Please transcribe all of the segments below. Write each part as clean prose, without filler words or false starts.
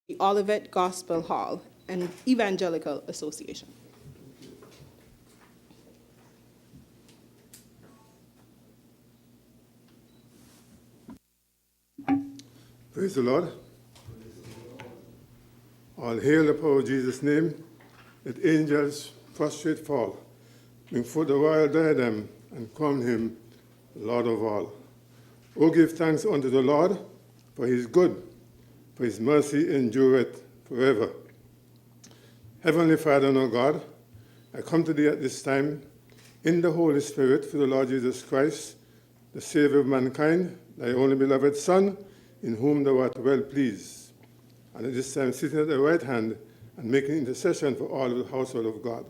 the Olivet Gospel Hall and Evangelical Association. Praise the Lord. All hail the power of Jesus' name. Let angels prostrate fall, bring forth the royal diadem, and crown him Lord of all. O give thanks unto the Lord, for he is good, for his mercy endureth forever. Heavenly Father and O God, I come to thee at this time in the Holy Spirit through the Lord Jesus Christ, the Savior of mankind, thy only beloved Son, in whom thou art well pleased, and at this time sitting at thy right hand and making intercession for all of the household of God.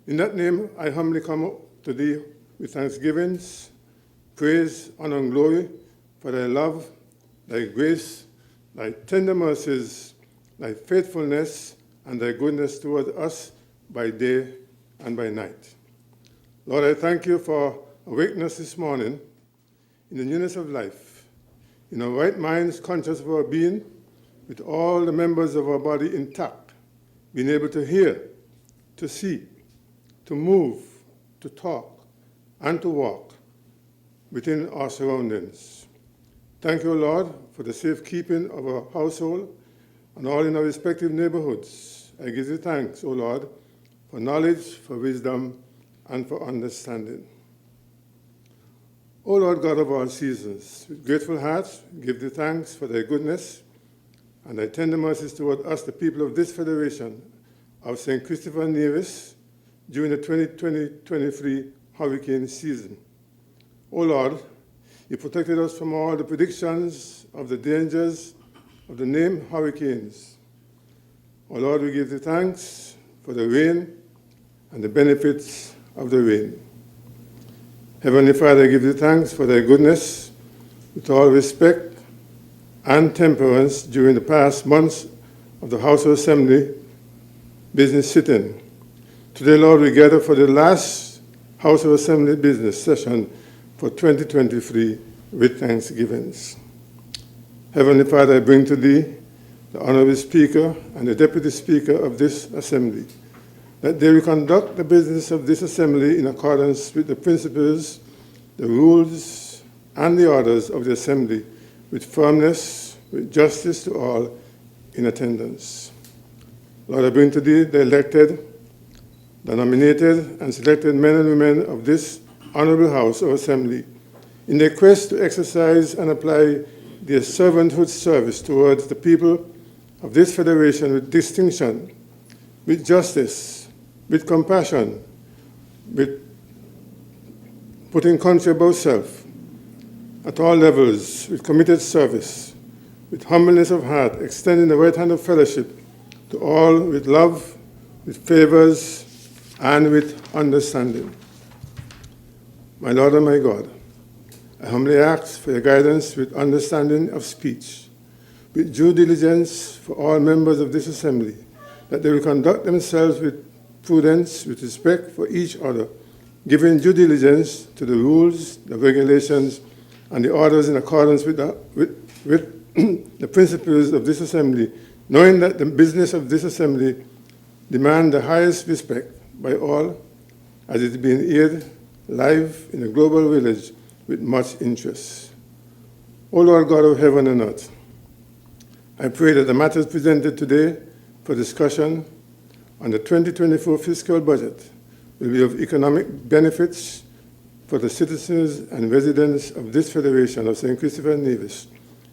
In that name I humbly come to thee with thanksgivings, praise, honor, and glory for thy love, thy grace, thy tender mercies, thy faithfulness, and thy goodness toward us by day and by night. Lord, I thank you for awakening us this morning in the newness of life, in our right minds, conscious of our being, with all the members of our body intact, being able to hear, to see, to move, to talk, and to walk within our surroundings. Thank you, Lord, for the safekeeping of our household and all in our respective neighborhoods. I give you thanks, O Lord, for knowledge, for wisdom, and for understanding. O Lord God of all seasons, with grateful hearts, give thee thanks for thy goodness and thy tender mercies toward us, the people of this federation of St. Christopher and Nevis, during the 2020-23 hurricane season. O Lord, you protected us from all the predictions of the dangers of the named hurricanes. O Lord, we give thee thanks for the rain and the benefits of the rain. Heavenly Father, I give thee thanks for thy goodness with all respect and temperance during the past months of the House of Assembly business sitting. Today, Lord, we gather for the last House of Assembly business session for 2023 with thanksgivings. Heavenly Father, I bring to thee the Honourable Speaker and the Deputy Speaker of this Assembly, that they will conduct the business of this Assembly in accordance with the principles, the rules, and the orders of the Assembly, with firmness, with justice to all in attendance. Lord, I bring to thee the elected, the nominated, and selected men and women of this Honourable House of Assembly in their quest to exercise and apply their servanthood service towards the people of this federation with distinction, with justice, with compassion, with putting country above self, at all levels, with committed service, with humbleness of heart, extending the right hand of fellowship to all with love, with favors, and with understanding. My Lord and my God, I humbly ask for your guidance with understanding of speech, with due diligence for all members of this assembly, that they will conduct themselves with prudence, with respect for each other, giving due diligence to the rules, the regulations, and the orders in accordance with the principles of this assembly, knowing that the business of this assembly demands the highest respect by all, as it is being aired live in a global village with much interest. O Lord God of heaven and earth, I pray that the matters presented today for discussion on the 2024 fiscal budget will be of economic benefits for the citizens and residents of this Federation of St. Christopher and Nevis,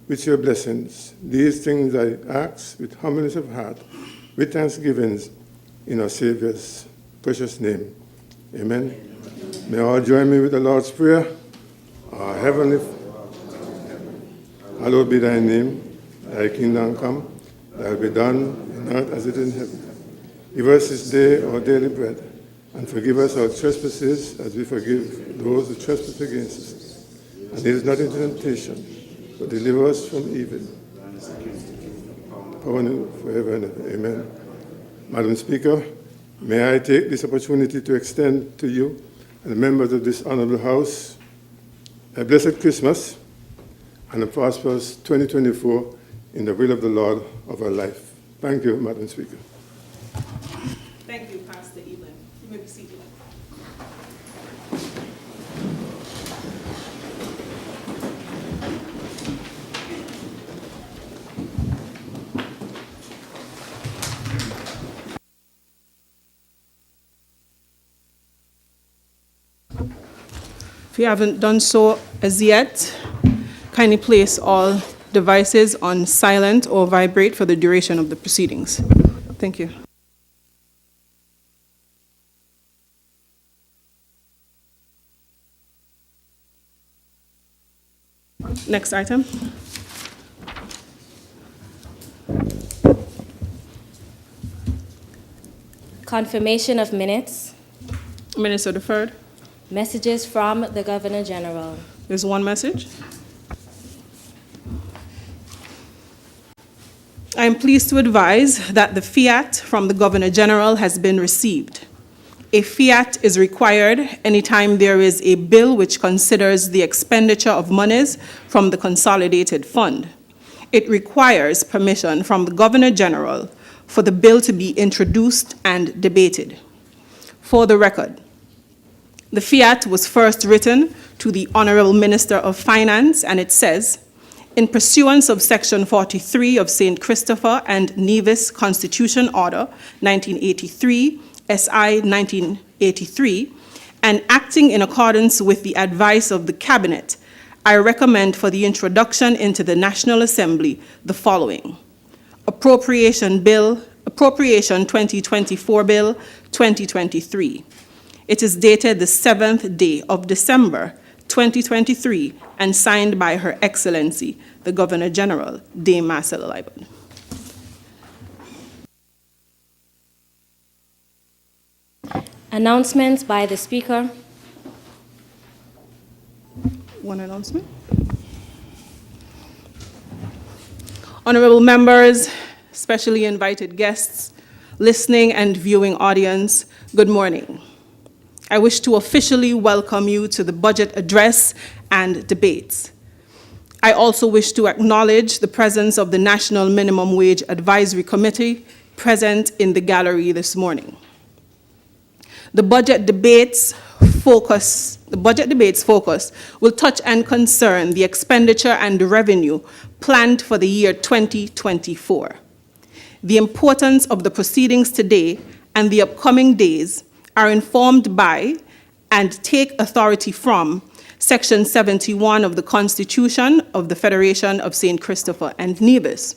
with your blessings. These things I ask with humbleness of heart, with thanksgivings, in our Savior's precious name. Amen. May all join me with the Lord's Prayer. Our Heavenly hallowed be thy name, thy kingdom come, thy will be done on earth as it is in heaven. Give us this day our daily bread, and forgive us our trespasses as we forgive those who trespass against us. And lead us not into temptation, but deliver us from evil. Power and forever and ever. Amen. Madam Speaker, may I take this opportunity to extend to you and the members of this honorable House a blessed Christmas and a prosperous 2024 in the will of the Lord of our life. Thank you, Madam Speaker. Thank you, Pastor Evelyn. You may be seated. If you haven't done so as yet, kindly place all devices on silent or vibrate for the duration of the proceedings. Thank you. Next item. Confirmation of minutes. Minutes are deferred. Messages from the Governor General. There's one message. I am pleased to advise that the fiat from the Governor General has been received. A fiat is required anytime there is a bill which considers the expenditure of monies from the Consolidated Fund. It requires permission from the Governor General for the bill to be introduced and debated. For the record, the fiat was first written to the Honourable Minister of Finance, and it says, in pursuance of Section 43 of St. Christopher and Nevis Constitution Order 1983, SI 1983, and acting in accordance with the advice of the Cabinet, I recommend for the introduction into the National Assembly the following. Appropriation 2024 Bill 2023. It is dated the 7th day of December 2023 and signed by Her Excellency, the Governor General, Dame Marcella Liebert. Announcements by the Speaker. One announcement. Honourable members, specially invited guests, listening and viewing audience, good morning. I wish to officially welcome you to the budget address and debates. I also wish to acknowledge the presence of the National Minimum Wage Advisory Committee present in the gallery this morning. The budget debates focus will touch and concern the expenditure and revenue planned for the year 2024. The importance of the proceedings today and the upcoming days are informed by and take authority from Section 71 of the Constitution of the Federation of St. Christopher and Nevis,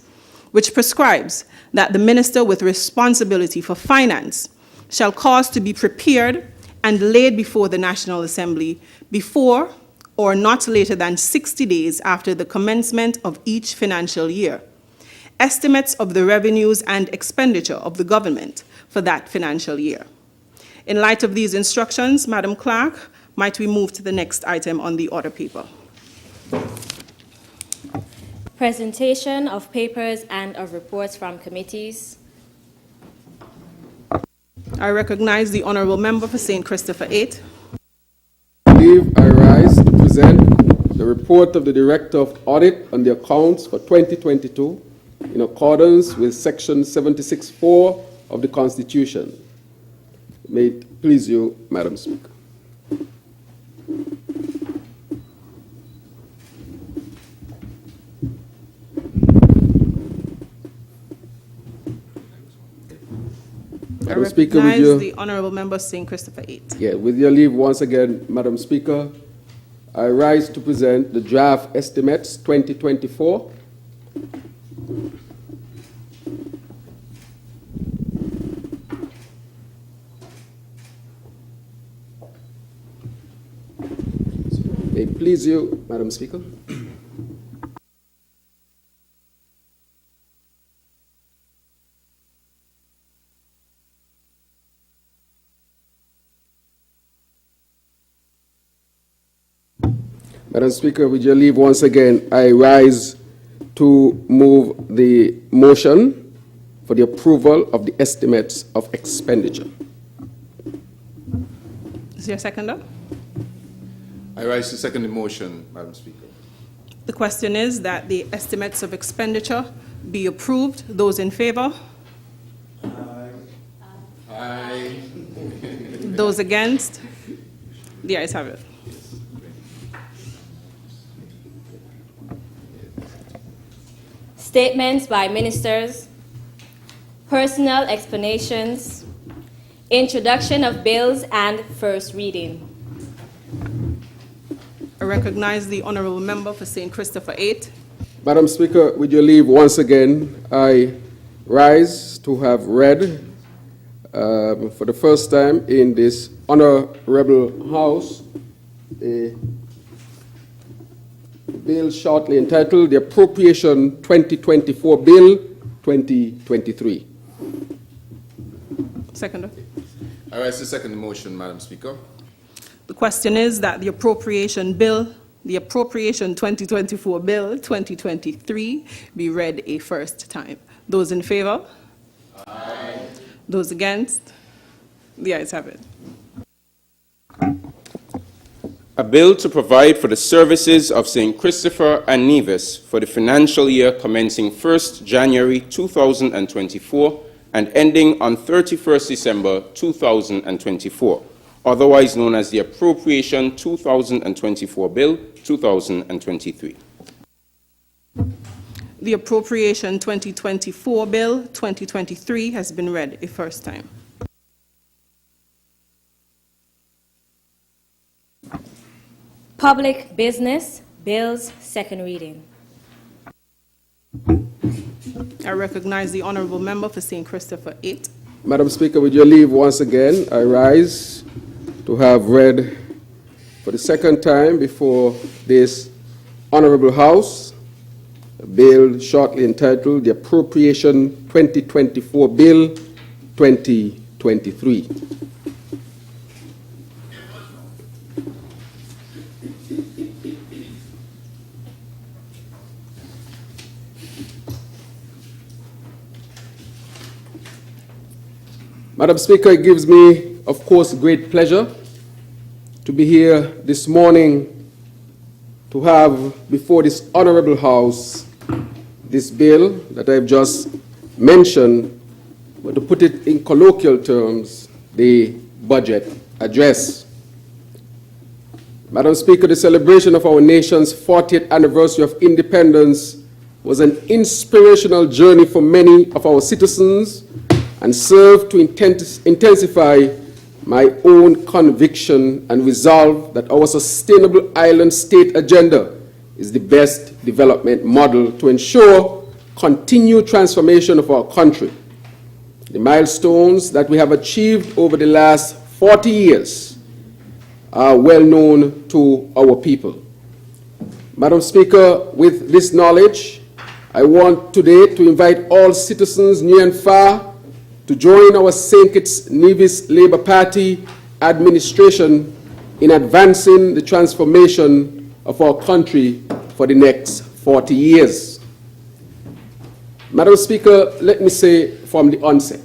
which prescribes that the minister with responsibility for finance shall cause to be prepared and laid before the National Assembly before or not later than 60 days after the commencement of each financial year, estimates of the revenues and expenditure of the government for that financial year. In light of these instructions, Madam Clerk, might we move to the next item on the order paper? Presentation of papers and of reports from committees. I recognize the Honourable Member for St. Christopher 8. I rise to present the report of the Director of Audit on the accounts for 2022 in accordance with Section 76(4) of the Constitution. May it please you, Madam Speaker. Madam Speaker, with your, the Honourable Member St. Christopher 8. Yeah, with your leave once again, Madam Speaker, I rise to present the draft estimates 2024. May it please you, Madam Speaker. Madam Speaker, with your leave once again, I rise to move the motion for the approval of the estimates of expenditure. Is there a seconder? I rise to second the motion, Madam Speaker. The question is that the estimates of expenditure be approved. Those in favor? Aye. Those against? The ayes have it. Statements by ministers, personal explanations, introduction of bills, and first reading. I recognize the honourable member for St. Christopher 8. Madam Speaker, with your leave, once again, I rise to have read for the first time in this Honourable House a bill shortly entitled the Appropriation 2024 Bill 2023. Seconder. I rise to second the motion, Madam Speaker. The question is that the appropriation 2024 bill 2023 be read a first time. Those in favor? Aye. Those against? The ayes have it. A bill to provide for the services of St. Christopher and Nevis for the financial year commencing 1st January 2024 and ending on 31st December 2024, otherwise known as the Appropriation 2024 Bill 2023. The Appropriation 2024 Bill 2023 has been read a first time. Public business, bills, second reading. I recognize the honourable member for St. Christopher 8. Madam Speaker, with your leave, once again, I rise to have read for the second time before this Honourable House a bill shortly entitled the Appropriation 2024 Bill 2023. Madam Speaker, it gives me, of course, great pleasure to be here this morning to have before this Honourable House this bill that I've just mentioned, but to put it in colloquial terms, the budget address. Madam Speaker, the celebration of our nation's 40th anniversary of independence was an inspirational journey for many of our citizens and served to intensify my own conviction and resolve that our sustainable island state agenda is the best development model to ensure continued transformation of our country. The milestones that we have achieved over the last 40 years are well known to our people. Madam Speaker, with this knowledge, I want today to invite all citizens near and far to join our St. Kitts Nevis Labour Party administration in advancing the transformation of our country for the next 40 years. Madam Speaker, let me say from the onset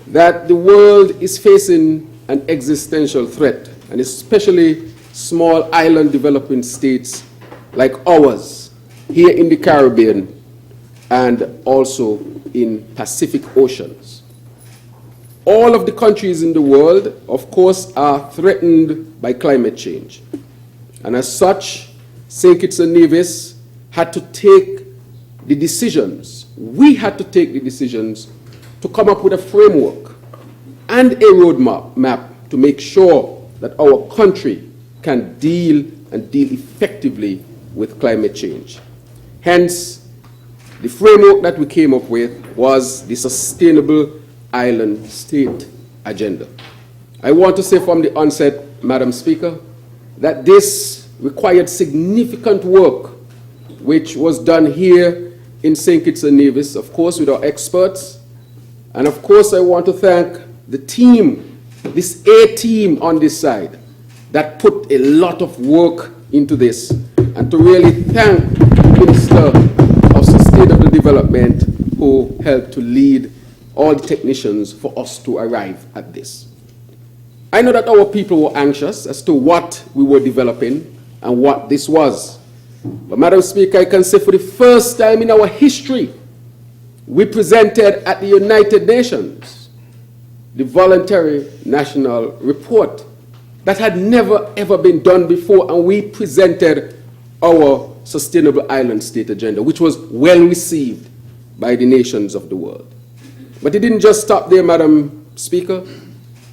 that the world is facing an existential threat, and especially small island developing states like ours here in the Caribbean and also in Pacific Oceans. All of the countries in the world, of course, are threatened by climate change. And as such, St. Kitts and Nevis had to take the decisions, we had to take the decisions to come up with a framework and a roadmap to make sure that our country can deal effectively with climate change. Hence, the framework that we came up with was the Sustainable Island State Agenda. I want to say from the onset, Madam Speaker, that this required significant work which was done here in St. Kitts and Nevis, of course, with our experts. And of course, I want to thank the team, this A-team on this side, that put a lot of work into this. And to really thank the Minister of Sustainable Development who helped to lead all the technicians for us to arrive at this. I know that our people were anxious as to what we were developing and what this was. But, Madam Speaker, I can say for the first time in our history, we presented at the United Nations the voluntary national report. That had never, ever been done before, and we presented our Sustainable Island State Agenda, which was well received by the nations of the world. But it didn't just stop there, Madam Speaker.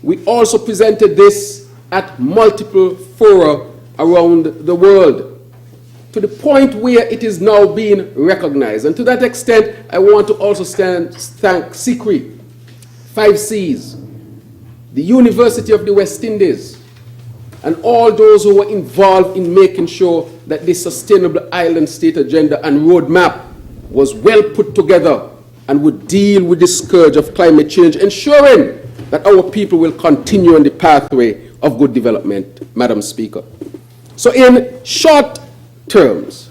We also presented this at multiple fora around the world, to the point where it is now being recognized. And to that extent, I want to also thank SICRI, 5Cs, the University of the West Indies, and all those who were involved in making sure that this Sustainable Island State Agenda and roadmap was well put together and would deal with the scourge of climate change, ensuring that our people will continue on the pathway of good development, Madam Speaker. So in short terms,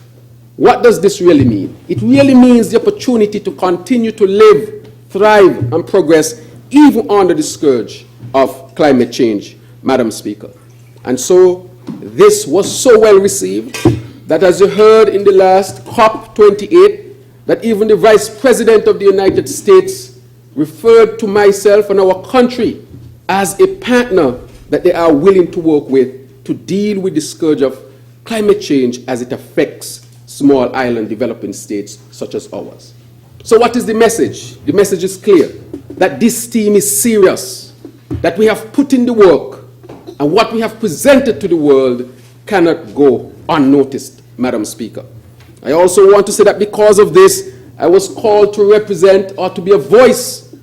what does this really mean? It really means the opportunity to continue to live, thrive, and progress even under the scourge of climate change, Madam Speaker. And so this was so well received that, as you heard in the last COP28, that even the Vice President of the United States referred to myself and our country as a partner that they are willing to work with to deal with the scourge of climate change as it affects small island developing states such as ours. So what is the message? The message is clear, that this team is serious, that we have put in the work, and what we have presented to the world cannot go unnoticed, Madam Speaker. I also want to say that because of this, I was called to represent or to be a voice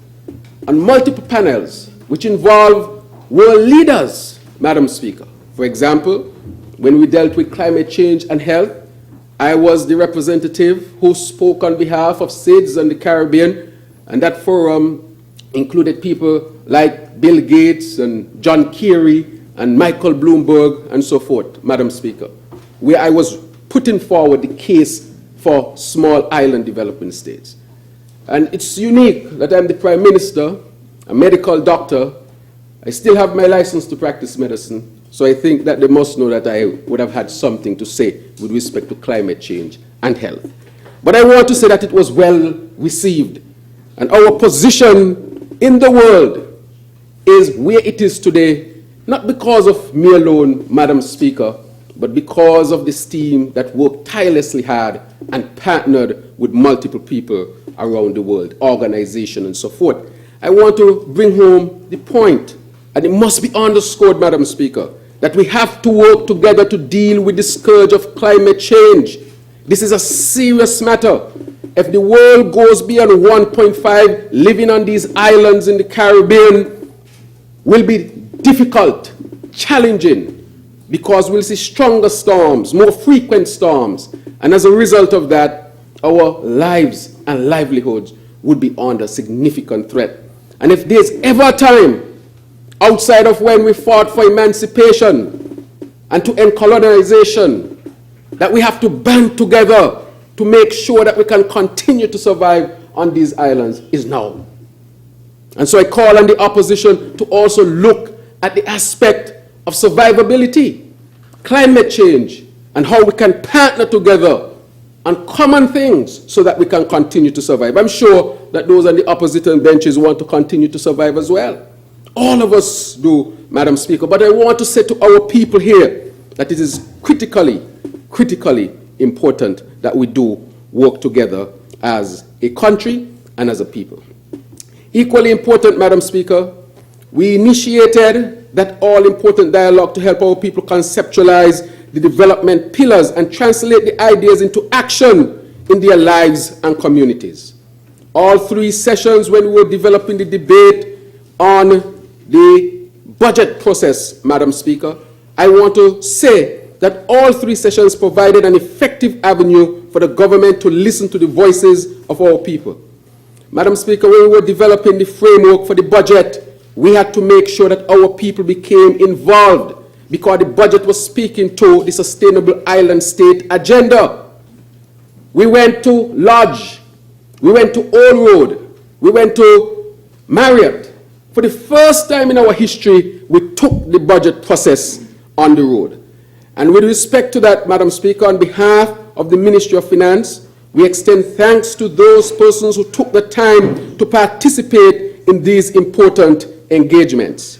on multiple panels which involve world leaders, Madam Speaker. For example, when we dealt with climate change and health, I was the representative who spoke on behalf of SIDS and the Caribbean, and that forum included people like Bill Gates and John Kerry and Michael Bloomberg and so forth, Madam Speaker, where I was putting forward the case for small island developing states. And it's unique that I'm the Prime Minister, a medical doctor. I still have my license to practice medicine, so I think that they must know that I would have had something to say with respect to climate change and health. But I want to say that it was well received, and our position in the world is where it is today, not because of me alone, Madam Speaker, but because of this team that worked tirelessly hard and partnered with multiple people around the world, organizations and so forth. I want to bring home the point, and it must be underscored, Madam Speaker, that we have to work together to deal with the scourge of climate change. This is a serious matter. If the world goes beyond 1.5, living on these islands in the Caribbean will be difficult, challenging, because we'll see stronger storms, more frequent storms, and as a result of that, our lives and livelihoods would be under significant threat. And if there's ever a time, outside of when we fought for emancipation and to end colonization, that we have to band together to make sure that we can continue to survive on these islands, is now. And so I call on the opposition to also look at the aspect of survivability, climate change, and how we can partner together on common things so that we can continue to survive. I'm sure that those on the opposition benches want to continue to survive as well. All of us do, Madam Speaker, but I want to say to our people here that it is critically important that we do work together as a country and as a people. Equally important, Madam Speaker, we initiated that all-important dialogue to help our people conceptualize the development pillars and translate the ideas into action in their lives and communities. All three sessions when we were developing the debate on the budget process, Madam Speaker, I want to say that all three sessions provided an effective avenue for the government to listen to the voices of our people. Madam Speaker, when we were developing the framework for the budget, we had to make sure that our people became involved because the budget was speaking to the Sustainable Island State Agenda. We went to Lodge, we went to Old Road, we went to Marriott. For the first time in our history, we took the budget process on the road. And with respect to that, Madam Speaker, on behalf of the Ministry of Finance, we extend thanks to those persons who took the time to participate in these important engagements.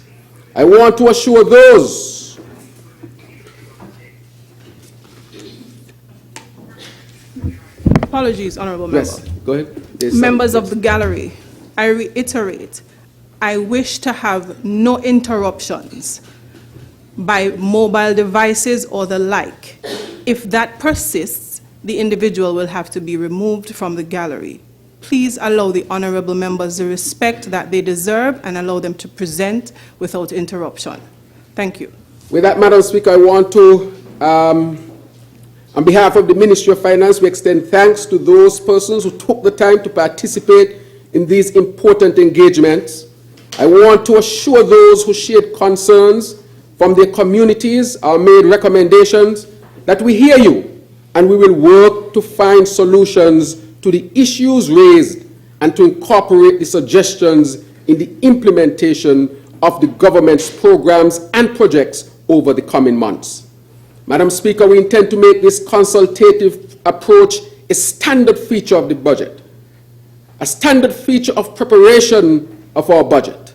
I want to assure those Apologies, Honourable Member. Yes, go ahead. There's Members some- of the gallery, I reiterate, I wish to have no interruptions by mobile devices or the like. If that persists, the individual will have to be removed from the gallery. Please allow the honourable members the respect that they deserve and allow them to present without interruption. Thank you. With that, Madam Speaker, I want to, on behalf of the Ministry of Finance, we extend thanks to those persons who took the time to participate in these important engagements. I want to assure those who shared concerns from their communities or made recommendations that we hear you and we will work to find solutions to the issues raised and to incorporate the suggestions in the implementation of the government's programs and projects over the coming months. Madam Speaker, we intend to make this consultative approach a standard feature of the budget, a standard feature of preparation of our budget.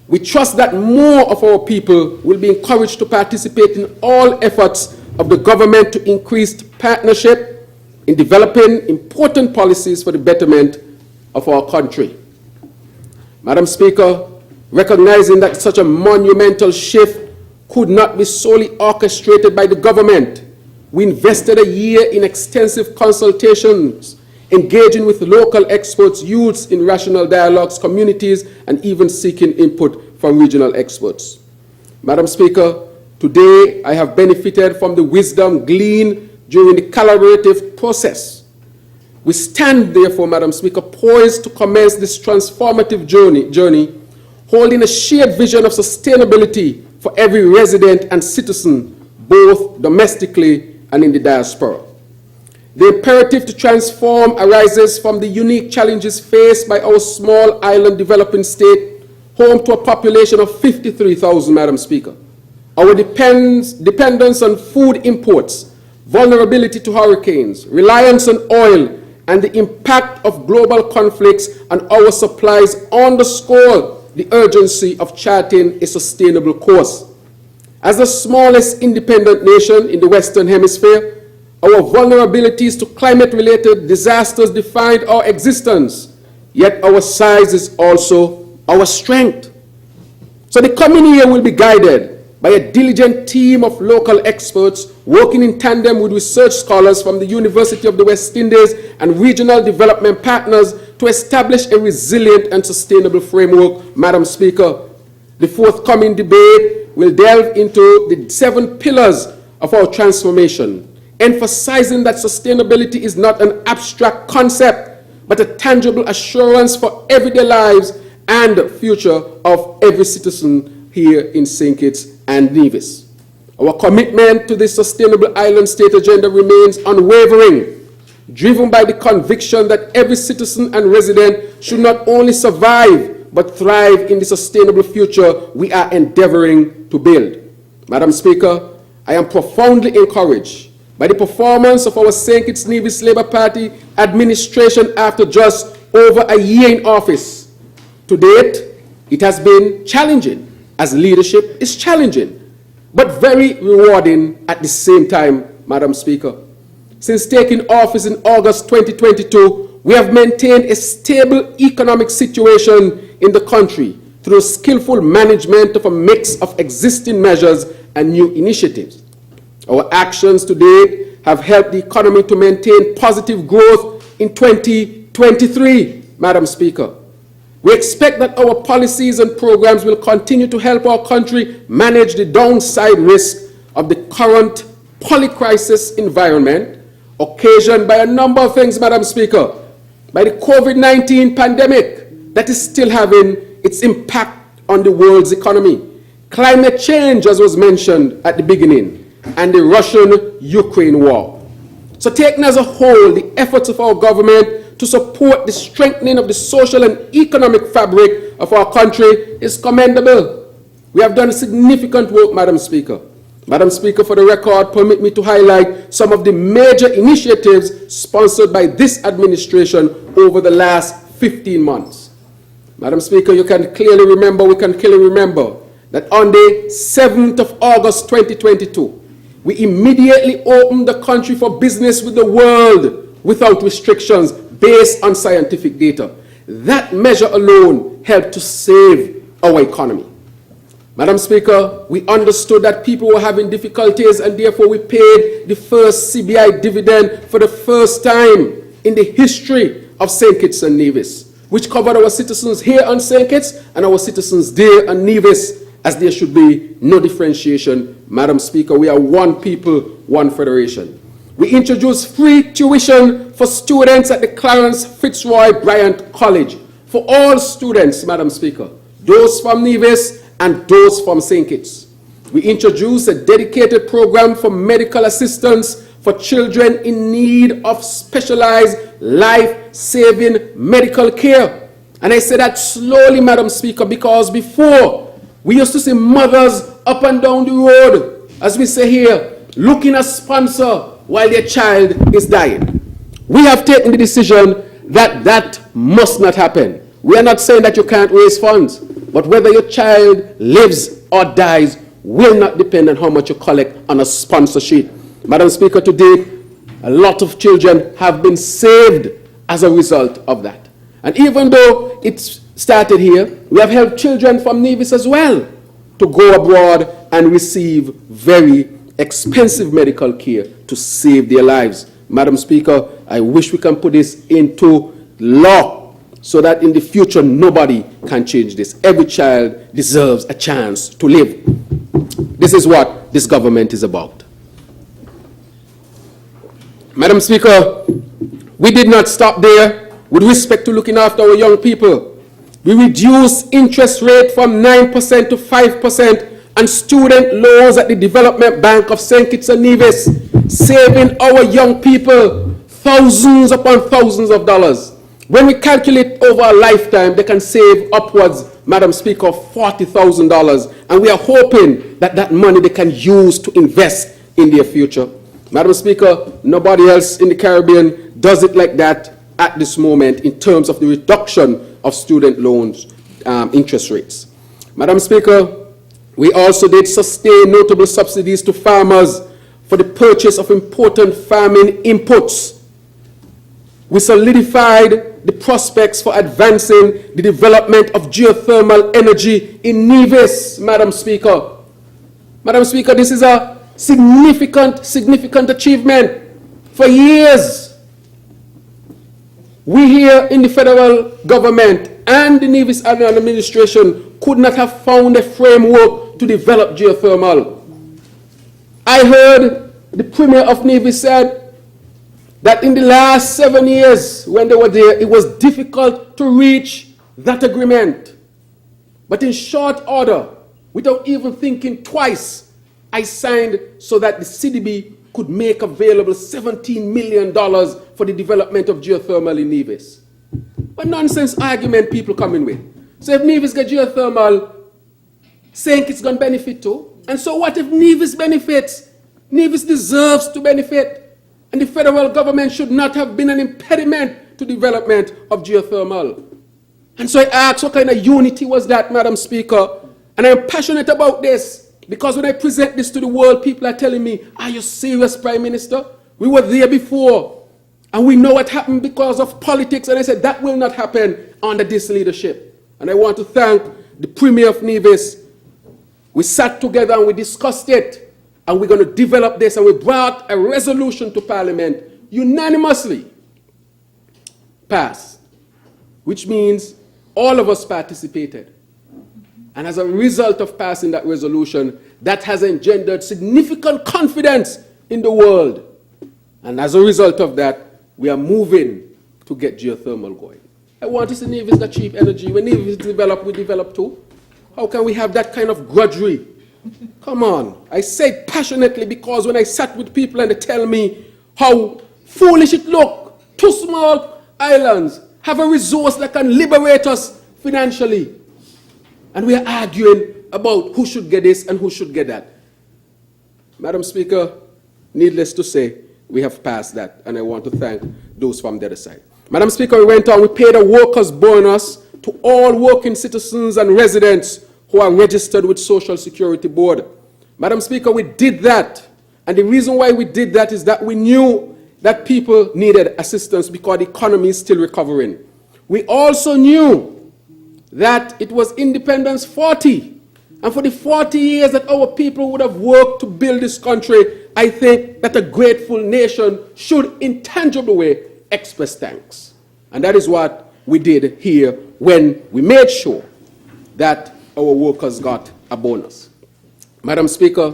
We trust that more of our people will be encouraged to participate in all efforts of the government to increase partnership in developing important policies for the betterment of our country. Madam Speaker, recognizing that such a monumental shift could not be solely orchestrated by the government, we invested a year in extensive consultations, engaging with local experts, youths in rational dialogues, communities, and even seeking input from regional experts. Madam Speaker, today I have benefited from the wisdom gleaned during the collaborative process. We stand, therefore, Madam Speaker, poised to commence this transformative journey, holding a shared vision of sustainability for every resident and citizen, both domestically and in the diaspora. The imperative to transform arises from the unique challenges faced by our small island developing state, home to a population of 53,000, Madam Speaker. Our dependence on food imports, vulnerability to hurricanes, reliance on oil, and the impact of global conflicts on our supplies underscore the urgency of charting a sustainable course. As the smallest independent nation in the Western Hemisphere, our vulnerabilities to climate-related disasters defined our existence, yet our size is also our strength. So the coming year will be guided by a diligent team of local experts working in tandem with research scholars from the University of the West Indies and regional development partners to establish a resilient and sustainable framework. Madam Speaker, the forthcoming debate will delve into the 7 pillars of our transformation, emphasizing that sustainability is not an abstract concept, but a tangible assurance for everyday lives and the future of every citizen here in St. Kitts and Nevis. Our commitment to this sustainable island state agenda remains unwavering, driven by the conviction that every citizen and resident should not only survive, but thrive in the sustainable future we are endeavoring to build. Madam Speaker, I am profoundly encouraged by the performance of our St. Kitts Nevis Labour Party administration after just over a year in office. To date, it has been challenging, as leadership is challenging, but very rewarding at the same time, Madam Speaker. Since taking office in August 2022, we have maintained a stable economic situation in the country through skillful management of a mix of existing measures and new initiatives. Our actions to date have helped the economy to maintain positive growth in 2023, Madam Speaker. We expect that our policies and programs will continue to help our country manage the downside risk of the current polycrisis environment, occasioned by a number of things, Madam Speaker, by the COVID-19 pandemic that is still having its impact on the world's economy, climate change, as was mentioned at the beginning, and the Russian-Ukraine war. So taken as a whole, the efforts of our government to support the strengthening of the social and economic fabric of our country is commendable. We have done significant work, Madam Speaker. Madam Speaker, for the record, permit me to highlight some of the major initiatives sponsored by this administration over the last 15 months. Madam Speaker, you can clearly remember, we can clearly remember that on the 7th of August 2022, we immediately opened the country for business with the world without restrictions based on scientific data. That measure alone helped to save our economy. Madam Speaker, we understood that people were having difficulties, and therefore we paid the first CBI dividend for the first time in the history of St. Kitts and Nevis, which covered our citizens here on St. Kitts and our citizens there on Nevis, as there should be no differentiation. Madam Speaker, we are one people, one federation. We introduced free tuition for students at the Clarence Fitzroy Bryant College for all students, Madam Speaker, those from Nevis and those from St. Kitts. We introduced a dedicated program for medical assistance for children in need of specialized life-saving medical care. And I say that slowly, Madam Speaker, because before we used to see mothers up and down the road, as we say here, looking a sponsor while their child is dying. We have taken the decision that that must not happen. We are not saying that you can't raise funds, but whether your child lives or dies will not depend on how much you collect on a sponsor sheet. Madam Speaker, today, a lot of children have been saved as a result of that. And even though it started here, we have helped children from Nevis as well to go abroad and receive very expensive medical care to save their lives. Madam Speaker, I wish we can put this into law so that in the future nobody can change this. Every child deserves a chance to live. This is what this government is about. Madam Speaker, we did not stop there with respect to looking after our young people. We reduced interest rate from 9% to 5% on student loans at the Development Bank of St. Kitts and Nevis, saving our young people thousands upon thousands of dollars. When we calculate over a lifetime, they can save upwards, Madam Speaker, of $40,000, and we are hoping that that money they can use to invest in their future. Madam Speaker, nobody else in the Caribbean does it like that at this moment in terms of the reduction of student loans interest rates. Madam Speaker, we also did sustain notable subsidies to farmers for the purchase of important farming inputs. We solidified the prospects for advancing the development of geothermal energy in Nevis, Madam Speaker. Madam Speaker, this is a significant achievement. For years, we here in the federal government and the Nevis administration could not have found a framework to develop geothermal. I heard the Premier of Nevis said that in the last 7 years when they were there, it was difficult to reach that agreement. But in short order, without even thinking twice, I signed so that the CDB could make available $17 million for the development of geothermal in Nevis. What nonsense argument people coming with? So if Nevis get geothermal, St. Kitts going to benefit too. And so what if Nevis benefits? Nevis deserves to benefit. And the federal government should not have been an impediment to development of geothermal. And so I asked, what kind of unity was that, Madam Speaker? And I'm passionate about this, because when I present this to the world, people are telling me, are you serious, Prime Minister? We were there before, and we know what happened because of politics. And I said, that will not happen under this leadership. And I want to thank the Premier of Nevis. We sat together and we discussed it. And we're going to develop this, and we brought a resolution to Parliament, unanimously passed, which means all of us participated. And as a result of passing that resolution, that has engendered significant confidence in the world. And as a result of that, we are moving to get geothermal going. I want to see Nevis got cheap energy. When Nevis develop, we develop too. How can we have that kind of grudgery? Come on. I say it passionately because when I sat with people and they tell me how foolish it looks, 2 small islands have a resource that can liberate us financially. And we are arguing about who should get this and who should get that. Madam Speaker, needless to say, we have passed that, and I want to thank those from the other side. Madam Speaker, we went on, we paid a workers' bonus to all working citizens and residents who are registered with Social Security Board. Madam Speaker, we did that, and the reason why we did that is that we knew that people needed assistance because the economy is still recovering. We also knew that it was Independence 40, and for the 40 years that our people would have worked to build this country, I think that a grateful nation should in tangible way express thanks. And that is what we did here when we made sure that our workers got a bonus. Madam Speaker,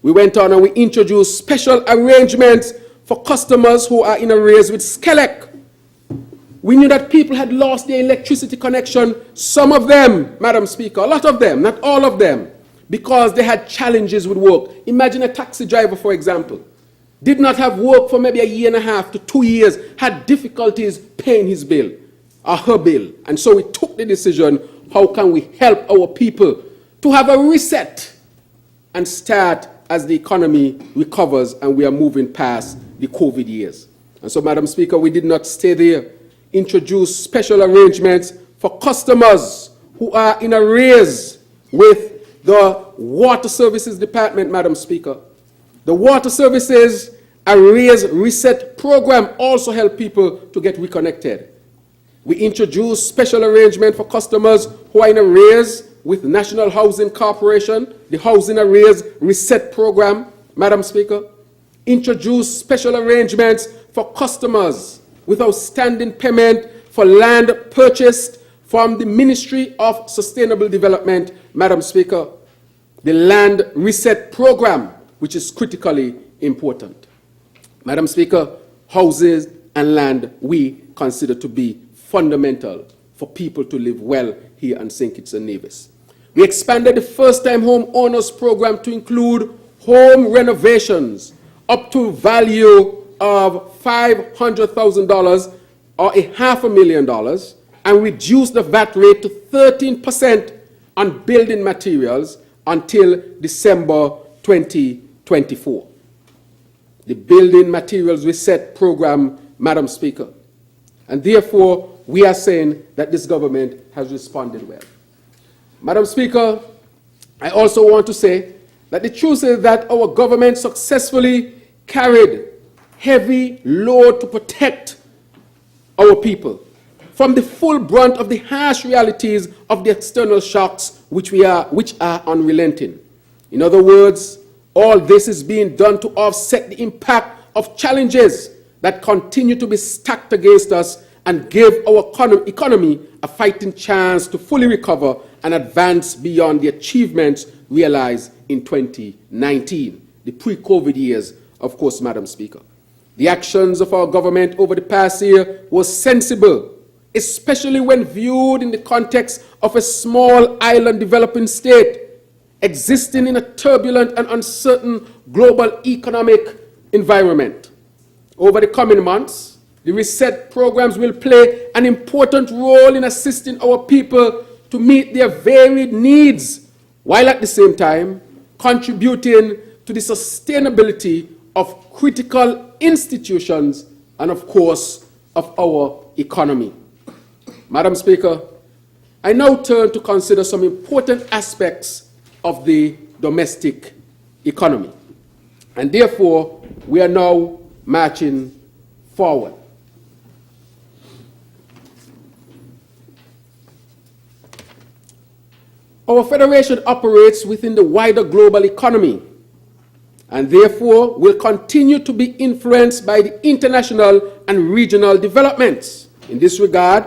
we went on and we introduced special arrangements for customers who are in arrears with SCELEC. We knew that people had lost their electricity connection, some of them, Madam Speaker, a lot of them, not all of them, because they had challenges with work. Imagine a taxi driver, for example, did not have work for maybe a year and a half to 2 years, had difficulties paying his bill or her bill. And so we took the decision, how can we help our people to have a reset and start as the economy recovers and we are moving past the COVID years. And so, Madam Speaker, we did not stay there. Introduce special arrangements for customers who are in arrears with the Water Services Department, Madam Speaker. The Water Services Arrears Reset Program also helped people to get reconnected. We introduced special arrangement for customers who are in arrears with National Housing Corporation, the Housing Arrears Reset Program, Madam Speaker. Introduced special arrangements for customers with outstanding payment for land purchased from the Ministry of Sustainable Development, Madam Speaker. The Land Reset Program, which is critically important. Madam Speaker, houses and land we consider to be fundamental for people to live well here in St. Kitts and Nevis. We expanded the first-time home owners program to include home renovations up to value of $500,000 or $500,000 and reduce the VAT rate to 13% on building materials until December 2024. The Building Materials Reset Program, Madam Speaker. And therefore, we are saying that this government has responded well. Madam Speaker, I also want to say that the truth is that our government successfully carried heavy load to protect our people from the full brunt of the harsh realities of the external shocks which are unrelenting. In other words, all this is being done to offset the impact of challenges that continue to be stacked against us and give our economy a fighting chance to fully recover and advance beyond the achievements realized in 2019, the pre-COVID years, of course, Madam Speaker. The actions of our government over the past year was sensible, especially when viewed in the context of a small island developing state existing in a turbulent and uncertain global economic environment. Over the coming months, the reset programs will play an important role in assisting our people to meet their varied needs, while at the same time contributing to the sustainability of critical institutions and, of course, of our economy. Madam Speaker, I now turn to consider some important aspects of the domestic economy. And therefore, we are now marching forward. Our federation operates within the wider global economy and therefore will continue to be influenced by the international and regional developments. In this regard,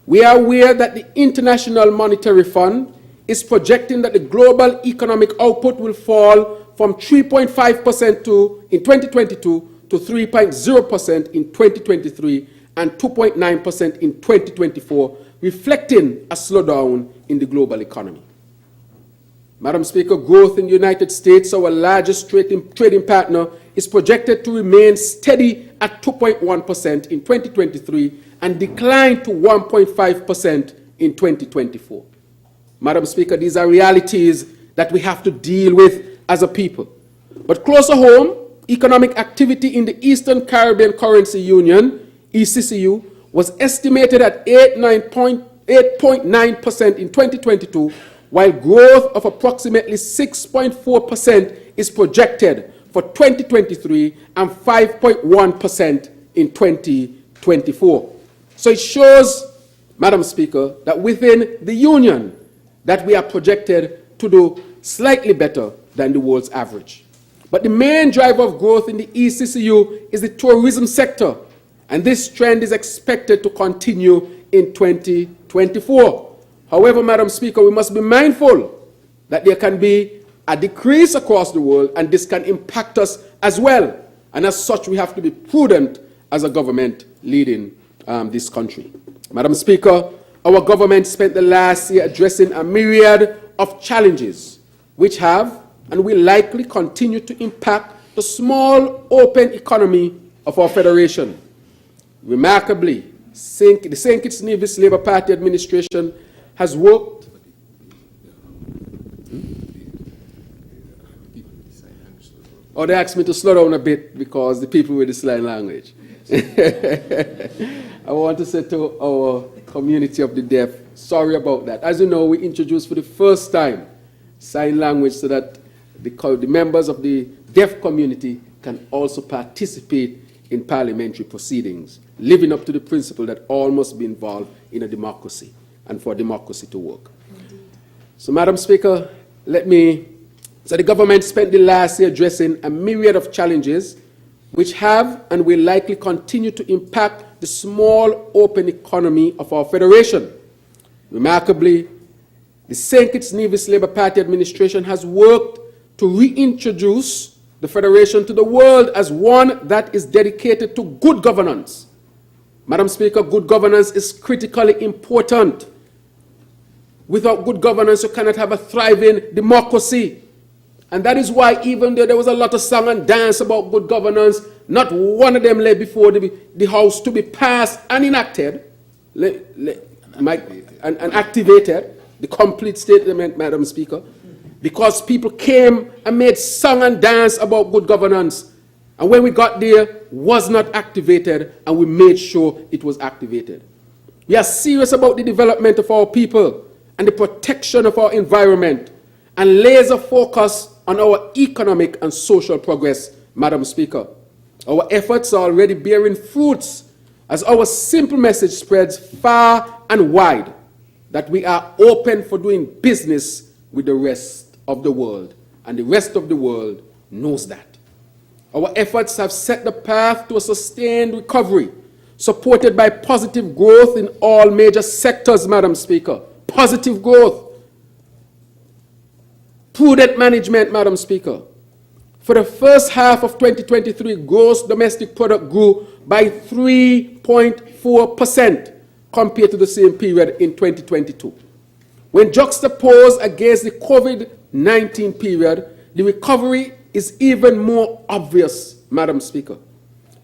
we are aware that the International Monetary Fund is projecting that the global economic output will fall from 3.5% in 2022 to 3.0% in 2023 and 2.9% in 2024, reflecting a slowdown in the global economy. Madam Speaker, growth in the United States, our largest trading partner, is projected to remain steady at 2.1% in 2023 and decline to 1.5% in 2024. Madam Speaker, these are realities that we have to deal with as a people. But closer home, economic activity in the Eastern Caribbean Currency Union, ECCU, was estimated at 8.9% in 2022, while growth of approximately 6.4% is projected for 2023 and 5.1% in 2024. So it shows, Madam Speaker, that within the Union, that we are projected to do slightly better than the world's average. But the main driver of growth in the ECCU is the tourism sector, and this trend is expected to continue in 2024. However, Madam Speaker, we must be mindful that there can be a decrease across the world, and this can impact us as well. And as such, we have to be prudent as a government leading this country. Madam Speaker, our government spent the last year addressing a myriad of challenges which have and will likely continue to impact the small, open economy of our federation. Remarkably, the St. Kitts Nevis Labour Party administration has worked or they asked me to slow down a bit because the people with the sign language. I want to say to our community of the deaf, sorry about that. As you know, we introduced for the first time sign language so that the members of the deaf community can also participate in parliamentary proceedings, living up to the principle that all must be involved in a democracy and for democracy to work. So, Madam Speaker, so the government spent the last year addressing a myriad of challenges which have and will likely continue to impact the small, open economy of our federation. Remarkably, the St. Kitts Nevis Labour Party administration has worked to reintroduce the federation to the world as one that is dedicated to good governance. Madam Speaker, good governance is critically important. Without good governance, you cannot have a thriving democracy. And that is why, even though there was a lot of song and dance about good governance, not one of them lay before the House to be passed and enacted, and activated, the complete statement, Madam Speaker, because people came and made song and dance about good governance. And when we got there, was not activated, and we made sure it was activated. We are serious about the development of our people and the protection of our environment, and laser focus on our economic and social progress, Madam Speaker. Our efforts are already bearing fruits as our simple message spreads far and wide that we are open for doing business with the rest of the world, and the rest of the world knows that. Our efforts have set the path to a sustained recovery, supported by positive growth in all major sectors, Madam Speaker. Positive growth. Prudent management, Madam Speaker. For the first half of 2023, gross domestic product grew by 3.4% compared to the same period in 2022. When juxtaposed against the COVID-19 period, the recovery is even more obvious, Madam Speaker.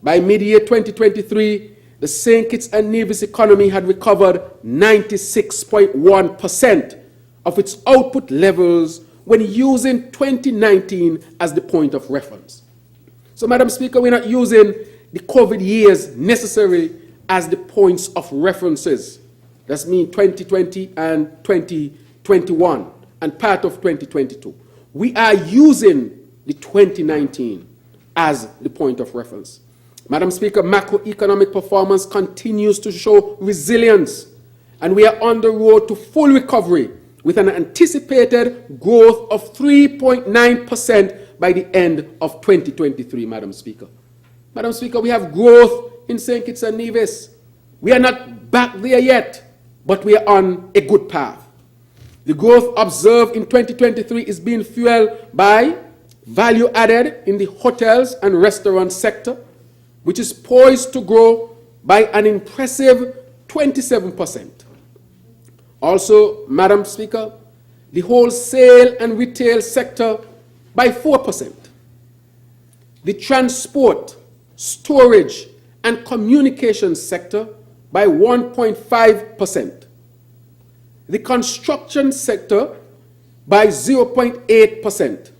By mid-year 2023, the St. Kitts and Nevis economy had recovered 96.1% of its output levels when using 2019 as the point of reference. So, Madam Speaker, we're not using the COVID years necessarily as the points of references. That's mean 2020 and 2021 and part of 2022. We are using the 2019 as the point of reference. Madam Speaker, macroeconomic performance continues to show resilience, and we are on the road to full recovery with an anticipated growth of 3.9% by the end of 2023, Madam Speaker. Madam Speaker, we have growth in St. Kitts and Nevis. We are not back there yet, but we are on a good path. The growth observed in 2023 is being fueled by value added in the hotels and restaurant sector, which is poised to grow by an impressive 27%. Also, Madam Speaker, the wholesale and retail sector by 4%. The transport, storage, and communications sector by 1.5%. The construction sector by 0.8%.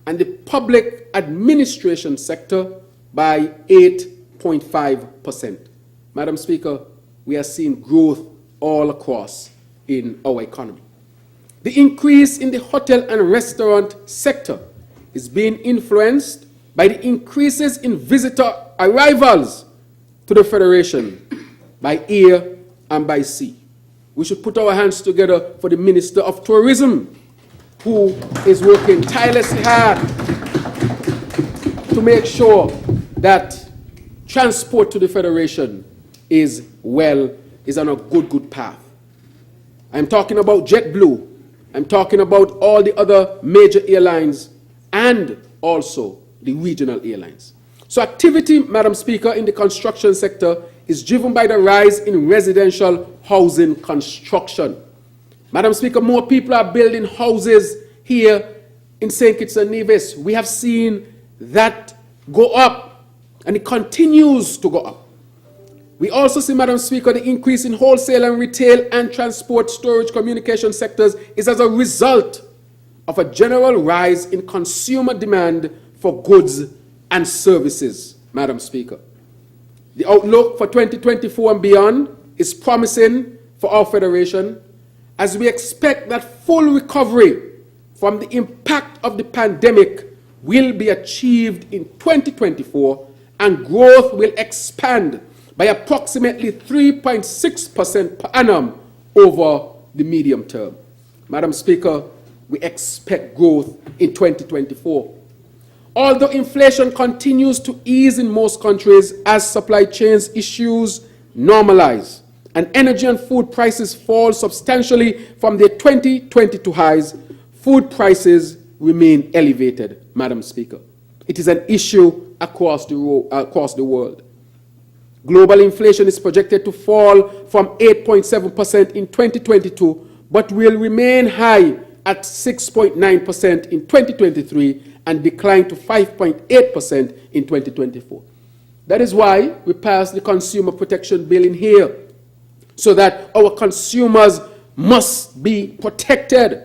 and the public administration sector by 8.5%. Madam Speaker, we are seeing growth all across in our economy. The increase in the hotel and restaurant sector is being influenced by the increases in visitor arrivals to the Federation by air and by sea. We should put our hands together for the Minister of Tourism, who is working tirelessly hard to make sure that transport to the Federation is on a good path. I'm talking about JetBlue. I'm talking about all the other major airlines and also the regional airlines. So activity, Madam Speaker, in the construction sector is driven by the rise in residential housing construction. Madam Speaker, more people are building houses here in St. Kitts and Nevis. We have seen that go up, and it continues to go up. We also see, Madam Speaker, the increase in wholesale and retail and transport, storage, communication sectors is as a result of a general rise in consumer demand for goods and services, Madam Speaker. The outlook for 2024 and beyond is promising for our Federation, as we expect that full recovery from the impact of the pandemic will be achieved in 2024, and growth will expand by approximately 3.6% per annum over the medium term. Madam Speaker, we expect growth in 2024. Although inflation continues to ease in most countries as supply chains issues normalize and energy and food prices fall substantially from their 2022 highs, food prices remain elevated, Madam Speaker. It is an issue across the world. Global inflation is projected to fall from 8.7% in 2022, but will remain high at 6.9% in 2023 and decline to 5.8% in 2024. That is why we passed the Consumer Protection Bill in here, so that our consumers must be protected.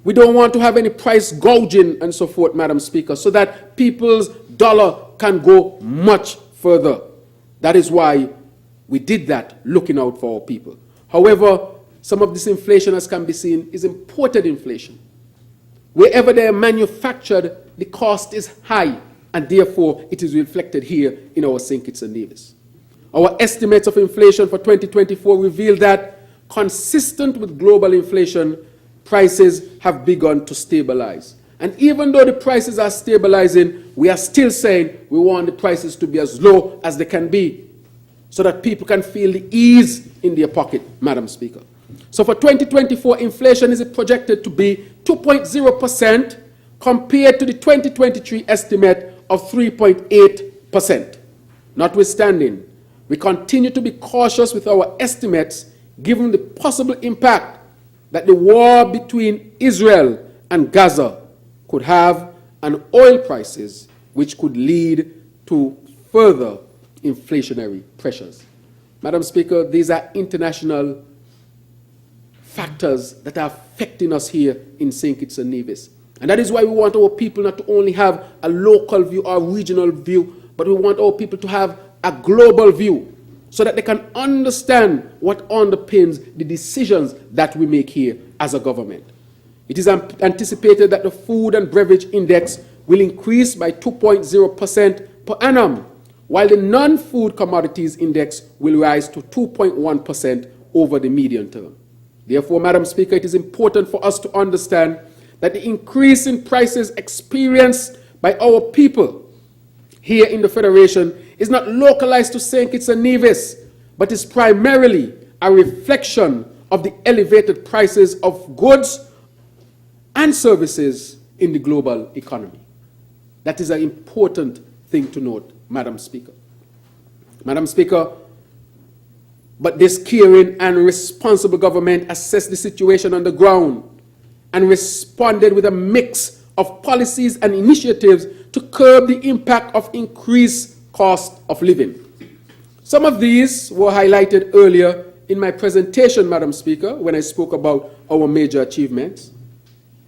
We don't want to have any price gouging and so forth, Madam Speaker, so that people's dollar can go much further. That is why we did that, looking out for our people. However, some of this inflation, as can be seen, is imported inflation. Wherever they are manufactured, the cost is high, and therefore it is reflected here in our St. Kitts and Nevis. Our estimates of inflation for 2024 reveal that, consistent with global inflation, prices have begun to stabilize. And even though the prices are stabilizing, we are still saying we want the prices to be as low as they can be, so that people can feel the ease in their pocket, Madam Speaker. So for 2024, inflation is projected to be 2.0% compared to the 2023 estimate of 3.8%. Notwithstanding, we continue to be cautious with our estimates given the possible impact that the war between Israel and Gaza could have on oil prices, which could lead to further inflationary pressures. Madam Speaker, these are international factors that are affecting us here in St. Kitts and Nevis. And that is why we want our people not to only have a local view or regional view, but we want our people to have a global view, so that they can understand what underpins the decisions that we make here as a government. It is anticipated that the food and beverage index will increase by 2.0% per annum, while the non-food commodities index will rise to 2.1% over the medium term. Therefore, Madam Speaker, it is important for us to understand that the increase in prices experienced by our people here in the Federation is not localized to St. Kitts and Nevis, but is primarily a reflection of the elevated prices of goods and services in the global economy. That is an important thing to note, Madam Speaker. Madam Speaker, but this caring and responsible government assessed the situation on the ground and responded with a mix of policies and initiatives to curb the impact of increased cost of living. Some of these were highlighted earlier in my presentation, Madam Speaker, when I spoke about our major achievements.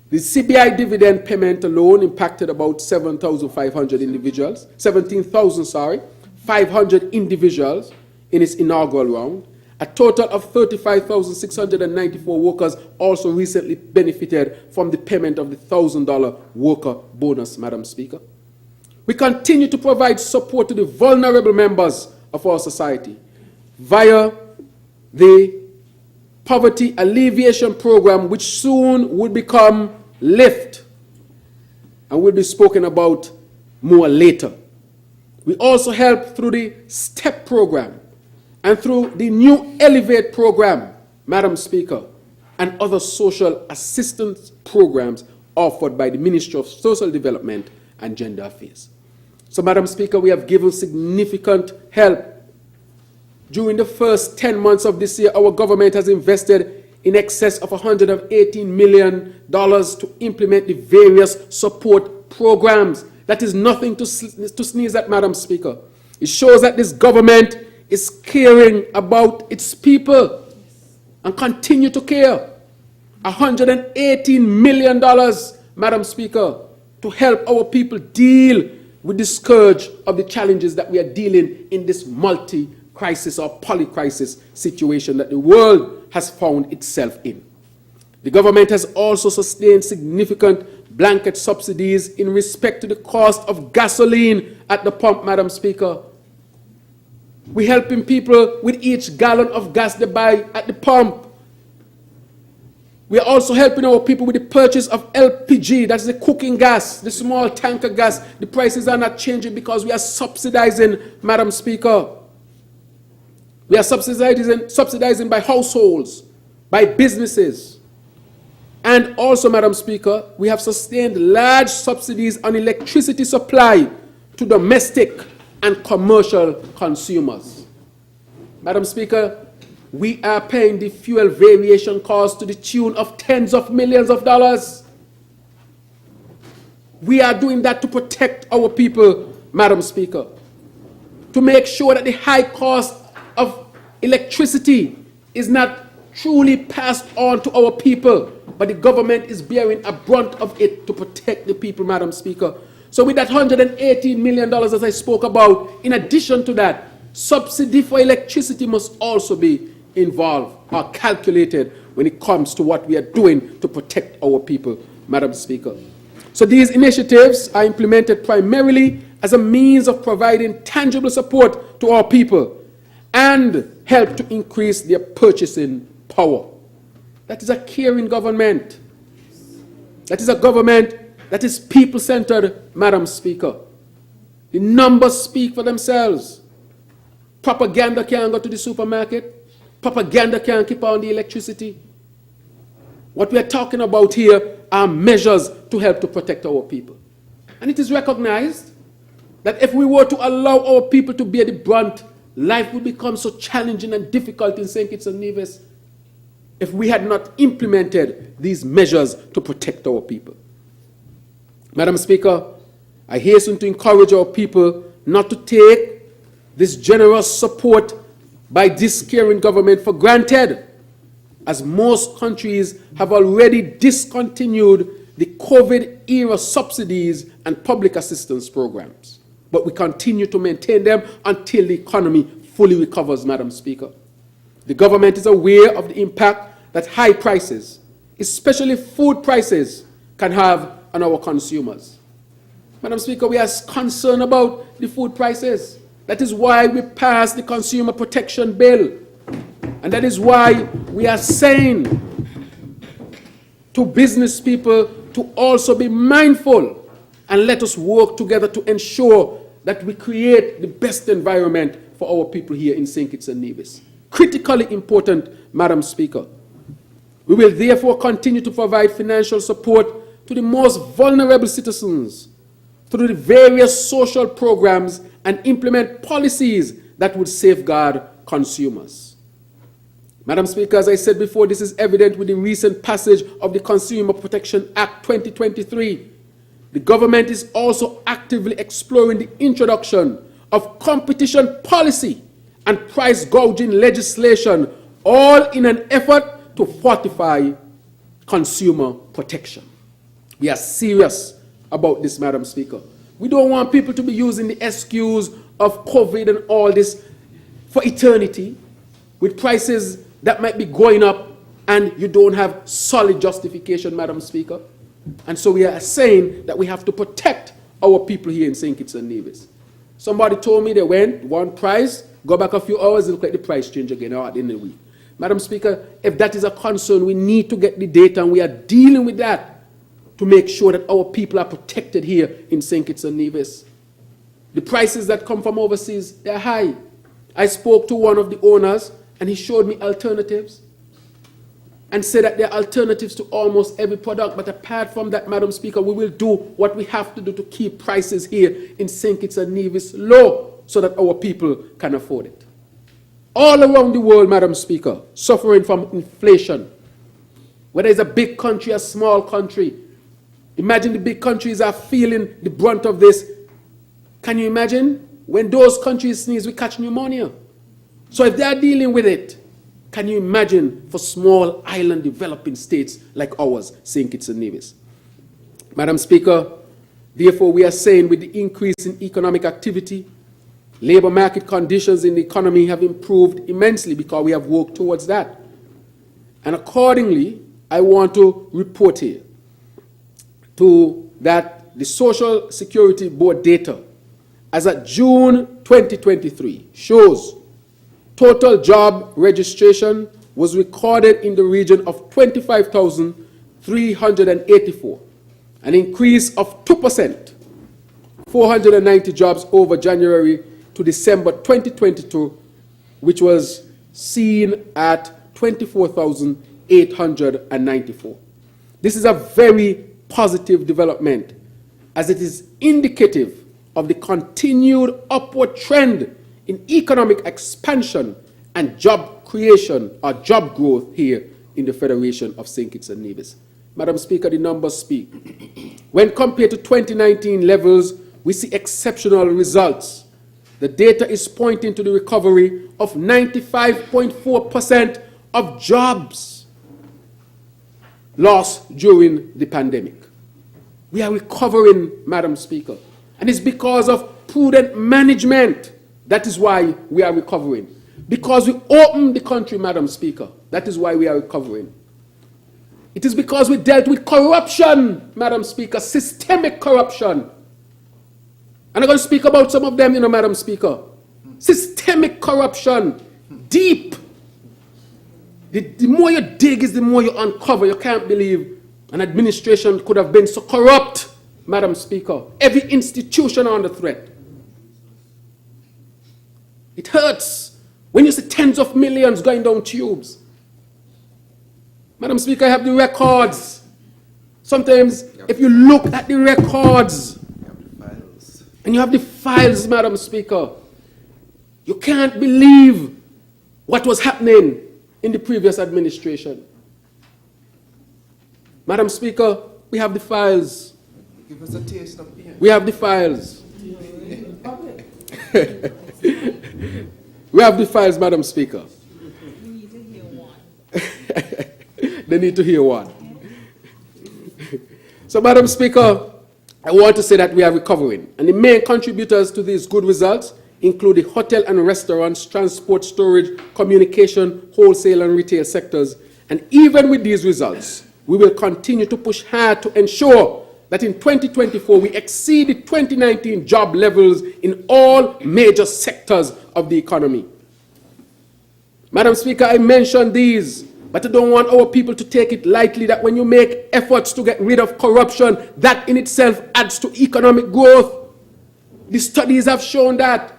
The CBI dividend payment alone impacted about 17,500 individuals, 500 individuals in its inaugural round. A total of 35,694 workers also recently benefited from the payment of the $1,000 worker bonus, Madam Speaker. We continue to provide support to the vulnerable members of our society via the Poverty Alleviation Program, which soon will become LIFT and will be spoken about more later. We also help through the STEP program and through the new Elevate program, Madam Speaker, and other social assistance programs offered by the Ministry of Social Development and Gender Affairs. So, Madam Speaker, we have given significant help. During the first 10 months of this year, our government has invested in excess of $118 million to implement the various support programs. That is nothing to sneeze at, Madam Speaker. It shows that this government is caring about its people and continue to care. $118 million, Madam Speaker, to help our people deal with the scourge of the challenges that we are dealing in this multi-crisis or poly-crisis situation that the world has found itself in. The government has also sustained significant blanket subsidies in respect to the cost of gasoline at the pump, Madam Speaker. We're helping people with each gallon of gas they buy at the pump. We are also helping our people with the purchase of LPG, that's the cooking gas, the small tanker gas. The prices are not changing because we are subsidizing, Madam Speaker. We are subsidizing by households, by businesses. And also, Madam Speaker, we have sustained large subsidies on electricity supply to domestic and commercial consumers. Madam Speaker, we are paying the fuel variation cost to the tune of tens of millions of dollars. We are doing that to protect our people, Madam Speaker, to make sure that the high cost of electricity is not truly passed on to our people, but the government is bearing a brunt of it to protect the people, Madam Speaker. So with that $118 million, as I spoke about, in addition to that, subsidy for electricity must also be involved or calculated when it comes to what we are doing to protect our people, Madam Speaker. So these initiatives are implemented primarily as a means of providing tangible support to our people and help to increase their purchasing power. That is a caring government. That is a government that is people-centered, Madam Speaker. The numbers speak for themselves. Propaganda can't go to the supermarket. Propaganda can't keep on the electricity. What we are talking about here are measures to help to protect our people. And it is recognized that if we were to allow our people to bear the brunt, life would become so challenging and difficult in St. Kitts and Nevis if we had not implemented these measures to protect our people. Madam Speaker, I hasten to encourage our people not to take this generous support by this caring government for granted, as most countries have already discontinued the COVID-era subsidies and public assistance programs. But we continue to maintain them until the economy fully recovers, Madam Speaker. The government is aware of the impact that high prices, especially food prices, can have on our consumers. Madam Speaker, we are concerned about the food prices. That is why we passed the Consumer Protection Bill. And that is why we are saying to business people to also be mindful and let us work together to ensure that we create the best environment for our people here in St. Kitts and Nevis. Critically important, Madam Speaker. We will therefore continue to provide financial support to the most vulnerable citizens through the various social programs and implement policies that would safeguard consumers. Madam Speaker, as I said before, this is evident with the recent passage of the Consumer Protection Act 2023. The government is also actively exploring the introduction of competition policy and price gouging legislation, all in an effort to fortify consumer protection. We are serious about this, Madam Speaker. We don't want people to be using the excuse of COVID and all this for eternity, with prices that might be going up and you don't have solid justification, Madam Speaker. And so we are saying that we have to protect our people here in St. Kitts and Nevis. Somebody told me they went, one price, go back a few hours, look at the price change again at the end of the week. Madam Speaker, if that is a concern, we need to get the data, and we are dealing with that to make sure that our people are protected here in St. Kitts and Nevis. The prices that come from overseas, they're high. I spoke to one of the owners, and he showed me alternatives and said that there are alternatives to almost every product. But apart from that, Madam Speaker, we will do what we have to do to keep prices here in St. Kitts and Nevis low so that our people can afford it. All around the world, Madam Speaker, suffering from inflation. Whether it's a big country, a small country. Imagine the big countries are feeling the brunt of this. Can you imagine? When those countries sneeze, we catch pneumonia. So if they are dealing with it, can you imagine for small island developing states like ours, St. Kitts and Nevis? Madam Speaker, therefore we are saying with the increase in economic activity, labor market conditions in the economy have improved immensely because we have worked towards that. And accordingly, I want to report here that the Social Security Board data as of June 2023 shows total job registration was recorded in the region of 25,384, an increase of 2%, 490 jobs over January to December 2022, which was seen at 24,894. This is a very positive development, as it is indicative of the continued upward trend in economic expansion and job creation or job growth here in the Federation of St. Kitts and Nevis. Madam Speaker, the numbers speak. When compared to 2019 levels, we see exceptional results. The data is pointing to the recovery of 95.4% of jobs lost during the pandemic. We are recovering, Madam Speaker, and it's because of prudent management. That is why we are recovering. Because we opened the country, Madam Speaker. That is why we are recovering. It is because we dealt with corruption, Madam Speaker, systemic corruption. And I'm going to speak about some of them, Madam Speaker. Systemic corruption, deep. The more you dig is the more you uncover. You can't believe an administration could have been so corrupt, Madam Speaker. Every institution under threat. It hurts when you see tens of millions going down tubes. Madam Speaker, I have the records. Sometimes, if you look at the records, and you have the files, Madam Speaker, you can't believe what was happening in the previous administration. Madam Speaker, we have the files. Give us a taste of beer. We have the files. We have the files, Madam Speaker. We need to hear one. They need to hear one. So, Madam Speaker, I want to say that we are recovering. And the main contributors to these good results include the hotel and restaurants, transport, storage, communication, wholesale and retail sectors. And even with these results, we will continue to push hard to ensure that in 2024 we exceed the 2019 job levels in all major sectors of the economy. Madam Speaker, I mentioned these, but I don't want our people to take it lightly that when you make efforts to get rid of corruption, that in itself adds to economic growth. The studies have shown that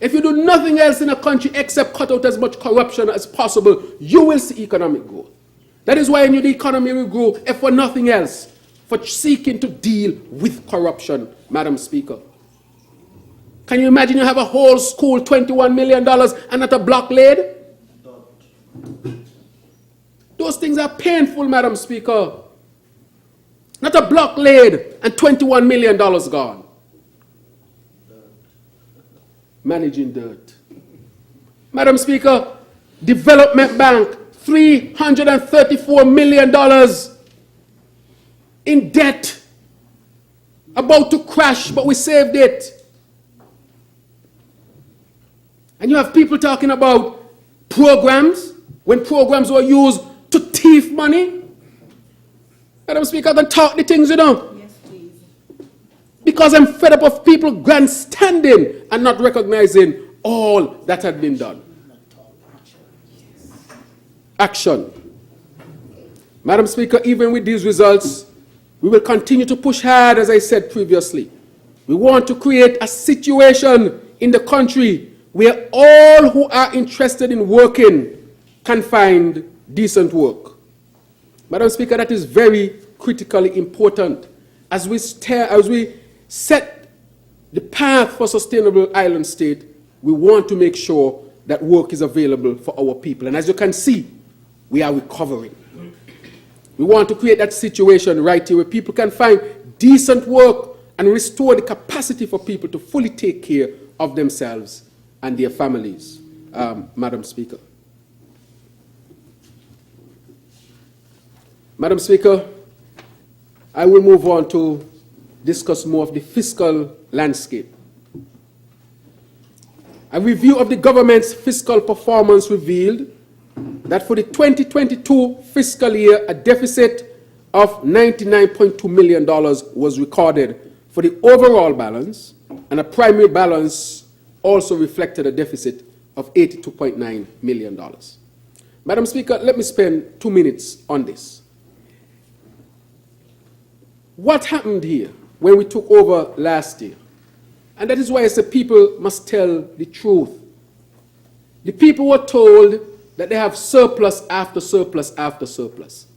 if you do nothing else in a country except cut out as much corruption as possible, you will see economic growth. That is why the economy will grow, if for nothing else, for seeking to deal with corruption, Madam Speaker. Can you imagine you have a whole school, $21 million, and not a block laid? Those things are painful, Madam Speaker. Not a block laid and $21 million gone. Managing dirt. Madam Speaker, Development Bank, $334 million in debt about to crash, but we saved it. And you have people talking about programs, when programs were used to thief money. Madam Speaker, I can talk the things, you know. Yes, please. Because I'm fed up of people grandstanding and not recognizing all that had been done. Action. Madam Speaker, even with these results, we will continue to push hard, as I said previously. We want to create a situation in the country where all who are interested in working can find decent work. Madam Speaker, that is very critically important as we set the path for sustainable island state. We want to make sure that work is available for our people. And as you can see, we are recovering. We want to create that situation right here where people can find decent work and restore the capacity for people to fully take care of themselves and their families, Madam Speaker. Madam Speaker, I will move on to discuss more of the fiscal landscape. A review of the government's fiscal performance revealed that for the 2022 fiscal year, a deficit of $99.2 million was recorded for the overall balance, and a primary balance also reflected a deficit of $82.9 million. Madam Speaker, let me spend 2 minutes on this. What happened here when we took over last year? And that is why I say people must tell the truth. The people were told that they have surplus after surplus after surplus.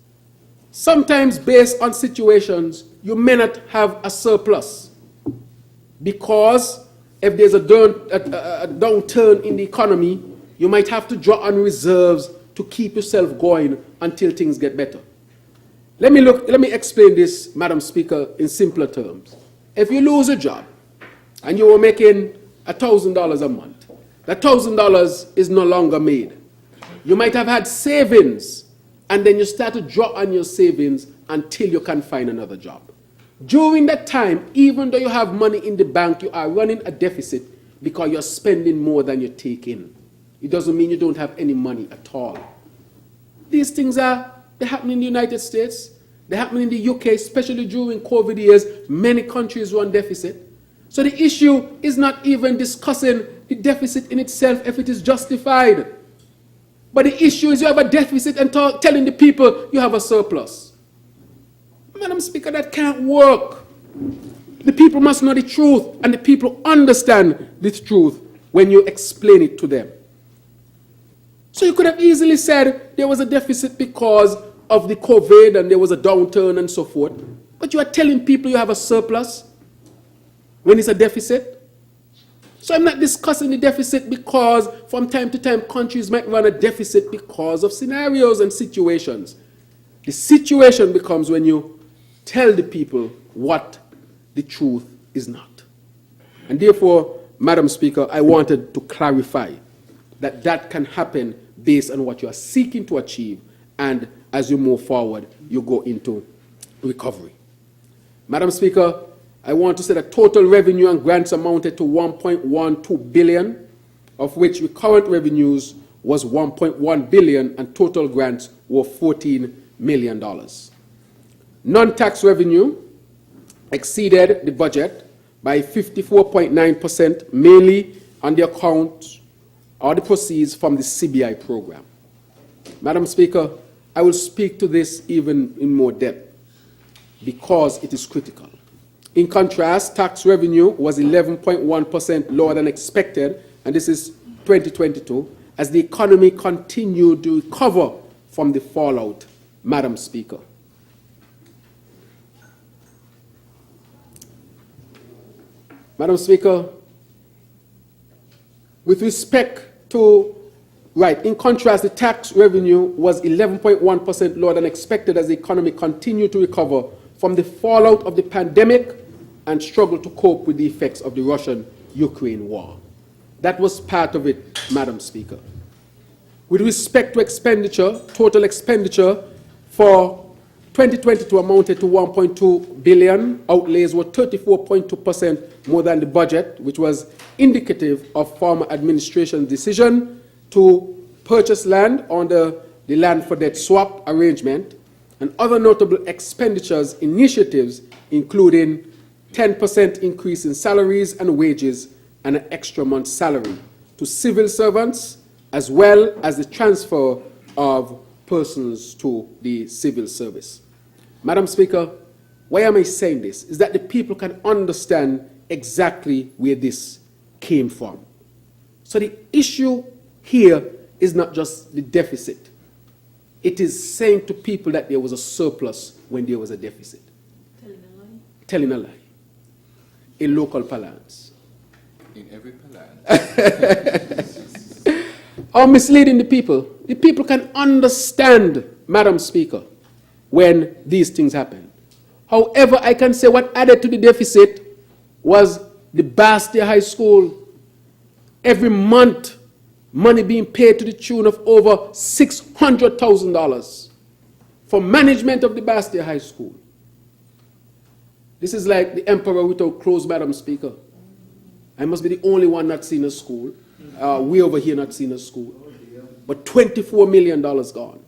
Sometimes based on situations, you may not have a surplus because if there's a downturn in the economy, you might have to draw on reserves to keep yourself going until things get better. Let me explain this, Madam Speaker, in simpler terms. If you lose a job and you were making $1,000 a month, that $1,000 is no longer made. You might have had savings, and then you start to draw on your savings until you can find another job. During that time, even though you have money in the bank, you are running a deficit because you're spending more than you take in. It doesn't mean you don't have any money at all. These things they happen in the United States. They happen in the UK, especially during COVID years. Many countries run deficit. So the issue is not even discussing the deficit in itself if it is justified. But the issue is you have a deficit and telling the people you have a surplus. Madam Speaker, that can't work. The people must know the truth, and the people understand this truth when you explain it to them. So you could have easily said there was a deficit because of the COVID and there was a downturn and so forth. But you are telling people you have a surplus when it's a deficit. So I'm not discussing the deficit because from time to time countries might run a deficit because of scenarios and situations. The situation becomes when you tell the people what the truth is not. And therefore, Madam Speaker, I wanted to clarify that that can happen based on what you are seeking to achieve, and as you move forward, you go into recovery. Madam Speaker, I want to say that total revenue and grants amounted to $1.12 billion, of which recurrent revenues was $1.1 billion and total grants were $14 million. Non-tax revenue exceeded the budget by 54.9%, mainly on the account or the proceeds from the CBI program. Madam Speaker, I will speak to this even in more depth because it is critical. In contrast, tax revenue was 11.1% lower than expected, and this is 2022, as the economy continued to recover from the fallout, Madam Speaker. Madam Speaker, with respect to, in contrast, the tax revenue was 11.1% lower than expected as the economy continued to recover from the fallout of the pandemic and struggled to cope with the effects of the Russian-Ukraine war. That was part of it, Madam Speaker. With respect to expenditure, total expenditure for 2022 amounted to 1.2 billion. Outlays were 34.2% more than the budget, which was indicative of former administration decision to purchase land under the land for debt swap arrangement, and other notable expenditures initiatives, including 10% increase in salaries and wages and an extra month's salary to civil servants, as well as the transfer of persons to the civil service. Madam Speaker, why am I saying this? Is that the people can understand exactly where this came from. So the issue here is not just the deficit. It is saying to people that there was a surplus when there was a deficit. Telling a lie. Telling a lie. In local parlance. In every parlance. Or misleading the people. The people can understand, Madam Speaker, when these things happen. However, I can say what added to the deficit was the Basseterre High School. Every month, money being paid to the tune of over $600,000 for management of the Basseterre High School. This is like the emperor without clothes, Madam Speaker. I must be the only one not seen a school. We over here not seen a school. But $24 million gone.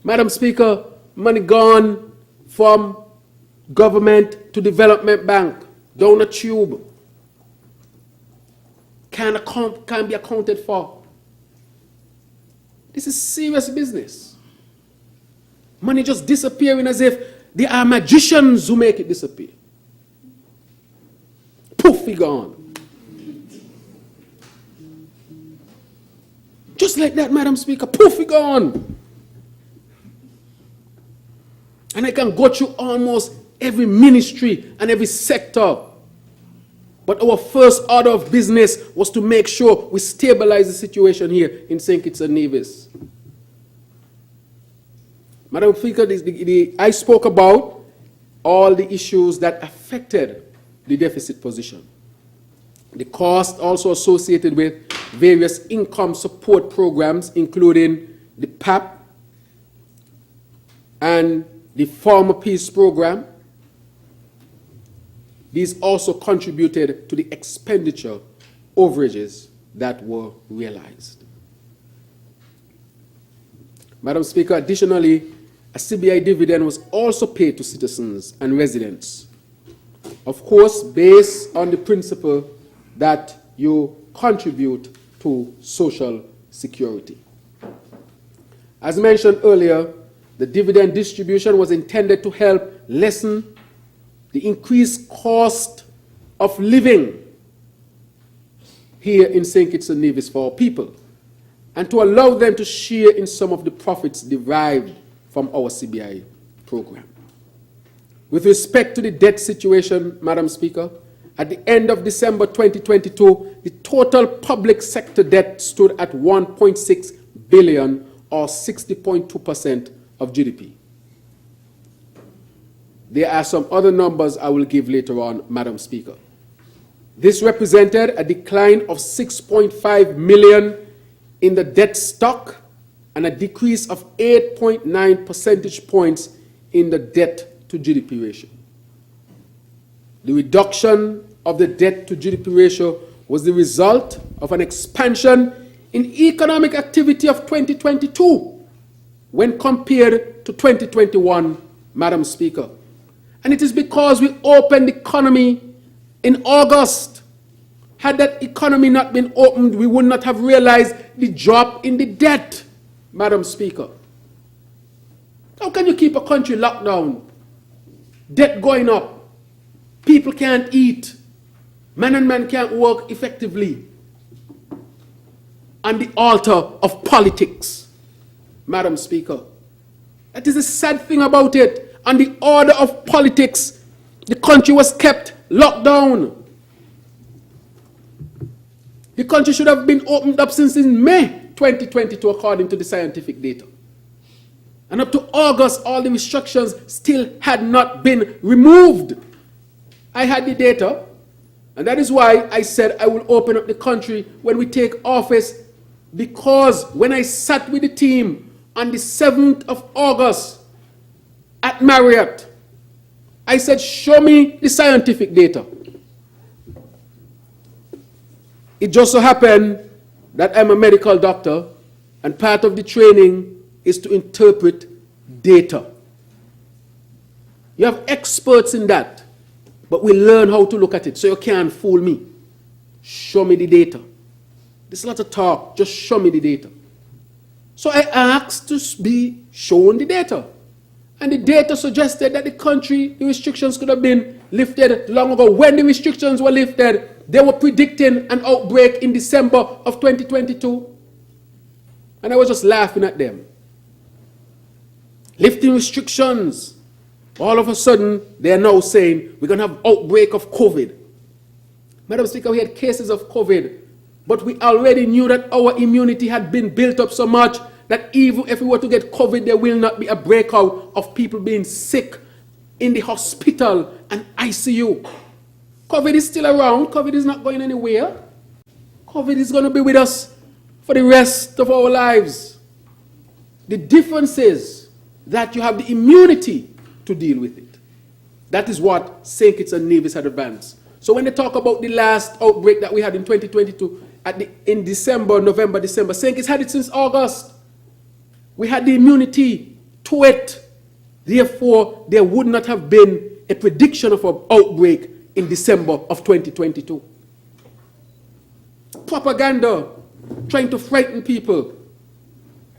Madam Speaker, money gone from government to development bank, down a tube. Can't be accounted for. This is serious business. Money just disappearing as if there are magicians who make it disappear. Poof, he gone. Just like that, Madam Speaker, poof, he gone. And I can go through almost every ministry and every sector. But our first order of business was to make sure we stabilize the situation here in St. Kitts and Nevis. Madam Speaker, I spoke about all the issues that affected the deficit position. The cost also associated with various income support programs, including the PAP and the Farmer Peace Program. These also contributed to the expenditure overages that were realized. Madam Speaker, additionally, a CBI dividend was also paid to citizens and residents. Of course, based on the principle that you contribute to social security. As mentioned earlier, the dividend distribution was intended to help lessen the increased cost of living here in St. Kitts and Nevis for our people, and to allow them to share in some of the profits derived from our CBI program. With respect to the debt situation, Madam Speaker, at the end of December 2022, the total public sector debt stood at $1.6 billion, or 60.2% of GDP. There are some other numbers I will give later on, Madam Speaker. This represented a decline of 6.5 million in the debt stock and a decrease of 8.9 percentage points in the debt to GDP ratio. The reduction of the debt to GDP ratio was the result of an expansion in economic activity of 2022 when compared to 2021, Madam Speaker. And it is because we opened the economy in August. Had that economy not been opened, we would not have realized the drop in the debt, Madam Speaker. How can you keep a country locked down? Debt going up. People can't eat. Man and man can't work effectively. On the altar of politics, Madam Speaker. That is the sad thing about it. On the order of politics, the country was kept locked down. The country should have been opened up since in May 2022, according to the scientific data. And up to August, all the restrictions still had not been removed. I had the data, and that is why I said I will open up the country when we take office, because when I sat with the team on the 7th of August, at Marriott. I said, show me the scientific data. It just so happened that I'm a medical doctor, and part of the training is to interpret data. You have experts in that, but we learn how to look at it, so you can't fool me. Show me the data. There's a lot of talk, just show me the data. So I asked to be shown the data. And the data suggested that the country, the restrictions could have been lifted long ago. When the restrictions were lifted, they were predicting an outbreak in December of 2022. And I was just laughing at them. Lifting restrictions. All of a sudden, they are now saying, we're going to have outbreak of COVID. Madam Speaker, we had cases of COVID, but we already knew that our immunity had been built up so much that even if we were to get COVID, there will not be a breakout of people being sick in the hospital and ICU. COVID is still around. COVID is not going anywhere. COVID is going to be with us for the rest of our lives. The difference is that you have the immunity to deal with it. That is what St. Kitts and Nevis had advanced. So when they talk about the last outbreak that we had in 2022, in December, November, December, St. Kitts had it since August. We had the immunity to it. Therefore, there would not have been a prediction of an outbreak in December of 2022. Propaganda, trying to frighten people.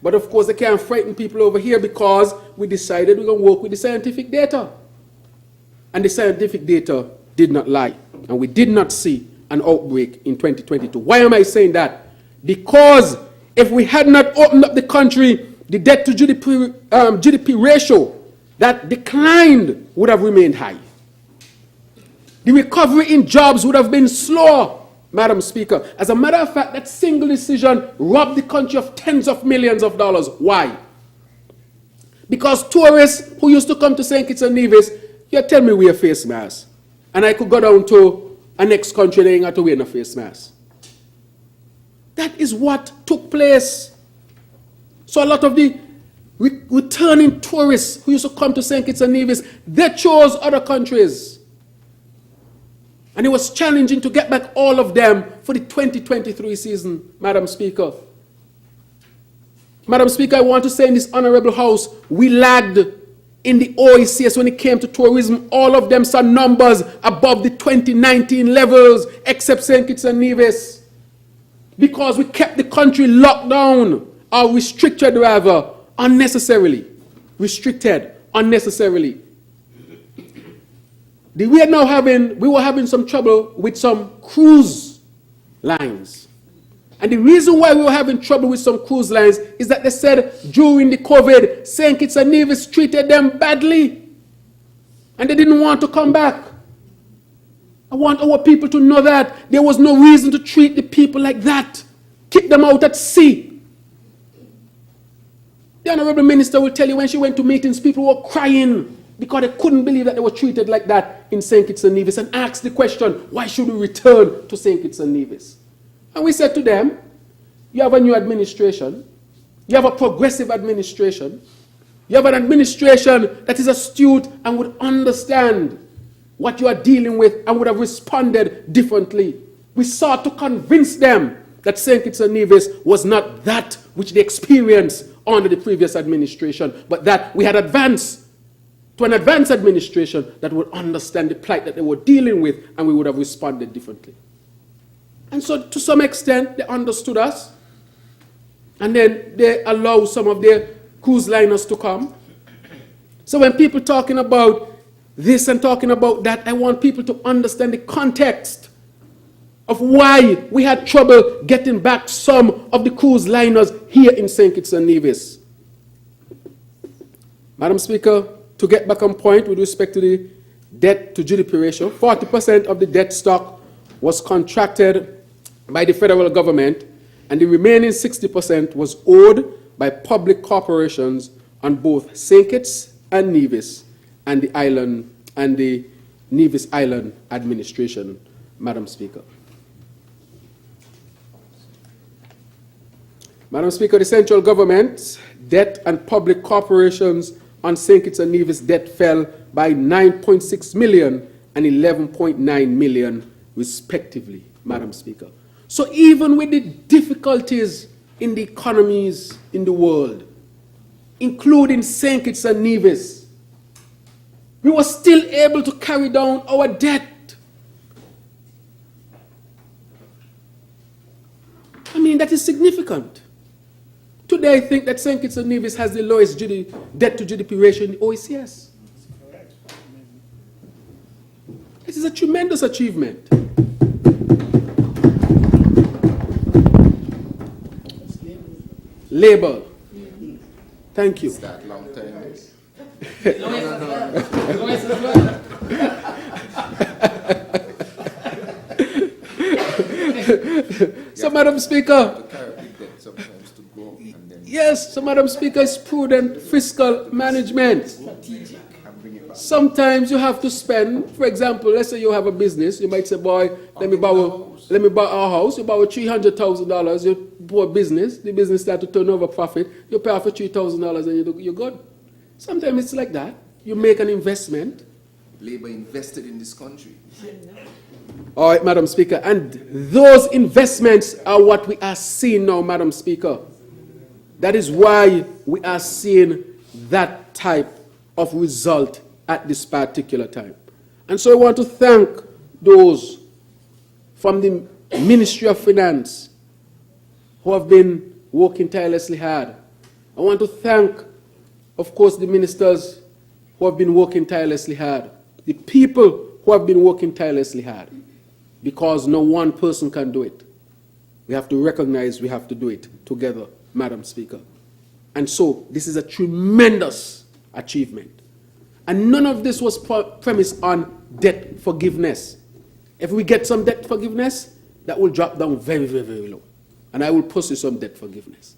But of course, they can't frighten people over here because we decided we're going to work with the scientific data. And the scientific data did not lie. And we did not see an outbreak in 2022. Why am I saying that? Because if we had not opened up the country, the debt to GDP ratio that declined would have remained high. The recovery in jobs would have been slower, Madam Speaker. As a matter of fact, that single decision robbed the country of tens of millions of dollars. Why? Because tourists who used to come to St. Kitts and Nevis, you tell me wear face masks. And I could go down to a next country and they ain't got to wear no face mask. That is what took place. So a lot of the returning tourists who used to come to St. Kitts and Nevis, they chose other countries. And it was challenging to get back all of them for the 2023 season, Madam Speaker. Madam Speaker, I want to say in this Honourable House, we lagged in the OECS when it came to tourism. All of them saw numbers above the 2019 levels, except St. Kitts and Nevis. Because we kept the country locked down, or restricted rather, unnecessarily. Restricted unnecessarily. We were having some trouble with some cruise lines. And the reason why we were having trouble with some cruise lines is that they said during the COVID, St. Kitts and Nevis treated them badly. And they didn't want to come back. I want our people to know that there was no reason to treat the people like that. Kick them out at sea. The Honourable Minister will tell you when she went to meetings, people were crying because they couldn't believe that they were treated like that in St. Kitts and Nevis, and asked the question, why should we return to St. Kitts and Nevis? And we said to them, you have a new administration, you have a progressive administration, you have an administration that is astute and would understand what you are dealing with and would have responded differently. We sought to convince them that St. Kitts and Nevis was not that which they experienced under the previous administration, but that we had advanced to an advanced administration that would understand the plight that they were dealing with, and we would have responded differently. And so to some extent, they understood us, and then they allowed some of their cruise liners to come. So when people talking about this and talking about that, I want people to understand the context of why we had trouble getting back some of the cruise liners here in St. Kitts and Nevis. Madam Speaker, to get back on point with respect to the debt to GDP ratio, 40% of the debt stock was contracted by the federal government, and the remaining 60% was owed by public corporations on both St. Kitts and Nevis and the island and the Nevis Island administration, Madam Speaker. Madam Speaker, the central government's debt and public corporations on St. Kitts and Nevis debt fell by 9.6 million and 11.9 million respectively, Madam Speaker. So even with the difficulties in the economies in the world, including St. Kitts and Nevis, we were still able to carry down our debt. I mean, that is significant. Today, I think that St. Kitts and Nevis has the lowest debt to GDP ratio in the OECS. This is a tremendous achievement. Labor. Thank you. That long time. So, Madam Speaker, Sometimes to go and then yes, so Madam Speaker, it's prudent fiscal management. and bring it back. Sometimes you have to spend, for example, let's say you have a business, you might say, boy, let me borrow our house, you borrow $300,000, you pour business, the business start to turn over profit, you pay off for $3,000 and you're good. Sometimes it's like that. You make an investment. Labour invested in this country. All right, Madam Speaker, and those investments are what we are seeing now, Madam Speaker. That is why we are seeing that type of result at this particular time. And so I want to thank those from the Ministry of Finance who have been working tirelessly hard. I want to thank, of course, the ministers who have been working tirelessly hard, the people who have been working tirelessly hard, because no one person can do it. We have to recognize we have to do it together, Madam Speaker. And so this is a tremendous achievement. And none of this was premised on debt forgiveness. If we get some debt forgiveness, that will drop down very, very, very low. And I will pursue some debt forgiveness.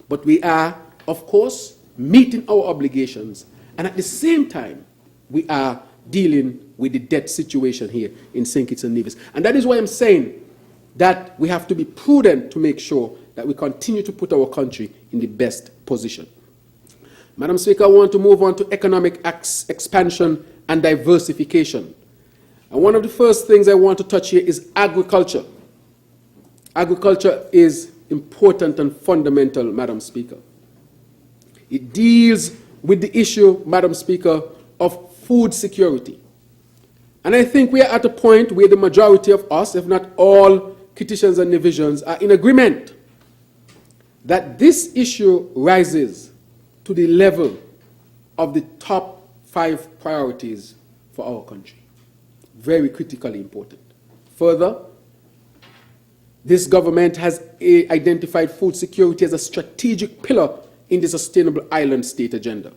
But we are, of course, meeting our obligations. And at the same time, we are dealing with the debt situation here in St. Kitts and Nevis. And that is why I'm saying that we have to be prudent to make sure that we continue to put our country in the best position. Madam Speaker, I want to move on to economic expansion and diversification. And one of the first things I want to touch here is agriculture. Agriculture is important and fundamental, Madam Speaker. It deals with the issue, Madam Speaker, of food security. And I think we are at a point where the majority of us, if not all Kittitians and Nevisians, are in agreement that this issue rises to the level of the top 5 priorities for our country. Very critically important. Further, this government has identified food security as a strategic pillar in the Sustainable Island State agenda.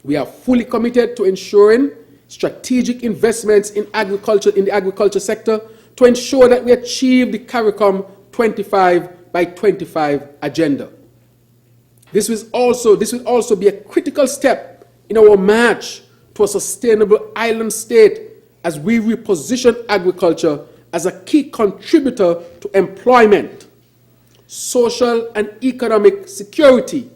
We are fully committed to ensuring strategic investments in agriculture, in the agriculture sector, to ensure that we achieve the CARICOM 25 by 25 agenda. This will also be a critical step in our march to a sustainable island state as we reposition agriculture as a key contributor to employment, social and economic security,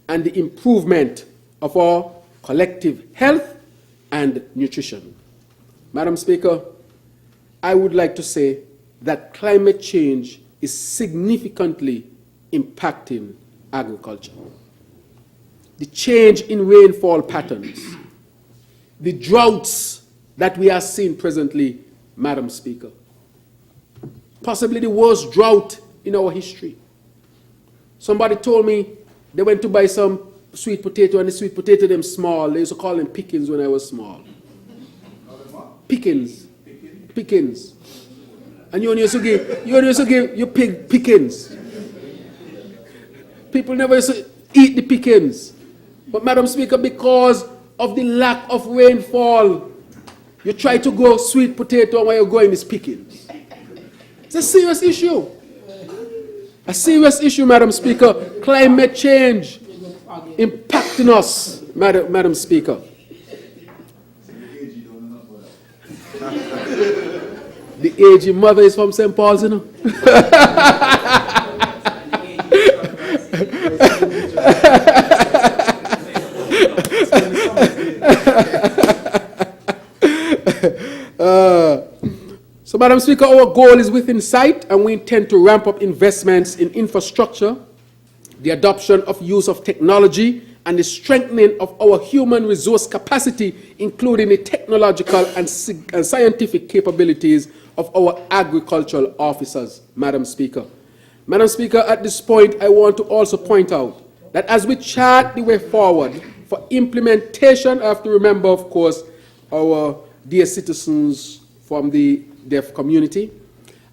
and the improvement of our collective health and nutrition. Madam Speaker, I would like to say that climate change is significantly impacting agriculture. The change in rainfall patterns, the droughts that we are seeing presently, Madam Speaker, possibly the worst drought in our history. Somebody told me they went to buy some sweet potato, and the sweet potato them small. They used to call them pickings when I was small. Pickings. Pickings. And you only used to give your pig pickings. People never used to eat the pickings. But Madam Speaker, because of the lack of rainfall, you try to grow sweet potato, and where you're going is pickings. It's a serious issue. A serious issue, Madam Speaker. Climate change impacting us, Madam Speaker. The aging mother is from St. Paul's, you know. Madam Speaker, our goal is within sight, and we intend to ramp up investments in infrastructure, the adoption of use of technology, and the strengthening of our human resource capacity, including the technological and scientific capabilities of our agricultural officers, Madam Speaker. Madam Speaker, at this point, I want to also point out that as we chart the way forward for implementation, I have to remember, of course, our dear citizens from the deaf community.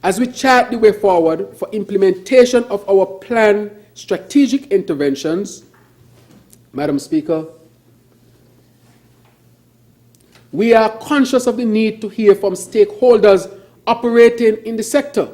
As we chart the way forward for implementation of our planned strategic interventions, Madam Speaker, we are conscious of the need to hear from stakeholders operating in the sector.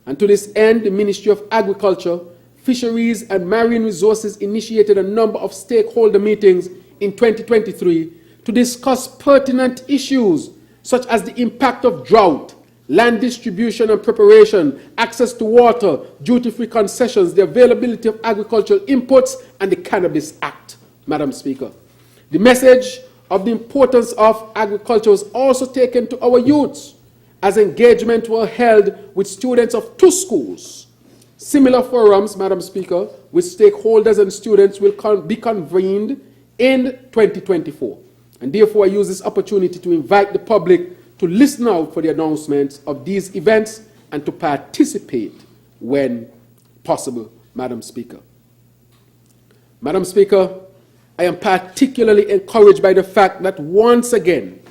And to this end, the Ministry of Agriculture, Fisheries and Marine Resources initiated a number of stakeholder meetings in 2023 to discuss pertinent issues such as the impact of drought, land distribution and preparation, access to water, duty-free concessions, the availability of agricultural inputs, and the Cannabis Act, Madam Speaker. The message of the importance of agriculture was also taken to our youths, as engagement were held with students of 2 schools. Similar forums, Madam Speaker, with stakeholders and students will be convened in 2024. And therefore, I use this opportunity to invite the public to listen out for the announcements of these events and to participate when possible, Madam Speaker. Madam Speaker, I am particularly encouraged by the fact that once again,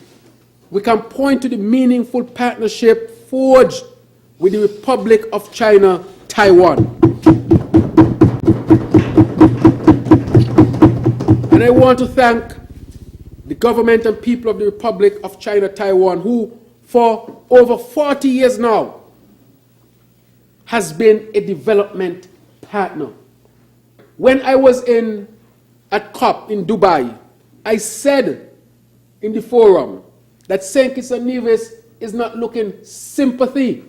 we can point to the meaningful partnership forged with the Republic of China, Taiwan. And I want to thank the government and people of the Republic of China, Taiwan, who for over 40 years now has been a development partner. When I was at COP in Dubai, I said in the forum that St. Kitts and Nevis is not looking sympathy.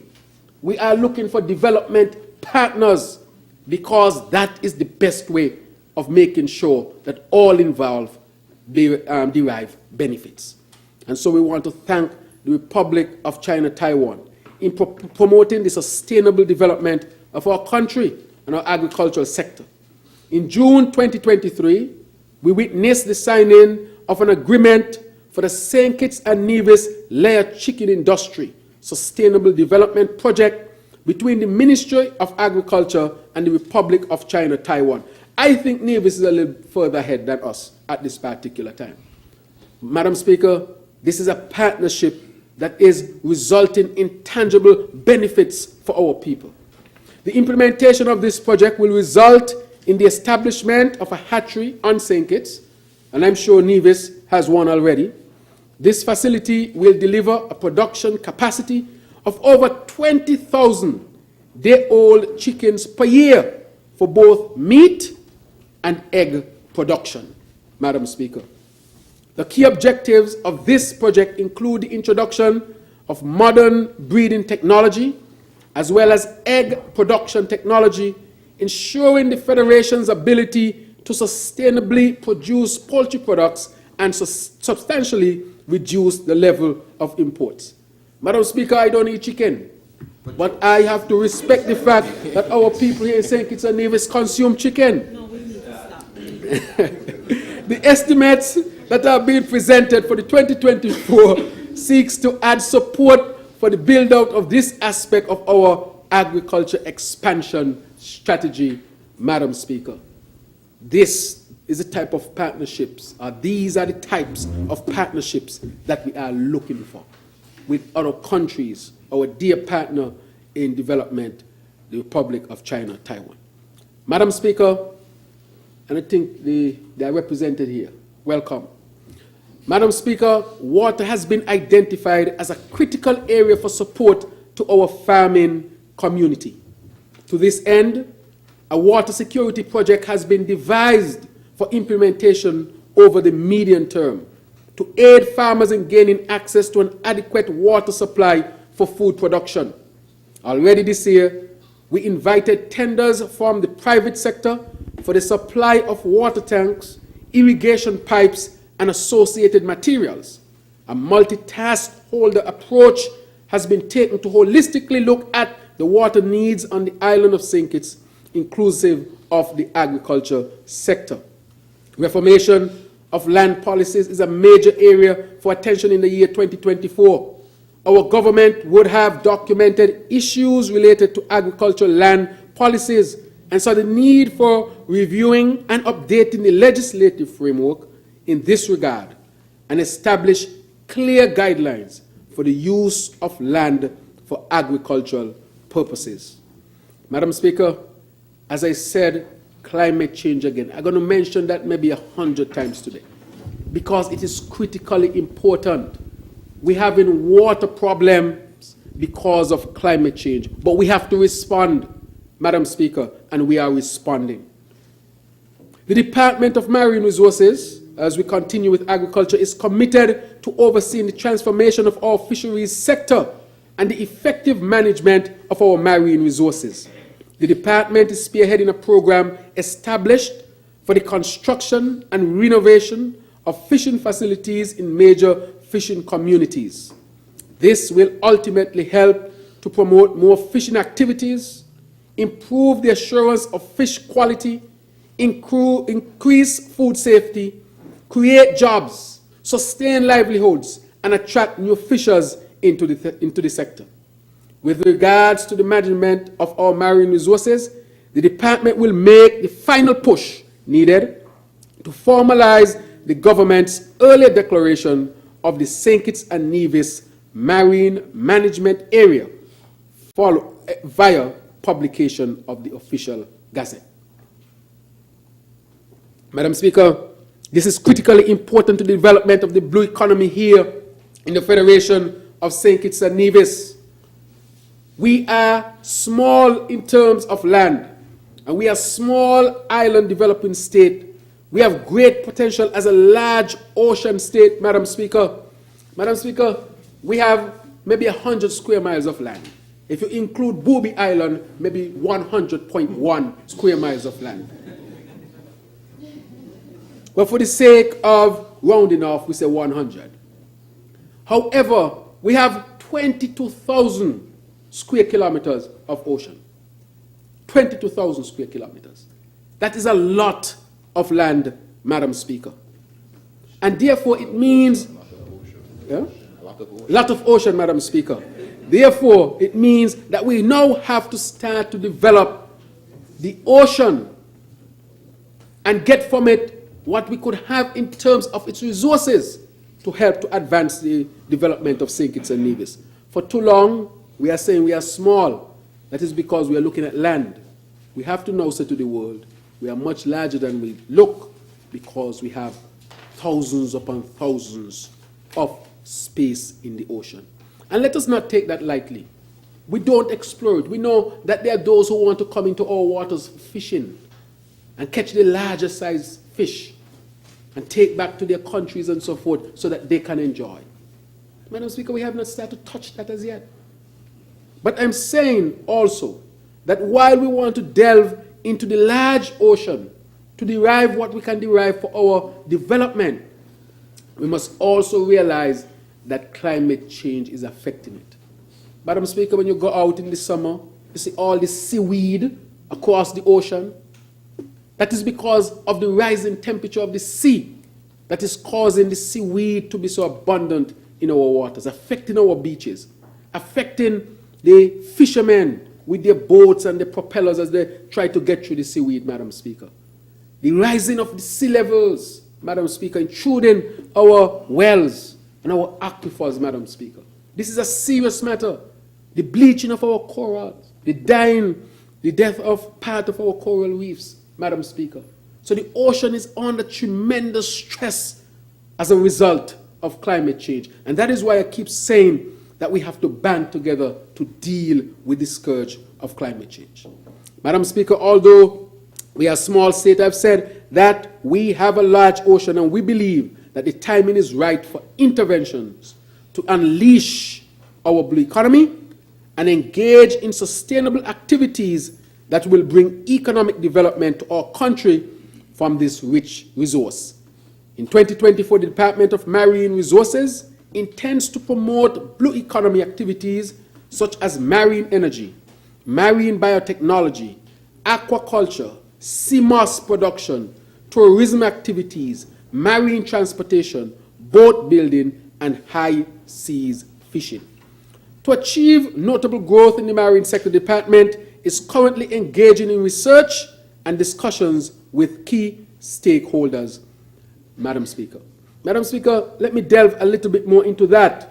We are looking for development partners, because that is the best way of making sure that all involved derive benefits. And so we want to thank the Republic of China, Taiwan, in promoting the sustainable development of our country and our agricultural sector. In June 2023, we witnessed the signing of an agreement for the St. Kitts and Nevis layer chicken industry sustainable development project between the Ministry of Agriculture and the Republic of China, Taiwan. I think Nevis is a little further ahead than us at this particular time. Madam Speaker, this is a partnership that is resulting in tangible benefits for our people. The implementation of this project will result in the establishment of a hatchery on St. Kitts, and I'm sure Nevis has one already. This facility will deliver a production capacity of over 20,000 day-old chickens per year for both meat and egg production, Madam Speaker. The key objectives of this project include the introduction of modern breeding technology, as well as egg production technology, ensuring the Federation's ability to sustainably produce poultry products and substantially reduce the level of imports. Madam Speaker, I don't eat chicken, but I have to respect the fact that our people here in St. Kitts and Nevis consume chicken. No, we need to stop. The estimates that are being presented for the 2024 seeks to add support for the build-out of this aspect of our agriculture expansion strategy, Madam Speaker. This is the type of partnerships, these are the types of partnerships that we are looking for with other countries, our dear partner in development, the Republic of China, Taiwan. Madam Speaker, and I think they are represented here. Welcome. Madam Speaker, water has been identified as a critical area for support to our farming community. To this end, a water security project has been devised for implementation over the medium term to aid farmers in gaining access to an adequate water supply for food production. Already this year, we invited tenders from the private sector for the supply of water tanks, irrigation pipes, and associated materials. A multi-task holder approach has been taken to holistically look at the water needs on the island of St. Kitts, inclusive of the agriculture sector. Reformation of land policies is a major area for attention in the year 2024. Our government would have documented issues related to agricultural land policies, and so the need for reviewing and updating the legislative framework in this regard and establish clear guidelines for the use of land for agricultural purposes. Madam Speaker, as I said, climate change again. I'm going to mention that maybe 100 times today because it is critically important. We're having water problems because of climate change, but we have to respond, Madam Speaker, and we are responding. The Department of Marine Resources, as we continue with agriculture, is committed to overseeing the transformation of our fisheries sector and the effective management of our marine resources. The department is spearheading a program established for the construction and renovation of fishing facilities in major fishing communities. This will ultimately help to promote more fishing activities, improve the assurance of fish quality, increase food safety, create jobs, sustain livelihoods, and attract new fishers into the sector. With regards to the management of our marine resources, the department will make the final push needed to formalize the government's earlier declaration of the St. Kitts and Nevis Marine Management Area via publication of the official gazette. Madam Speaker, this is critically important to the development of the blue economy here in the Federation of St. Kitts and Nevis. We are small in terms of land, and we are a small island developing state. We have great potential as a large ocean state, Madam Speaker. Madam Speaker, we have maybe 100 square miles of land. If you include Booby Island, maybe 100.1 square miles of land. But for the sake of rounding off, we say 100. However, we have 22,000 square kilometers of ocean. 22,000 square kilometers. That is a lot of land, Madam Speaker. And therefore it means, a lot of ocean, Madam Speaker. Therefore, it means that we now have to start to develop the ocean and get from it what we could have in terms of its resources to help to advance the development of St. Kitts and Nevis. For too long, we are saying we are small. That is because we are looking at land. We have to now say to the world, we are much larger than we look because we have thousands upon thousands of space in the ocean. And let us not take that lightly. We don't explore it. We know that there are those who want to come into our waters fishing and catch the larger size fish and take back to their countries and so forth so that they can enjoy. Madam Speaker, we have not started to touch that as yet. But I'm saying also that while we want to delve into the large ocean to derive what we can derive for our development, we must also realize that climate change is affecting it. Madam Speaker, when you go out in the summer, you see all this seaweed across the ocean. That is because of the rising temperature of the sea that is causing the seaweed to be so abundant in our waters, affecting our beaches, affecting the fishermen with their boats and their propellers as they try to get through the seaweed, Madam Speaker. The rising of the sea levels, Madam Speaker, intruding our wells and our aquifers, Madam Speaker. This is a serious matter. The bleaching of our corals, the death of part of our coral reefs, Madam Speaker. So the ocean is under tremendous stress as a result of climate change. And that is why I keep saying that we have to band together to deal with the scourge of climate change. Madam Speaker, although we are a small state, I've said that we have a large ocean and we believe that the timing is right for interventions to unleash our blue economy and engage in sustainable activities that will bring economic development to our country from this rich resource. In 2024, the Department of Marine Resources intends to promote blue economy activities such as marine energy, marine biotechnology, aquaculture, sea moss production, tourism activities, marine transportation, boat building, and high seas fishing. To achieve notable growth in the Marine Sector Department is currently engaging in research and discussions with key stakeholders. Madam Speaker. Madam Speaker, let me delve a little bit more into that.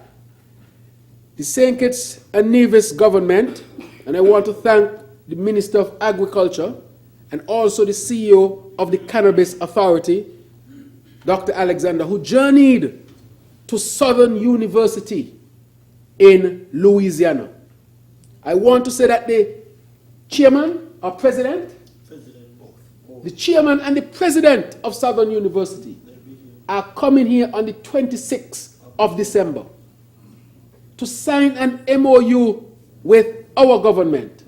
The St. Kitts and Nevis government, and I want to thank the Minister of Agriculture and also the CEO of the Cannabis Authority, Dr. Alexander, who journeyed to Southern University in Louisiana. I want to say that the chairman or president, the chairman and the president of Southern University are coming here on the 26th of December to sign an MOU with our government.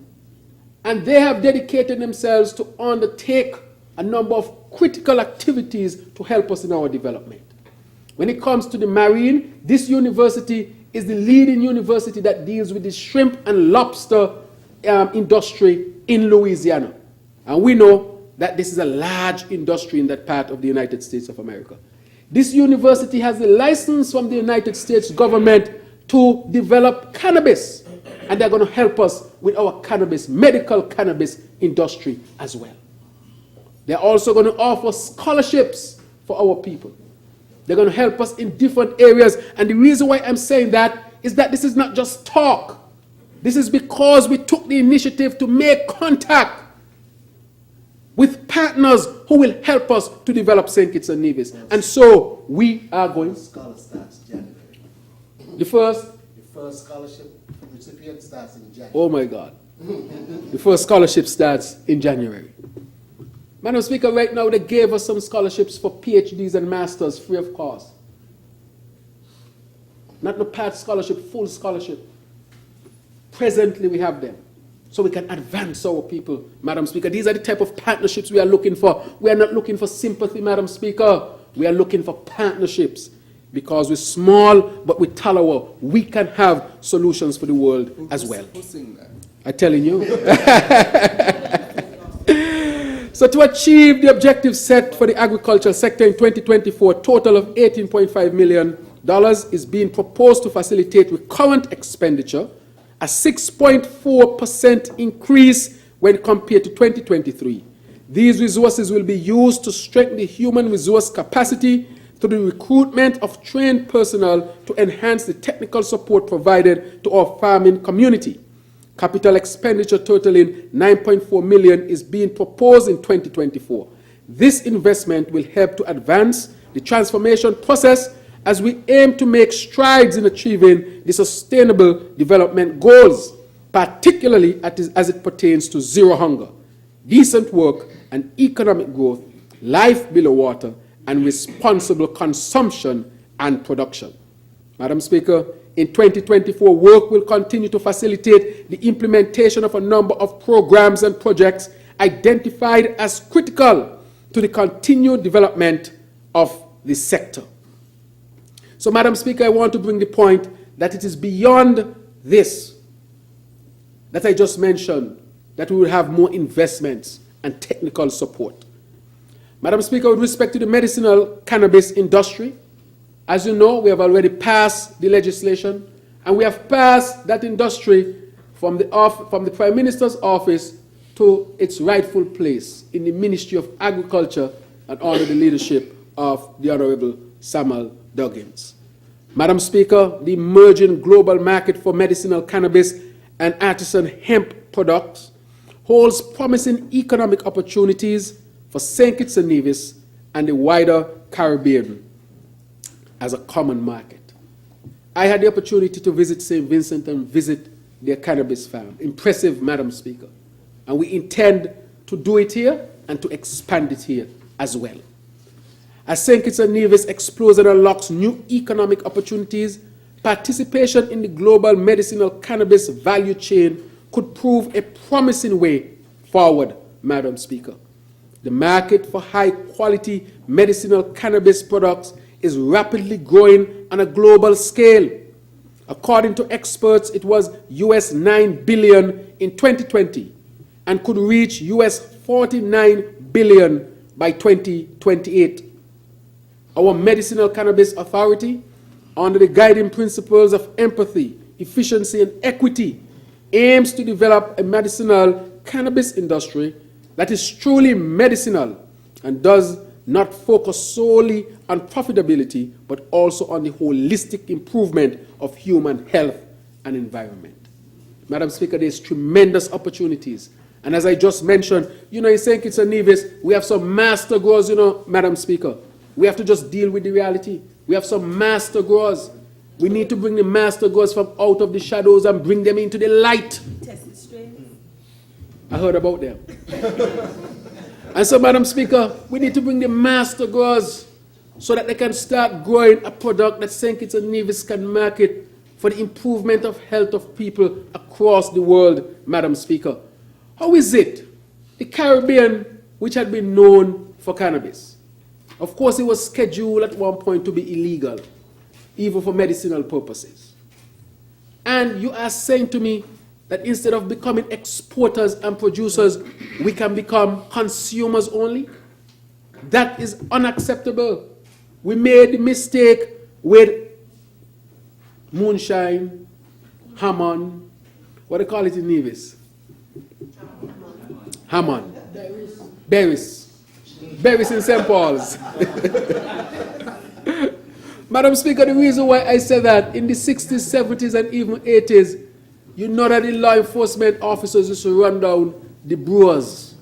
And they have dedicated themselves to undertake a number of critical activities to help us in our development. When it comes to the marine, this university is the leading university that deals with the shrimp and lobster industry in Louisiana. And we know that this is a large industry in that part of the United States of America. This university has a license from the United States government to develop cannabis, and they're going to help us with our cannabis, medical cannabis industry as well. They're also going to offer scholarships for our people. They're going to help us in different areas, and the reason why I'm saying that is that this is not just talk. This is because we took the initiative to make contact with partners who will help us to develop St. Kitts and Nevis. And so we are going. Scholar starts January. The first Scholarship recipient starts in January. Oh my God. The first scholarship starts in January. Madam Speaker, right now they gave us some scholarships for PhDs and masters free of cost. Not the part scholarship, full scholarship. Presently we have them. So we can advance our people, Madam Speaker. These are the type of partnerships we are looking for. We are not looking for sympathy, Madam Speaker. We are looking for partnerships. Because we're small, but with Talawa, we can have solutions for the world as well. Who's saying that? I'm telling you. So to achieve the objective set for the agricultural sector in 2024, a total of $18.5 million is being proposed to facilitate recurrent expenditure, a 6.4% increase when compared to 2023. These resources will be used to strengthen the human resource capacity through the recruitment of trained personnel to enhance the technical support provided to our farming community. Capital expenditure totaling $9.4 million is being proposed in 2024. This investment will help to advance the transformation process as we aim to make strides in achieving the sustainable development goals, particularly as it pertains to zero hunger, decent work and economic growth, life below water, and responsible consumption and production. Madam Speaker, in 2024, work will continue to facilitate the implementation of a number of programs and projects identified as critical to the continued development of the sector. So, Madam Speaker, I want to bring the point that it is beyond this that I just mentioned, that we will have more investments and technical support. Madam Speaker, with respect to the medicinal cannabis industry, as you know, we have already passed the legislation, and we have passed that industry from the Prime Minister's office to its rightful place in the Ministry of Agriculture and under the leadership of the Honourable Samuel Duggins. Madam Speaker, the emerging global market for medicinal cannabis and artisan hemp products holds promising economic opportunities for St. Kitts and Nevis and the wider Caribbean as a common market. I had the opportunity to visit St. Vincent and visit their cannabis farm. Impressive, Madam Speaker. And we intend to do it here and to expand it here as well. As St. Kitts and Nevis explores and unlocks new economic opportunities, participation in the global medicinal cannabis value chain could prove a promising way forward, Madam Speaker. The market for high-quality medicinal cannabis products is rapidly growing on a global scale. According to experts, it was US 9 billion in 2020 and could reach US 49 billion by 2028. Our Medicinal Cannabis Authority, under the guiding principles of empathy, efficiency, and equity, aims to develop a medicinal cannabis industry that is truly medicinal and does not focus solely on profitability, but also on the holistic improvement of human health and environment. Madam Speaker, there's tremendous opportunities. And as I just mentioned, in St. Kitts and Nevis, we have some master growers, Madam Speaker. We have to just deal with the reality. We have some master growers. We need to bring the master growers from out of the shadows and bring them into the light. I heard about them. And so, Madam Speaker, we need to bring the master growers so that they can start growing a product that St. Kitts and Nevis can market for the improvement of health of people across the world, Madam Speaker. How is it the Caribbean, which had been known for cannabis? Of course, it was scheduled at one point to be illegal, even for medicinal purposes. And you are saying to me that instead of becoming exporters and producers, we can become consumers only? That is unacceptable. We made the mistake with moonshine, Hammond, what do they call it in Nevis? Hammond. Berries. Berries in St. Paul's. Madam Speaker, the reason why I say that in the 60s, 70s, and even 80s, you know that the law enforcement officers used to run down the brewers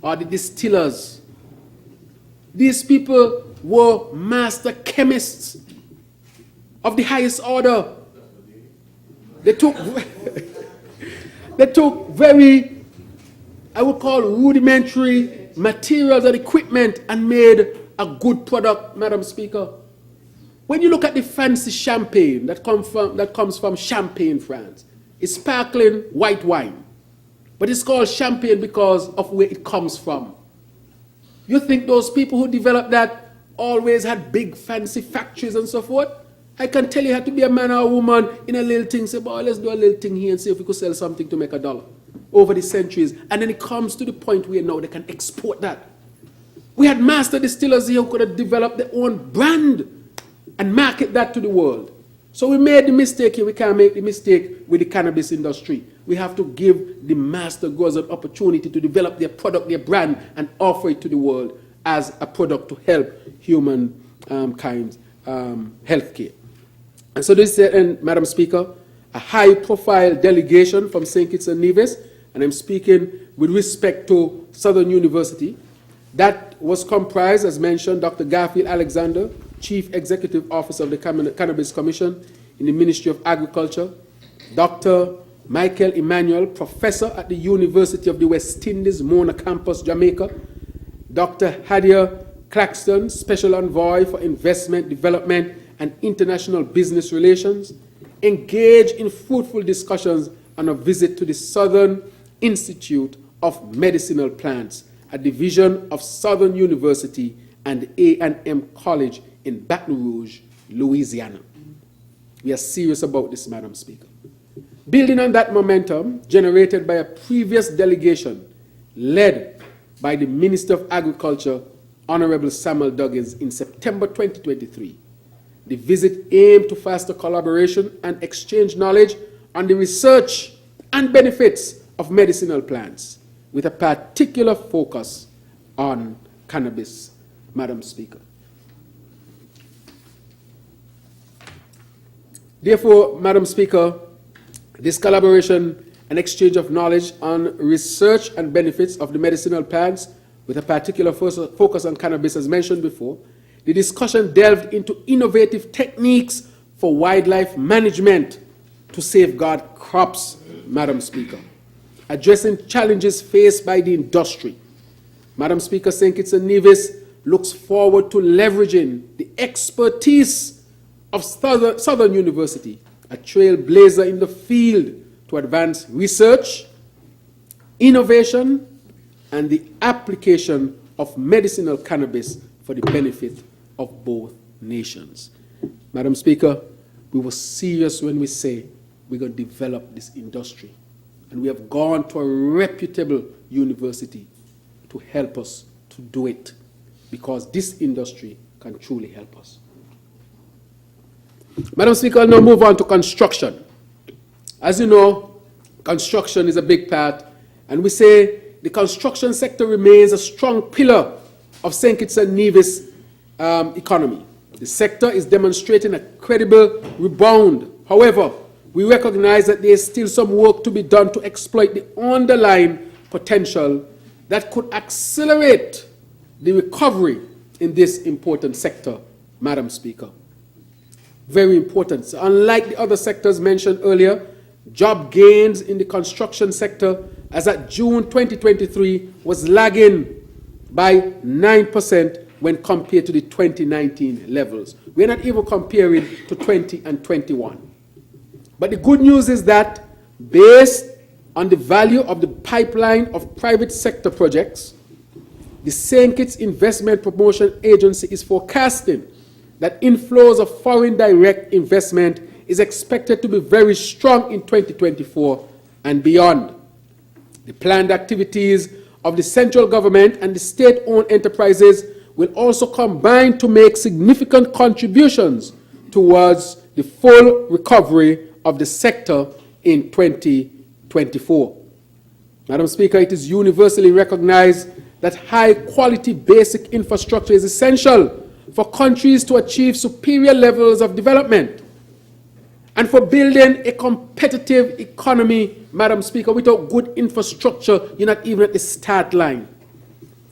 or the distillers. These people were master chemists of the highest order. They took very, I would call, rudimentary materials and equipment and made a good product, Madam Speaker. When you look at the fancy champagne that comes from Champagne, France, it's sparkling white wine. But it's called champagne because of where it comes from. You think those people who developed that always had big fancy factories and so forth? I can tell you had to be a man or a woman in a little thing, say, boy, let's do a little thing here and see if we could sell something to make $1 over the centuries. And then it comes to the point where now they can export that. We had master distillers here who could have developed their own brand and market that to the world. So we made the mistake here. We can't make the mistake with the cannabis industry. We have to give the master growers an opportunity to develop their product, their brand, and offer it to the world as a product to help humankind healthcare. And so this is, Madam Speaker, a high-profile delegation from St. Kitts and Nevis, and I'm speaking with respect to Southern University. That was comprised, as mentioned, Dr. Garfield Alexander, Chief Executive Officer of the Cannabis Commission in the Ministry of Agriculture, Dr. Michael Emmanuel, Professor at the University of the West Indies, Mona Campus, Jamaica, Dr. Hadia Claxton, Special Envoy for Investment, Development, and International Business Relations, engaged in fruitful discussions on a visit to the Southern Institute of Medicinal Plants, a division of Southern University and A&M College in Baton Rouge, Louisiana. We are serious about this, Madam Speaker. Building on that momentum generated by a previous delegation led by the Minister of Agriculture, Honourable Samuel Duggins, in September 2023, the visit aimed to foster collaboration and exchange knowledge on the research and benefits of medicinal plants, with a particular focus on cannabis, Madam Speaker. Therefore, Madam Speaker, this collaboration and exchange of knowledge on research and benefits of the medicinal plants, with a particular focus on cannabis, as mentioned before, the discussion delved into innovative techniques for wildlife management to safeguard crops, Madam Speaker, addressing challenges faced by the industry. Madam Speaker, St. Kitts and Nevis looks forward to leveraging the expertise of Southern University, a trailblazer in the field, to advance research, innovation, and the application of medicinal cannabis for the benefit of both nations. Madam Speaker, we were serious when we say we're going to develop this industry. And we have gone to a reputable university to help us to do it, because this industry can truly help us. Madam Speaker, I'll now move on to construction. As you know, construction is a big part, and we say the construction sector remains a strong pillar of St. Kitts and Nevis economy. The sector is demonstrating a credible rebound. However, we recognize that there is still some work to be done to exploit the underlying potential that could accelerate the recovery in this important sector, Madam Speaker. Very important. So unlike the other sectors mentioned earlier, job gains in the construction sector as at June 2023 was lagging by 9% when compared to the 2019 levels. We're not even comparing to 20 and 21. But the good news is that based on the value of the pipeline of private sector projects, the St. Kitts Investment Promotion Agency is forecasting that inflows of foreign direct investment is expected to be very strong in 2024 and beyond. The planned activities of the central government and the state-owned enterprises will also combine to make significant contributions towards the full recovery of the sector in 2024. Madam Speaker, it is universally recognized that high-quality basic infrastructure is essential for countries to achieve superior levels of development and for building a competitive economy. Madam Speaker, without good infrastructure, you're not even at the start line.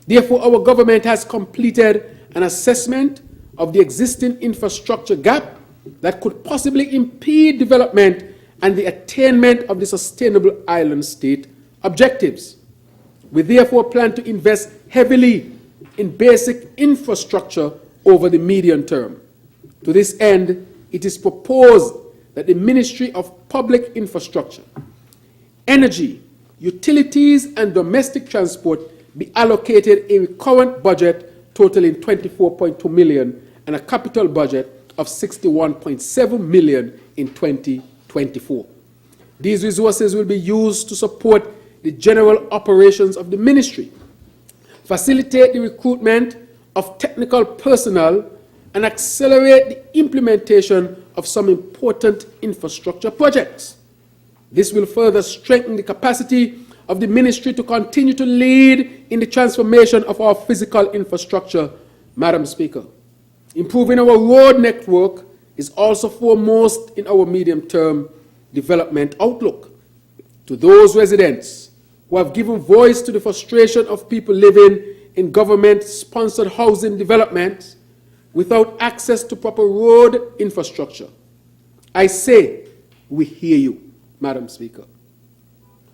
Therefore, our government has completed an assessment of the existing infrastructure gap that could possibly impede development and the attainment of the sustainable island state objectives. We therefore plan to invest heavily in basic infrastructure over the medium term. To this end, it is proposed that the Ministry of Public Infrastructure, Energy, Utilities and Domestic Transport be allocated a recurrent budget totaling $24.2 million and a capital budget of $61.7 million in 2024. These resources will be used to support the general operations of the ministry, facilitate the recruitment of technical personnel, and accelerate the implementation of some important infrastructure projects. This will further strengthen the capacity of the ministry to continue to lead in the transformation of our physical infrastructure, Madam Speaker. Improving our road network is also foremost in our medium-term development outlook. To those residents who have given voice to the frustration of people living in government-sponsored housing developments without access to proper road infrastructure, I say, we hear you, Madam Speaker.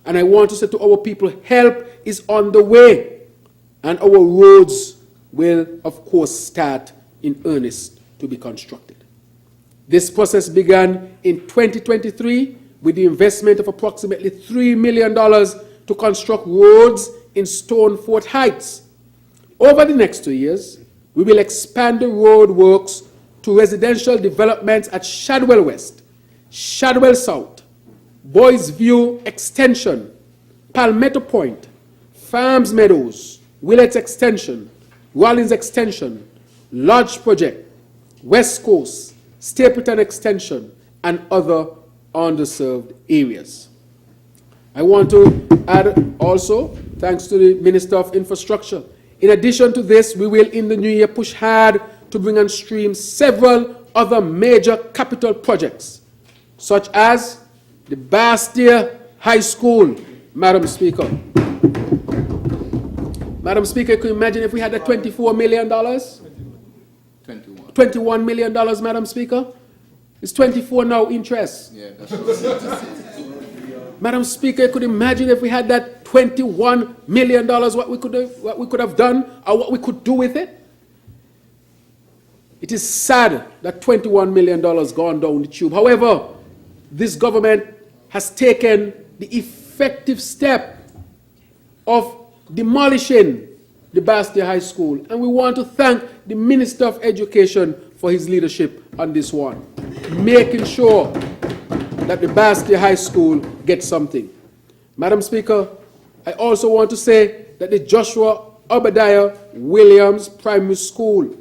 And I want to say to our people, help is on the way, and our roads will, of course, start in earnest to be constructed. This process began in 2023 with the investment of approximately $3 million to construct roads in Stone Fort Heights. Over the next 2 years, we will expand the road works to residential developments at Shadwell West, Shadwell South, Boys View Extension, Palmetto Point, Farms Meadows, Willets Extension, Rollins Extension, Lodge Project, West Coast, Stapleton Extension, and other underserved areas. I want to add also, thanks to the Minister of Infrastructure, in addition to this, we will in the new year push hard to bring on stream several other major capital projects, such as the Basseterre High School, Madam Speaker. Madam Speaker, can you imagine if we had that $24 million? 21 million dollars, Madam Speaker. It's 24 now interest. Yeah, that's what Madam Speaker, you could imagine if we had that $21 million, what we could have done or what we could do with it. It is sad that $21 million gone down the tube. However, this government has taken the effective step of demolishing the Basseterre High School, and we want to thank the Minister of Education for his leadership on this one, making sure that the Basseterre High School gets something. Madam Speaker, I also want to say that the Joshua Obadiah Williams Primary School,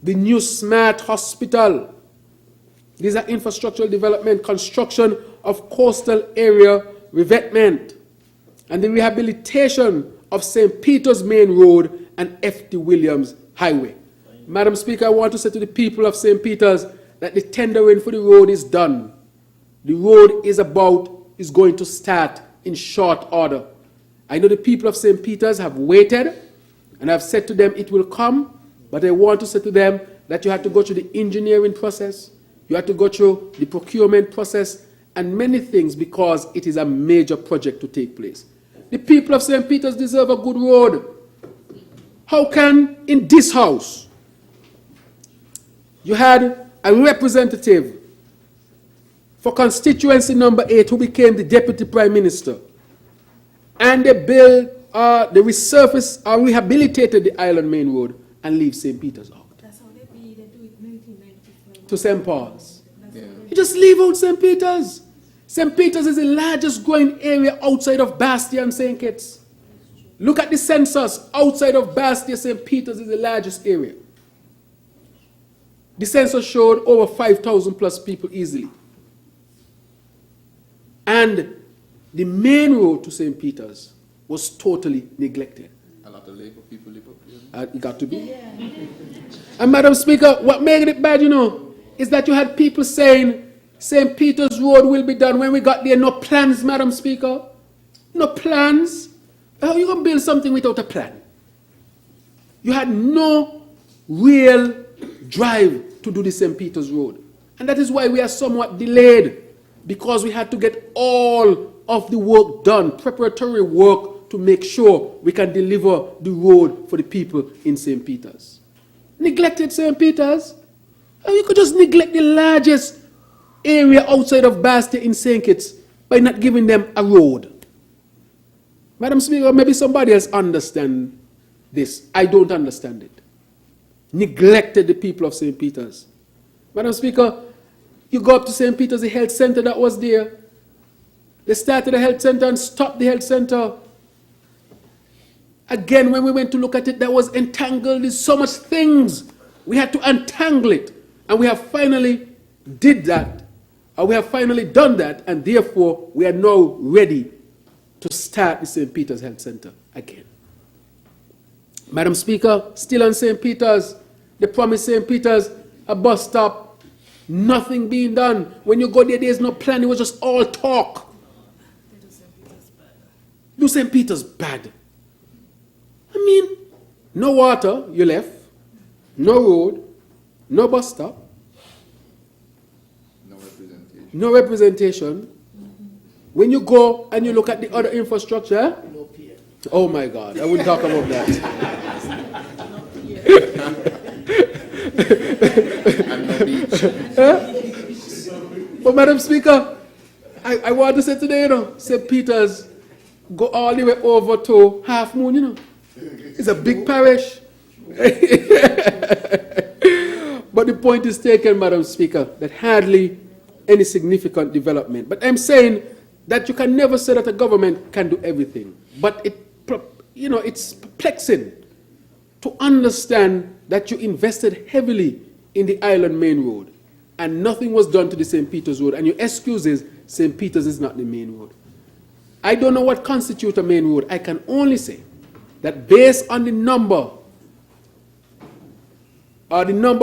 the new smart hospital, these are infrastructural development, construction of coastal area revetment, and the rehabilitation of St. Peter's Main Road and F.T. Williams Highway. Madam Speaker, I want to say to the people of St. Peter's that the tendering for the road is done. The road is going to start in short order. I know the people of St. Peter's have waited, and I've said to them it will come, but I want to say to them that you have to go through the engineering process, you have to go through the procurement process, and many things, because it is a major project to take place. The people of St. Peter's deserve a good road. How can, in this house, you had a representative for constituency number 8 who became the deputy prime minister, and they built, they resurfaced or rehabilitated the Island Main Road and leave St. Peter's out? That's how they do it 1994. To St. Paul's. Yeah. You just leave out St. Peter's. St. Peter's is the largest growing area outside of Basseterre and St. Kitts. Look at the census. Outside of Basseterre, St. Peter's is the largest area. The census showed over 5,000 plus people easily. And the main road to St. Peter's was totally neglected. A lot of labor people live up here. It got to be. Yeah. And Madam Speaker, what made it bad, is that you had people saying St. Peter's Road will be done. When we got there, no plans, Madam Speaker. No plans. How are you going to build something without a plan? You had no real drive to do the St. Peter's Road. And that is why we are somewhat delayed, because we had to get all of the work done, preparatory work, to make sure we can deliver the road for the people in St. Peter's. Neglected St. Peter's? And you could just neglect the largest area outside of Basseterre in St. Kitts by not giving them a road. Madam Speaker, maybe somebody else understands this. I don't understand it. Neglected the people of St. Peter's. Madam Speaker, you go up to St. Peter's, the health center that was there. They started the health center and stopped the health center. Again, when we went to look at it, that was entangled in so much things. We had to untangle it. And we have finally did that. Or we have finally done that. And therefore, we are now ready to start the St. Peter's Health Center again. Madam Speaker, still on St. Peter's, they promised St. Peter's a bus stop. Nothing being done. When you go there, there's no plan. It was just all talk. Do St. Peter's bad. I mean, no water, you left. No road. No bus stop. No representation. No representation. When you go and you look at the other infrastructure, No peer. oh my God, I wouldn't talk about that. And no beach. But Madam Speaker, I want to say today, St. Peter's go all the way over to Half Moon, It's a big parish. But the point is taken, Madam Speaker, that hardly any significant development. But I'm saying that you can never say that a government can do everything. But it's perplexing to understand that you invested heavily in the Island Main Road and nothing was done to the St. Peter's Road. And your excuse is St. Peter's is not the main road. I don't know what constitutes a main road. I can only say that based on the number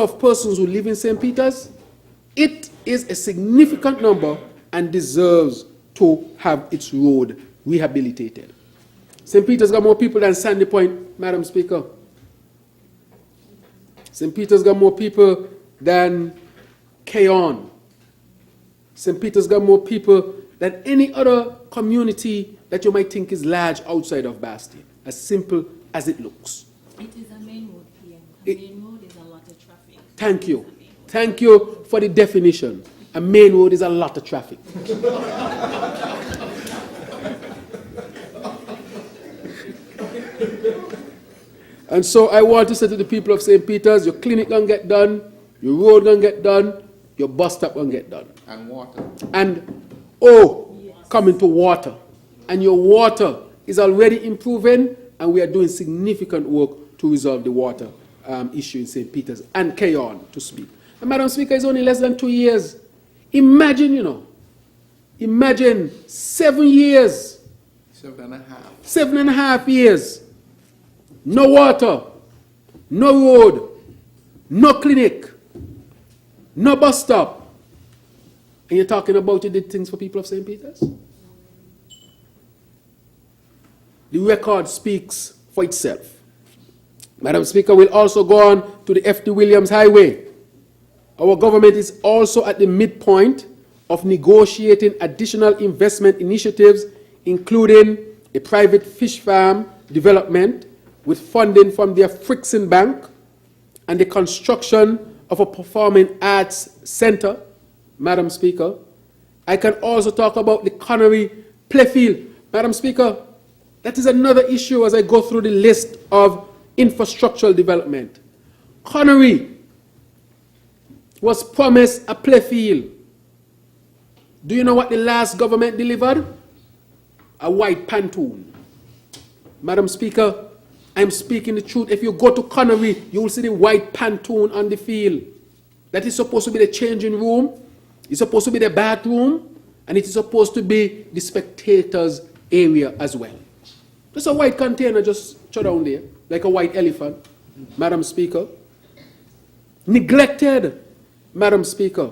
of persons who live in St. Peter's, it is a significant number and deserves to have its road rehabilitated. St. Peter's got more people than Sandy Point, Madam Speaker. St. Peter's got more people than Keon. St. Peter's got more people than any other community that you might think is large outside of Basseterre, as simple as it looks. It is a main road, PM. A main road is a lot of traffic. Thank you. Thank you for the definition. A main road is a lot of traffic. And so I want to say to the people of St. Peter's, your clinic gonna get done, your road gonna get done, your bus stop gonna get done. And water. And, coming to water. And your water is already improving, and we are doing significant work to resolve the water issue in St. Peter's, and carry on to speak. And Madam Speaker, it's only less than 2 years. Imagine, imagine 7 years. 7.5. 7.5 years. No water, no road, no clinic, no bus stop. And you're talking about you did things for people of St. Peter's? The record speaks for itself. Madam Speaker, we'll also go on to the F.D. Williams Highway. Our government is also at the midpoint of negotiating additional investment initiatives, including a private fish farm development with funding from the Frickson Bank and the construction of a performing arts center. Madam Speaker, I can also talk about the Connery playfield. Madam Speaker, that is another issue as I go through the list of infrastructural development. Connery was promised a playfield. Do you know what the last government delivered? A white pontoon. Madam Speaker, I'm speaking the truth. If you go to Connery, you will see the white pontoon on the field. That is supposed to be the changing room. It's supposed to be the bathroom. And it is supposed to be the spectators' area as well. Just a white container just shut down there, like a white elephant. Madam Speaker. Neglected, Madam Speaker.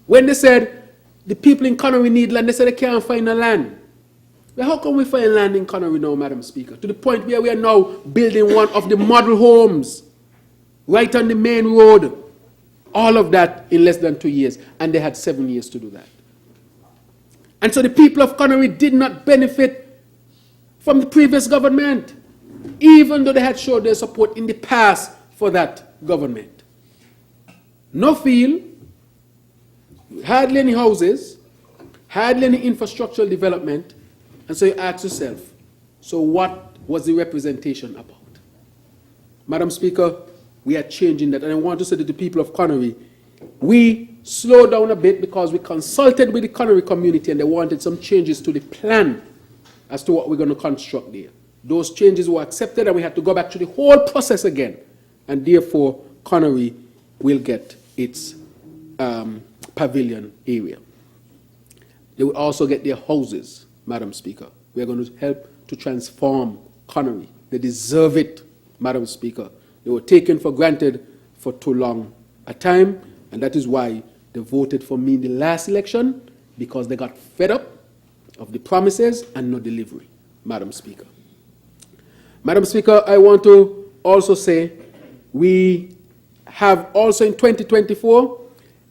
When they said the people in Connery need land, they said they can't find a land. Well, how can we find land in Connery now, Madam Speaker? To the point where we are now building one of the model homes right on the main road. All of that in less than 2 years. And they had 7 years to do that. And so the people of Connery did not benefit from the previous government, even though they had showed their support in the past for that government. No field, hardly any houses, hardly any infrastructural development. And so you ask yourself, so what was the representation about? Madam Speaker, we are changing that. And I want to say to the people of Connery, we slowed down a bit because we consulted with the Connery community and they wanted some changes to the plan as to what we're going to construct there. Those changes were accepted and we had to go back to the whole process again. And therefore, Connery will get its pavilion area. They will also get their houses, Madam Speaker. We are going to help to transform Connery. They deserve it, Madam Speaker. They were taken for granted for too long a time, and that is why they voted for me in the last election, because they got fed up of the promises and no delivery, Madam Speaker. Madam Speaker, I want to also say we have also in 2024,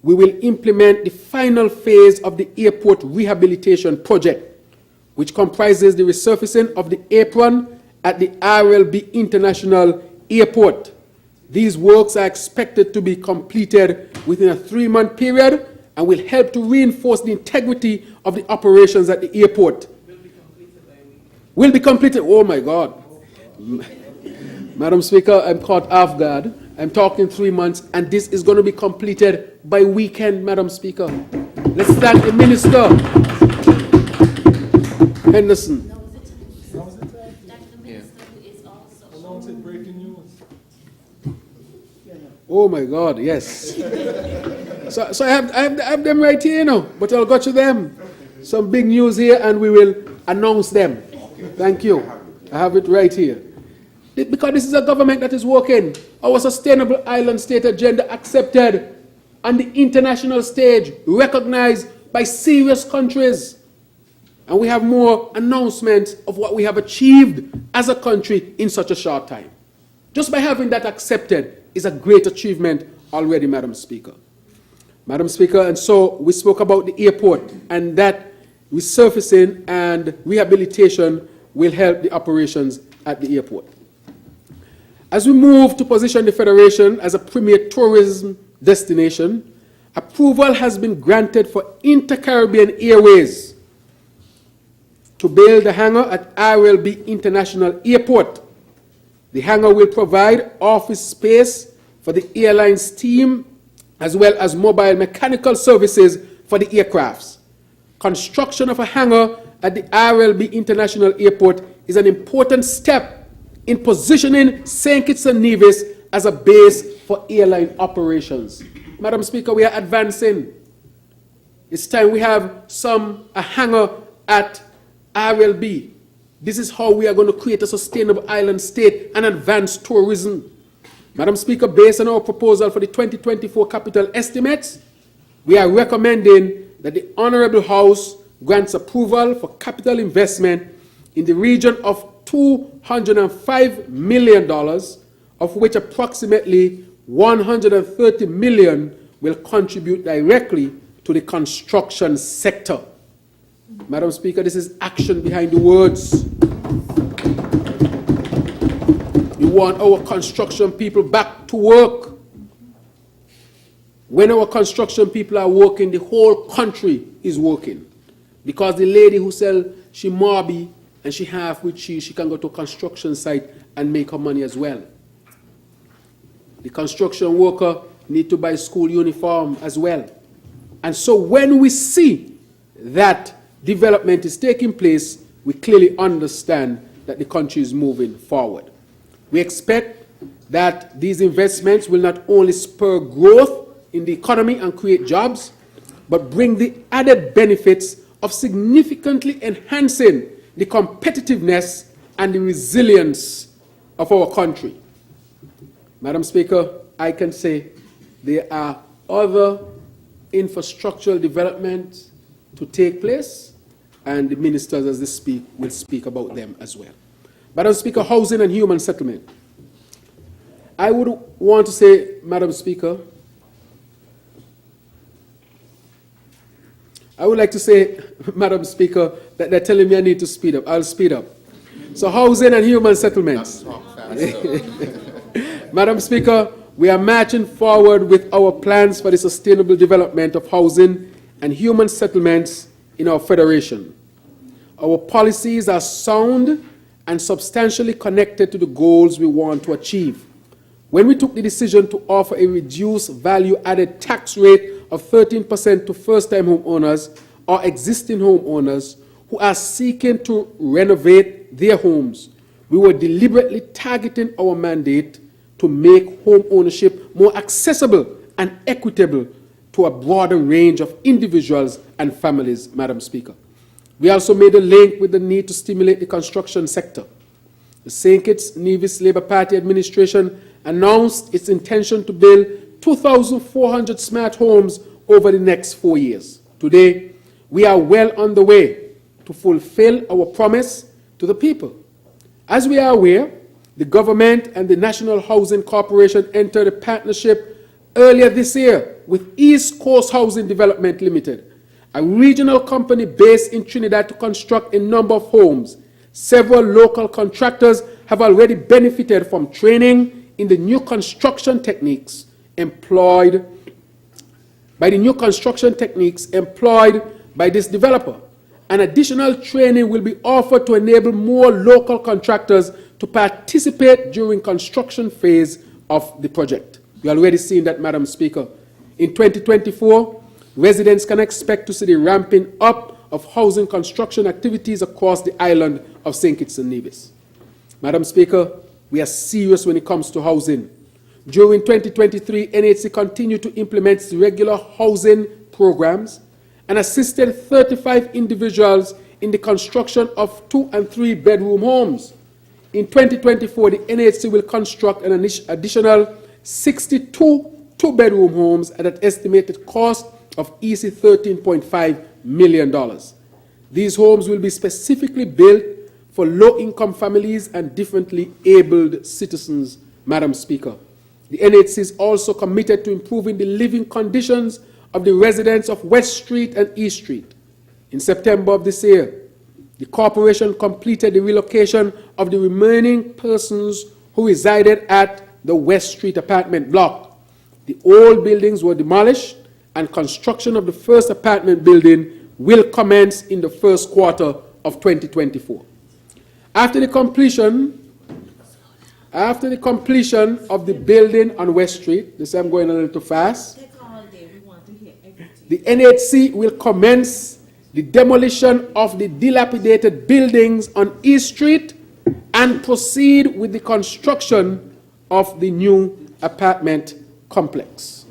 we will implement the final phase of the airport rehabilitation project, which comprises the resurfacing of the apron at the RLB International Airport. These works are expected to be completed within a 3-month period and will help to reinforce the integrity of the operations at the airport. Will be completed. Oh my God. Madam Speaker, I'm caught off guard. I'm talking 3 months, and this is going to be completed by weekend, Madam Speaker. Let's thank the Minister, Henderson. Oh my God, yes. So I have them right here, but I'll go to them. Some big news here, and we will announce them. Thank you. I have it right here. Because this is a government that is working. Our sustainable island state agenda accepted on the international stage, recognized by serious countries. And we have more announcements of what we have achieved as a country in such a short time. Just by having that accepted is a great achievement already, Madam Speaker. Madam Speaker, and so we spoke about the airport, and that resurfacing and rehabilitation will help the operations at the airport. As we move to position the Federation as a premier tourism destination, approval has been granted for Inter-Caribbean Airways to build a hangar at RLB International Airport. The hangar will provide office space for the airline's team, as well as mobile mechanical services for the aircrafts. Construction of a hangar at the RLB International Airport is an important step in positioning St. Kitts and Nevis as a base for airline operations. Madam Speaker, we are advancing. It's time we have a hangar at RLB. This is how we are going to create a sustainable island state and advance tourism. Madam Speaker, based on our proposal for the 2024 capital estimates, we are recommending that the Honourable House grants approval for capital investment in the region of $205 million, of which approximately $130 million will contribute directly to the construction sector. Madam Speaker, this is action behind the words. We want our construction people back to work. When our construction people are working, the whole country is working. Because the lady who sells she marby and she half with she can go to a construction site and make her money as well. The construction worker need to buy school uniform as well. And so when we see that development is taking place, we clearly understand that the country is moving forward. We expect that these investments will not only spur growth in the economy and create jobs, but bring the added benefits of significantly enhancing the competitiveness and the resilience of our country. Madam Speaker, I can say there are other infrastructural developments to take place, and the ministers, as they speak, will speak about them as well. Madam Speaker, housing and human settlement. I would want to say, Madam Speaker, I would like to say, Madam Speaker, that they're telling me I need to speed up. I'll speed up. So housing and human settlements. Madam Speaker, we are marching forward with our plans for the sustainable development of housing and human settlements in our federation. Our policies are sound and substantially connected to the goals we want to achieve. When we took the decision to offer a reduced value-added tax rate of 13% to first-time homeowners or existing homeowners who are seeking to renovate their homes, we were deliberately targeting our mandate to make home ownership more accessible and equitable to a broader range of individuals and families, Madam Speaker. We also made a link with the need to stimulate the construction sector. The St. Kitts Nevis Labour Party administration announced its intention to build 2,400 smart homes over the next 4 years. Today, we are well on the way to fulfill our promise to the people. As we are aware, the government and the National Housing Corporation entered a partnership earlier this year with East Coast Housing Development Limited, a regional company based in Trinidad, to construct a number of homes. Several local contractors have already benefited from training in the new construction techniques employed by this developer. An additional training will be offered to enable more local contractors to participate during construction phase of the project. We are already seeing that, Madam Speaker. In 2024, residents can expect to see the ramping up of housing construction activities across the island of St. Kitts and Nevis. Madam Speaker, we are serious when it comes to housing. During 2023, NHC continued to implement regular housing programs and assisted 35 individuals in the construction of 2- and 3-bedroom homes. In 2024, the NHC will construct an additional 62 2-bedroom homes at an estimated cost of easy $13.5 million. These homes will be specifically built for low-income families and differently abled citizens, Madam Speaker. The NHC is also committed to improving the living conditions of the residents of West Street and East Street. In September of this year, the corporation completed the relocation of the remaining persons who resided at the West Street apartment block. The old buildings were demolished, and construction of the first apartment building will commence in the first quarter of 2024. After the completion After the completion of the building on West Street, this I'm going a little too fast, Take all day, we want to hear everything. the NHC will commence the demolition of the dilapidated buildings on East Street and proceed with the construction of the new apartment complex.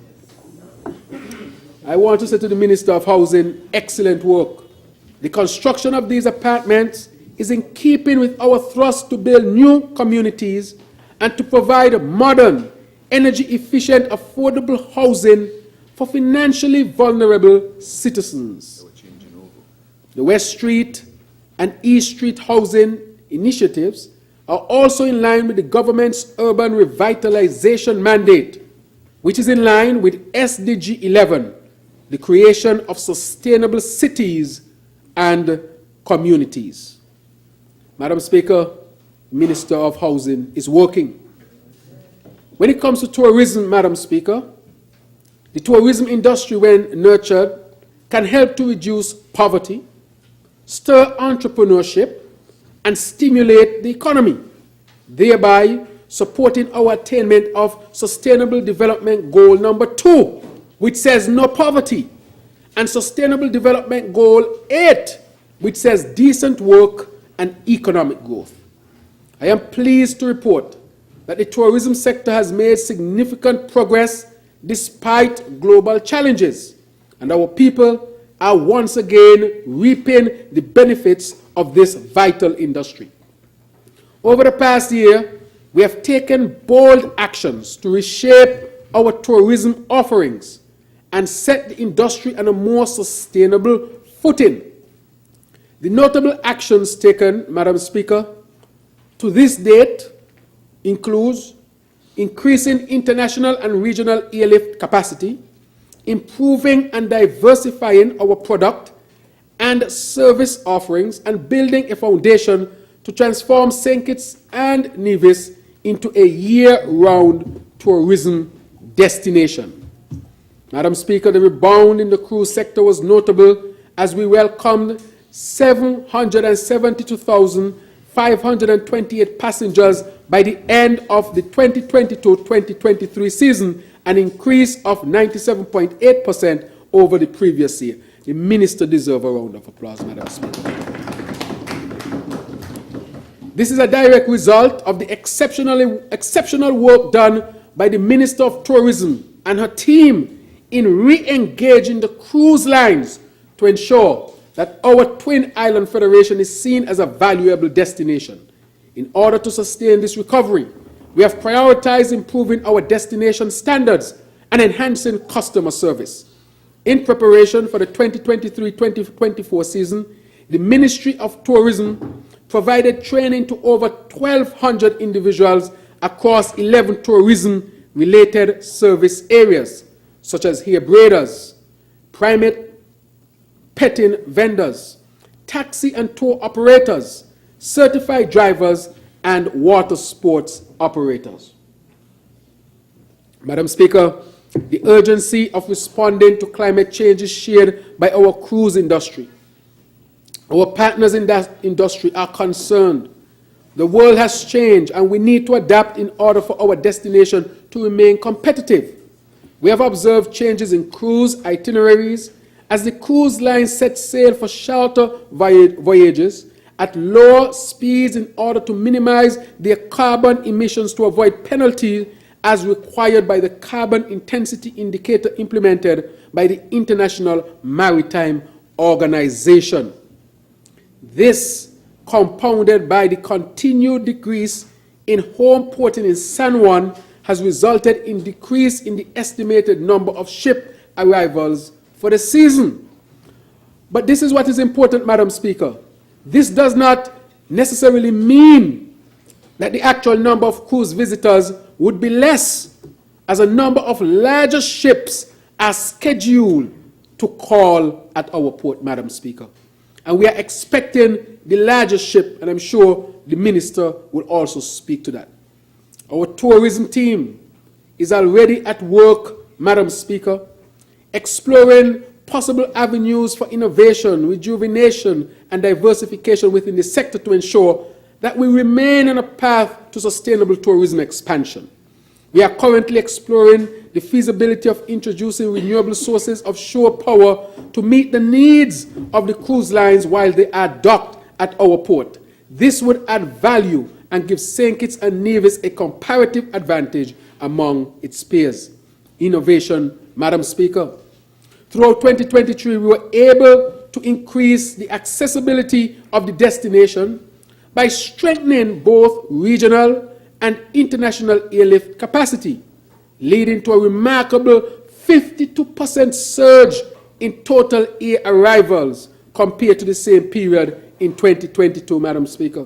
I want to say to the Minister of Housing, excellent work. The construction of these apartments is in keeping with our thrust to build new communities and to provide modern, energy-efficient, affordable housing for financially vulnerable citizens. The West Street and East Street housing initiatives are also in line with the government's urban revitalization mandate, which is in line with SDG 11, the creation of sustainable cities and communities. Madam Speaker, Minister of Housing is working. When it comes to tourism, Madam Speaker, the tourism industry, when nurtured, can help to reduce poverty, stir entrepreneurship, and stimulate the economy, thereby supporting our attainment of Sustainable Development Goal number 2, which says no poverty, and Sustainable Development Goal 8, which says decent work and economic growth. I am pleased to report that the tourism sector has made significant progress despite global challenges, and our people are once again reaping the benefits of this vital industry. Over the past year, we have taken bold actions to reshape our tourism offerings and set the industry on a more sustainable footing. The notable actions taken, Madam Speaker, to this date includes increasing international and regional airlift capacity, improving and diversifying our product and service offerings, and building a foundation to transform St. Kitts and Nevis into a year-round tourism destination. Madam Speaker, the rebound in the cruise sector was notable as we welcomed 772,528 passengers by the end of the 2022-2023 season, an increase of 97.8% over the previous year. The Minister deserves a round of applause, Madam Speaker. This is a direct result of the exceptional work done by the Minister of Tourism and her team in re-engaging the cruise lines to ensure that our Twin Island Federation is seen as a valuable destination. In order to sustain this recovery, we have prioritized improving our destination standards and enhancing customer service. In preparation for the 2023-2024 season, the Ministry of Tourism provided training to over 1,200 individuals across 11 tourism-related service areas, such as hair braiders, primate petting vendors, taxi and tour operators, certified drivers, and water sports operators. Madam Speaker, the urgency of responding to climate change is shared by our cruise industry. Our partners in that industry are concerned. The world has changed and we need to adapt in order for our destination to remain competitive. We have observed changes in cruise itineraries as the cruise lines set sail for shorter voyages at lower speeds in order to minimize their carbon emissions to avoid penalties as required by the carbon intensity indicator implemented by the International Maritime Organization. This, compounded by the continued decrease in home porting in San Juan, has resulted in decrease in the estimated number of ship arrivals for the season. But this is what is important, Madam Speaker. This does not necessarily mean that the actual number of cruise visitors would be less, as a number of larger ships are scheduled to call at our port, Madam Speaker. And we are expecting the largest ship, and I'm sure the Minister will also speak to that. Our tourism team is already at work, Madam Speaker, exploring possible avenues for innovation, rejuvenation, and diversification within the sector to ensure that we remain on a path to sustainable tourism expansion. We are currently exploring the feasibility of introducing renewable sources of shore power to meet the needs of the cruise lines while they are docked at our port. This would add value and give St. Kitts and Nevis a comparative advantage among its peers. Innovation, Madam Speaker. Throughout 2023, we were able to increase the accessibility of the destination by strengthening both regional and international airlift capacity, leading to a remarkable 52% surge in total air arrivals compared to the same period in 2022, Madam Speaker.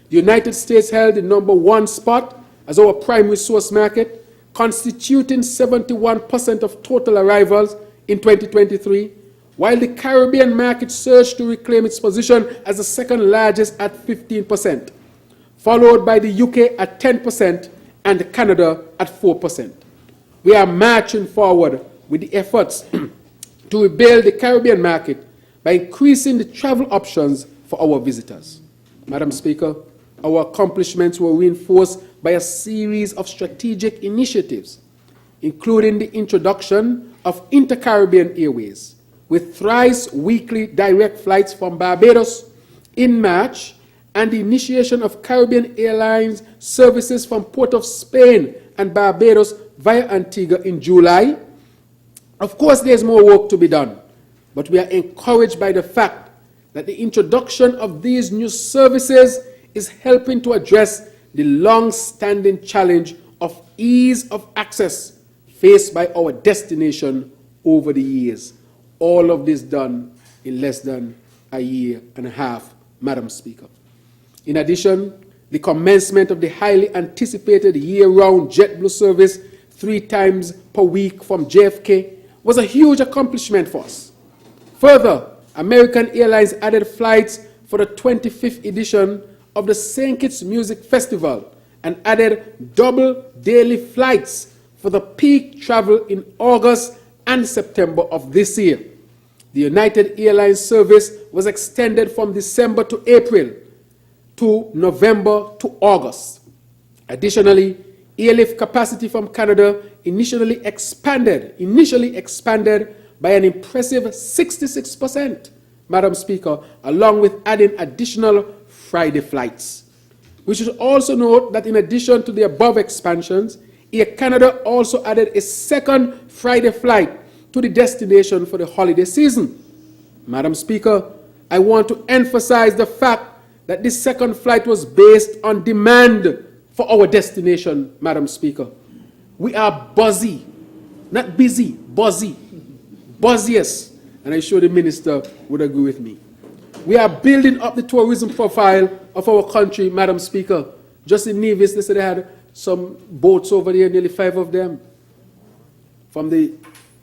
The United States held the #1 spot as our primary source market, constituting 71% of total arrivals in 2023, while the Caribbean market surged to reclaim its position as the second largest at 15%, followed by the UK at 10% and Canada at 4%. We are marching forward with the efforts to rebuild the Caribbean market by increasing the travel options for our visitors. Madam Speaker, our accomplishments were reinforced by a series of strategic initiatives, including the introduction of Inter-Caribbean Airways, with thrice weekly direct flights from Barbados in March, and the initiation of Caribbean Airlines services from Port of Spain and Barbados via Antigua in July. Of course, there's more work to be done, but we are encouraged by the fact that the introduction of these new services is helping to address the long-standing challenge of ease of access faced by our destination over the years. All of this done in less than a year and a half, Madam Speaker. In addition, the commencement of the highly anticipated year-round JetBlue service 3 times per week from JFK was a huge accomplishment for us. Further, American Airlines added flights for the 25th edition of the St. Kitts Music Festival and added double daily flights for the peak travel in August and September of this year. The United Airlines service was extended from December to April to November to August. Additionally, airlift capacity from Canada initially expanded by an impressive 66%, Madam Speaker, along with adding additional Friday flights. We should also note that in addition to the above expansions, Air Canada also added a second Friday flight to the destination for the holiday season. Madam Speaker, I want to emphasize the fact that this second flight was based on demand for our destination, Madam Speaker. We are buzzy, not busy, buzzy, buzziest, and I'm sure the minister would agree with me. We are building up the tourism profile of our country, Madam Speaker. Just in Nevis, they said they had some boats over there, nearly 5 of them, from the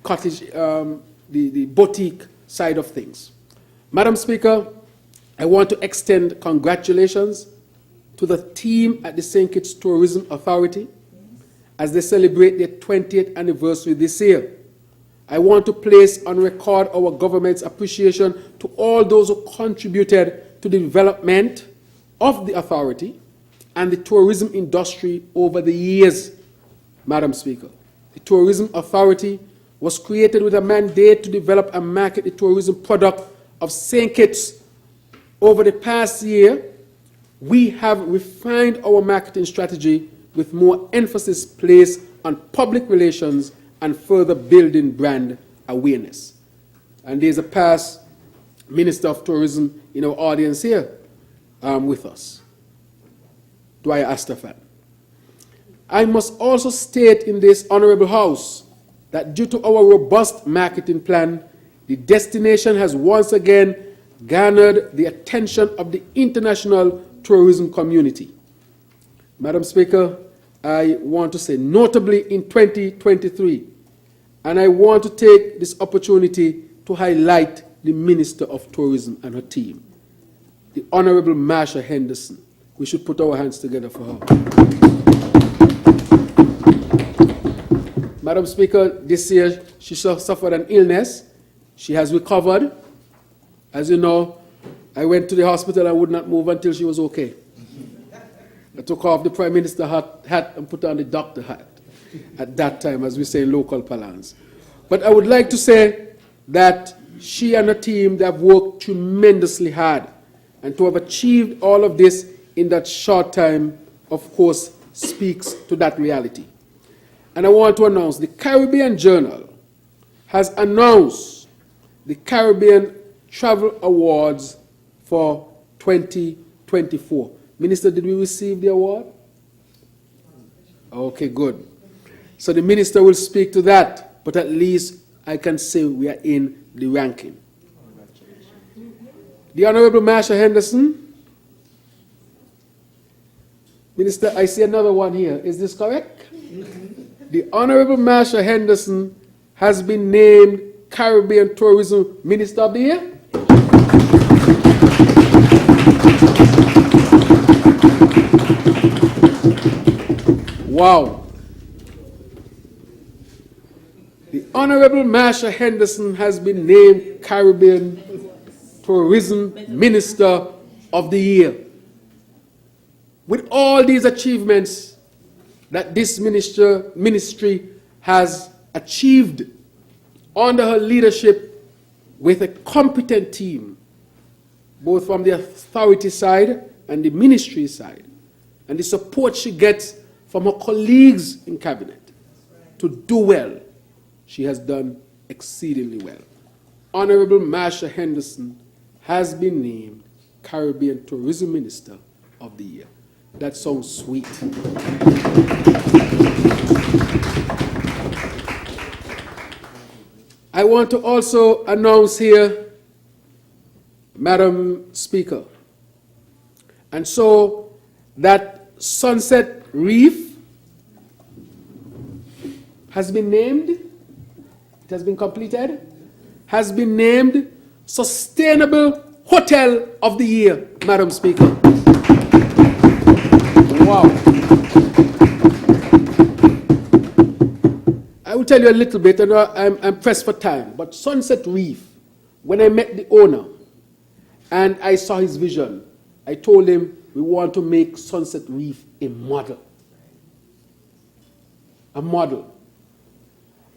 cottage, the boutique side of things. Madam Speaker, I want to extend congratulations to the team at the St. Kitts Tourism Authority as they celebrate their 20th anniversary this year. I want to place on record our government's appreciation to all those who contributed to the development of the authority and the tourism industry over the years. Madam Speaker, the Tourism Authority was created with a mandate to develop and market the tourism product of St. Kitts. Over the past year, we have refined our marketing strategy with more emphasis placed on public relations and further building brand awareness. And there's a past Minister of Tourism in our audience here with us, Dwyer Astafan. I must also state in this Honourable House that due to our robust marketing plan, the destination has once again garnered the attention of the international tourism community. Madam Speaker, I want to say notably in 2023, and I want to take this opportunity to highlight the Minister of Tourism and her team, the Honourable Marsha Henderson. We should put our hands together for her. Madam Speaker, this year she suffered an illness. She has recovered. As you know, I went to the hospital and would not move until she was okay. I took off the Prime Minister hat and put on the doctor hat at that time, as we say in local parlance. But I would like to say that she and her team, they have worked tremendously hard, and to have achieved all of this in that short time, of course, speaks to that reality. And I want to announce the Caribbean Journal has announced the Caribbean Travel Awards for 2024. Minister, did we receive the award? Okay, good. So the minister will speak to that, but at least I can say we are in the ranking. The Honourable Marsha Henderson. Minister, I see another one here. Is this correct? The Honourable Marsha Henderson has been named Caribbean Tourism Minister of the Year. Wow. The Honourable Marsha Henderson has been named Caribbean Tourism Minister of the Year. With all these achievements that this ministry has achieved under her leadership with a competent team, both from the authority side and the ministry side, and the support she gets from her colleagues in cabinet to do well, she has done exceedingly well. Honourable Marsha Henderson has been named Caribbean Tourism Minister of the Year. That sounds sweet. I want to also announce here, Madam Speaker, and so that Sunset Reef has been named, it has been completed, has been named Sustainable Hotel of the Year, Madam Speaker. Wow. I will tell you a little bit, and I'm pressed for time, but Sunset Reef, when I met the owner and I saw his vision, I told him we want to make Sunset Reef a model. A model.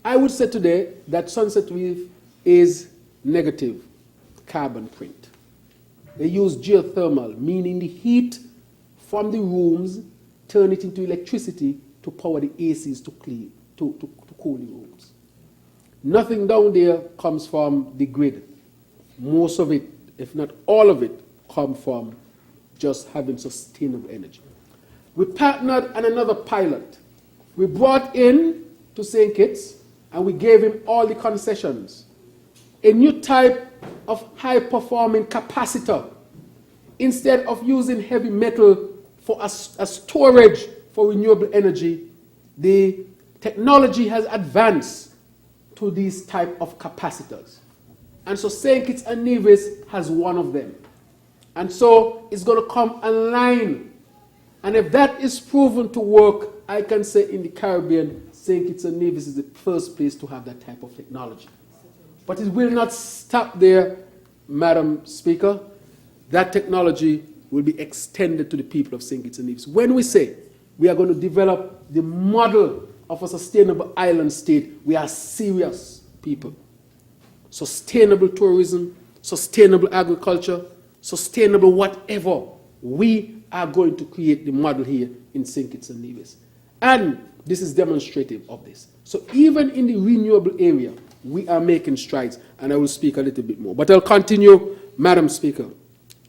I would say today that Sunset Reef is negative carbon print. They use geothermal, meaning the heat from the rooms turn it into electricity to power the ACs to cool the rooms. Nothing down there comes from the grid. Most of it, if not all of it, come from just having sustainable energy. We partnered on another pilot. We brought in to St. Kitts and we gave him all the concessions. A new type of high-performing capacitor. Instead of using heavy metal for a storage for renewable energy, the technology has advanced to these type of capacitors. And so St. Kitts and Nevis has one of them. And so it's going to come online. And if that is proven to work, I can say in the Caribbean, St. Kitts and Nevis is the first place to have that type of technology. But it will not stop there, Madam Speaker. That technology will be extended to the people of St. Kitts and Nevis. When we say we are going to develop the model of a sustainable island state, we are serious people. Sustainable tourism, sustainable agriculture, sustainable whatever. We are going to create the model here in St. Kitts and Nevis. And this is demonstrative of this. So even in the renewable area, we are making strides, and I will speak a little bit more. But I'll continue, Madam Speaker.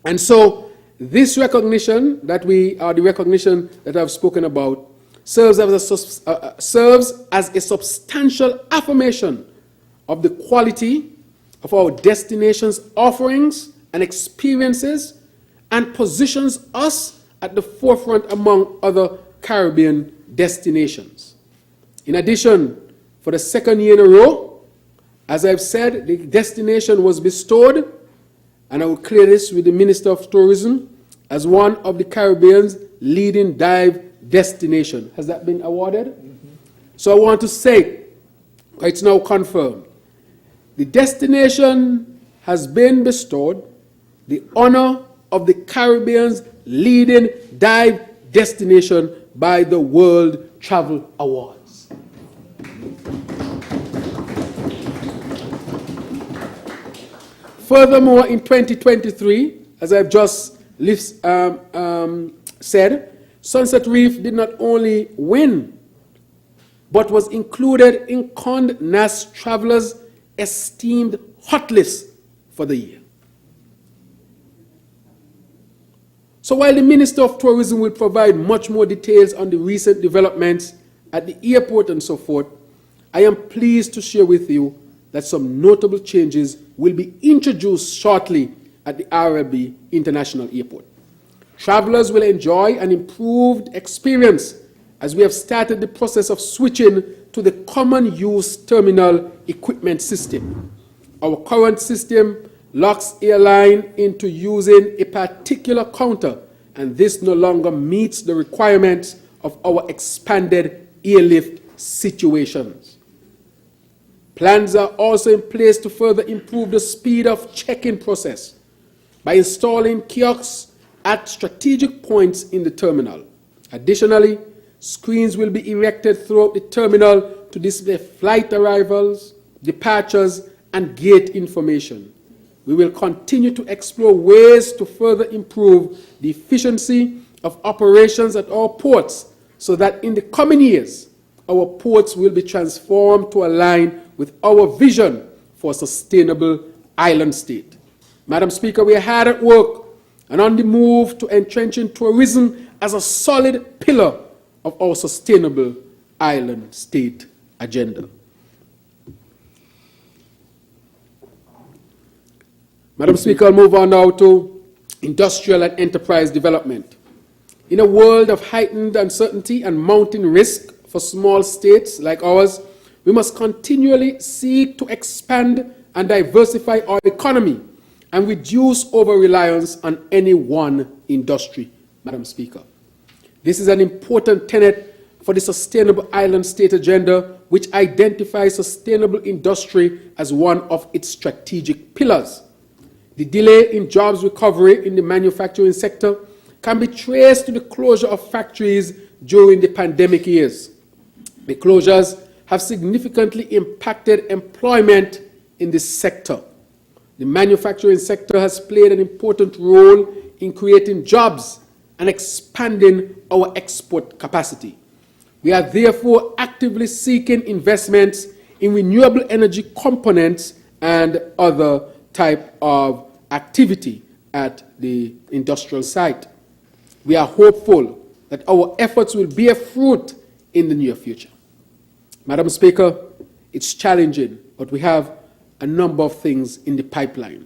And so this recognition that the recognition that I've spoken about serves as a substantial affirmation of the quality of our destination's offerings and experiences, and positions us at the forefront among other Caribbean destinations. In addition, for the second year in a row, as I've said, the destination was bestowed, and I will clear this with the Minister of Tourism, as one of the Caribbean's leading dive destination. Has that been awarded? Mm-hmm. So I want to say, it's now confirmed, the destination has been bestowed the honor of the Caribbean's leading dive destination by the World Travel Awards. Furthermore, in 2023, as I've just said, Sunset Reef did not only win, but was included in Condé Nast Travelers' esteemed hot list for the year. So while the Minister of Tourism will provide much more details on the recent developments at the airport and so forth, I am pleased to share with you that some notable changes will be introduced shortly at the RLB International Airport. Travelers will enjoy an improved experience as we have started the process of switching to the common use terminal equipment system. Our current system locks airline into using a particular counter, and this no longer meets the requirements of our expanded airlift situations. Plans are also in place to further improve the speed of check-in process by installing kiosks at strategic points in the terminal. Additionally, screens will be erected throughout the terminal to display flight arrivals, departures, and gate information. We will continue to explore ways to further improve the efficiency of operations at our ports so that in the coming years, our ports will be transformed to align with our vision for a sustainable island state. Madam Speaker, we are hard at work and on the move to entrenching tourism as a solid pillar of our sustainable island state agenda. Madam Speaker, I'll move on now to industrial and enterprise development. In a world of heightened uncertainty and mounting risk for small states like ours, we must continually seek to expand and diversify our economy and reduce over-reliance on any one industry, Madam Speaker. This is an important tenet for the Sustainable Island State Agenda, which identifies sustainable industry as one of its strategic pillars. The delay in jobs recovery in the manufacturing sector can be traced to the closure of factories during the pandemic years. The closures have significantly impacted employment in this sector. The manufacturing sector has played an important role in creating jobs and expanding our export capacity. We are therefore actively seeking investments in renewable energy components and other type of activity at the industrial site. We are hopeful that our efforts will bear fruit in the near future. Madam Speaker, it's challenging, but we have a number of things in the pipeline.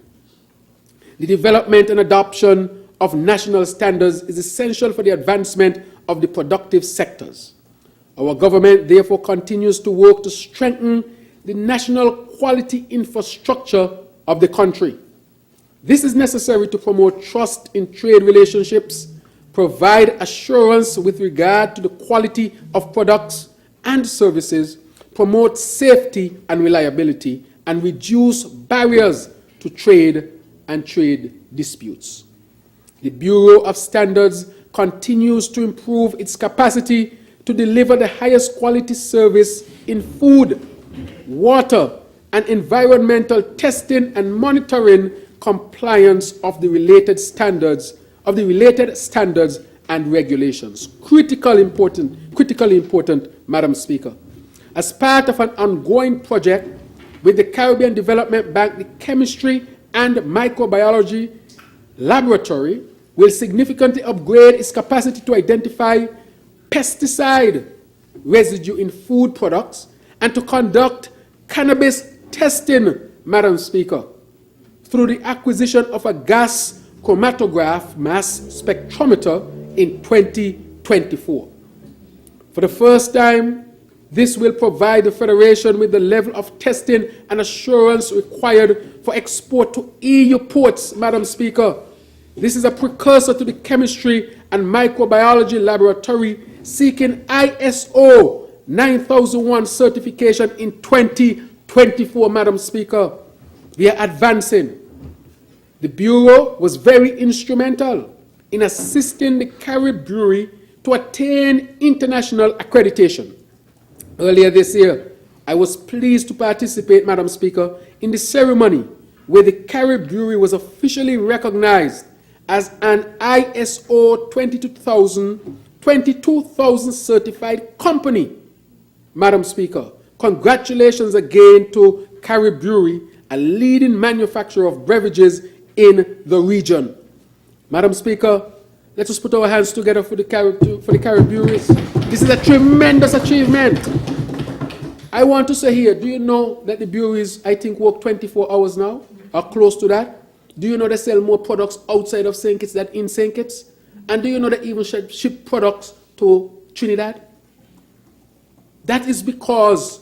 The development and adoption of national standards is essential for the advancement of the productive sectors. Our government therefore continues to work to strengthen the national quality infrastructure of the country. This is necessary to promote trust in trade relationships, provide assurance with regard to the quality of products and services, promote safety and reliability, and reduce barriers to trade and trade disputes. The Bureau of Standards continues to improve its capacity to deliver the highest quality service in food, water, and environmental testing and monitoring compliance of the related standards and regulations. Critically important, Madam Speaker. As part of an ongoing project with the Caribbean Development Bank, the Chemistry and Microbiology Laboratory will significantly upgrade its capacity to identify pesticide residue in food products and to conduct cannabis testing, Madam Speaker, through the acquisition of a gas chromatograph mass spectrometer in 2024. For the first time, this will provide the Federation with the level of testing and assurance required for export to EU ports, Madam Speaker. This is a precursor to the Chemistry and Microbiology Laboratory seeking ISO 9001 certification in 2024, Madam Speaker. We are advancing. The Bureau was very instrumental in assisting the Carib Brewery to attain international accreditation. Earlier this year, I was pleased to participate, Madam Speaker, in the ceremony where the Carib Brewery was officially recognized as an ISO 22,000 certified company. Madam Speaker, congratulations again to Carib Brewery, a leading manufacturer of beverages in the region. Madam Speaker, let us put our hands together for the Carib Breweries. This is a tremendous achievement. I want to say here, do you know that the breweries, I think, work 24 hours now, or close to that? Do you know they sell more products outside of St. Kitts than in St. Kitts? And do you know they even ship products to Trinidad? That is because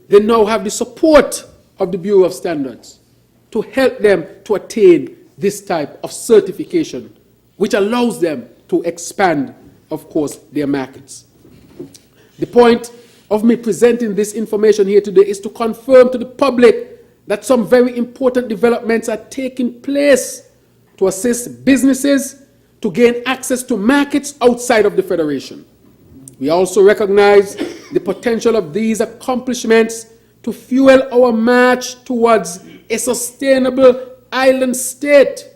they now have the support of the Bureau of Standards to help them to attain this type of certification, which allows them to expand, of course, their markets. The point of me presenting this information here today is to confirm to the public that some very important developments are taking place to assist businesses to gain access to markets outside of the Federation. We also recognize the potential of these accomplishments to fuel our march towards a sustainable island state,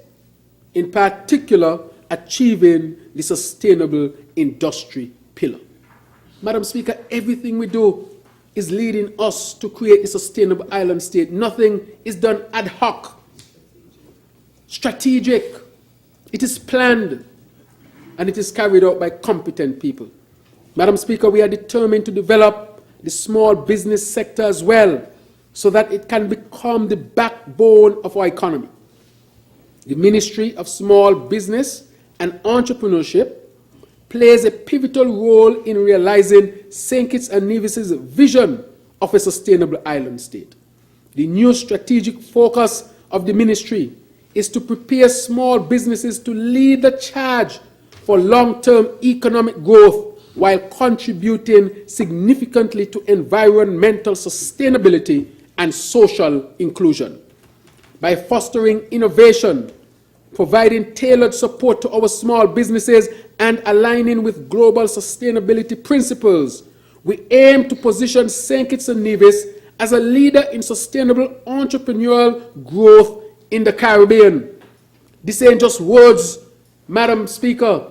in particular, achieving the sustainable industry pillar. Madam Speaker, everything we do is leading us to create a sustainable island state. Nothing is done ad hoc, strategic. It is planned, and it is carried out by competent people. Madam Speaker, we are determined to develop the small business sector as well, so that it can become the backbone of our economy. The Ministry of Small Business and Entrepreneurship plays a pivotal role in realizing St. Kitts and Nevis's vision of a sustainable island state. The new strategic focus of the ministry is to prepare small businesses to lead the charge for long-term economic growth while contributing significantly to environmental sustainability and social inclusion. By fostering innovation, providing tailored support to our small businesses, and aligning with global sustainability principles, we aim to position St. Kitts and Nevis as a leader in sustainable entrepreneurial growth in the Caribbean. This ain't just words, Madam Speaker.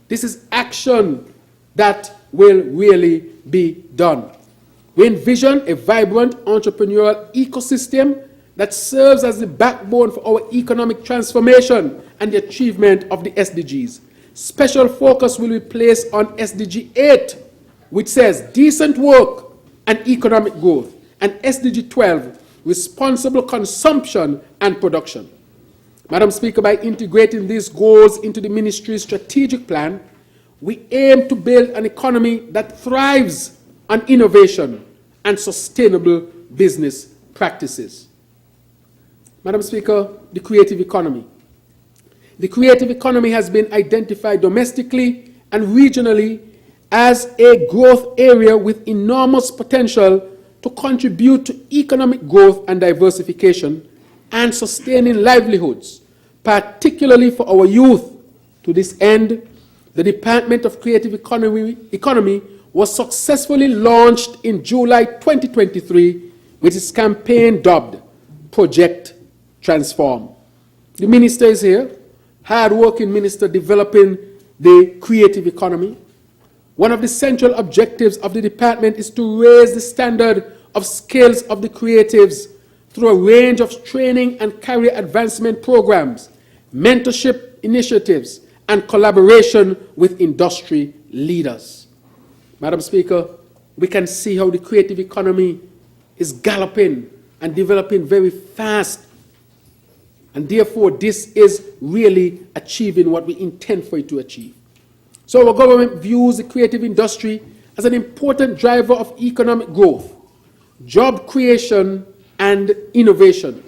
This is action that will really be done. We envision a vibrant entrepreneurial ecosystem that serves as the backbone for our economic transformation and the achievement of the SDGs. Special focus will be placed on SDG 8, which says decent work and economic growth, and SDG 12, responsible consumption and production. Madam Speaker, by integrating these goals into the ministry's strategic plan, we aim to build an economy that thrives on innovation and sustainable business practices. Madam Speaker, the creative economy. The creative economy has been identified domestically and regionally as a growth area with enormous potential to contribute to economic growth and diversification and sustaining livelihoods, particularly for our youth. To this end, the Department of Creative Economy was successfully launched in July 2023 with its campaign dubbed Project Transform. The minister is here, hard-working minister developing the creative economy. One of the central objectives of the department is to raise the standard of skills of the creatives through a range of training and career advancement programs, mentorship initiatives, and collaboration with industry leaders. Madam Speaker, we can see how the creative economy is galloping and developing very fast. And therefore, this is really achieving what we intend for it to achieve. So our government views the creative industry as an important driver of economic growth, job creation, and innovation.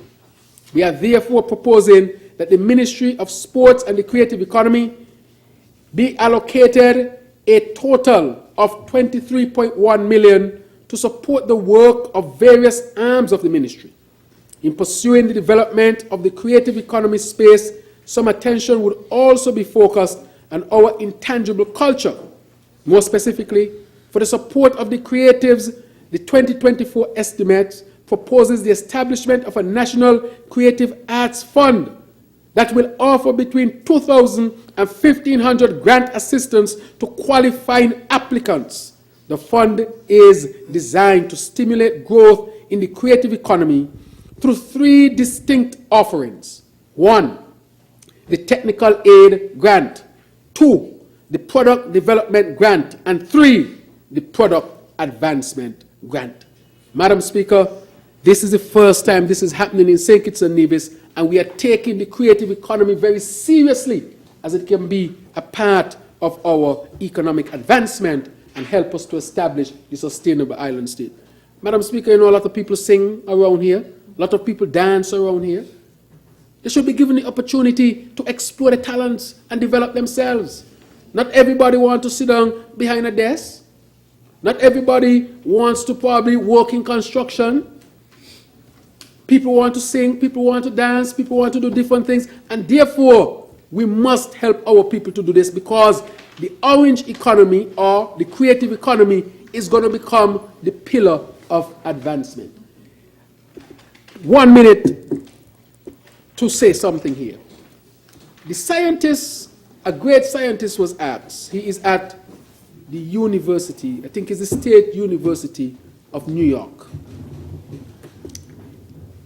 We are therefore proposing that the Ministry of Sports and the Creative Economy be allocated a total of $23.1 million to support the work of various arms of the ministry. In pursuing the development of the creative economy space, some attention would also be focused and our intangible culture. More specifically, for the support of the creatives, the 2024 estimate proposes the establishment of a national creative arts fund that will offer between 2,000 and 1,500 grant assistance to qualifying applicants. The fund is designed to stimulate growth in the creative economy through 3 distinct offerings. 1, the technical aid grant. 2, the product development grant. And 3, the product advancement grant. Madam Speaker, this is the first time this is happening in St. Kitts and Nevis, and we are taking the creative economy very seriously, as it can be a part of our economic advancement and help us to establish the sustainable island state. Madam Speaker, you know, a lot of people sing around here, a lot of people dance around here. They should be given the opportunity to explore the talents and develop themselves. Not everybody wants to sit down behind a desk. Not everybody wants to probably work in construction. People want to sing, people want to dance, people want to do different things, and therefore we must help our people to do this, because the orange economy or the creative economy is going to become the pillar of advancement. 1 minute to say something here. The scientist, a great scientist, was asked. He is at the university, I think it's the State University of New York.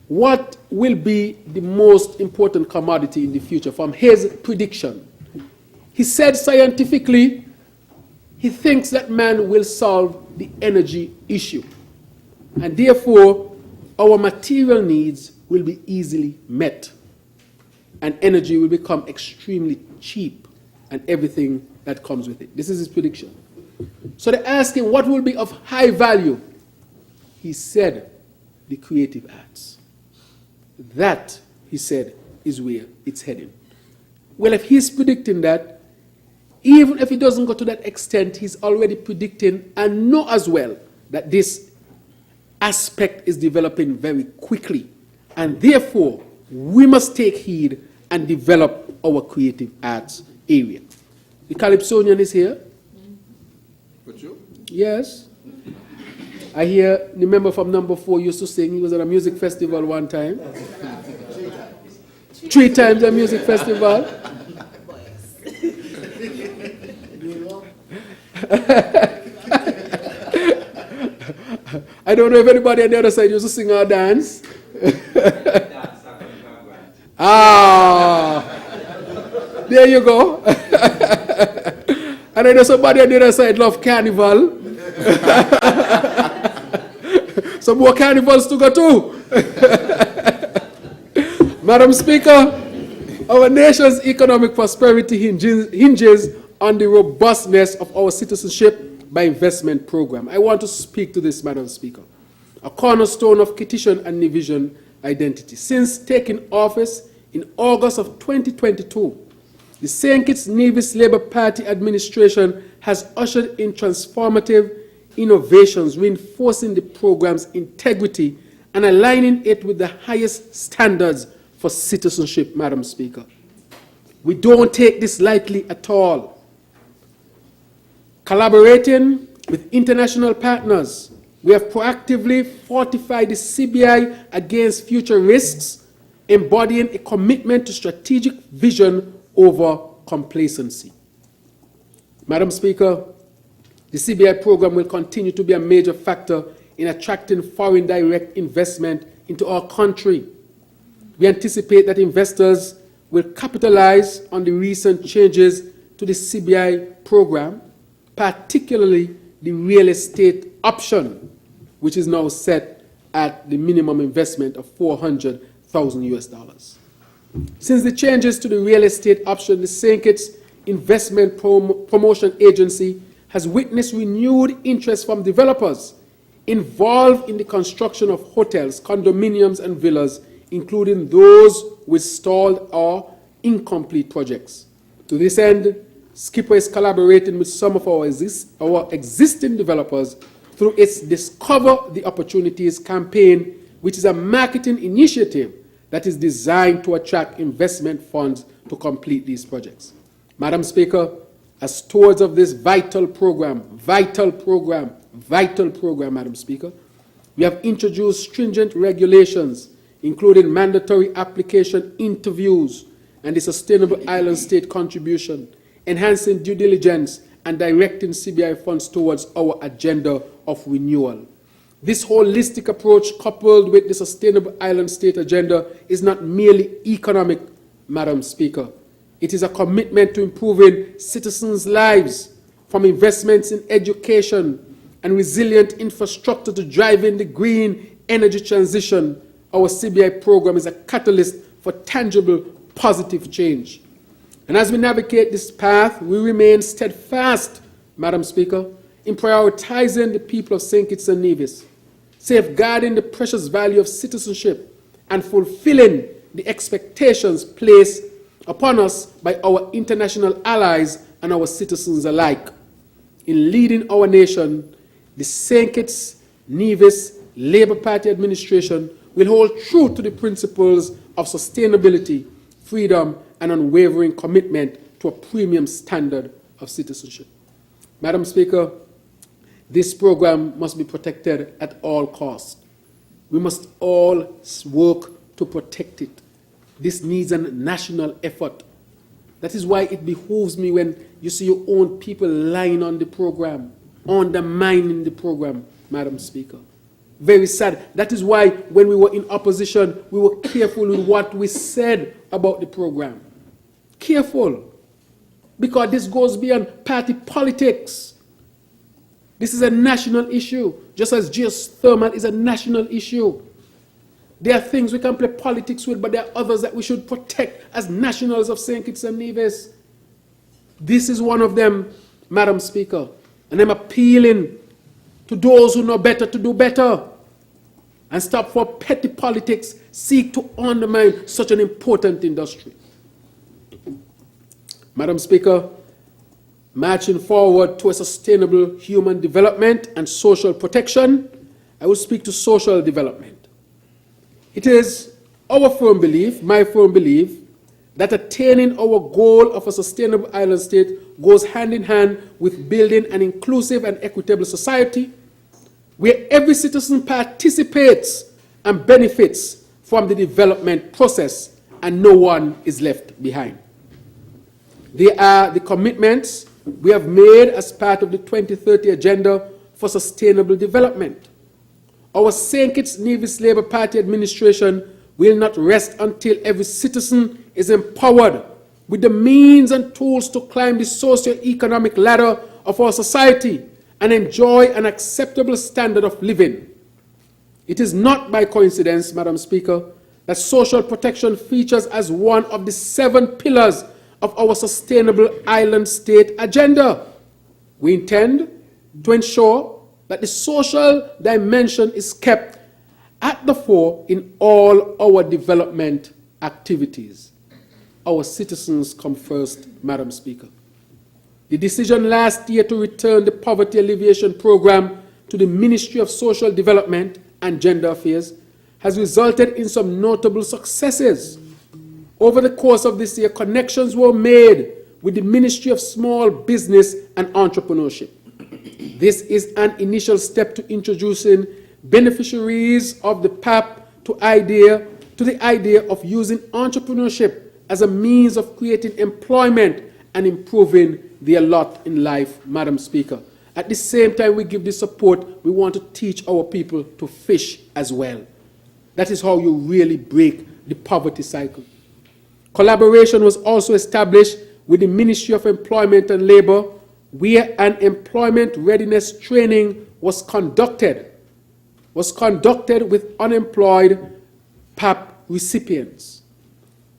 What will be the most important commodity in the future from his prediction? He said scientifically, he thinks that man will solve the energy issue. And therefore, our material needs will be easily met. And energy will become extremely cheap, and everything that comes with it. This is his prediction. So they asked him what will be of high value. He said, the creative arts. That, he said, is where it's heading. Well, if he's predicting that, even if he doesn't go to that extent, he's already predicting and know as well that this aspect is developing very quickly. And therefore, we must take heed and develop our creative arts area. The Calypsonian is here. But you? Yes. I hear the member from number 4 used to sing. He was at a music festival one time. 3 times a music festival. I don't know if anybody on the other side used to sing or dance. There you go. And I know somebody on the other side love carnival. Some more carnivals to go to. Madam Speaker, our nation's economic prosperity hinges on the robustness of our citizenship by investment program. I want to speak to this, Madam Speaker. A cornerstone of Kittitian and Nevisian identity. Since taking office in August of 2022, the St. Kitts Nevis Labour Party administration has ushered in transformative innovations, reinforcing the program's integrity and aligning it with the highest standards for citizenship, Madam Speaker. We don't take this lightly at all. Collaborating with international partners, we have proactively fortified the CBI against future risks, embodying a commitment to strategic vision over complacency. Madam Speaker, the CBI program will continue to be a major factor in attracting foreign direct investment into our country. We anticipate that investors will capitalize on the recent changes to the CBI program, particularly the real estate option, which is now set at the minimum investment of $400,000. Since the changes to the real estate option, the St. Kitts Investment Promotion Agency has witnessed renewed interest from developers involved in the construction of hotels, condominiums, and villas, including those with stalled or incomplete projects. To this end, Skipper is collaborating with some of our existing developers through its Discover the Opportunities campaign, which is a marketing initiative that is designed to attract investment funds to complete these projects. Madam Speaker, as stewards of this vital program, Madam Speaker, we have introduced stringent regulations, including mandatory application interviews and the Sustainable Island State contribution, enhancing due diligence and directing CBI funds towards our agenda of renewal. This holistic approach, coupled with the Sustainable Island State agenda, is not merely economic, Madam Speaker. It is a commitment to improving citizens' lives, from investments in education and resilient infrastructure to driving the green energy transition. Our CBI program is a catalyst for tangible, positive change. And as we navigate this path, we remain steadfast, Madam Speaker, in prioritizing the people of St. Kitts and Nevis, safeguarding the precious value of citizenship, and fulfilling the expectations placed upon us by our international allies and our citizens alike. In leading our nation, the St. Kitts Nevis Labour Party administration will hold true to the principles of sustainability, freedom, and unwavering commitment to a premium standard of citizenship. Madam Speaker, this program must be protected at all costs. We must all work to protect it. This needs a national effort. That is why it behooves me when you see your own people lying on the program, undermining the program, Madam Speaker. Very sad. That is why when we were in opposition, we were careful with what we said about the program. Careful. Because this goes beyond party politics. This is a national issue, just as geothermal is a national issue. There are things we can play politics with, but there are others that we should protect as nationals of St. Kitts and Nevis. This is one of them, Madam Speaker. And I'm appealing to those who know better to do better and stop for petty politics, seek to undermine such an important industry. Madam Speaker, marching forward to a sustainable human development and social protection, I will speak to social development. It is our firm belief, my firm belief, that attaining our goal of a sustainable island state goes hand in hand with building an inclusive and equitable society where every citizen participates and benefits from the development process and no one is left behind. They are the commitments we have made as part of the 2030 Agenda for Sustainable Development. Our St. Kitts Nevis Labour Party administration will not rest until every citizen is empowered with the means and tools to climb the socio-economic ladder of our society and enjoy an acceptable standard of living. It is not by coincidence, Madam Speaker, that social protection features as one of the 7 pillars of our Sustainable Island State agenda. We intend to ensure that the social dimension is kept at the fore in all our development activities. Our citizens come first, Madam Speaker. The decision last year to return the Poverty Alleviation Program to the Ministry of Social Development and Gender Affairs has resulted in some notable successes. Over the course of this year, connections were made with the Ministry of Small Business and Entrepreneurship. This is an initial step to introducing beneficiaries of the PAP to the idea of using entrepreneurship as a means of creating employment and improving their lot in life, Madam Speaker. At the same time we give this support, we want to teach our people to fish as well. That is how you really break the poverty cycle. Collaboration was also established with the Ministry of Employment and Labour, where an employment readiness training was conducted with unemployed PAP recipients.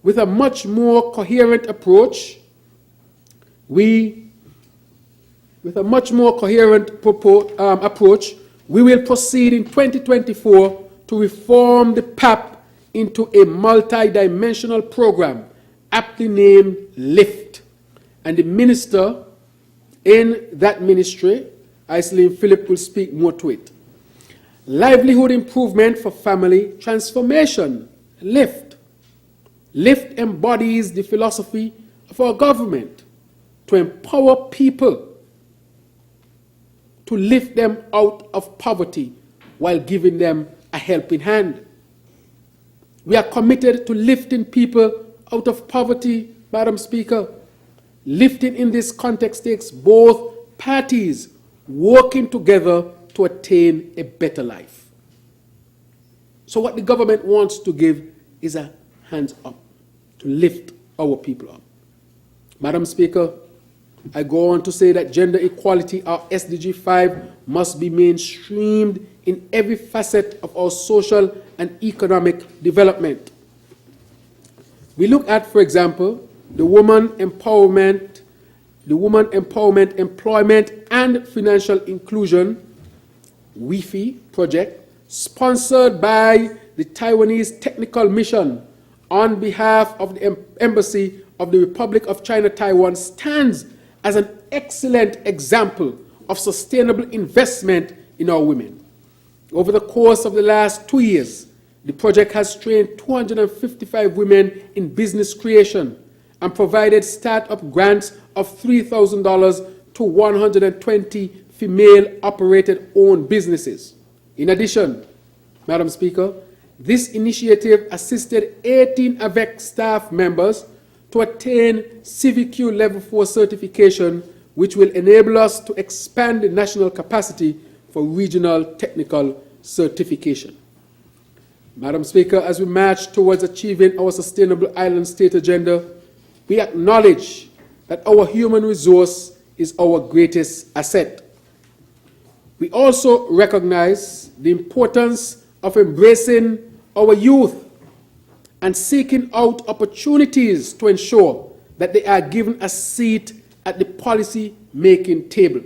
With a much more coherent approach, we will proceed in 2024 to reform the PAP into a multi-dimensional program, aptly named LIFT. And the minister in that ministry, Iselin Philip, will speak more to it. Livelihood improvement for family transformation, LIFT. LIFT embodies the philosophy of our government, to empower people, to lift them out of poverty while giving them a helping hand. We are committed to lifting people out of poverty, Madam Speaker. Lifting in this context takes both parties working together to attain a better life. So what the government wants to give is a hands up to lift our people up. Madam Speaker, I go on to say that gender equality, our SDG 5, must be mainstreamed in every facet of our social and economic development. We look at, for example, the woman empowerment, employment, and financial inclusion WIFI project, sponsored by the Taiwanese Technical Mission on behalf of the Embassy of the Republic of China, Taiwan, stands as an excellent example of sustainable investment in our women. Over the course of the last 2 years, the project has trained 255 women in business creation and provided startup grants of $3,000 to 120 female-operated owned businesses. In addition, Madam Speaker, this initiative assisted 18 AVEC staff members to attain CVQ Level 4 certification, which will enable us to expand the national capacity for regional technical certification. Madam Speaker, as we march towards achieving our Sustainable Island State agenda, we acknowledge that our human resource is our greatest asset. We also recognize the importance of embracing our youth and seeking out opportunities to ensure that they are given a seat at the policy-making table.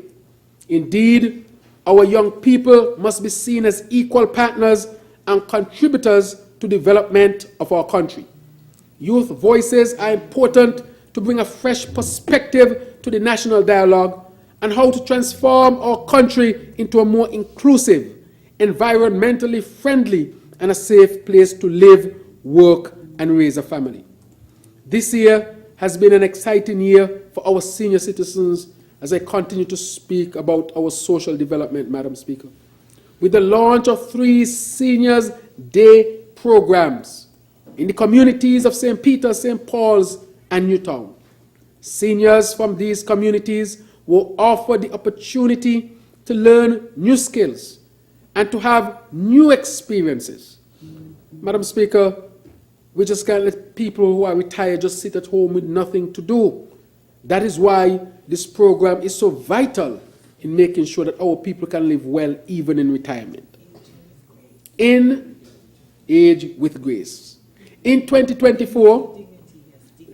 Indeed, our young people must be seen as equal partners and contributors to development of our country. Youth voices are important to bring a fresh perspective to the national dialogue and how to transform our country into a more inclusive, environmentally friendly, and a safe place to live, work, and raise a family. This year has been an exciting year for our senior citizens as I continue to speak about our social development, Madam Speaker. With the launch of 3 Seniors Day programs in the communities of St. Peter, St. Paul's, and Newtown. Seniors from these communities were offered the opportunity to learn new skills and to have new experiences. Madam Speaker, we just can't let people who are retired just sit at home with nothing to do. That is why this program is so vital in making sure that our people can live well even in retirement. In age with grace. In 2024,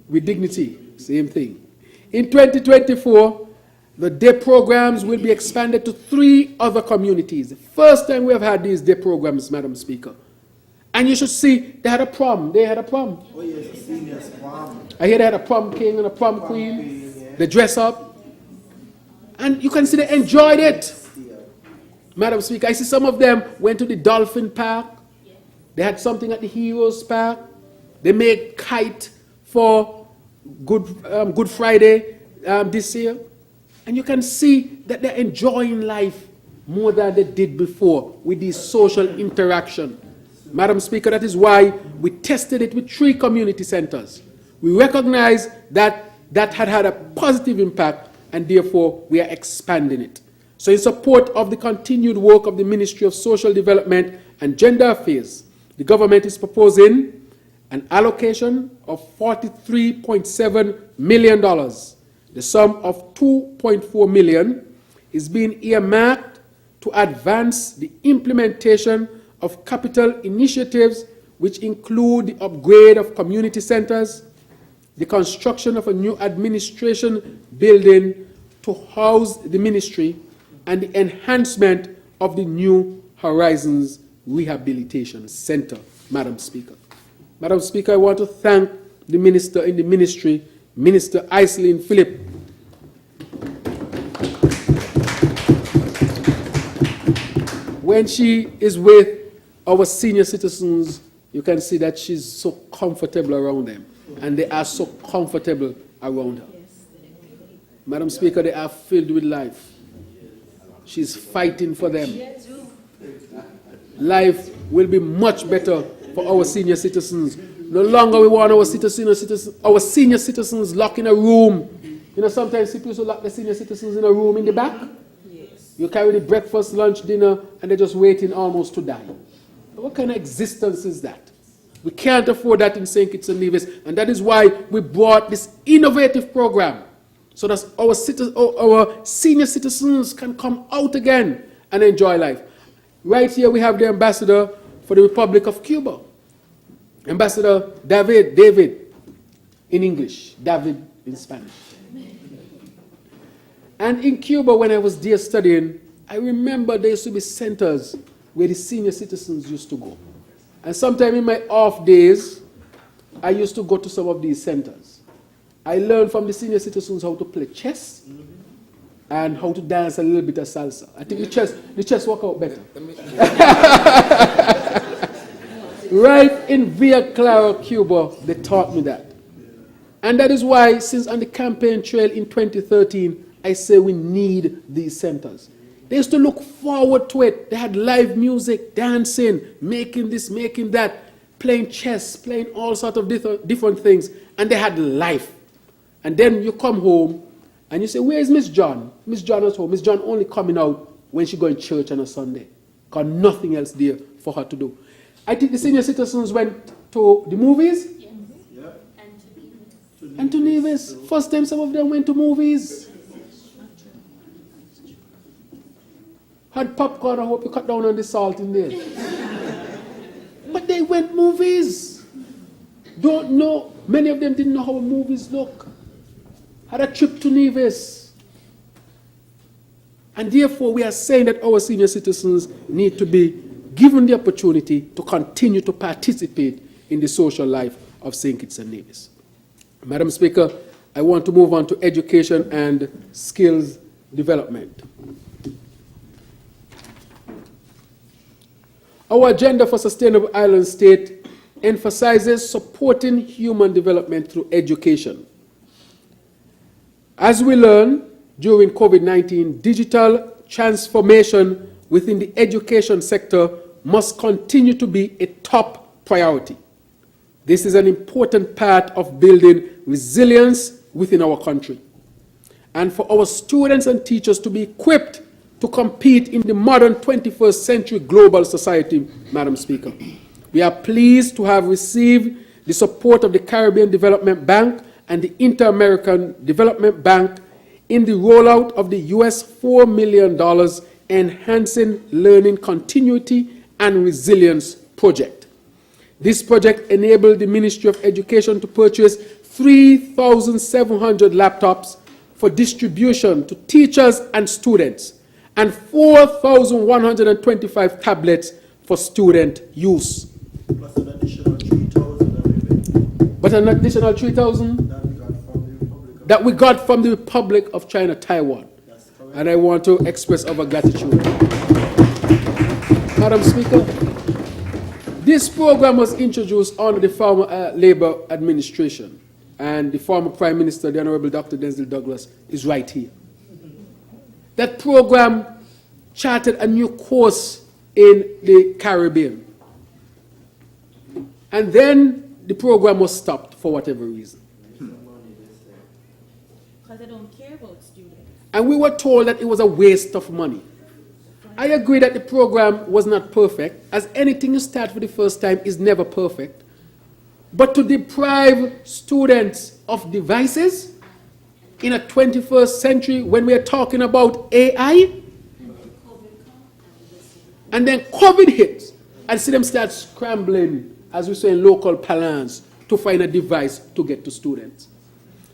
with dignity, same thing. In 2024, the day programs will be expanded to 3 other communities. The first time we have had these day programs, Madam Speaker. And you should see, they had a prom. They had a prom. Oh, yes, seniors prom. I hear they had a prom king and a prom queen. Yeah. They dress up. And you can see they enjoyed it. Madam Speaker, I see some of them went to the Dolphin Park. They had something at the Heroes Park. They made kite for Good Friday this year. And you can see that they're enjoying life more than they did before with this social interaction. Madam Speaker, that is why we tested it with 3 community centers. We recognize that that had a positive impact, and therefore we are expanding it. So in support of the continued work of the Ministry of Social Development and Gender Affairs, the government is proposing an allocation of $43.7 million. The sum of $2.4 million is being earmarked to advance the implementation of capital initiatives which include the upgrade of community centers, the construction of a new administration building to house the ministry, and the enhancement of the New Horizons Rehabilitation Center, Madam Speaker. Madam Speaker, I want to thank the Minister in the Ministry, Minister Iselin Philip. When she is with our senior citizens, you can see that she's so comfortable around them, and they are so comfortable around her. Madam Speaker, they are filled with life. She's fighting for them. Life will be much better for our senior citizens. No longer we want our senior citizens locked in a room. You know, sometimes people used to lock the senior citizens in a room in the back. Yes. You carry the breakfast, lunch, dinner, and they're just waiting almost to die. What kind of existence is that? We can't afford that in St. Kitts and Nevis, and that is why we brought this innovative program, so that our senior citizens can come out again and enjoy life. Right here we have the ambassador for the Republic of Cuba, Ambassador David in English, David in Spanish. And in Cuba, when I was there studying, I remember there used to be centers where the senior citizens used to go. And sometime in my off days, I used to go to some of these centers. I learned from the senior citizens how to play chess and how to dance a little bit of salsa. I think the chess work out better. Right in Villa Clara, Cuba, they taught me that. And that is why, since on the campaign trail in 2013, I say we need these centers. They used to look forward to it. They had live music, dancing, making this, making that, playing chess, playing all sorts of different things. And they had life. And then you come home and you say, where is Miss John? Miss John is home. Miss John only coming out when she go in church on a Sunday. Because nothing else there for her to do. I think the senior citizens went to the movies. Yes. Yeah. And to be And to Nevis. First time some of them went to movies. Had popcorn, I hope you cut down on the salt in there. But they went movies. Don't know, many of them didn't know how movies look. Had a trip to Nevis. And therefore we are saying that our senior citizens need to be given the opportunity to continue to participate in the social life of St. Kitts and Nevis. Madam Speaker, I want to move on to education and skills development. Our agenda for Sustainable Island State emphasizes supporting human development through education. As we learn during COVID-19, digital transformation within the education sector must continue to be a top priority. This is an important part of building resilience within our country, and for our students and teachers to be equipped to compete in the modern 21st century global society, Madam Speaker. We are pleased to have received the support of the Caribbean Development Bank and the Inter-American Development Bank in the rollout of the US $4 million Enhancing Learning Continuity and Resilience project. This project enabled the Ministry of Education to purchase 3,700 laptops for distribution to teachers and students, and 4,125 tablets for student use. Plus an additional 3,000. But an additional 3,000 that we got from the Republic of China, Taiwan. That's correct. And I want to express our gratitude. Madam Speaker, this program was introduced under the former Labour administration, and the former Prime Minister, the Honourable Dr. Denzel Douglas, is right here. That program charted a new course in the Caribbean. And then the program was stopped for whatever reason. because they don't care about students. And we were told that it was a waste of money. I agree that the program was not perfect, as anything you start for the first time is never perfect. But to deprive students of devices in a 21st century when we are talking about AI, and then COVID hits, and see them start scrambling, as we say in local parlance, to find a device to get to students.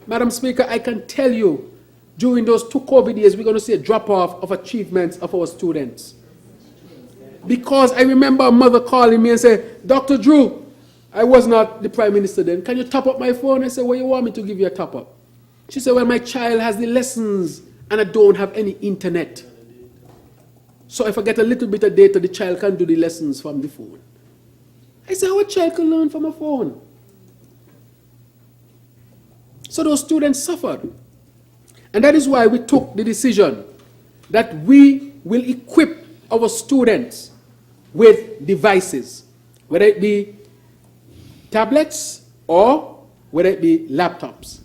Madam Speaker, I can tell you, during those 2 COVID years, we're going to see a drop-off of achievements of our students. Because I remember a mother calling me and saying, Dr. Drew, I was not the Prime Minister then, can you top up my phone? I said, well, you want me to give you a top-up? She said, well, my child has the lessons and I don't have any internet. So if I get a little bit of data, the child can do the lessons from the phone. I said, how a child can learn from a phone? So those students suffered. And that is why we took the decision that we will equip our students with devices, whether it be tablets or whether it be laptops.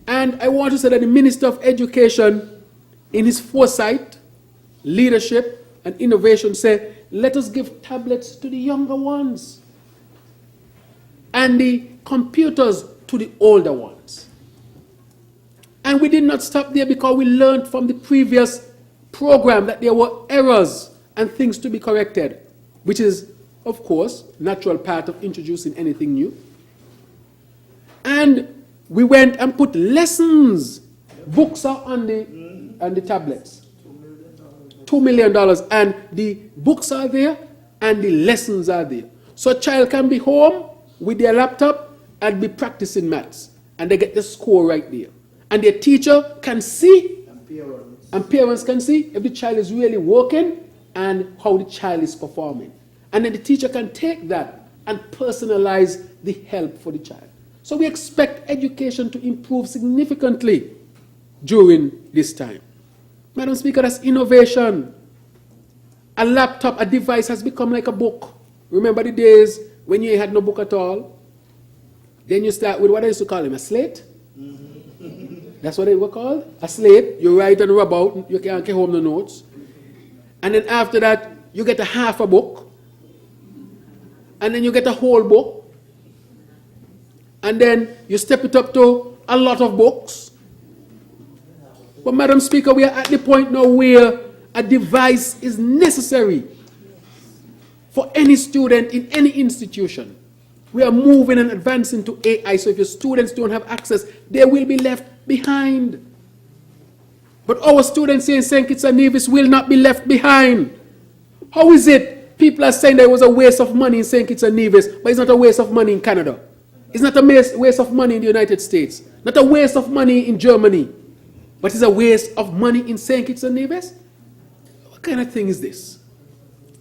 And I want to say that the Minister of Education, in his foresight, leadership, and innovation, said, let us give tablets to the younger ones and the computers to the older ones. And we did not stop there, because we learned from the previous program that there were errors and things to be corrected, which is, of course, natural part of introducing anything new. And we went and put lessons. Books are on the tablets. $2 million. And the books are there and the lessons are there. So a child can be home with their laptop and be practicing maths. And they get the score right there. And their teacher can see, and parents can see if the child is really working and how the child is performing. And then the teacher can take that and personalize the help for the child. So we expect education to improve significantly during this time. Madam Speaker, that's innovation. A laptop, a device has become like a book. Remember the days when you had no book at all? Then you start with what I used to call them, a slate? That's what they were called, a slate. You write and rub out, you can't get home the notes. And then after that, you get a half a book. And then you get a whole book. And then you step it up to a lot of books. But Madam Speaker, we are at the point now where a device is necessary for any student in any institution. We are moving and advancing to AI, so if your students don't have access, they will be left behind. But our students here in St. Kitts and Nevis will not be left behind. How is it people are saying there was a waste of money in St. Kitts and Nevis, but it's not a waste of money in Canada? It's not a waste of money in the United States, not a waste of money in Germany, but it's a waste of money in St. Kitts and Nevis? What kind of thing is this?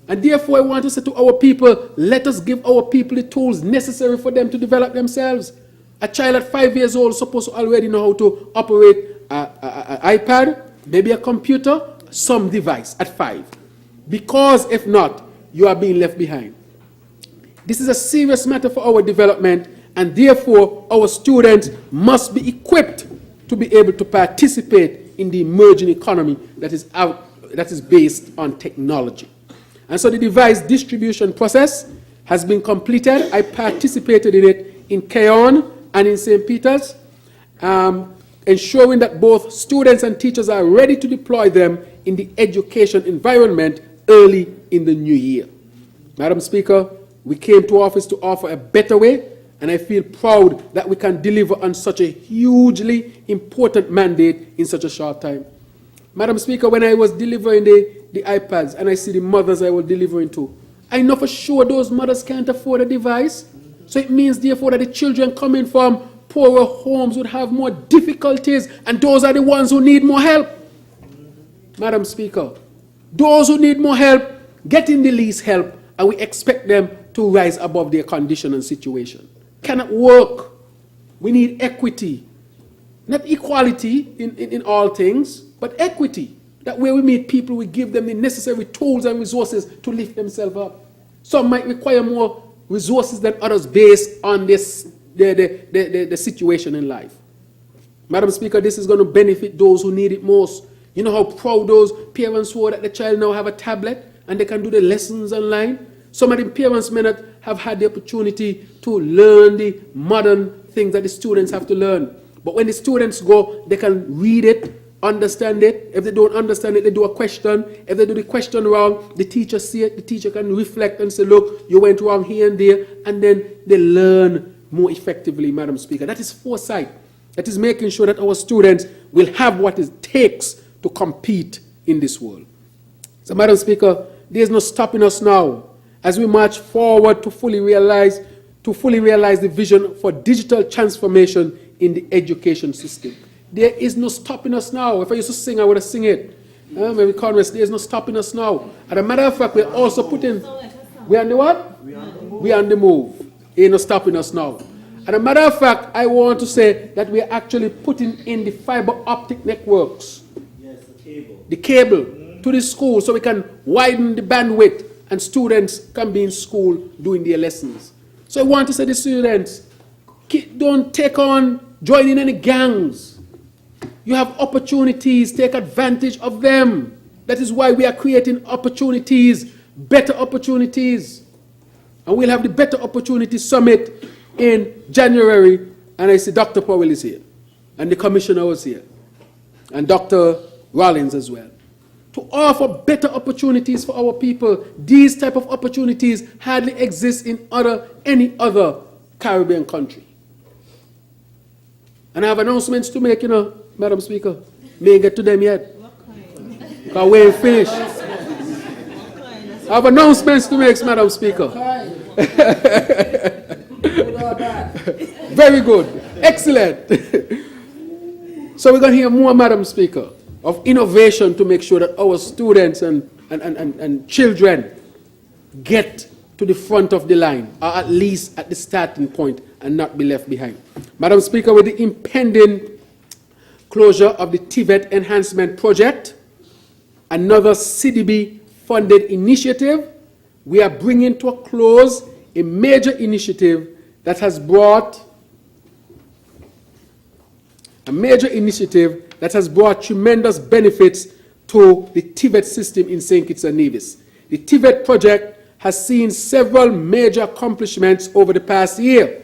And therefore I want to say to our people, let us give our people the tools necessary for them to develop themselves. A child at 5 years old is supposed to already know how to operate an iPad, maybe a computer, some device at 5. Because if not, you are being left behind. This is a serious matter for our development, and therefore our students must be equipped to be able to participate in the emerging economy that is based on technology. And so the device distribution process has been completed. I participated in it in Keon and in St. Peter's, ensuring that both students and teachers are ready to deploy them in the education environment early in the new year. Madam Speaker, we came to office to offer a better way, and I feel proud that we can deliver on such a hugely important mandate in such a short time. Madam Speaker, when I was delivering the iPads and I see the mothers I was delivering to, I know for sure those mothers can't afford a device. So it means, therefore, that the children coming from poorer homes would have more difficulties, and those are the ones who need more help. Madam Speaker, those who need more help, getting the least help, and we expect them to rise above their condition and situation. Cannot work. We need equity. Not equality in all things, but equity. That way we meet people, we give them the necessary tools and resources to lift themselves up. Some might require more resources than others based on the situation in life. Madam Speaker, this is going to benefit those who need it most. You know how proud those parents were that the child now have a tablet and they can do the lessons online? Some of the parents may not have had the opportunity to learn the modern things that the students have to learn. But when the students go, they can read it, understand it. If they don't understand it, they do a question. If they do the question wrong, the teacher see it. The teacher can reflect and say, look, you went wrong here and there. And then they learn more effectively, Madam Speaker. That is foresight. That is making sure that our students will have what it takes to compete in this world. So, Madam Speaker, there is no stopping us now as we march forward to fully realize the vision for digital transformation in the education system. There is no stopping us now. If I used to sing, I would have sing it. Maybe Congress, there is no stopping us now. As a matter of fact, we're also putting, we're on the what? We're on the move. Ain't no stopping us now. And a matter of fact, I want to say that we are actually putting in the fiber optic networks, Yes, the cable. the cable, to the school so we can widen the bandwidth and students can be in school doing their lessons. So I want to say to the students, don't take on joining any gangs. You have opportunities, take advantage of them. That is why we are creating opportunities, better opportunities. And we'll have the Better Opportunity Summit in January. And I see Dr. Powell is here. And the commissioner was here. And Dr. Rollins as well. To offer better opportunities for our people. These type of opportunities hardly exist in any other Caribbean country. And I have announcements to make, Madam Speaker. May get to them yet. Because we ain't finished. I have announcements to make, Madam Speaker. Very good. Excellent. So we're going to hear more, Madam Speaker, of innovation to make sure that our students and children get to the front of the line, or at least at the starting point, and not be left behind. Madam Speaker, with the impending closure of the TVET Enhancement Project, another CDB-funded initiative, we are bringing to a close a major initiative that has brought tremendous benefits to the TVET system in St. Kitts and Nevis. The TVET project has seen several major accomplishments over the past year.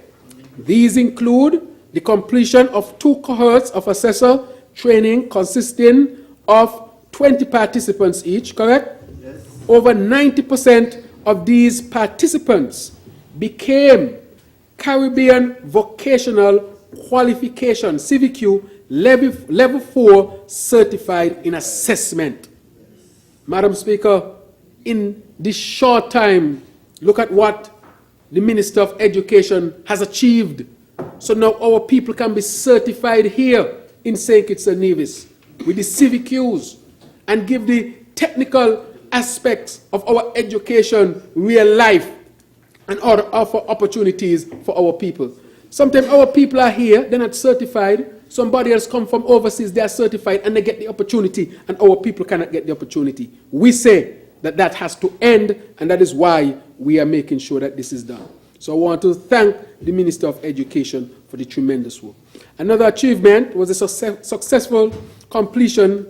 These include the completion of 2 cohorts of assessor training consisting of 20 participants each, correct? Yes. Over 90% of these participants became Caribbean Vocational Qualification, CVQ, level 4 certified in assessment. Madam Speaker, in this short time, look at what the Minister of Education has achieved. So now our people can be certified here in St. Kitts and Nevis with the CVQs and give the technical aspects of our education real life and offer opportunities for our people. Sometimes our people are here, they're not certified. Somebody else come from overseas, they are certified and they get the opportunity, and our people cannot get the opportunity. We say that that has to end, and that is why we are making sure that this is done. So I want to thank the Minister of Education for the tremendous work. Another achievement was a successful completion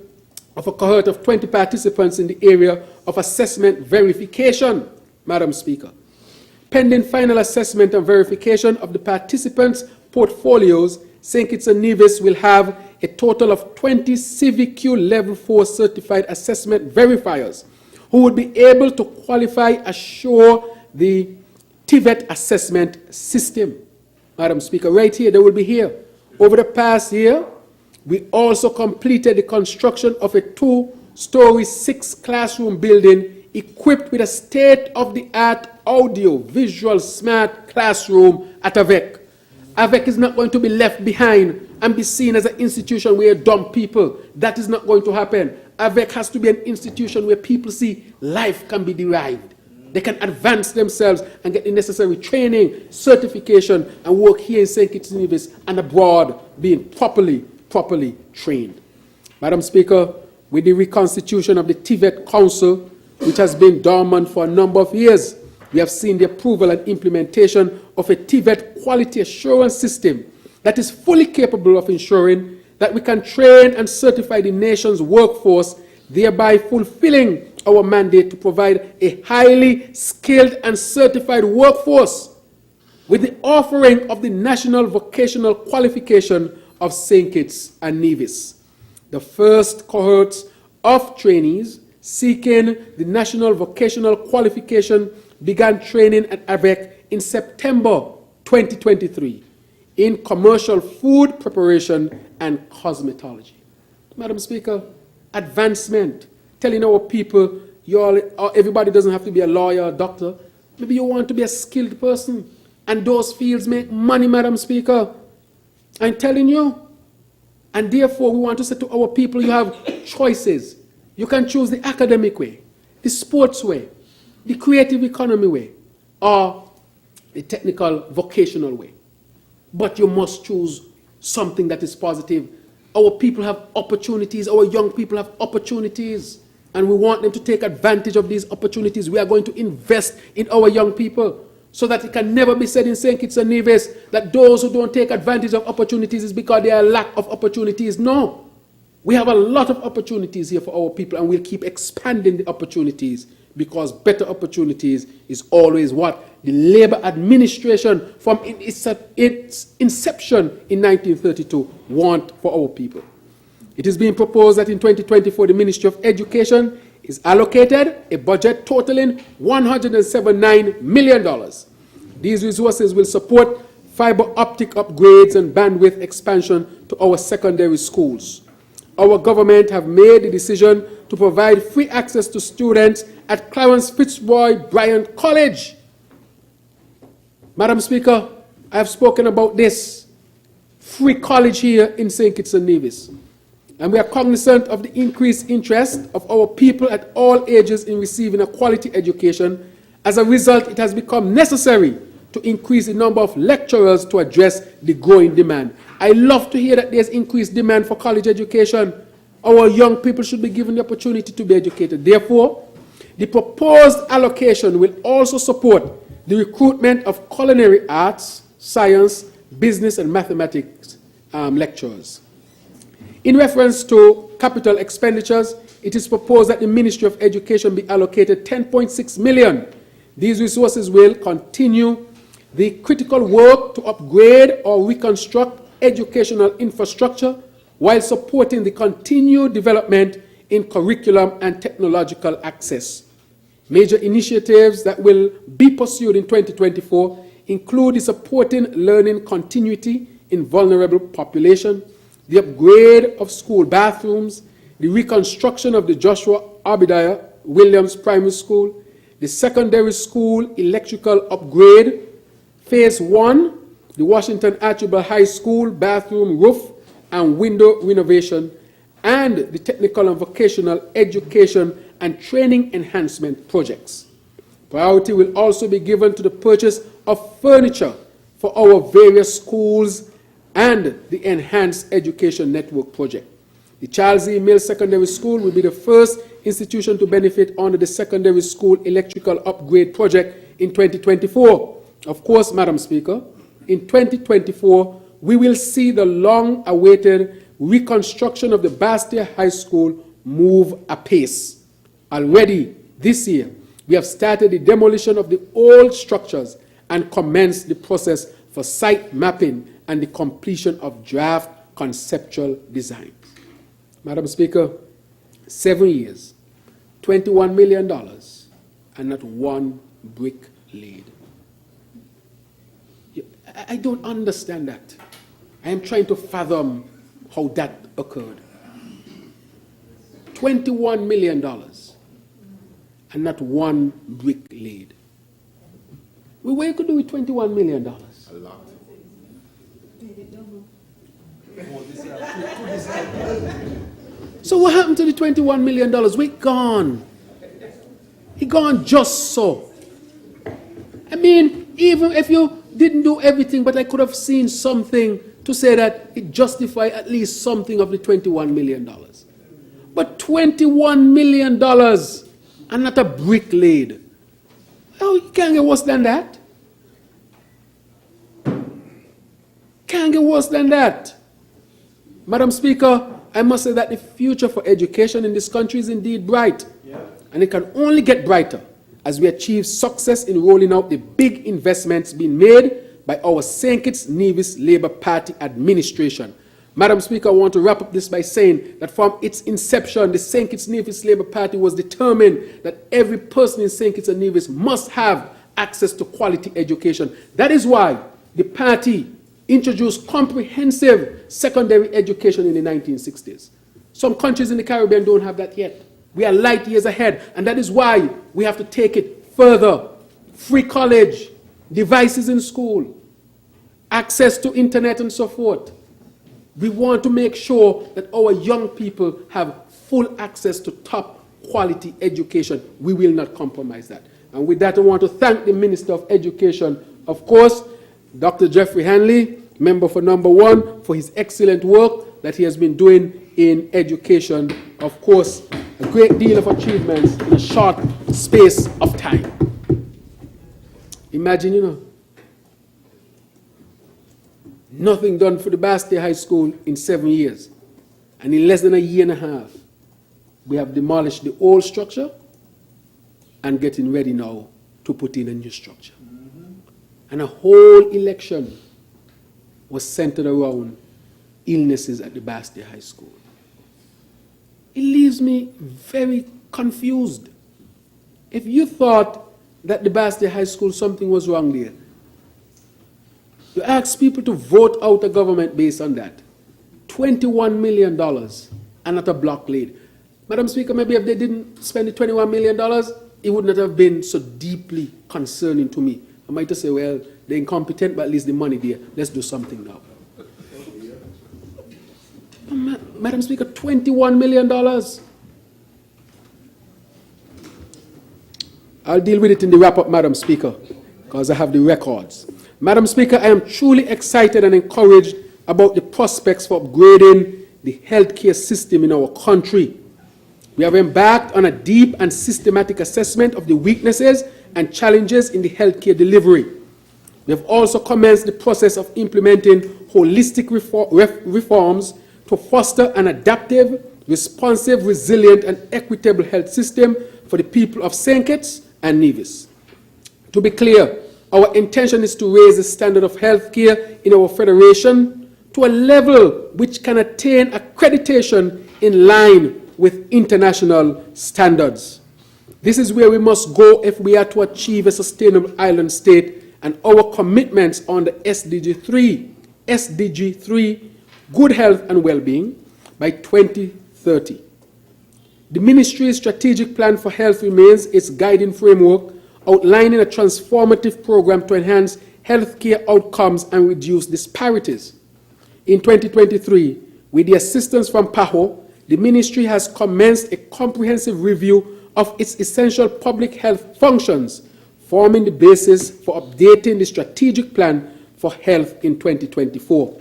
of a cohort of 20 participants in the area of assessment verification, Madam Speaker. Pending final assessment and verification of the participants' portfolios, St. Kitts and Nevis will have a total of 20 CVQ Level 4 certified assessment verifiers who would be able to qualify assure the TVET assessment system. Madam Speaker, right here, they will be here. Over the past year, we also completed the construction of a 2-story 6-classroom building equipped with a state-of-the-art audio-visual smart classroom at AVEC. AVEC is not going to be left behind and be seen as an institution where dumb people. That is not going to happen. AVEC has to be an institution where people see life can be derived. They can advance themselves and get the necessary training, certification, and work here in St. Kitts and Nevis and abroad being properly trained. Madam Speaker, with the reconstitution of the TVET Council, which has been dormant for a number of years, we have seen the approval and implementation of a TVET quality assurance system that is fully capable of ensuring that we can train and certify the nation's workforce, thereby fulfilling our mandate to provide a highly skilled and certified workforce with the offering of the National Vocational Qualification of St. Kitts and Nevis. The first cohorts of trainees seeking the National Vocational Qualification began training at AVEC in September 2023 in commercial food preparation and cosmetology. Madam Speaker, advancement, telling our people, everybody doesn't have to be a lawyer or doctor. Maybe you want to be a skilled person, and those fields make money, Madam Speaker. I'm telling you. And therefore, we want to say to our people, you have choices. You can choose the academic way, the sports way, the creative economy way, or the technical vocational way. but you must choose something that is positive. Our people have opportunities, our young people have opportunities, and we want them to take advantage of these opportunities. We are going to invest in our young people so that it can never be said in St. Kitts and Nevis that those who don't take advantage of opportunities is because there are lack of opportunities. No. We have a lot of opportunities here for our people, and we'll keep expanding the opportunities because better opportunities is always what the Labour administration from its inception in 1932 want for our people. It is being proposed that in 2024 the Ministry of Education is allocated a budget totaling $179 million. These resources will support fiber optic upgrades and bandwidth expansion to our secondary schools. Our government have made the decision to provide free access to students at Clarence Fitzroy Bryant College. Madam Speaker, I have spoken about this free college here in St. Kitts and Nevis. And we are cognizant of the increased interest of our people at all ages in receiving a quality education. As a result, it has become necessary to increase the number of lecturers to address the growing demand. I love to hear that there's increased demand for college education. Our young people should be given the opportunity to be educated. Therefore, the proposed allocation will also support the recruitment of culinary arts, science, business, and mathematics lecturers. In reference to capital expenditures, it is proposed that the Ministry of Education be allocated $10.6 million. These resources will continue the critical work to upgrade or reconstruct educational infrastructure while supporting the continued development in curriculum and technological access. Major initiatives that will be pursued in 2024 include the supporting learning continuity in vulnerable population, the upgrade of school bathrooms, the reconstruction of the Joshua Obadiah Williams Primary School, the secondary school electrical upgrade, Phase 1, the Washington Archibald High School bathroom roof and window renovation, and the technical and vocational education and training enhancement projects. Priority will also be given to the purchase of furniture for our various schools and the Enhanced Education Network project. The Charles E. Mills Secondary School will be the first institution to benefit under the Secondary School Electrical Upgrade Project in 2024. Of course, Madam Speaker, in 2024, we will see the long-awaited reconstruction of the Basseterre High School move apace. Already this year, we have started the demolition of the old structures and commenced the process for site mapping and the completion of draft conceptual design. Madam Speaker, 7 years, $21 million, and not one brick laid. I don't understand that. I am trying to fathom how that occurred. $21 million, and not one brick laid. Well, what you could do with $21 million? A lot. So what happened to the $21 million? We gone. He gone just so. I mean, even if you didn't do everything, but I could have seen something to say that it justified at least something of the $21 million. But $21 million and not a brick laid. Oh, you can't get worse than that. Can't get worse than that. Madam Speaker, I must say that the future for education in this country is indeed bright. Yeah. And it can only get brighter as we achieve success in rolling out the big investments being made by our St. Kitts Nevis Labour Party administration. Madam Speaker, I want to wrap up this by saying that from its inception, the St. Kitts Nevis Labour Party was determined that every person in St. Kitts and Nevis must have access to quality education. That is why the party introduced comprehensive secondary education in the 1960s. Some countries in the Caribbean don't have that yet. We are light years ahead, and that is why we have to take it further. Free college, devices in school, access to internet and so forth. We want to make sure that our young people have full access to top quality education. We will not compromise that. And with that, I want to thank the Minister of Education, of course, Dr. Jeffrey Hanley, member for number 1, for his excellent work that he has been doing in education. Of course, a great deal of achievements in a short space of time. Imagine, nothing done for the Basseterre High School in 7 years. And in less than a year and a half, we have demolished the old structure and getting ready now to put in a new structure. And a whole election was centered around illnesses at the Basseterre High School. It leaves me very confused. If you thought that the Basseterre High School, something was wrong there, you ask people to vote out a government based on that. $21 million and not a block laid. Madam Speaker, maybe if they didn't spend the $21 million, it would not have been so deeply concerning to me. I might just say, well, they're incompetent, but at least the money there. Let's do something now. Madam Speaker, $21 million. I'll deal with it in the wrap-up, Madam Speaker, because I have the records. Madam Speaker, I am truly excited and encouraged about the prospects for upgrading the healthcare system in our country. We have embarked on a deep and systematic assessment of the weaknesses and challenges in the healthcare delivery. We have also commenced the process of implementing holistic reforms to foster an adaptive, responsive, resilient, and equitable health system for the people of St. Kitts and Nevis. To be clear, our intention is to raise the standard of healthcare in our federation to a level which can attain accreditation in line with international standards. This is where we must go if we are to achieve a sustainable island state, and our commitments on the SDG 3, good health and well-being, by 2030. The Ministry's strategic plan for health remains its guiding framework, outlining a transformative program to enhance healthcare outcomes and reduce disparities. In 2023, with the assistance from PAHO, the Ministry has commenced a comprehensive review of its essential public health functions, forming the basis for updating the strategic plan for health in 2024.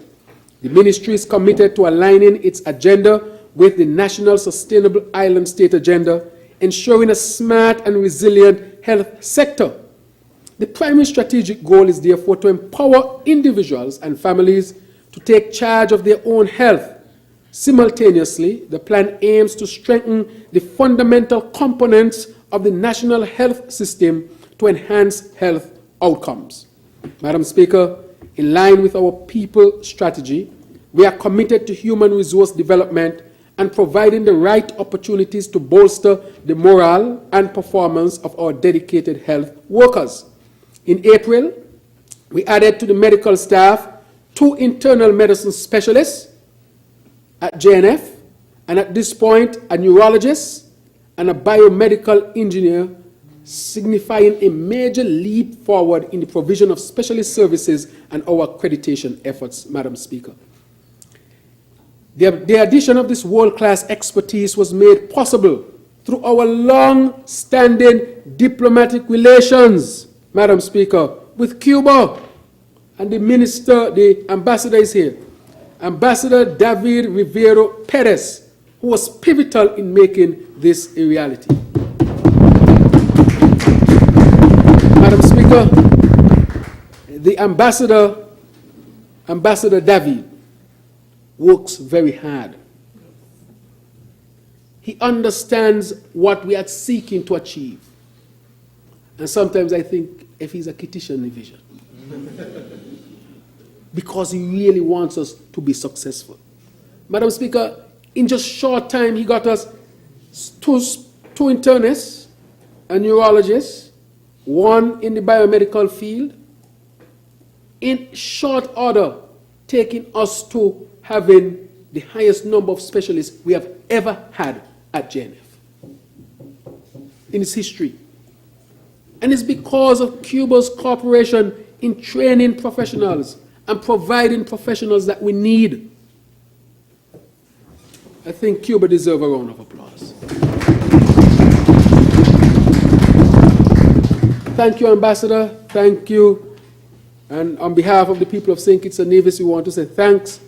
The Ministry is committed to aligning its agenda with the National Sustainable Island State Agenda, ensuring a smart and resilient health sector. The primary strategic goal is therefore to empower individuals and families to take charge of their own health. Simultaneously, the plan aims to strengthen the fundamental components of the national health system to enhance health outcomes. Madam Speaker, in line with our people strategy, we are committed to human resource development and providing the right opportunities to bolster the morale and performance of our dedicated health workers. In April, we added to the medical staff 2 internal medicine specialists at JNF, and at this point, a neurologist and a biomedical engineer, signifying a major leap forward in the provision of specialist services and our accreditation efforts, Madam Speaker. The addition of this world-class expertise was made possible through our long-standing diplomatic relations, Madam Speaker, with Cuba. And the ambassador is here. Ambassador David Rivero Perez, who was pivotal in making this a reality. Madam Speaker, the Ambassador David, works very hard. He understands what we are seeking to achieve. And sometimes I think if he's a Kittitian division, because he really wants us to be successful. Madam Speaker, in just short time, he got us two internists, a neurologist, 1 in the biomedical field, in short order, taking us to having the highest number of specialists we have ever had at JNF in its history. And it's because of Cuba's cooperation in training professionals and providing professionals that we need. I think Cuba deserves a round of applause. Thank you, Ambassador. Thank you, And on behalf of the people of St. Kitts and Nevis, we want to say thanks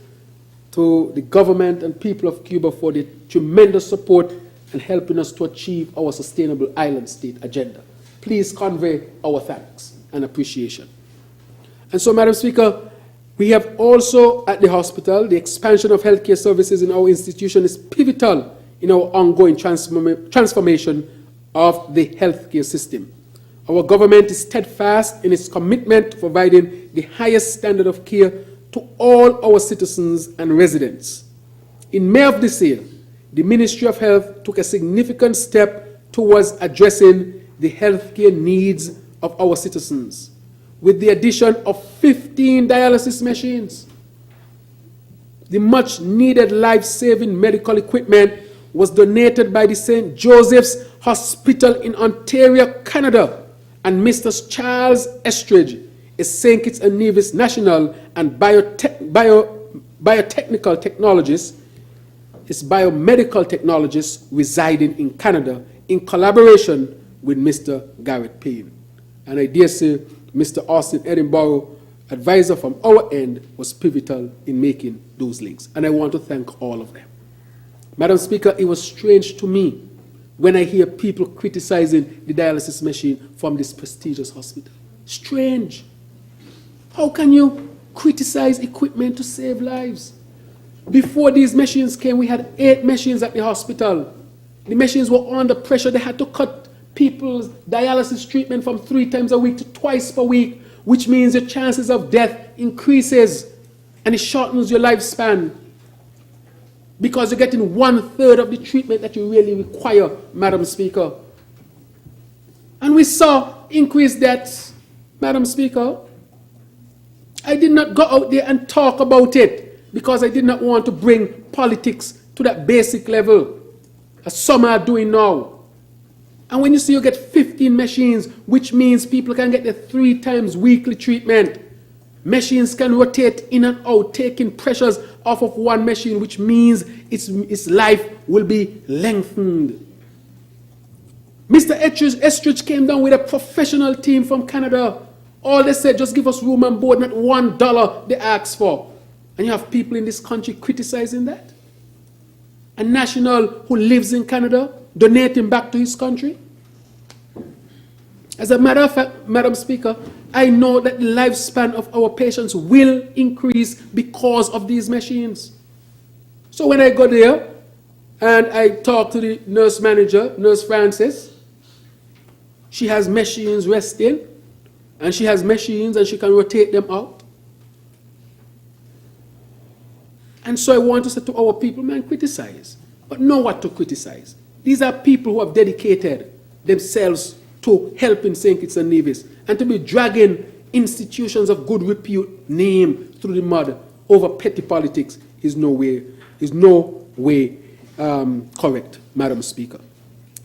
to the government and people of Cuba for the tremendous support and helping us to achieve our sustainable island state agenda. Please convey our thanks and appreciation. And so, Madam Speaker, we have also at the hospital, the expansion of healthcare services in our institution is pivotal in our ongoing transformation of the healthcare system. Our government is steadfast in its commitment to providing the highest standard of care to all our citizens and residents. In May of this year, the Ministry of Health took a significant step towards addressing the healthcare needs of our citizens with the addition of 15 dialysis machines. The much needed life-saving medical equipment was donated by the St. Joseph's Hospital in Ontario, Canada, and Mr. Charles Estridge, a St. Kitts and Nevis national and biotechnical technologist, is biomedical technologist residing in Canada in collaboration with Mr. Garrett Payne. And I dare say Mr. Austin Edinburgh, advisor from our end, was pivotal in making those links. And I want to thank all of them. Madam Speaker, it was strange to me when I hear people criticizing the dialysis machine from this prestigious hospital. Strange. How can you criticize equipment to save lives? Before these machines came, we had 8 machines at the hospital. The machines were under pressure. They had to cut people's dialysis treatment from 3 times a week to twice per week, which means your chances of death increases and it shortens your lifespan because you're getting 1/3 of the treatment that you really require, Madam Speaker. And we saw increased deaths, Madam Speaker. I did not go out there and talk about it because I did not want to bring politics to that basic level, as some are doing now. And when you see you get 15 machines, which means people can get the 3 times weekly treatment, machines can rotate in and out, taking pressures off of one machine, which means its life will be lengthened. Mr. Estridge came down with a professional team from Canada. All they said, just give us room and board, not $1 they asked for. And you have people in this country criticizing that? A national who lives in Canada donating back to his country? As a matter of fact, Madam Speaker, I know that the lifespan of our patients will increase because of these machines. So when I go there and I talk to the nurse manager, Nurse Francis, she has machines resting, and she has machines and she can rotate them out. And so I want to say to our people, man, criticize, but know what to criticize. These are people who have dedicated themselves to helping St. Kitts and Nevis, and to be dragging institutions of good repute name through the mud over petty politics is no way correct, Madam Speaker.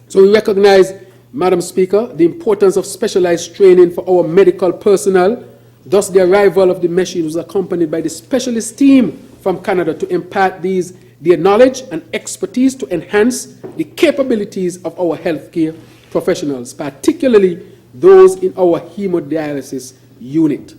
So we recognize, Madam Speaker, the importance of specialized training for our medical personnel. Thus, the arrival of the machine was accompanied by the specialist team from Canada to impart their knowledge and expertise to enhance the capabilities of our healthcare professionals, particularly those in our hemodialysis unit.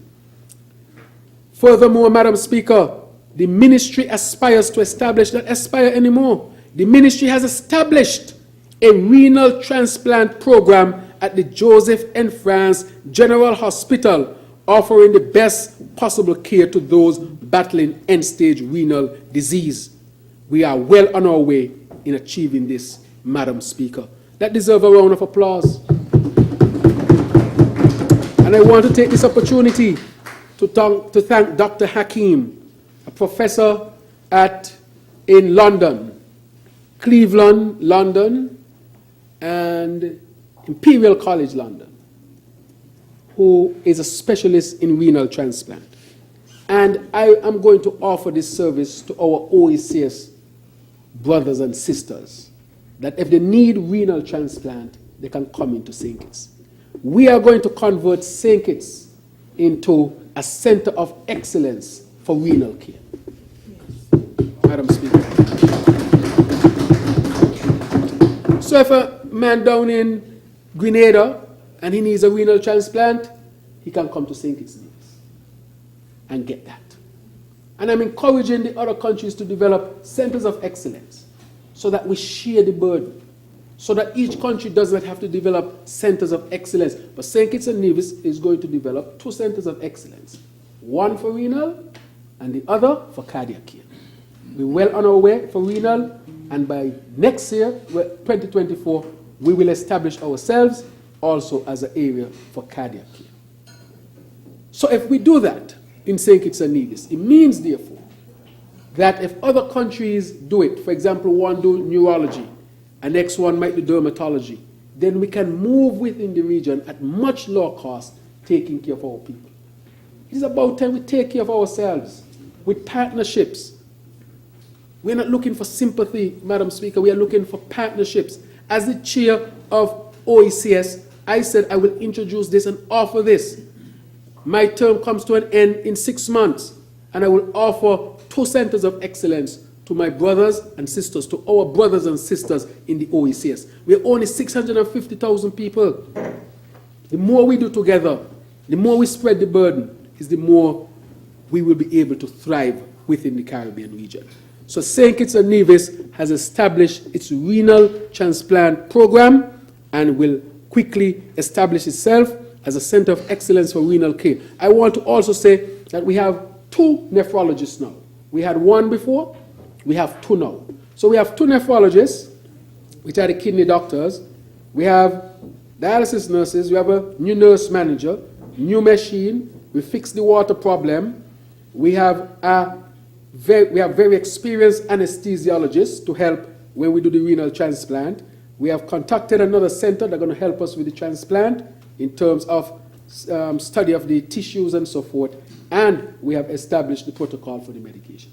Furthermore, Madam Speaker, the ministry aspires to establish, not aspire anymore, the ministry has established a renal transplant program at the Joseph N. France General Hospital, offering the best possible care to those battling end-stage renal disease. We are well on our way in achieving this, Madam Speaker. That deserves a round of applause. And I want to take this opportunity to thank Dr. Hakim, a professor in London, Cleveland, London, and Imperial College London, who is a specialist in renal transplant. And I am going to offer this service to our OECS brothers and sisters, that if they need renal transplant, they can come into St. Kitts. We are going to convert St. Kitts into a center of excellence for renal care. Madam Speaker. So if a man down in Grenada and he needs a renal transplant, he can come to St. Kitts Nevis. and get that. And I'm encouraging the other countries to develop centers of excellence so that we share the burden, so that each country does not have to develop centers of excellence. But St. Kitts and Nevis is going to develop 2 centers of excellence, one for renal and the other for cardiac care. We're well on our way for renal, and by next year, 2024, we will establish ourselves also as an area for cardiac care. So if we do that in St. Kitts and Nevis, it means, therefore, that if other countries do it, for example, one do neurology, and next one might do dermatology, then we can move within the region at much lower cost, taking care of our people. It is about time we take care of ourselves with partnerships. We're not looking for sympathy, Madam Speaker. We are looking for partnerships. As the chair of OECS, I said I will introduce this and offer this. My term comes to an end in 6 months, and I will offer 2 centers of excellence to my brothers and sisters, to our brothers and sisters in the OECS. We're only 650,000 people. The more we do together, the more we spread the burden, is the more we will be able to thrive within the Caribbean region. So St. Kitts and Nevis has established its renal transplant program and will quickly establish itself as a center of excellence for renal care. I want to also say that we have 2 nephrologists now. We had 1 before, we have 2 now. So we have 2 nephrologists, which are the kidney doctors. We have dialysis nurses, we have a new nurse manager, new machine, we fixed the water problem. We have very experienced anesthesiologists to help when we do the renal transplant. We have contacted another center that's going to help us with the transplant in terms of study of the tissues and so forth. And we have established the protocol for the medication.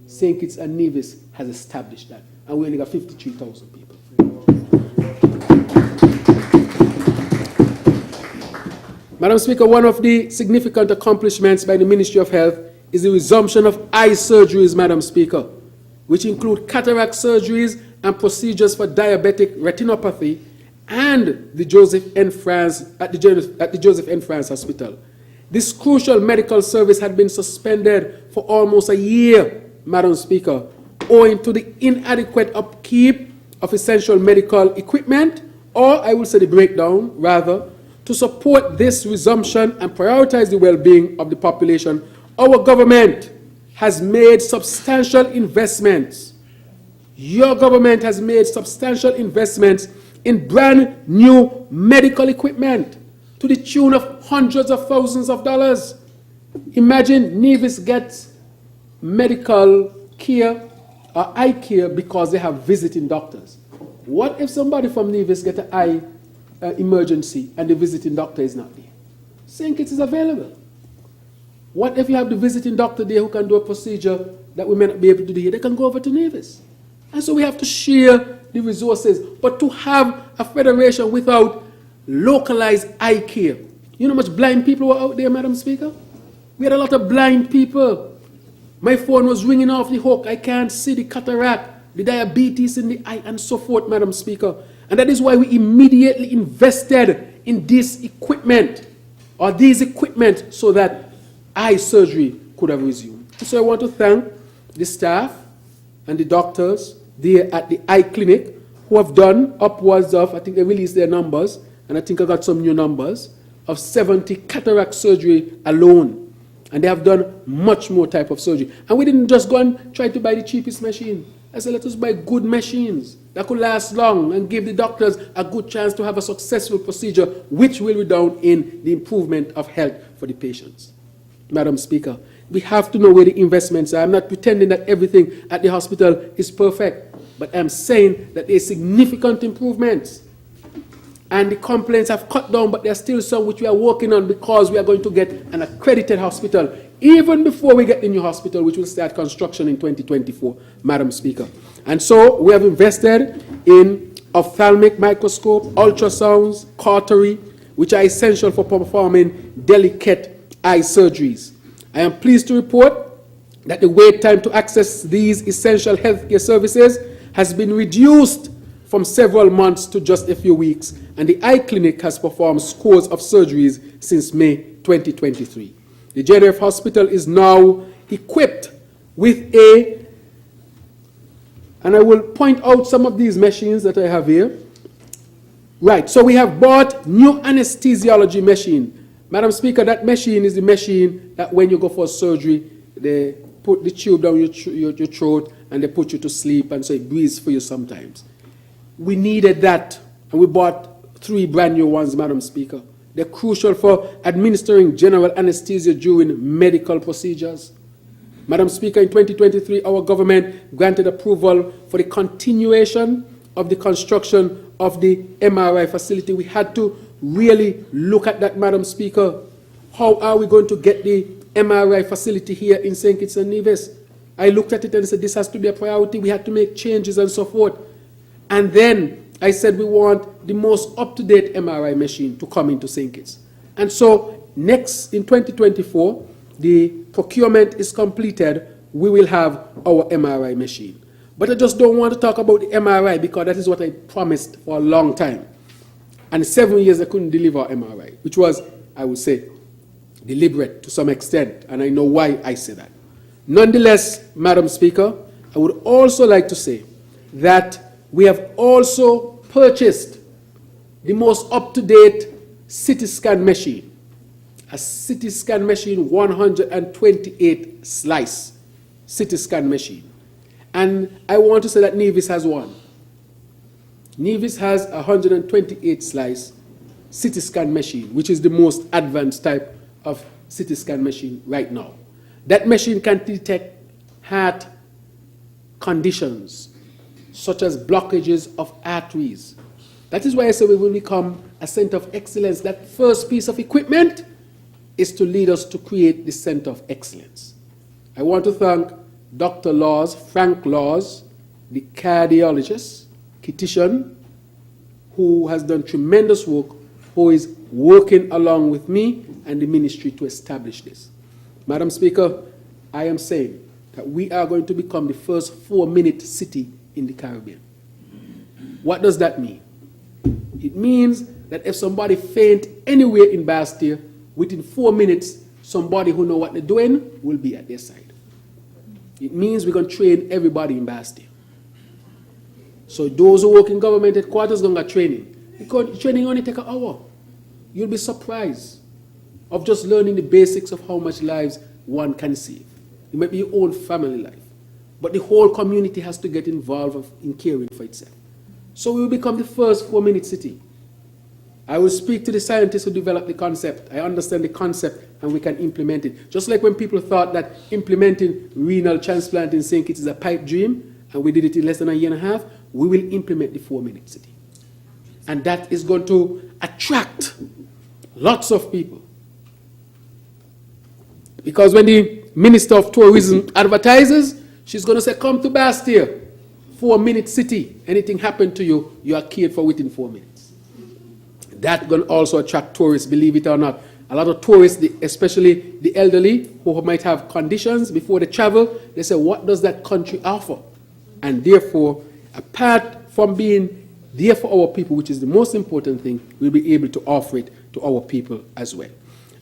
St. Kitts and Nevis has established that. And we only got 53,000 people. Madam Speaker, one of the significant accomplishments by the Ministry of Health is the resumption of eye surgeries, Madam Speaker, which include cataract surgeries and procedures for diabetic retinopathy and the Joseph N. France at the Joseph N. France Hospital. This crucial medical service had been suspended for almost a year, Madam Speaker, owing to the inadequate upkeep of essential medical equipment, or I will say the breakdown, rather. To support this resumption and prioritize the well-being of the population, our government has made substantial investments. Your government has made substantial investments in brand new medical equipment to the tune of hundreds of thousands of dollars. Imagine Nevis gets medical care or eye care because they have visiting doctors. What if somebody from Nevis gets an eye emergency and the visiting doctor is not there? St. Kitts is available. What if you have the visiting doctor there who can do a procedure that we may not be able to do here? They can go over to Nevis. And so we have to share the resources. But to have a federation without localized eye care, you know how much blind people were out there, Madam Speaker? We had a lot of blind people. My phone was ringing off the hook. I can't see the cataract, the diabetes in the eye, and so forth, Madam Speaker. And that is why we immediately invested in this equipment, or these equipment, so that eye surgery could have resumed. So I want to thank the staff and the doctors there at the eye clinic who have done upwards of, I think they released their numbers, and I think I got some new numbers, of 70 cataract surgery alone. And they have done much more type of surgery. And we didn't just go and try to buy the cheapest machine. I said, let us buy good machines that could last long and give the doctors a good chance to have a successful procedure, which will redound in the improvement of health for the patients. Madam Speaker, we have to know where the investments are. I'm not pretending that everything at the hospital is perfect, but I'm saying that there are significant improvements. And the complaints have cut down, but there are still some which we are working on because we are going to get an accredited hospital even before we get the new hospital, which will start construction in 2024, Madam Speaker. And so we have invested in ophthalmic microscope, ultrasounds, cautery, which are essential for performing delicate eye surgeries. I am pleased to report that the wait time to access these essential healthcare services has been reduced from several months to just a few weeks, and the eye clinic has performed scores of surgeries since May 2023. The JDF Hospital is now equipped with and I will point out some of these machines that I have here. Right, so we have bought new anesthesiology machine. Madam Speaker, that machine is the machine that when you go for surgery, they put the tube down your throat and they put you to sleep, and so it breathes for you sometimes. We needed that, and we bought 3 brand new ones, Madam Speaker. They're crucial for administering general anesthesia during medical procedures. Madam Speaker, in 2023, our government granted approval for the continuation of the construction of the MRI facility. We had to really look at that, Madam Speaker. How are we going to get the MRI facility here in St. Kitts and Nevis? I looked at it and said, this has to be a priority. We had to make changes and so forth. And then I said, we want the most up-to-date MRI machine to come into St. Kitts. And so next, in 2024, the procurement is completed, we will have our MRI machine. But I just don't want to talk about the MRI because that is what I promised for a long time. And 7 years I couldn't deliver MRI, which was, I would say, deliberate to some extent, and I know why I say that. Nonetheless, Madam Speaker, I would also like to say that we have also purchased the most up-to-date CT scan machine. A CT scan machine, 128 slice CT scan machine. And I want to say that Nevis has one. Nevis has a 128 slice CT scan machine, which is the most advanced type of CT scan machine right now. That machine can detect heart conditions, such as blockages of arteries. That is why I say we will become a center of excellence. That first piece of equipment is to lead us to create the center of excellence. I want to thank Dr. Laws, Frank Laws, the cardiologist, Kititian, who has done tremendous work, who is working along with me and the ministry to establish this. Madam Speaker, I am saying that we are going to become the first 4-minute city in the Caribbean. What does that mean? It means that if somebody faint anywhere in Basseterre, within 4 minutes, somebody who knows what they're doing will be at their side. It means we're going to train everybody in Basseterre. So those who work in government headquarters are going to get training. Because training only takes an hour. You'll be surprised of just learning the basics of how much lives one can save. It might be your own family life. But the whole community has to get involved in caring for itself. So we will become the first 4-minute city. I will speak to the scientists who developed the concept. I understand the concept and we can implement it. Just like when people thought that implementing renal transplant in St. Kitts is a pipe dream, and we did it in less than a year and a half, we will implement the 4-minute city. And that is going to attract lots of people. Because when the Minister of Tourism advertises, she's going to say, come to Basseterre, 4-minute city. Anything happen to you, you are cared for within 4 minutes. That's going to also attract tourists, believe it or not. A lot of tourists, especially the elderly, who might have conditions before they travel, they say, what does that country offer? And therefore, apart from being there for our people, which is the most important thing, we'll be able to offer it to our people as well.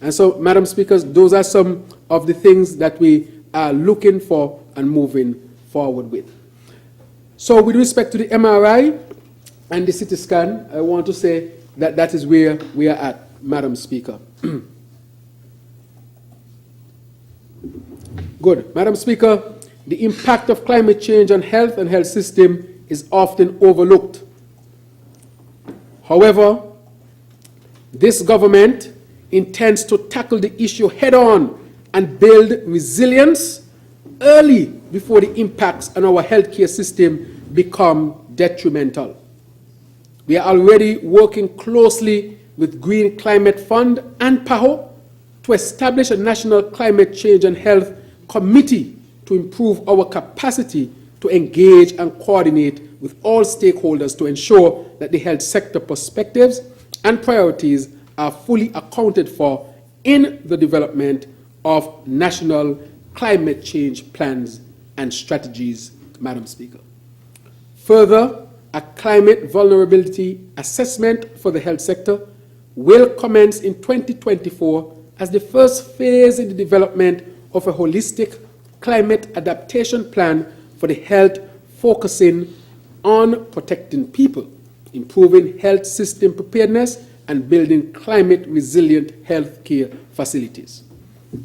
And so, Madam Speaker, those are some of the things that we are looking for and moving forward with. So with respect to the MRI and the CT scan, I want to say that that is where we are at, Madam Speaker. Good. Madam Speaker, the impact of climate change on health and health system is often overlooked. However, this government intends to tackle the issue head-on and build resilience early before the impacts on our healthcare system become detrimental. We are already working closely with Green Climate Fund and PAHO to establish a national climate change and health committee to improve our capacity to engage and coordinate with all stakeholders to ensure that the health sector perspectives and priorities are fully accounted for in the development of national climate change plans and strategies, Madam Speaker. Further, a climate vulnerability assessment for the health sector will commence in 2024 as the first phase in the development of a holistic climate adaptation plan for the health, focusing on protecting people, improving health system preparedness, and building climate-resilient healthcare facilities.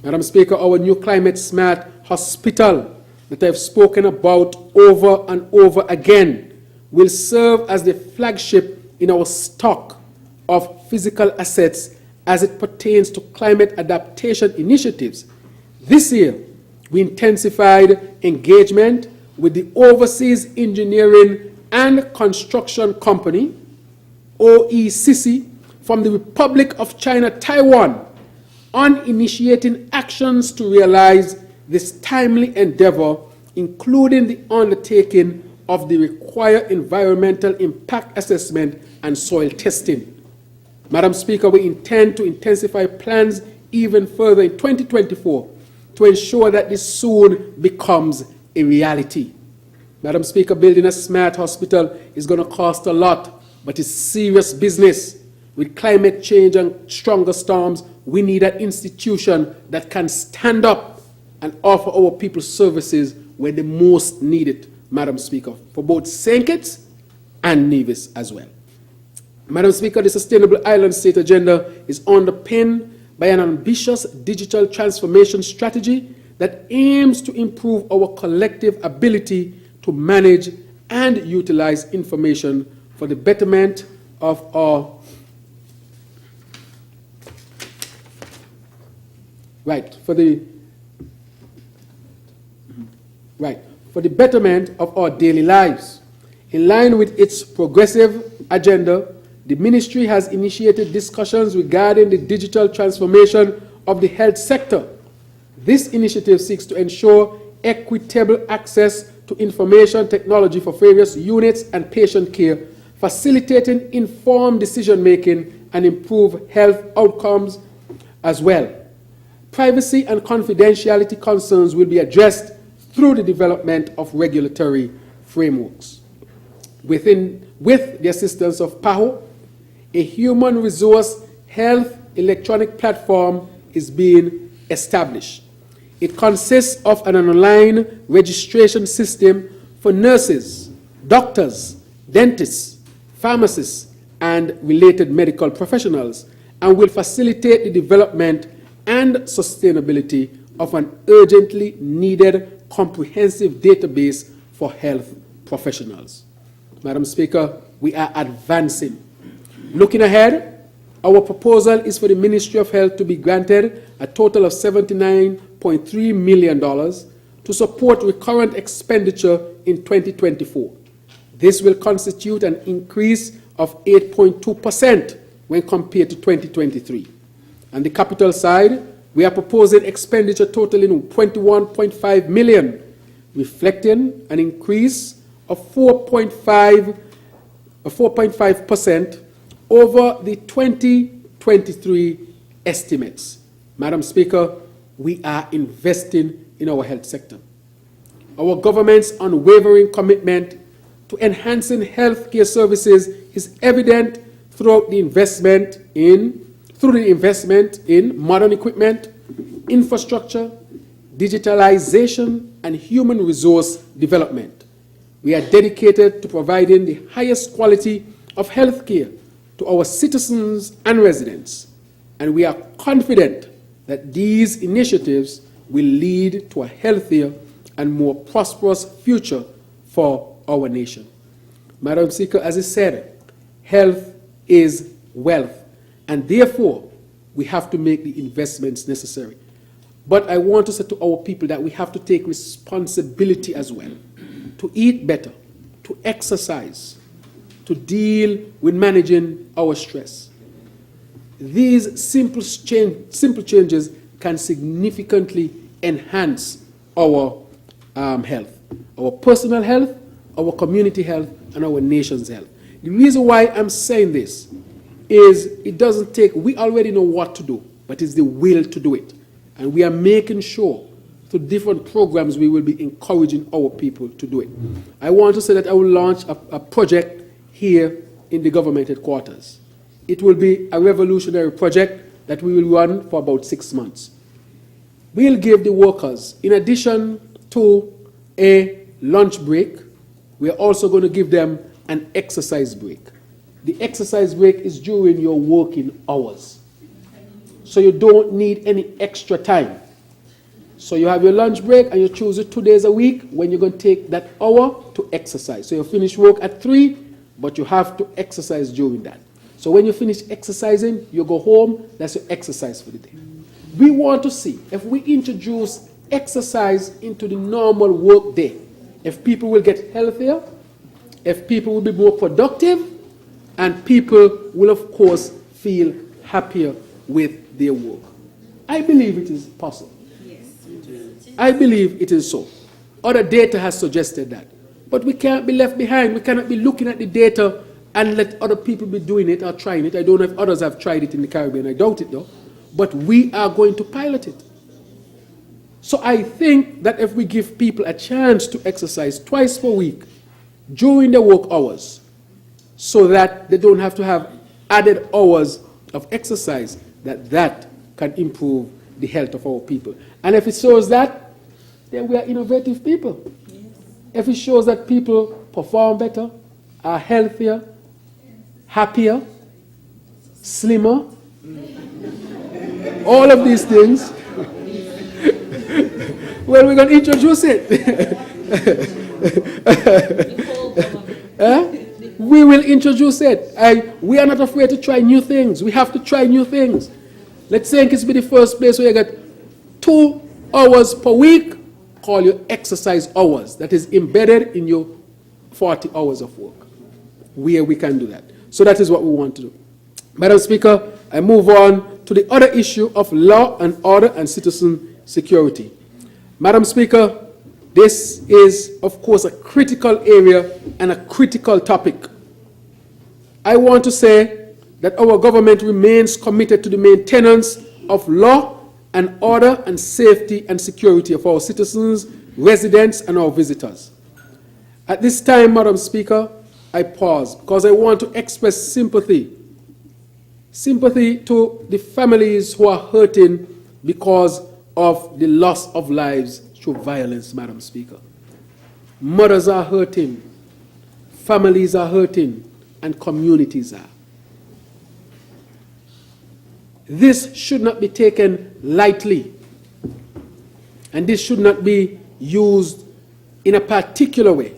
Madam Speaker, our new climate-smart hospital that I've spoken about over and over again will serve as the flagship in our stock of physical assets as it pertains to climate adaptation initiatives. This year, we intensified engagement with the Overseas Engineering and Construction Company, OECC, from the Republic of China, Taiwan, on initiating actions to realize this timely endeavor, including the undertaking of the required environmental impact assessment and soil testing. Madam Speaker, we intend to intensify plans even further in 2024 to ensure that this soon becomes a reality. Madam Speaker, building a smart hospital is going to cost a lot, but it's serious business. With climate change and stronger storms, we need an institution that can stand up and offer our people services where they most need it, Madam Speaker, for both St. Kitts and Nevis as well. Madam Speaker, the Sustainable Island State Agenda is underpinned by an ambitious digital transformation strategy that aims to improve our collective ability to manage and utilize information for the betterment of our for the betterment of our daily lives. In line with its progressive agenda, the Ministry has initiated discussions regarding the digital transformation of the health sector. This initiative seeks to ensure equitable access to information technology for various units and patient care, facilitating informed decision-making and improve health outcomes as well. Privacy and confidentiality concerns will be addressed through the development of regulatory frameworks. With the assistance of PAHO, a human resource health electronic platform is being established. It consists of an online registration system for nurses, doctors, dentists, pharmacists, and related medical professionals, and will facilitate the development and sustainability of an urgently needed comprehensive database for health professionals. Madam Speaker, we are advancing. Looking ahead, our proposal is for the Ministry of Health to be granted a total of $79.3 million to support recurrent expenditure in 2024. This will constitute an increase of 8.2% when compared to 2023. On the capital side, we are proposing expenditure totaling $21.5 million, reflecting an increase of 4.5% over the 2023 estimates. Madam Speaker, we are investing in our health sector. Our government's unwavering commitment to enhancing healthcare services is evident through the investment in modern equipment, infrastructure, digitalization, and human resource development. We are dedicated to providing the highest quality of healthcare to our citizens and residents, and we are confident that these initiatives will lead to a healthier and more prosperous future for our nation. Madam Speaker, as I said, health is wealth, and therefore we have to make the investments necessary. But I want to say to our people that we have to take responsibility as well, to eat better, to exercise, to deal with managing our stress. These simple changes can significantly enhance our health, our personal health, our community health, and our nation's health. The reason why I'm saying this is it doesn't take, we already know what to do, but it's the will to do it. And we are making sure through different programs we will be encouraging our people to do it. I want to say that I will launch a project here in the government headquarters. It will be a revolutionary project that we will run for about 6 months. We'll give the workers, in addition to a lunch break, we're also going to give them an exercise break. The exercise break is during your working hours. So you don't need any extra time. So you have your lunch break and you choose it 2 days a week when you're going to take that hour to exercise. So you finish work at 3, but you have to exercise during that. So when you finish exercising, you go home, that's your exercise for the day. We want to see if we introduce exercise into the normal work day, if people will get healthier, if people will be more productive, and people will, of course, feel happier with their work. I believe it is possible. I believe it is so. Other data has suggested that. But we can't be left behind. We cannot be looking at the data and let other people be doing it or trying it. I don't know if others have tried it in the Caribbean. I doubt it, though. But we are going to pilot it. So I think that if we give people a chance to exercise twice per week during their work hours, so that they don't have to have added hours of exercise, that can improve the health of our people. And if it shows that, then we are innovative people. Yes. If it shows that people perform better, are healthier, happier, slimmer, all of these things, well, we're going to introduce it. We will introduce it. We are not afraid to try new things. We have to try new things. Let's say it's be the first place where you get 2 hours per week, call your exercise hours. That is embedded in your 40 hours of work, where we can do that. So that is what we want to do. Madam Speaker, I move on to the other issue of law and order and citizen security. Madam Speaker, this is, of course, a critical area and a critical topic. I want to say that our government remains committed to the maintenance of law and order and safety and security of our citizens, residents, and our visitors. At this time, Madam Speaker, I pause because I want to express sympathy to the families who are hurting because of the loss of lives through violence, Madam Speaker. Mothers are hurting, families are hurting, and communities are. This should not be taken lightly, and this should not be used in a particular way.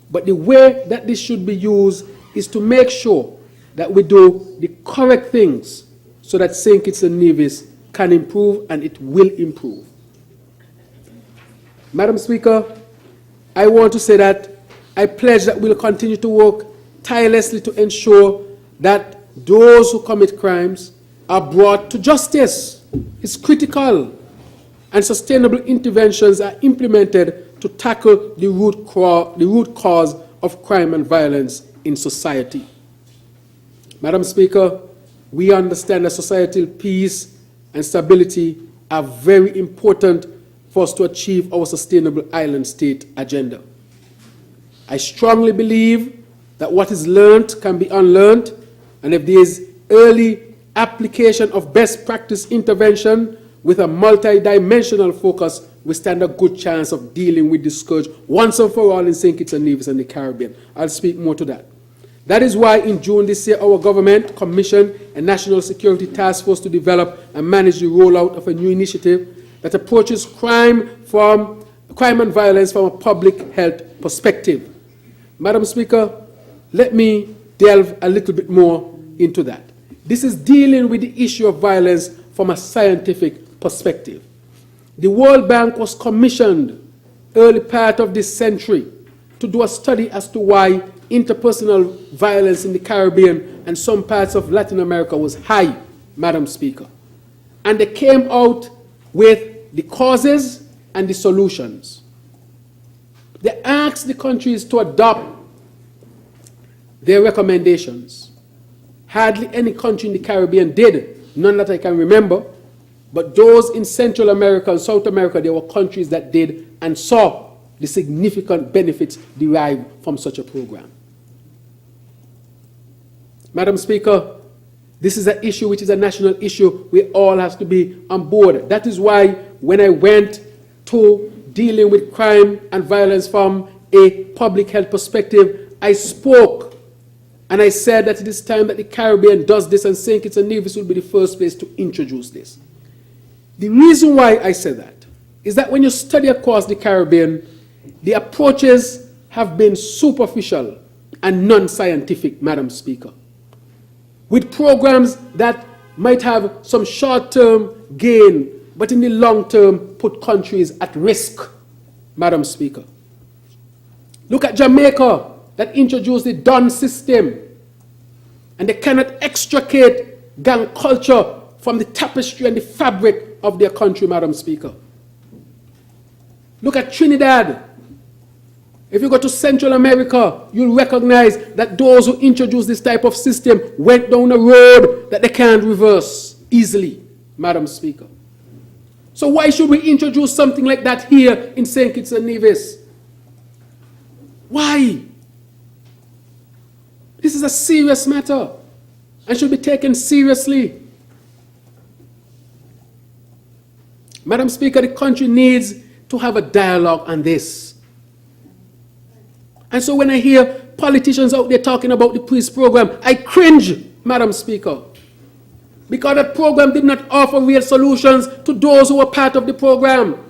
But the way that this should be used is to make sure that we do the correct things so that St. Kitts and Nevis can improve, and it will improve. Madam Speaker, I want to say that I pledge that we'll continue to work tirelessly to ensure that those who commit crimes are brought to justice. It's critical, and sustainable interventions are implemented to tackle the root cause of crime and violence in society. Madam Speaker, we understand that societal peace and stability are very important for us to achieve our sustainable island state agenda. I strongly believe that what is learned can be unlearned, and if there is early application of best practice intervention with a multidimensional focus, we stand a good chance of dealing with this scourge once and for all in St. Kitts and Nevis and the Caribbean. I'll speak more to that. That is why in June this year, our government commissioned a National Security Task Force to develop and manage the rollout of a new initiative that approaches crime and violence from a public health perspective. Madam Speaker, let me delve a little bit more into that. This is dealing with the issue of violence from a scientific perspective. The World Bank was commissioned early part of this century to do a study as to why interpersonal violence in the Caribbean and some parts of Latin America was high, Madam Speaker. And they came out with the causes and the solutions. They asked the countries to adopt their recommendations. Hardly any country in the Caribbean did, none that I can remember, but those in Central America and South America, there were countries that did and saw the significant benefits derived from such a program. Madam Speaker, This is an issue which is a national issue. We all have to be on board. That is why when I went to dealing with crime and violence from a public health perspective, I spoke and I said that it is time that the Caribbean does this, and St. Kitts and Nevis will be the first place to introduce this. The reason why I said that is that when you study across the Caribbean, the approaches have been superficial and non-scientific, Madam Speaker, with programs that might have some short-term gain, but in the long term put countries at risk, Madam Speaker. Look at Jamaica that introduced the Don system, and they cannot extricate gang culture from the tapestry and the fabric of their country, Madam Speaker. Look at Trinidad. If you go to Central America, you'll recognize that those who introduced this type of system went down a road that they can't reverse easily, Madam Speaker. So why should we introduce something like that here in St. Kitts and Nevis? Why? This is a serious matter and should be taken seriously. Madam Speaker, the country needs to have a dialogue on this. And so when I hear politicians out there talking about the peace program, I cringe, Madam Speaker, because that program did not offer real solutions to those who were part of the program,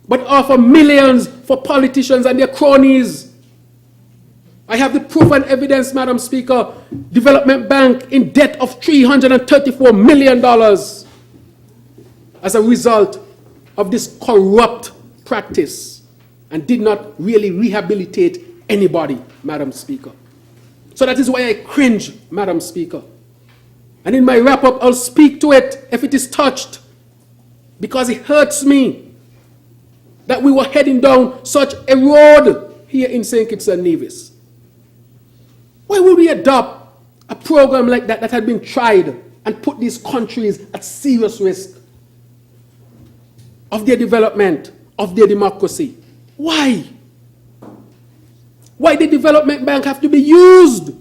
but offer millions for politicians and their cronies. I have the proof and evidence, Madam Speaker. Development Bank in debt of $334 million as a result of this corrupt practice, and did not really rehabilitate anybody, Madam Speaker. So that is why I cringe, Madam Speaker. And in my wrap-up, I'll speak to it if it is touched, because it hurts me that we were heading down such a road here in St. Kitts and Nevis. Why would we adopt a program like that that had been tried and put these countries at serious risk of their development, of their democracy? Why? Why did the Development Bank have to be used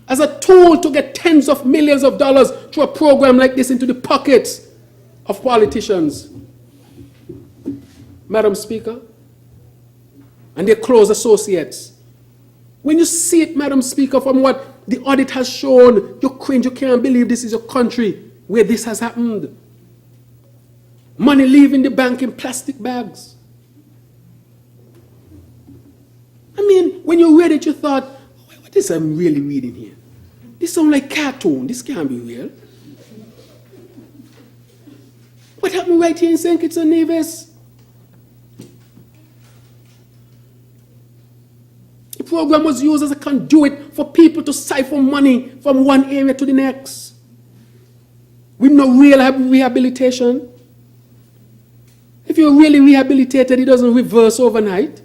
as a tool to get tens of millions of dollars through a program like this into the pockets of politicians, Madam Speaker, and their close associates? When you see it, Madam Speaker, from what the audit has shown, you cringe. You can't believe this is a country where this has happened. Money leaving the bank in plastic bags. I mean, when you read it, you thought, what is I'm really reading here? This sounds like cartoon. This can't be real. What happened right here in St. Kitts and Nevis? The program was used as a conduit for people to siphon money from one area to the next, with no real rehabilitation. If you're really rehabilitated, it doesn't reverse overnight.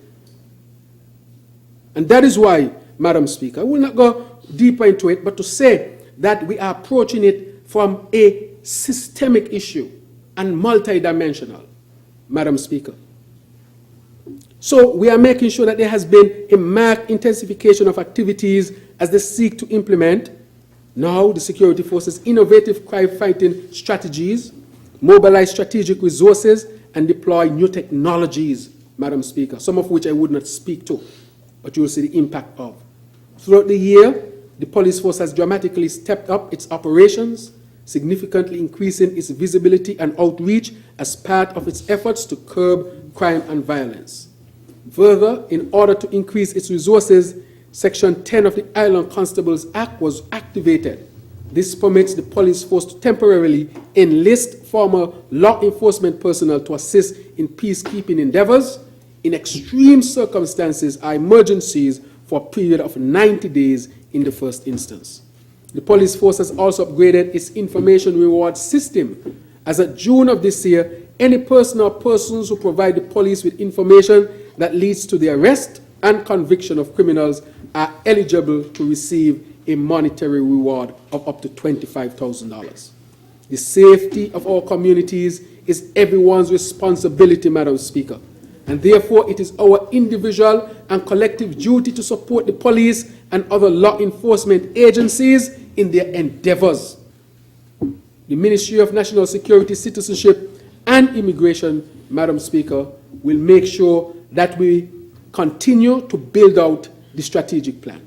And that is why, Madam Speaker, I will not go deeper into it, but to say that we are approaching it from a systemic issue and multidimensional, Madam Speaker. So we are making sure that there has been a marked intensification of activities as they seek to implement now the security forces' innovative crime-fighting strategies, mobilize strategic resources, and deploy new technologies, Madam Speaker, some of which I would not speak to, but you will see the impact of. Throughout the year, the police force has dramatically stepped up its operations, significantly increasing its visibility and outreach as part of its efforts to curb crime and violence. Further, in order to increase its resources, Section 10 of the Island Constables Act was activated. This permits the police force to temporarily enlist former law enforcement personnel to assist in peacekeeping endeavors in extreme circumstances or emergencies for a period of 90 days in the first instance. The police force has also upgraded its information reward system. As of June of this year, any person or persons who provide the police with information that leads to the arrest and conviction of criminals are eligible to receive a monetary reward of up to $25,000. The safety of our communities is everyone's responsibility, Madam Speaker, and therefore it is our individual and collective duty to support the police and other law enforcement agencies in their endeavors the Ministry of National Security, Citizenship and Immigration, Madam Speaker, will make sure that we continue to build out the strategic plan.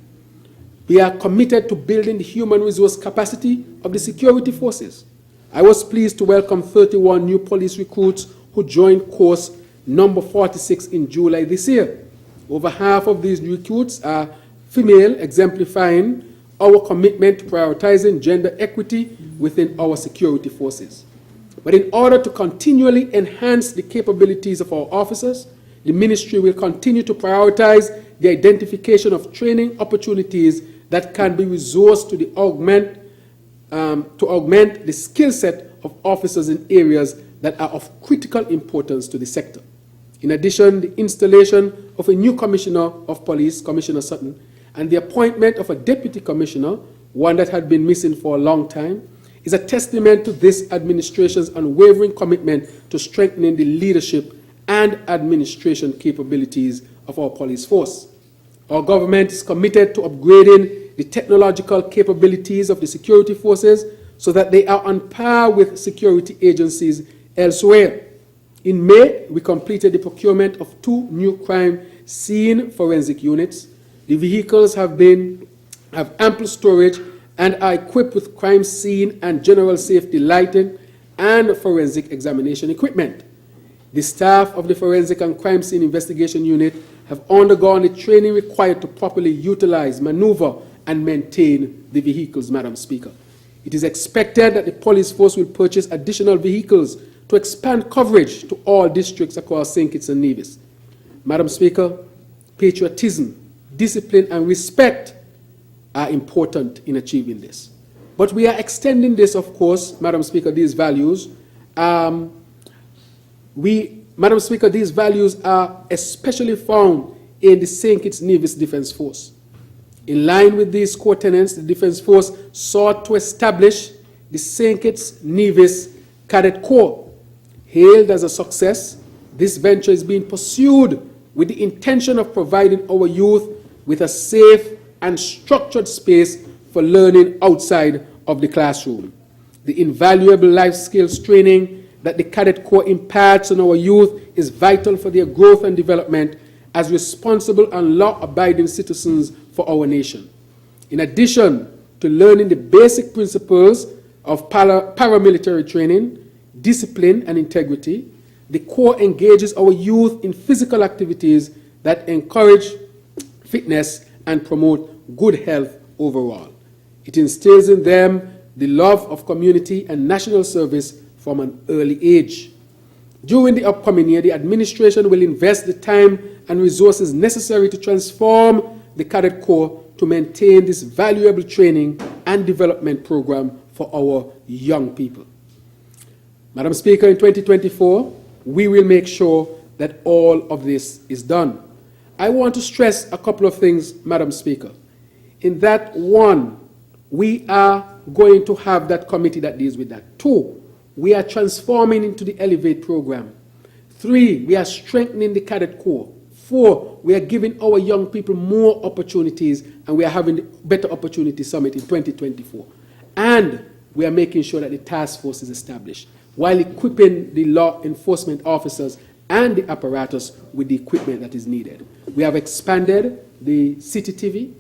We are committed to building the human resource capacity of the security forces. I was pleased to welcome 31 new police recruits who joined course number 46 in July this year. Over half of these recruits are female, exemplifying our commitment to prioritizing gender equity within our security forces. But in order to continually enhance the capabilities of our officers, the ministry will continue to prioritize the identification of training opportunities that can be resourced to augment the skill set of officers in areas that are of critical importance to the sector. In addition, the installation of a new Commissioner of Police, Commissioner Sutton, and the appointment of a Deputy Commissioner, one that had been missing for a long time, is a testament to this administration's unwavering commitment to strengthening the leadership and administration capabilities of our police force. Our government is committed to upgrading the technological capabilities of the security forces so that they are on par with security agencies elsewhere. In May, we completed the procurement of 2 new crime scene forensic units. The vehicles have ample storage and are equipped with crime scene and general safety lighting and forensic examination equipment. The staff of the Forensic and Crime Scene Investigation Unit have undergone the training required to properly utilize, maneuver, and maintain the vehicles, Madam Speaker. It is expected that the police force will purchase additional vehicles to expand coverage to all districts across St. Kitts and Nevis. Madam Speaker, patriotism, discipline, and respect are important in achieving this. But we are extending this, of course, Madam Speaker, these values. Madam Speaker, these values are especially found in the St. Kitts Nevis Defence Force. In line with these core tenets, the Defence Force sought to establish the St. Kitts Nevis Cadet Corps. Hailed as a success, this venture is being pursued with the intention of providing our youth with a safe and structured space for learning outside of the classroom. The invaluable life skills training that the Cadet Corps imparts on our youth is vital for their growth and development as responsible and law-abiding citizens for our nation. In addition to learning the basic principles of paramilitary training, discipline, and integrity, the Corps engages our youth in physical activities that encourage fitness and promote good health overall. It instills in them the love of community and national service from an early age. During the upcoming year, the administration will invest the time and resources necessary to transform the Cadet Corps to maintain this valuable training and development program for our young people. Madam Speaker, in 2024, we will make sure that all of this is done. I want to stress a couple of things, Madam Speaker. In that, 1, we are going to have that committee that deals with that. 2, we are transforming into the Elevate program. 3, we are strengthening the Cadet Corps. 4, we are giving our young people more opportunities, and we are having the Better Opportunity Summit in 2024. And we are making sure that the task force is established, while equipping the law enforcement officers and the apparatus with the equipment that is needed. We have expanded the City TV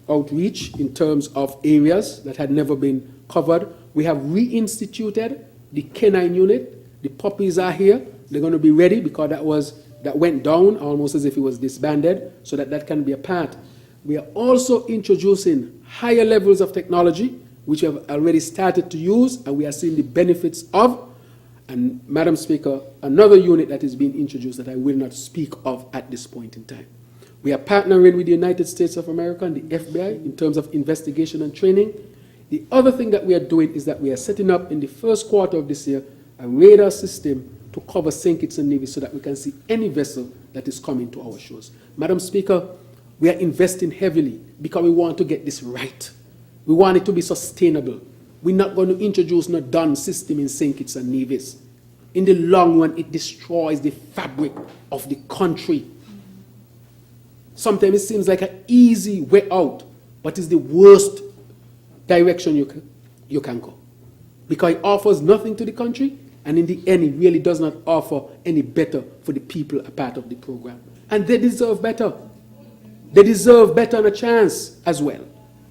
outreach in terms of areas that had never been covered. We have reinstituted the K9 unit. The puppies are here. They're going to be ready because that went down almost as if it was disbanded, so that can be a part. We are also introducing higher levels of technology, which we have already started to use, and we are seeing the benefits of. And Madam Speaker, another unit that is being introduced that I will not speak of at this point in time. We are partnering with the United States of America and the FBI in terms of investigation and training. The other thing that we are doing is that we are setting up in the first quarter of this year a radar system to cover St. Kitts and Nevis so that we can see any vessel that is coming to our shores. Madam Speaker, we are investing heavily because we want to get this right. We want it to be sustainable. We're not going to introduce no done system in St. Kitts and Nevis. In the long run, it destroys the fabric of the country. Sometimes it seems like an easy way out, but it's the worst direction you can go. Because it offers nothing to the country, and in the end, it really does not offer any better for the people a part of the program. And they deserve better. They deserve better and a chance as well.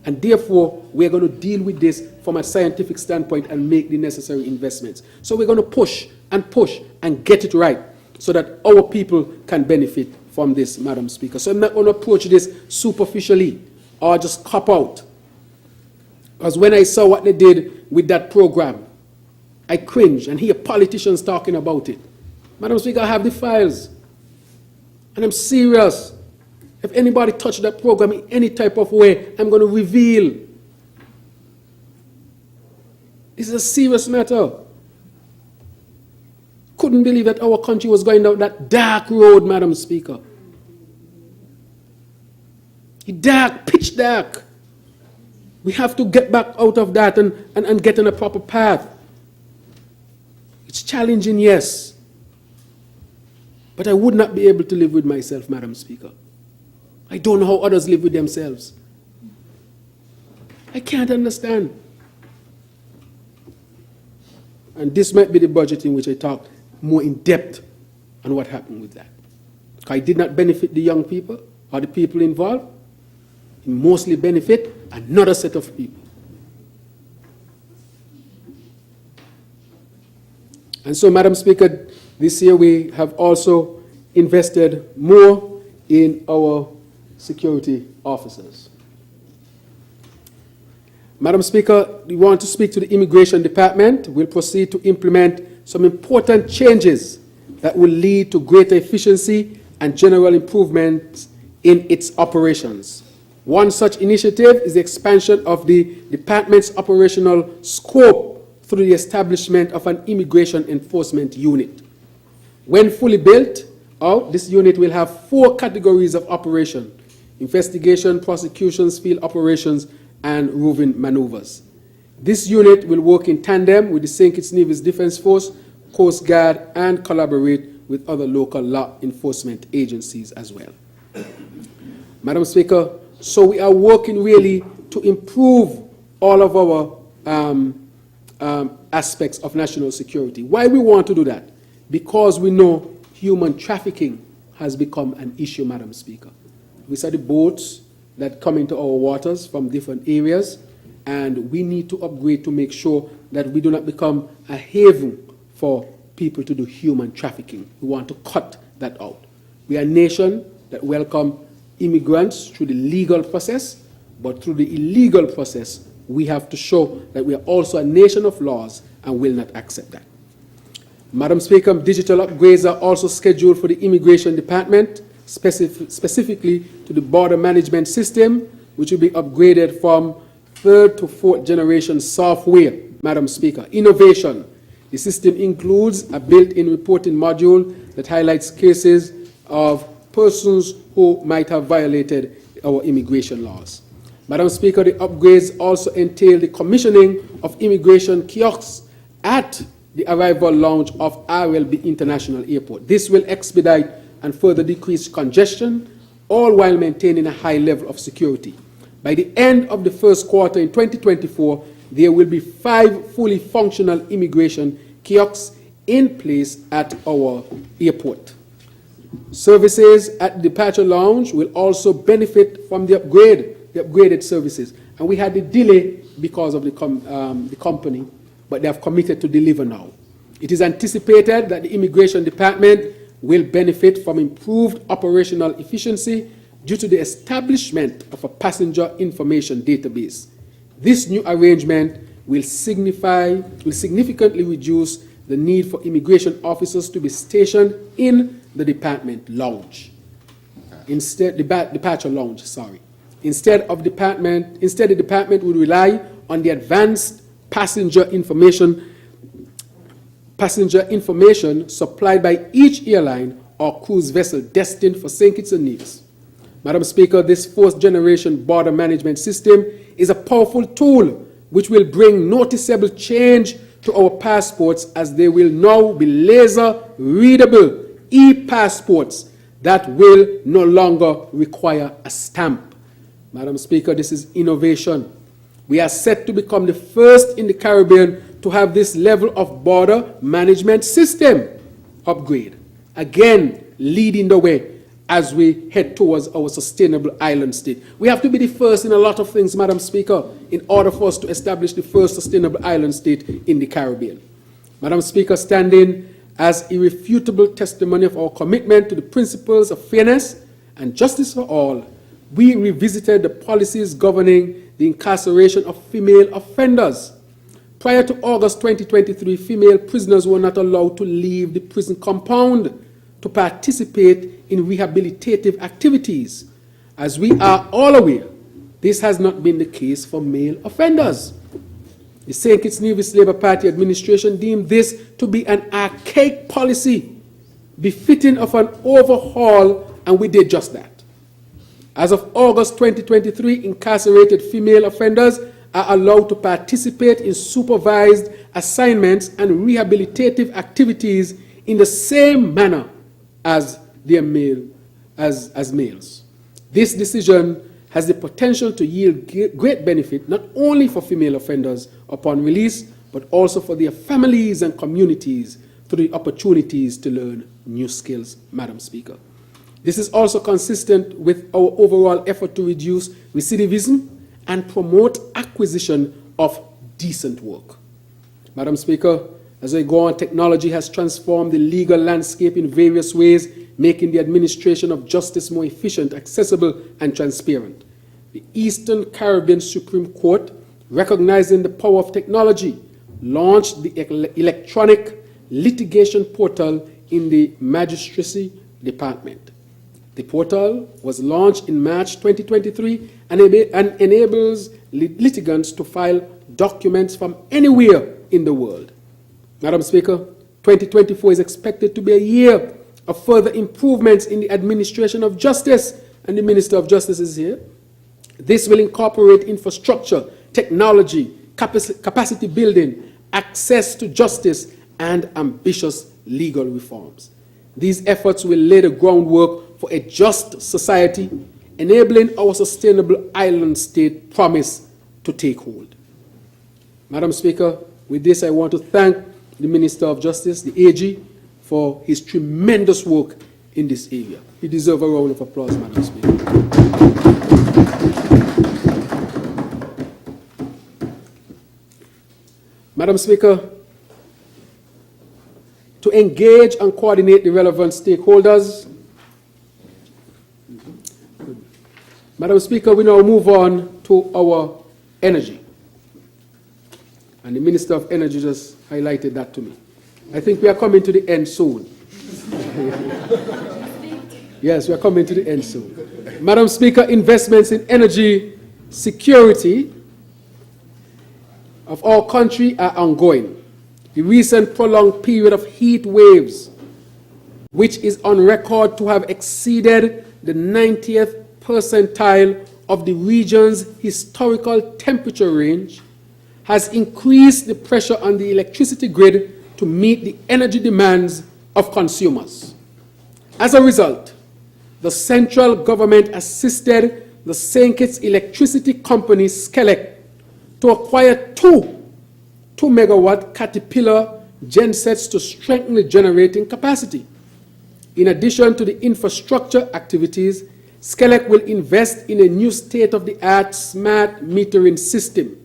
And therefore, we're going to deal with this from a scientific standpoint and make the necessary investments. So we're going to push and get it right so that our people can benefit from this, Madam Speaker. So I'm not going to approach this superficially or just cop out. Because when I saw what they did with that program, I cringe and hear politicians talking about it. Madam Speaker, I have the files. And I'm serious. If anybody touched that program in any type of way, I'm going to reveal. This is a serious matter. Couldn't believe that our country was going down that dark road, Madam Speaker. Dark, pitch dark. We have to get back out of that and get on a proper path. It's challenging, yes. But I would not be able to live with myself, Madam Speaker. I don't know how others live with themselves. I can't understand. And this might be the budget in which I talk more in depth on what happened with that. I did not benefit the young people or the people involved. It mostly benefit another set of people. And so, Madam Speaker, this year we have also invested more in our security officers. Madam Speaker, we want to speak to the Immigration Department. We'll proceed to implement some important changes that will lead to greater efficiency and general improvements in its operations. One such initiative is the expansion of the department's operational scope through the establishment of an immigration enforcement unit. When fully built out, this unit will have 4 categories of operation: investigation, prosecutions, field operations, and roving maneuvers. This unit will work in tandem with the St. Kitts Nevis Defense Force, Coast Guard, and collaborate with other local law enforcement agencies as well. Madam Speaker, so we are working really to improve all of our aspects of national security. Why we want to do that? Because we know human trafficking has become an issue, Madam Speaker. We saw the boats that come into our waters from different areas, and we need to upgrade to make sure that we do not become a haven for people to do human trafficking. We want to cut that out. We are a nation that welcomes immigrants through the legal process, but through the illegal process, we have to show that we are also a nation of laws and will not accept that. Madam Speaker, digital upgrades are also scheduled for the Immigration Department, specifically to the border management system, which will be upgraded from 3rd to 4th generation software. Madam Speaker, innovation. The system includes a built-in reporting module that highlights cases of persons who might have violated our immigration laws. Madam Speaker, the upgrades also entail the commissioning of immigration kiosks at the arrival lounge of RLB International Airport. This will expedite and further decrease congestion, all while maintaining a high level of security. By the end of the first quarter in 2024, there will be 5 fully functional immigration kiosks in place at our airport. Services at the departure lounge will also benefit from the upgraded services. And we had a delay because of the company, but they have committed to deliver now. It is anticipated that the Immigration Department will benefit from improved operational efficiency due to the establishment of a passenger information database. This new arrangement will significantly reduce the need for immigration officers to be stationed in the department lounge. Instead, departure lounge, sorry. Instead, the department will rely on the advanced passenger information supplied by each airline or cruise vessel destined for St. Kitts and Nevis. Madam Speaker, this 4th generation border management system is a powerful tool which will bring noticeable change to our passports, as they will now be laser-readable e-passports that will no longer require a stamp. Madam Speaker, this is innovation. We are set to become the first in the Caribbean to have this level of border management system upgrade. Again, leading the way as we head towards our sustainable island state. We have to be the first in a lot of things, Madam Speaker, in order for us to establish the first sustainable island state in the Caribbean. Madam Speaker, standing as irrefutable testimony of our commitment to the principles of fairness and justice for all, we revisited the policies governing the incarceration of female offenders. Prior to August 2023, female prisoners were not allowed to leave the prison compound to participate in rehabilitative activities. As we are all aware, this has not been the case for male offenders. The St. Kitts Nevis Labour Party administration deemed this to be an archaic policy befitting of an overhaul, and we did just that. As of August 2023, incarcerated female offenders are allowed to participate in supervised assignments and rehabilitative activities in the same manner as males. This decision has the potential to yield great benefit not only for female offenders upon release, but also for their families and communities through the opportunities to learn new skills, Madam Speaker. This is also consistent with our overall effort to reduce recidivism and promote acquisition of decent work. Madam Speaker, as we go on, technology has transformed the legal landscape in various ways, making the administration of justice more efficient, accessible, and transparent. The Eastern Caribbean Supreme Court, recognizing the power of technology, launched the electronic litigation portal in the Magistracy Department. The portal was launched in March 2023 and enables litigants to file documents from anywhere in the world. Madam Speaker, 2024 is expected to be a year of further improvements in the administration of justice, and the Minister of Justice is here. This will incorporate infrastructure, technology, capacity building, access to justice, and ambitious legal reforms. These efforts will lay the groundwork for a just society, enabling our sustainable island state promise to take hold. Madam Speaker, with this I want to thank the Minister of Justice, the AG, for his tremendous work in this area. He deserves a round of applause, Madam Speaker. Madam Speaker, to engage and coordinate the relevant stakeholders. Madam Speaker, we now move on to our energy. And the Minister of Energy just highlighted that to me. I think we are coming to the end soon. Yes, we are coming to the end soon. Madam Speaker, investments in energy security of our country are ongoing. The recent prolonged period of heat waves, which is on record to have exceeded the 90th percentile of the region's historical temperature range, has increased the pressure on the electricity grid to meet the energy demands of consumers. As a result, the central government assisted the St. Kitts electricity company, Skelec, to acquire two 2-megawatt Caterpillar gensets to strengthen the generating capacity. In addition to the infrastructure activities, Skelec will invest in a new state-of-the-art smart metering system.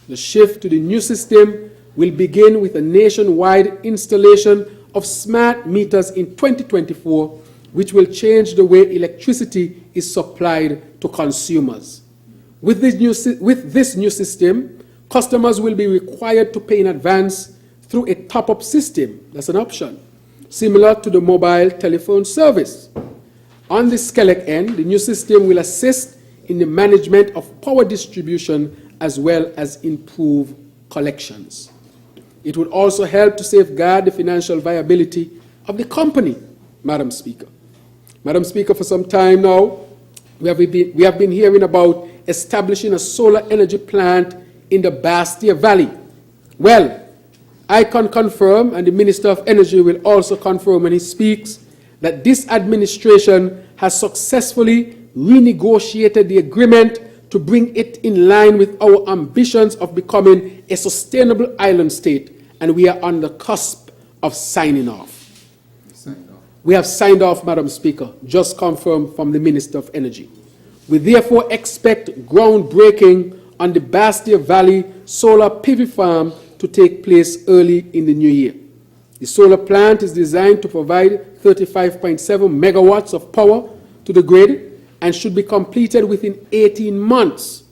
The shift to the new system will begin with a nationwide installation of smart meters in 2024, which will change the way electricity is supplied to consumers. With this new system, customers will be required to pay in advance through a top-up system. That's an option, similar to the mobile telephone service. On the Skelec end, the new system will assist in the management of power distribution as well as improve collections. It would also help to safeguard the financial viability of the company, Madam Speaker. Madam Speaker, for some time now, we have been hearing about establishing a solar energy plant in the Basseterre Valley. Well, I can confirm, and the Minister of Energy will also confirm when he speaks, that this administration has successfully renegotiated the agreement to bring it in line with our ambitions of becoming a sustainable island state, and we are on the cusp of signing off. We have signed off, Madam Speaker, just confirmed from the Minister of Energy. We therefore expect groundbreaking on the Basseterre Valley solar PV farm to take place early in the new year. The solar plant is designed to provide 35.7 megawatts of power to the grid and should be completed within 18 months.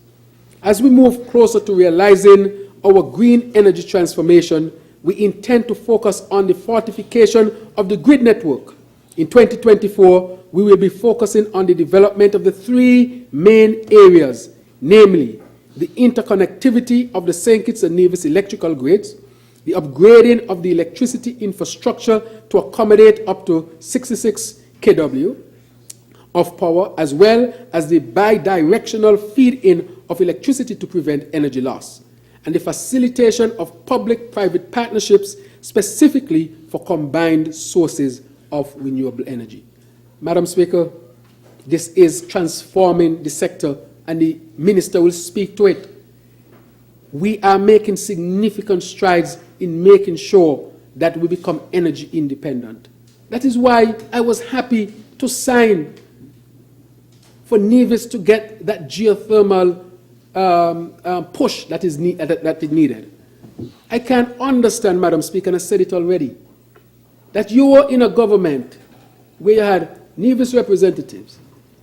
As we move closer to realizing our green energy transformation, we intend to focus on the fortification of the grid network. In 2024, we will be focusing on the development of the three main areas, namely the interconnectivity of the St. Kitts and Nevis electrical grids, the upgrading of the electricity infrastructure to accommodate up to 66 kW of power, as well as the bi-directional feed-in of electricity to prevent energy loss, and the facilitation of public-private partnerships specifically for combined sources of renewable energy. Madam Speaker, this is transforming the sector, and the Minister will speak to it. We are making significant strides in making sure that we become energy independent. That is why I was happy to sign for Nevis to get that geothermal push that is needed. I can't understand, Madam Speaker, and I said it already, that you were in a government where you had Nevis representatives,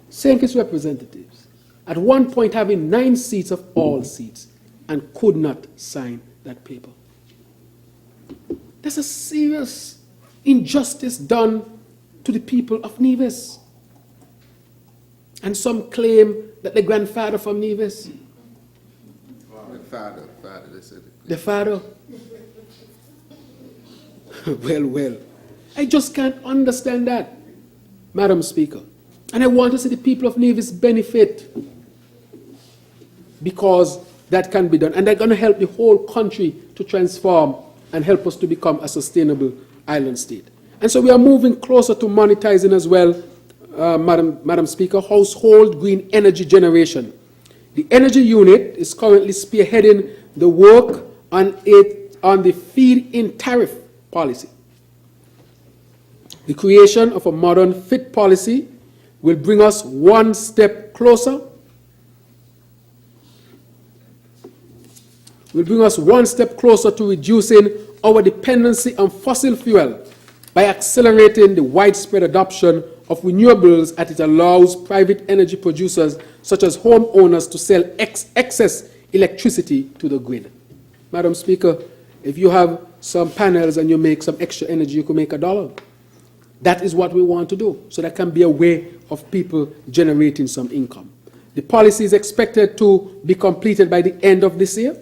St. Kitts representatives, at one point having 9 seats of all seats, and could not sign that paper. There's a serious injustice done to the people of Nevis. And some claim that the grandfather from Nevis, The father, they said. the father. Well, I just can't understand that, Madam Speaker. And I want to see the people of Nevis benefit, because that can be done. And they're going to help the whole country to transform and help us to become a sustainable island state. And so we are moving closer to monetizing as well, Madam Speaker, household green energy generation. The Energy Unit is currently spearheading the work on the feed-in tariff policy. The creation of a modern FIT policy will bring us one step closer. To reducing our dependency on fossil fuel by accelerating the widespread adoption of renewables as it allows private energy producers such as homeowners to sell excess electricity to the grid. Madam Speaker, if you have some panels and you make some extra energy, you can make $1. That is what we want to do, so that can be a way of people generating some income. The policy is expected to be completed by the end of this year.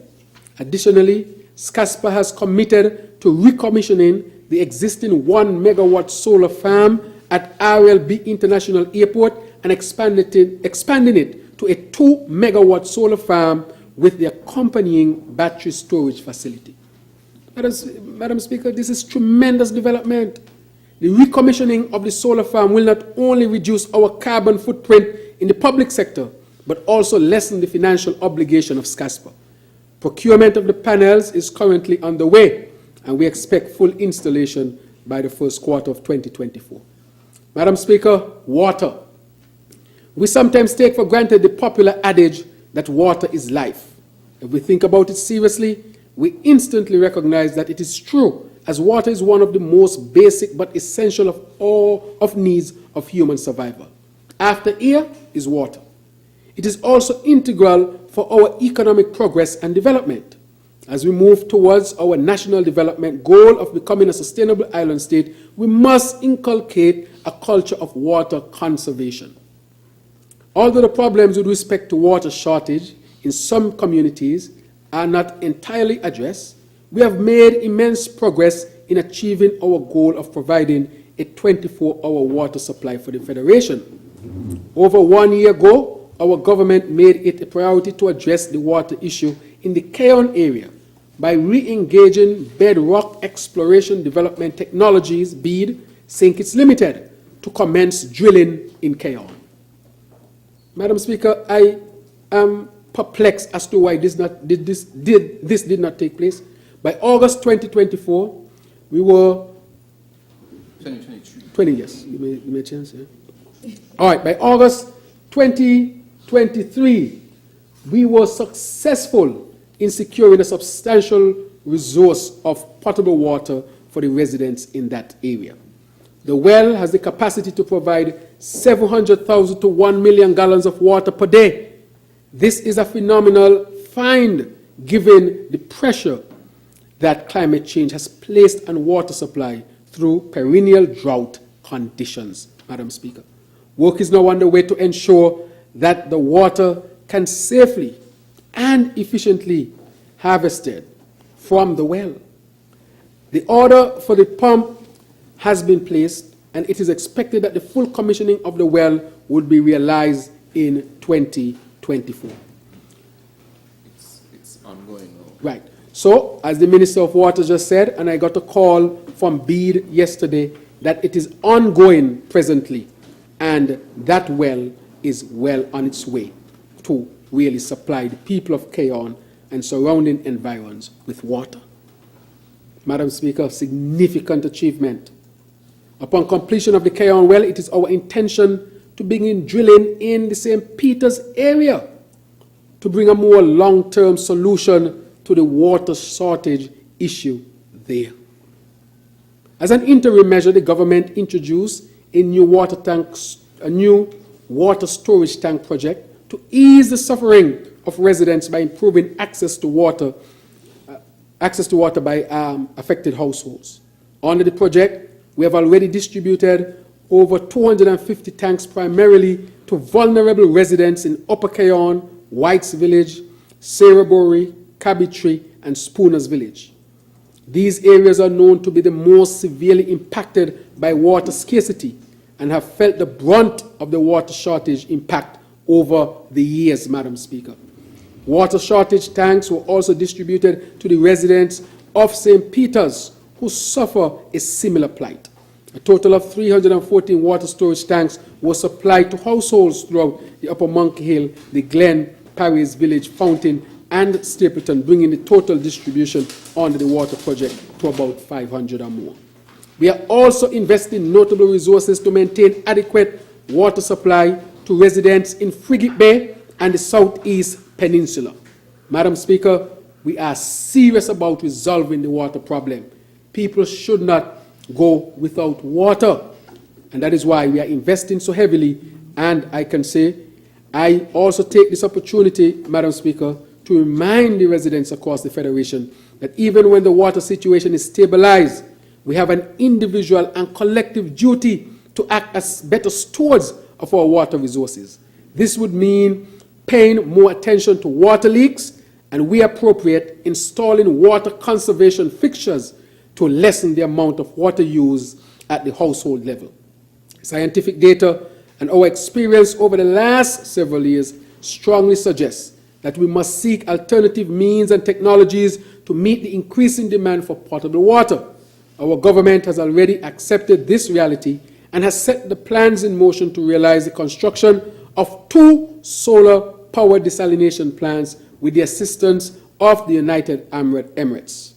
Additionally, SCASPA has committed to recommissioning the existing 1 megawatt solar farm at RLB International Airport and expanding it to a 2 megawatt solar farm with the accompanying battery storage facility. Madam Speaker, this is tremendous development. The recommissioning of the solar farm will not only reduce our carbon footprint in the public sector, but also lessen the financial obligation of SCASPA. Procurement of the panels is currently underway, and we expect full installation by the first quarter of 2024. Madam Speaker, water. We sometimes take for granted the popular adage that water is life. If we think about it seriously, we instantly recognize that it is true, as water is one of the most basic but essential of all of needs of human survival. After air is water. It is also integral for our economic progress and development. As we move towards our national development goal of becoming a sustainable island state, we must inculcate a culture of water conservation. Although the problems with respect to water shortage in some communities are not entirely addressed, we have made immense progress in achieving our goal of providing a 24-hour water supply for the Federation. Over 1 year ago, our government made it a priority to address the water issue in the Keon area by re-engaging Bedrock Exploration Development Technologies, BEAD, St. Kitts Limited, to commence drilling in Keon. Madam Speaker, I perplexed as to why this did not take place. By August 2024, we were 20, yes, you may change. Yeah. All right, by August 2023, we were successful in securing a substantial resource of potable water for the residents in that area. The well has the capacity to provide 700,000 to 1 million gallons of water per day. This is a phenomenal find given the pressure that climate change has placed on water supply through perennial drought conditions, Madam Speaker. Work is now underway to ensure that the water can safely and efficiently harvested from the well. The order for the pump has been placed, and it is expected that the full commissioning of the well would be realized in 2024. It's ongoing now. Right. So, as the Minister of Water just said, and I got a call from BEAD yesterday, that it is ongoing presently, and that well is well on its way to really supply the people of Keyon and surrounding environs with water. Madam Speaker, significant achievement. Upon completion of the Keyon well, it is our intention to begin drilling in the St. Peter's area to bring a more long-term solution to the water shortage issue there. As an interim measure, the government introduced a new water storage tank project to ease the suffering of residents by improving access to water by affected households. Under the project, we have already distributed over 250 tanks primarily to vulnerable residents in Upper Keyon, Whites Village, Sarabori, Cabitry, and Spooners Village. These areas are known to be the most severely impacted by water scarcity and have felt the brunt of the water shortage impact over the years, Madam Speaker. Water shortage tanks were also distributed to the residents of St. Peter's who suffer a similar plight. A total of 314 water storage tanks were supplied to households throughout the Upper Monkey Hill, the Glen, Paris Village, Fountain, and Stapleton, bringing the total distribution under the water project to about 500 or more. We are also investing notable resources to maintain adequate water supply to residents in Frigate Bay and the Southeast Peninsula. Madam Speaker, we are serious about resolving the water problem. People should not go without water, and that is why we are investing so heavily. And I can say, I also take this opportunity, Madam Speaker, to remind the residents across the Federation that even when the water situation is stabilized, we have an individual and collective duty to act as better stewards of our water resources. This would mean paying more attention to water leaks and, where appropriate, installing water conservation fixtures to lessen the amount of water used at the household level. Scientific data and our experience over the last several years strongly suggests that we must seek alternative means and technologies to meet the increasing demand for potable water. Our government has already accepted this reality and has set the plans in motion to realize the construction of 2 solar-powered desalination plants with the assistance of the United Arab Emirates,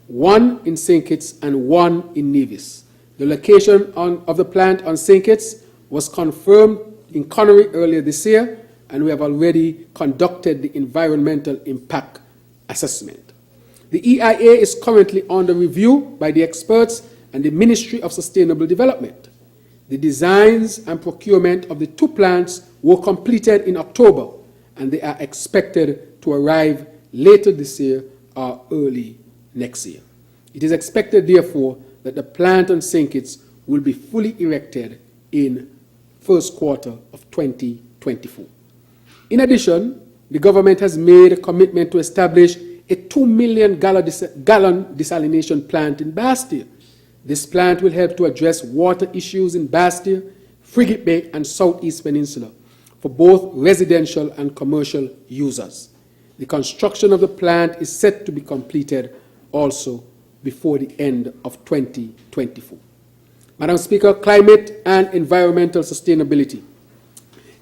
one in St. Kitts and one in Nevis. The location of the plant on St. Kitts was confirmed in Connery earlier this year, and we have already conducted the environmental impact assessment. The EIA is currently under review by the experts and the Ministry of Sustainable Development. The designs and procurement of the 2 plants were completed in October, and they are expected to arrive later this year or early next year. It is expected, therefore, that the plant on St. Kitts will be fully erected in first quarter of 2024. In addition, the government has made a commitment to establish a 2 million gallon desalination plant in Basseterre. This plant will help to address water issues in Basseterre, Frigate Bay, and Southeast Peninsula for both residential and commercial users. The construction of the plant is set to be completed also before the end of 2024. Madam Speaker, climate and environmental sustainability.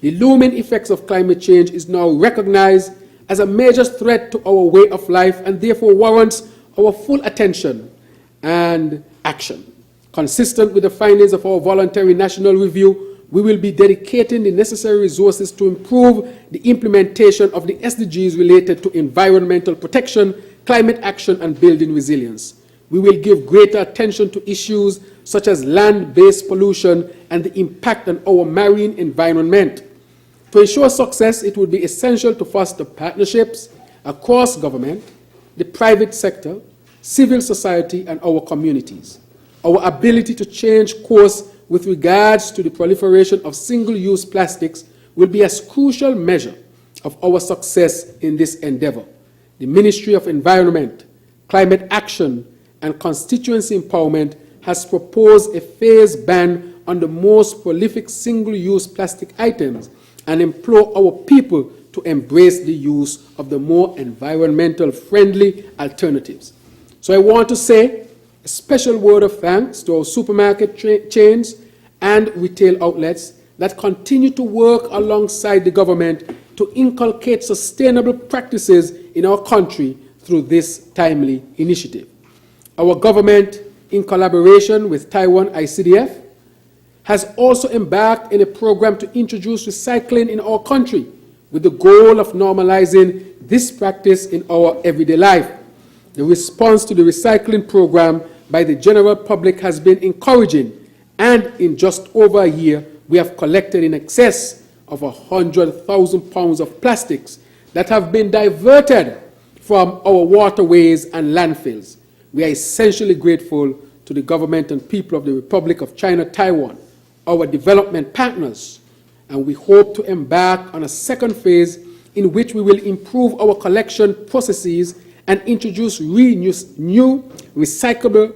The looming effects of climate change is now recognized as a major threat to our way of life and therefore warrants our full attention and action. Consistent with the findings of our voluntary national review, we will be dedicating the necessary resources to improve the implementation of the SDGs related to environmental protection, climate action, and building resilience. We will give greater attention to issues such as land-based pollution and the impact on our marine environment. To ensure success, it would be essential to foster partnerships across government, the private sector, civil society, and our communities. Our ability to change course with regards to the proliferation of single-use plastics will be a crucial measure of our success in this endeavor. The Ministry of Environment, Climate Action, and Constituency Empowerment has proposed a phased ban on the most prolific single-use plastic items and implore our people to embrace the use of the more environmental friendly alternatives. So I want to say a special word of thanks to our supermarket chains and retail outlets that continue to work alongside the government to inculcate sustainable practices in our country through this timely initiative. Our government, in collaboration with Taiwan ICDF, has also embarked in a program to introduce recycling in our country with the goal of normalizing this practice in our everyday life. The response to the recycling program by the general public has been encouraging, and in just over a year, we have collected in excess of 100,000 pounds of plastics that have been diverted from our waterways and landfills. We are essentially grateful to the government and people of the Republic of China, Taiwan, our development partners, and we hope to embark on a second phase in which we will improve our collection processes and introduce new recyclable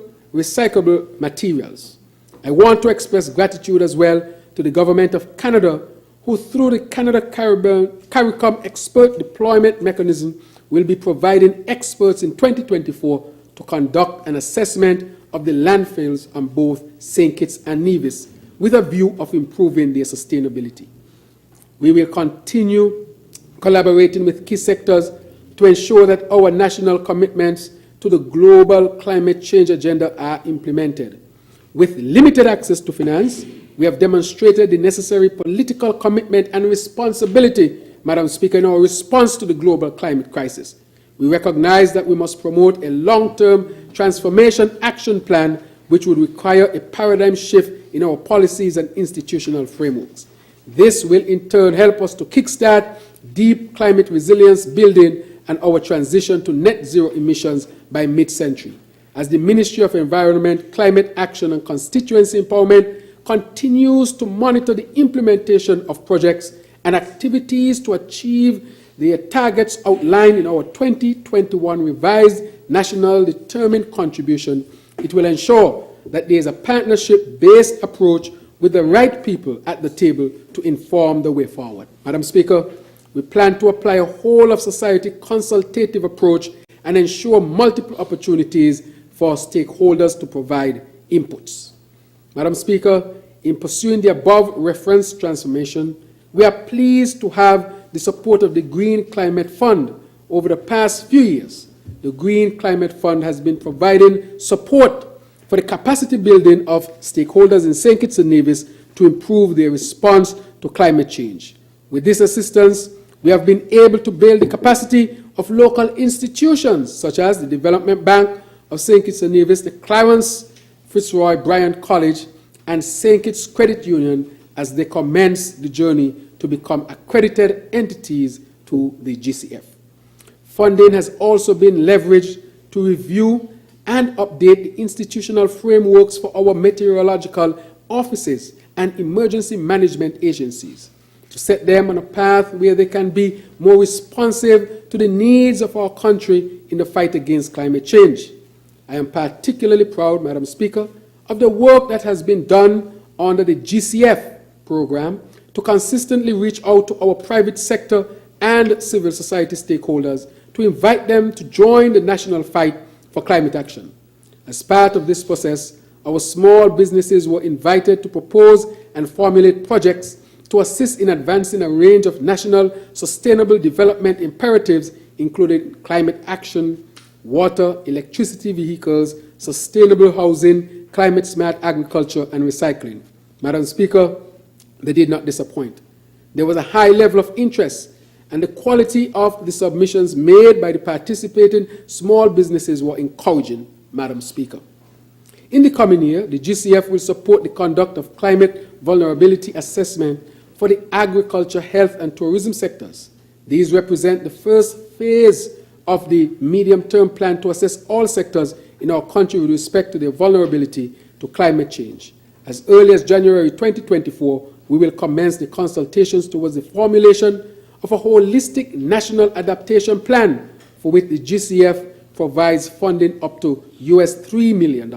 materials. I want to express gratitude as well to the Government of Canada, who through the Canada CARICOM Expert Deployment Mechanism will be providing experts in 2024 to conduct an assessment of the landfills on both St. Kitts and Nevis with a view of improving their sustainability. We will continue collaborating with key sectors to ensure that our national commitments to the global climate change agenda are implemented. With limited access to finance, we have demonstrated the necessary political commitment and responsibility, Madam Speaker, in our response to the global climate crisis. We recognize that we must promote a long-term transformation action plan which would require a paradigm shift in our policies and institutional frameworks. This will in turn help us to kickstart deep climate resilience building and our transition to net zero emissions by mid-century. As the Ministry of Environment, Climate Action and Constituency Empowerment continues to monitor the implementation of projects and activities to achieve the targets outlined in our 2021 revised National Determined Contribution, it will ensure that there is a partnership-based approach with the right people at the table to inform the way forward. Madam Speaker, we plan to apply a whole-of-society consultative approach and ensure multiple opportunities for stakeholders to provide inputs. Madam Speaker, in pursuing the above-referenced transformation, we are pleased to have the support of the Green Climate Fund. Over the past few years, the Green Climate Fund has been providing support for the capacity building of stakeholders in St. Kitts and Nevis to improve their response to climate change. With this assistance, we have been able to build the capacity of local institutions such as the Development Bank of St. Kitts and Nevis, the Clarence Fitzroy Bryant College, and St. Kitts Credit Union as they commence the journey to become accredited entities to the GCF. Funding has also been leveraged to review and update the institutional frameworks for our meteorological offices and emergency management agencies to set them on a path where they can be more responsive to the needs of our country in the fight against climate change. I am particularly proud, Madam Speaker, of the work that has been done under the GCF program to consistently reach out to our private sector and civil society stakeholders to invite them to join the national fight for climate action. As part of this process, our small businesses were invited to propose and formulate projects to assist in advancing a range of national sustainable development imperatives, including climate action, water, electricity vehicles, sustainable housing, climate-smart agriculture, and recycling. Madam Speaker, they did not disappoint. There was a high level of interest, and the quality of the submissions made by the participating small businesses were encouraging, Madam Speaker. In the coming year, the GCF will support the conduct of climate vulnerability assessment for the agriculture, health, and tourism sectors. These represent the first phase of the medium-term plan to assess all sectors in our country with respect to their vulnerability to climate change. As early as January 2024, we will commence the consultations towards the formulation of a holistic national adaptation plan for which the GCF provides funding up to $3 million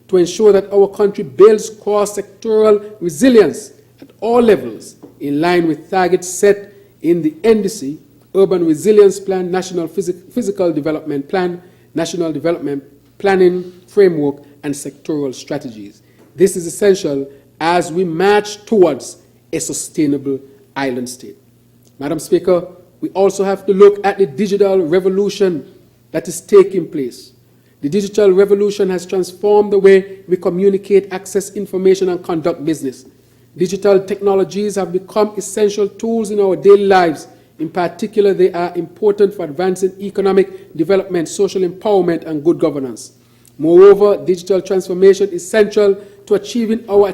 to ensure that our country builds cross-sectoral resilience at all levels in line with targets set in the NDC, Urban Resilience Plan, National Physical Development Plan, National Development Planning Framework, and sectoral strategies. This is essential as we march towards a sustainable island state. Madam Speaker, we also have to look at the digital revolution that is taking place. The digital revolution has transformed the way we communicate, access information, and conduct business. Digital technologies have become essential tools in our daily lives. In particular, they are important for advancing economic development, social empowerment, and good governance. Moreover, digital transformation is central to achieving our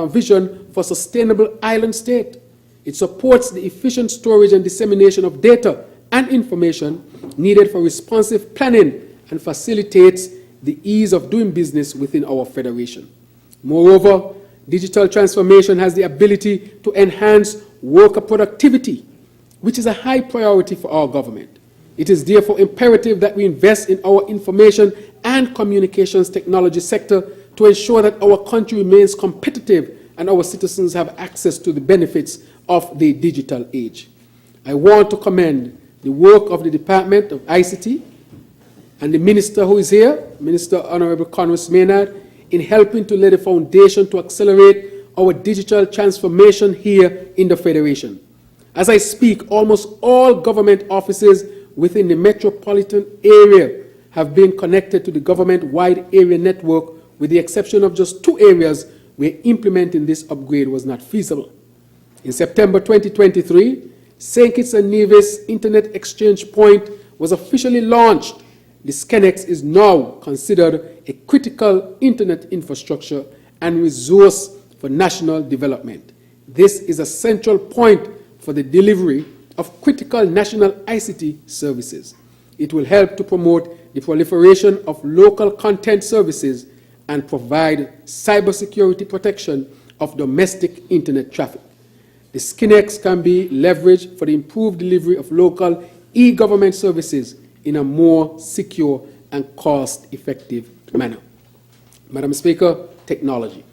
vision for sustainable island state. It supports the efficient storage and dissemination of data and information needed for responsive planning and facilitates the ease of doing business within our federation. Moreover, digital transformation has the ability to enhance worker productivity, which is a high priority for our government. It is therefore imperative that we invest in our information and communications technology sector to ensure that our country remains competitive and our citizens have access to the benefits of the digital age. I want to commend the work of the Department of ICT and the Minister who is here, Minister Honourable Conrad Maynard, in helping to lay the foundation to accelerate our digital transformation here in the Federation. As I speak, almost all government offices within the metropolitan area have been connected to the government-wide area network, with the exception of just 2 areas where implementing this upgrade was not feasible. In September 2023, St. Kitts and Nevis Internet Exchange Point was officially launched. The SCENEX is now considered a critical internet infrastructure and resource for national development. This is a central point for the delivery of critical national ICT services. It will help to promote the proliferation of local content services and provide cybersecurity protection of domestic internet traffic. The SCENEX can be leveraged for the improved delivery of local e-government services in a more secure and cost-effective manner. Madam Speaker, technology.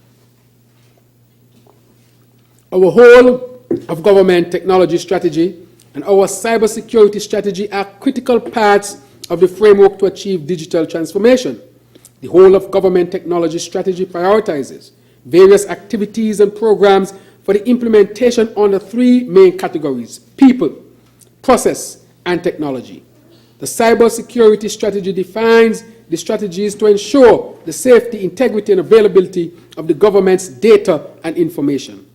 Our whole of government technology strategy and our cybersecurity strategy are critical parts of the framework to achieve digital transformation. The whole of government technology strategy prioritizes various activities and programs for the implementation under 3 main categories: people, process, and technology. The cybersecurity strategy defines the strategies to ensure the safety, integrity, and availability of the government's data and information.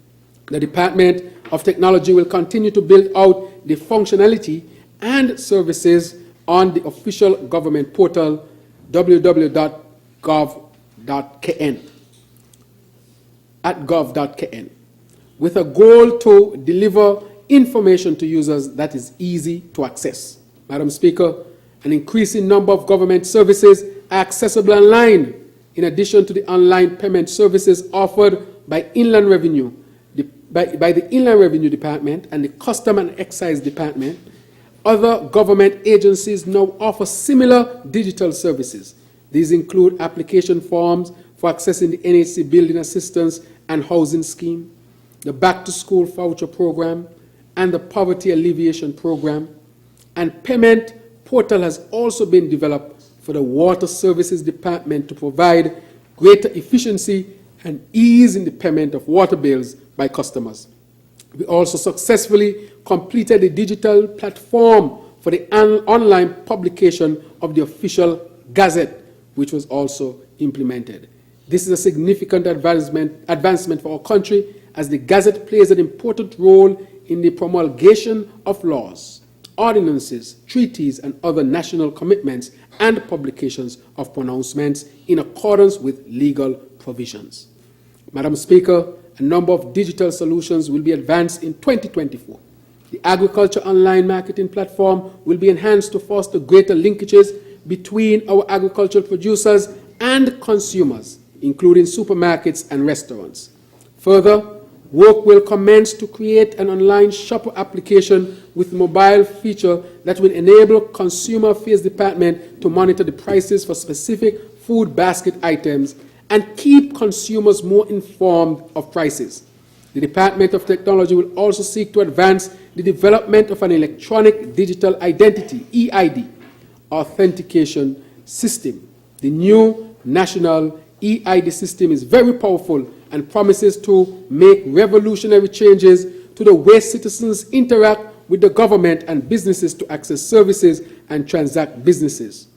The Department of Technology will continue to build out the functionality and services on the official government portal, www.gov.kn, with a goal to deliver information to users that is easy to access. Madam Speaker, an increasing number of government services are accessible online, in addition to the online payment services offered by Inland Revenue, by the Inland Revenue Department and the Custom and Excise Department. Other government agencies now offer similar digital services. These include application forms for accessing the NHC Building Assistance and Housing Scheme, the Back to School Voucher Program, and the Poverty Alleviation Program. And payment portal has also been developed for the Water Services Department to provide greater efficiency and ease in the payment of water bills by customers. We also successfully completed the digital platform for the online publication of the official Gazette, which was also implemented. This is a significant advancement for our country, as the Gazette plays an important role in the promulgation of laws, ordinances, treaties, and other national commitments and publications of pronouncements in accordance with legal provisions. Madam Speaker, a number of digital solutions will be advanced in 2024. The agriculture online marketing platform will be enhanced to foster greater linkages between our agricultural producers and consumers, including supermarkets and restaurants. Further, work will commence to create an online shopper application with mobile feature that will enable Consumer Affairs Department to monitor the prices for specific food basket items and keep consumers more informed of prices. The Department of Technology will also seek to advance the development of an electronic digital identity, EID, authentication system. The new national EID system is very powerful and promises to make revolutionary changes to the way citizens interact with the government and businesses to access services and transact business.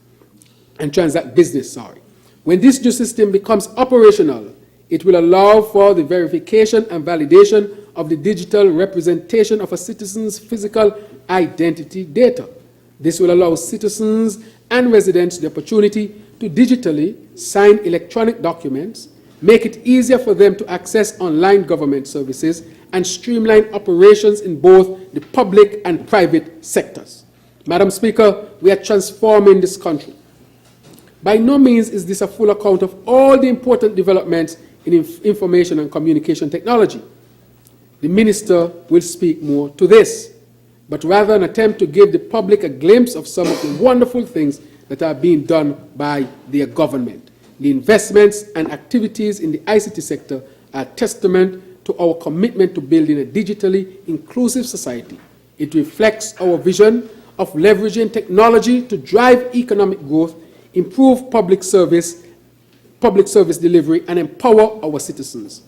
When this new system becomes operational, it will allow for the verification and validation of the digital representation of a citizen's physical identity data. This will allow citizens and residents the opportunity to digitally sign electronic documents, make it easier for them to access online government services, and streamline operations in both the public and private sectors. Madam Speaker, we are transforming this country. By no means is this a full account of all the important developments in information and communication technology. The Minister will speak more to this, but rather an attempt to give the public a glimpse of some of the wonderful things that are being done by their government. The investments and activities in the ICT sector are testament to our commitment to building a digitally inclusive society. It reflects our vision of leveraging technology to drive economic growth, improve public service delivery, and empower our citizens.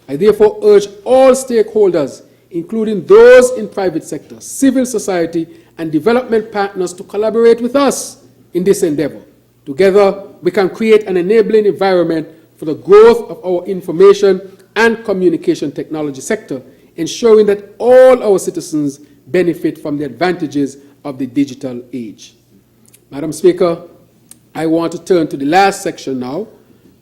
I therefore urge all stakeholders, including those in private sector, civil society, and development partners, to collaborate with us in this endeavor. Together, we can create an enabling environment for the growth of our information and communication technology sector, ensuring that all our citizens benefit from the advantages of the digital age. Madam Speaker, I want to turn to the last section now,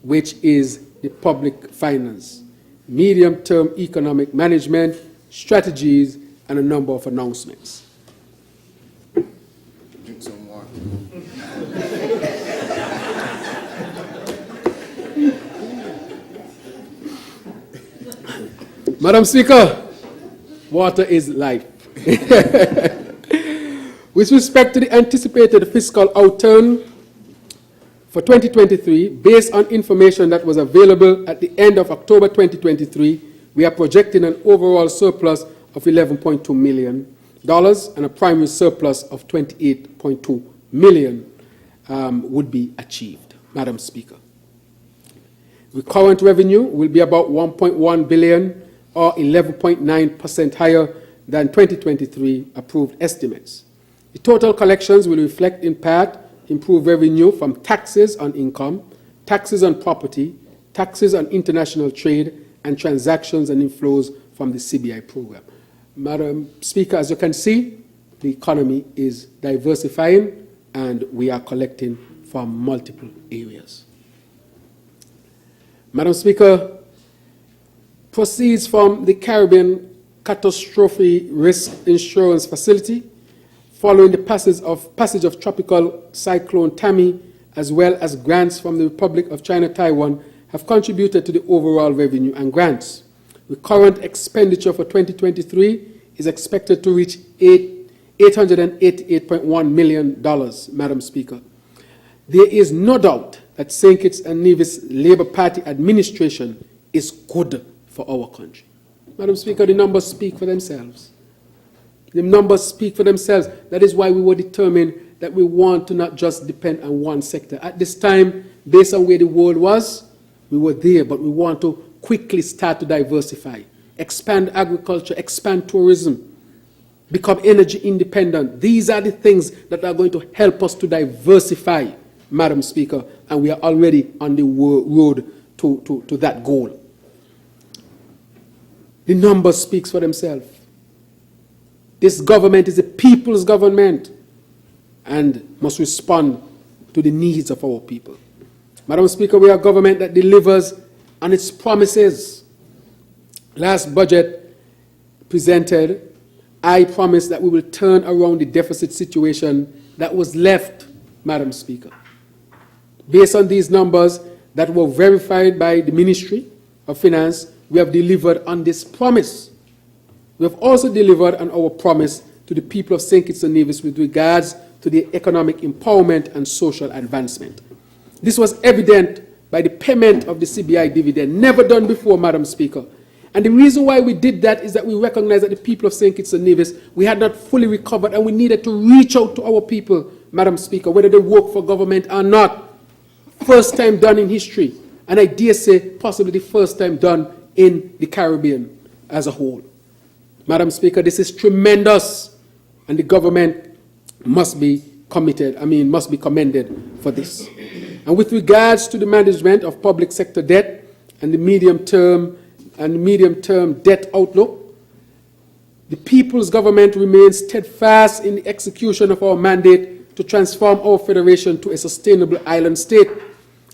which is the public finance, medium-term economic management, strategies, and a number of announcements. Drink some water. Madam Speaker, water is life. With respect to the anticipated fiscal outturn for 2023, based on information that was available at the end of October 2023, we are projecting an overall surplus of $11.2 million and a primary surplus of $28.2 million would be achieved, Madam Speaker. Recurrent revenue will be about $1.1 billion, or 11.9% higher than 2023 approved estimates. The total collections will reflect in part improved revenue from taxes on income, taxes on property, taxes on international trade, and transactions and inflows from the CBI program. Madam Speaker, as you can see, the economy is diversifying and we are collecting from multiple areas. Madam Speaker, proceeds from the Caribbean Catastrophe Risk Insurance Facility following the passage of Tropical Cyclone Tammy, as well as grants from the Republic of China Taiwan, have contributed to the overall revenue and grants. The current expenditure for 2023 is expected to reach $888.1 million, Madam Speaker. There is no doubt that St. Kitts and Nevis Labour Party administration is good for our country. Madam Speaker, the numbers speak for themselves. The numbers speak for themselves. That is why we were determined that we want to not just depend on one sector. At this time, based on where the world was, we were there, but we want to quickly start to diversify expand agriculture, expand tourism, become energy independent. These are the things that are going to help us to diversify, Madam Speaker, and we are already on the road to that goal. The numbers speak for themselves. This government is a people's government and must respond to the needs of our people. Madam Speaker, we are a government that delivers on its promises. Last budget presented, I promised that we will turn around the deficit situation that was left, Madam Speaker. Based on these numbers that were verified by the Ministry of Finance, we have delivered on this promise. We have also delivered on our promise to the people of St. Kitts and Nevis with regards to the economic empowerment and social advancement. This was evident by the payment of the CBI dividend, never done before, Madam Speaker. And the reason why we did that is that we recognize that the people of St. Kitts and Nevis, we had not fully recovered, and we needed to reach out to our people, Madam Speaker, whether they work for government or not. First time done in history, and I dare say possibly the first time done in the Caribbean as a whole. Madam Speaker, this is tremendous, and the government must be must be commended for this. And with regards to the management of public sector debt and the medium-term debt outlook, the people's government remains steadfast in the execution of our mandate to transform our federation to a sustainable island state.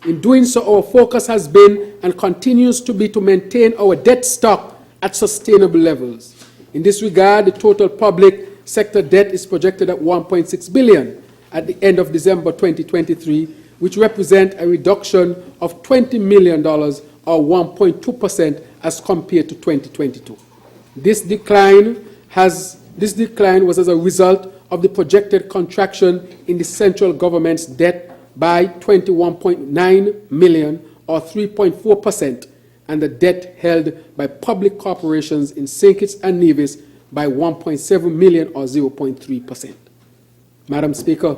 In doing so, our focus has been and continues to be to maintain our debt stock at sustainable levels. In this regard, the total public sector debt is projected at $1.6 billion at the end of December 2023, which represents a reduction of $20 million or 1.2% as compared to 2022. This decline was as a result of the projected contraction in the central government's debt by $21.9 million or 3.4%, and the debt held by public corporations in St. Kitts and Nevis by $1.7 million or 0.3%. Madam Speaker,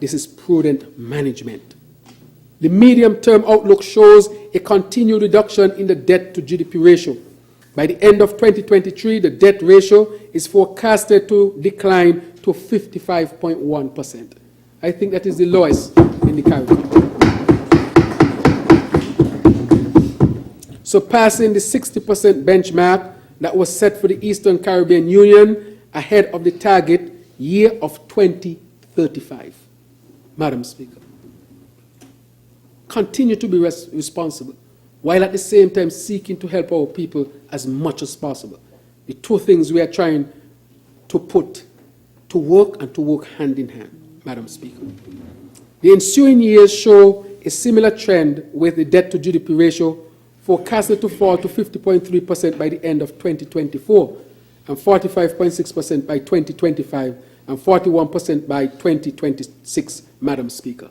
this is prudent management. The medium-term outlook shows a continued reduction in the debt-to-GDP ratio. By the end of 2023, the debt ratio is forecasted to decline to 55.1%. I think that is the lowest in the Caribbean. Surpassing the 60% benchmark that was set for the Eastern Caribbean Union ahead of the target year of 2035. Madam Speaker, continue to be responsible, while at the same time seeking to help our people as much as possible. The two things we are trying to put to work and to work hand in hand, Madam Speaker. The ensuing years show a similar trend, with the debt-to-GDP ratio forecasted to fall to 50.3% by the end of 2024, and 45.6% by 2025, and 41% by 2026, Madam Speaker.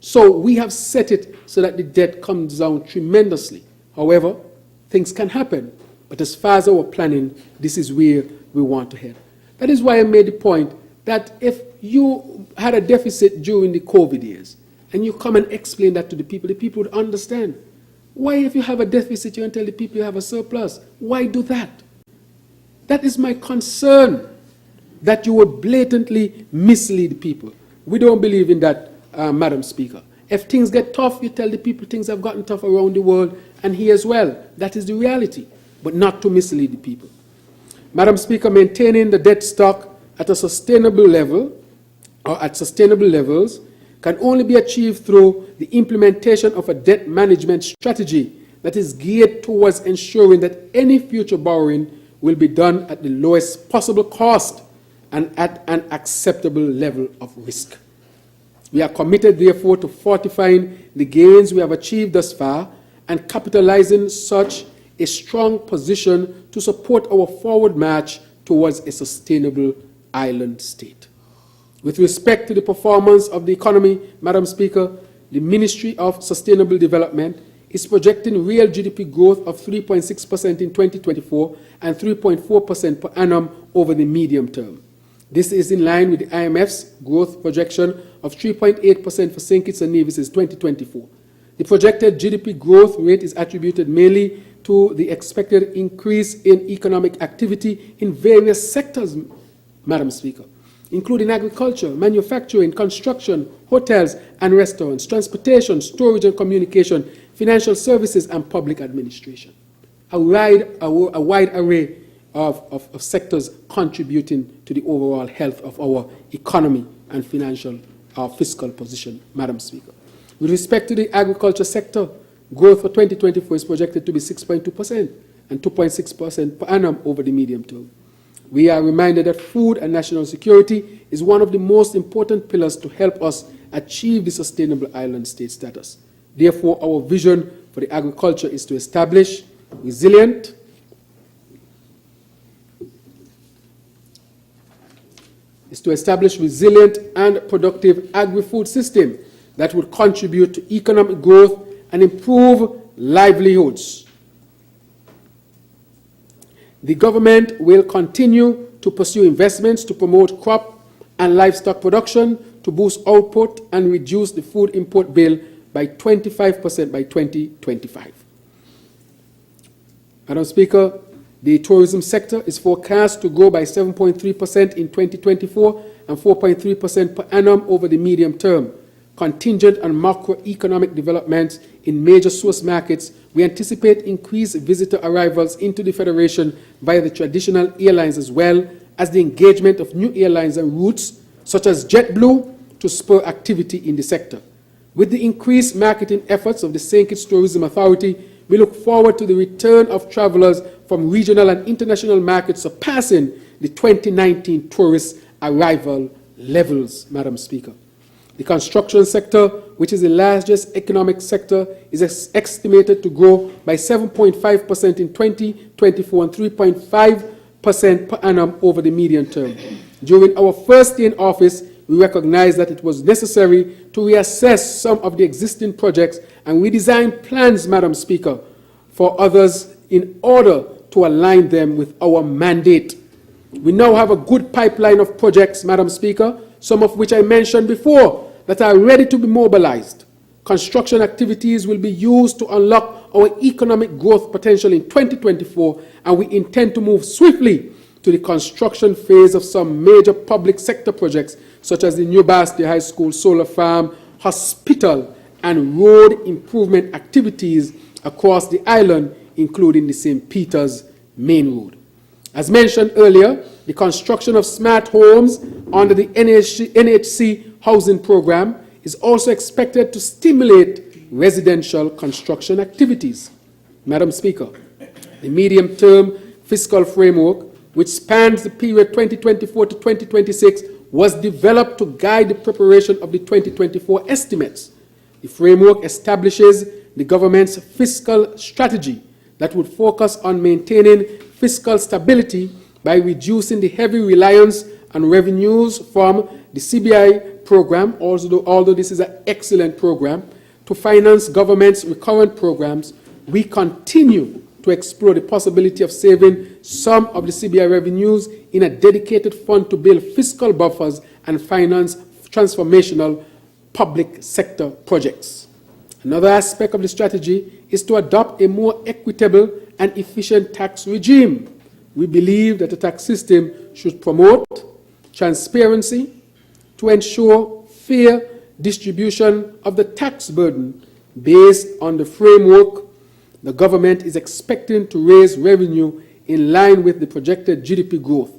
So we have set it so that the debt comes down tremendously. However, things can happen, but as far as our planning, this is where we want to head. That is why I made the point that if you had a deficit during the COVID years, and you come and explain that to the people would understand. Why, if you have a deficit, you can tell the people you have a surplus? Why do that? That is my concern, that you would blatantly mislead people. We don't believe in that, Madam Speaker. If things get tough, you tell the people things have gotten tough around the world and here as well. That is the reality, but not to mislead the people. Madam Speaker, maintaining the debt stock at a sustainable level or at sustainable levels can only be achieved through the implementation of a debt management strategy that is geared towards ensuring that any future borrowing will be done at the lowest possible cost and at an acceptable level of risk. We are committed, therefore, to fortifying the gains we have achieved thus far and capitalizing such a strong position to support our forward march towards a sustainable island state. With respect to the performance of the economy, Madam Speaker, the Ministry of Sustainable Development is projecting real GDP growth of 3.6% in 2024 and 3.4% per annum over the medium term. This is in line with the IMF's growth projection of 3.8% for St. Kitts and Nevis in 2024. The projected GDP growth rate is attributed mainly to the expected increase in economic activity in various sectors, Madam Speaker, including agriculture, manufacturing, construction, hotels and restaurants, transportation, storage and communication, financial services, and public administration. A wide array of sectors contributing to the overall health of our economy and fiscal position, Madam Speaker. With respect to the agriculture sector, growth for 2024 is projected to be 6.2% and 2.6% per annum over the medium term. We are reminded that food and national security is one of the most important pillars to help us achieve the sustainable island state status. Therefore, our vision for the agriculture is to establish resilient, and productive agri-food system that would contribute to economic growth and improve livelihoods. The government will continue to pursue investments to promote crop and livestock production, to boost output and reduce the food import bill by 25% by 2025. Madam Speaker, the tourism sector is forecast to grow by 7.3% in 2024 and 4.3% per annum over the medium term. Contingent on macroeconomic developments in major source markets, we anticipate increased visitor arrivals into the Federation via the traditional airlines, as well as the engagement of new airlines and routes, such as JetBlue, to spur activity in the sector. With the increased marketing efforts of the St. Kitts Tourism Authority, we look forward to the return of travelers from regional and international markets surpassing the 2019 tourist arrival levels, Madam Speaker. The construction sector, which is the largest economic sector, is estimated to grow by 7.5% in 2024 and 3.5% per annum over the medium term. During our first day in office, we recognized that it was necessary to reassess some of the existing projects and redesign plans, Madam Speaker, for others in order to align them with our mandate. We now have a good pipeline of projects, Madam Speaker, some of which I mentioned before, that are ready to be mobilized. Construction activities will be used to unlock our economic growth potential in 2024, and we intend to move swiftly to the construction phase of some major public sector projects, such as the new Basseterre High School solar farm, hospital, and road improvement activities across the island, including the St. Peter's Main Road. As mentioned earlier, the construction of smart homes under the NHC housing program is also expected to stimulate residential construction activities. Madam Speaker, the medium-term fiscal framework, which spans the period 2024 to 2026, was developed to guide the preparation of the 2024 estimates. The framework establishes the government's fiscal strategy that would focus on maintaining fiscal stability by reducing the heavy reliance on revenues from the CBI program, although this is an excellent program, to finance government's recurrent programs. We continue to explore the possibility of saving some of the CBI revenues in a dedicated fund to build fiscal buffers and finance transformational public sector projects. Another aspect of the strategy is to adopt a more equitable and efficient tax regime. We believe that the tax system should promote transparency to ensure fair distribution of the tax burden. Based on the framework, the government is expecting to raise revenue in line with the projected GDP growth.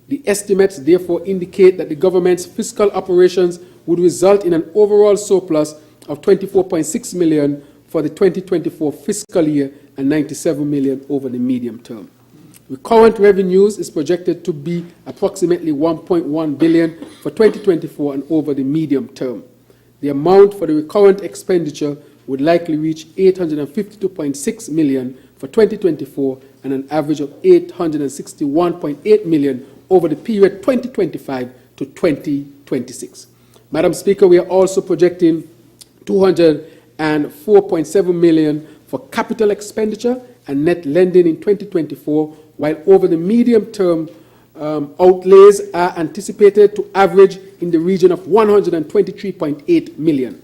The estimates therefore indicate that the government's fiscal operations would result in an overall surplus of 24.6 million for the 2024 fiscal year and 97 million over the medium term. Recurrent revenues is projected to be approximately 1.1 billion for 2024 and over the medium term. The amount for the recurrent expenditure would likely reach 852.6 million for 2024 and an average of 861.8 million over the period 2025 to 2026. Madam Speaker, we are also projecting 204.7 million for capital expenditure and net lending in 2024, while over the medium term outlays are anticipated to average in the region of 123.8 million.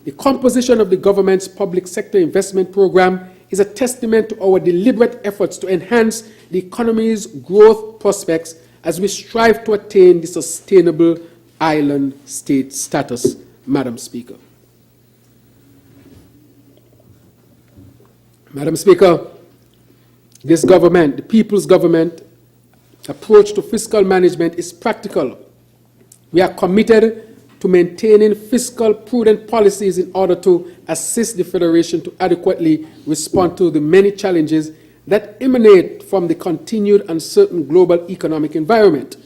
The composition of the government's public sector investment program is a testament to our deliberate efforts to enhance the economy's growth prospects as we strive to attain the sustainable island state status, Madam Speaker. Madam Speaker, this government, the people's government, approach to fiscal management is practical. We are committed to maintaining fiscal prudent policies in order to assist the Federation to adequately respond to the many challenges that emanate from the continued uncertain global economic environment.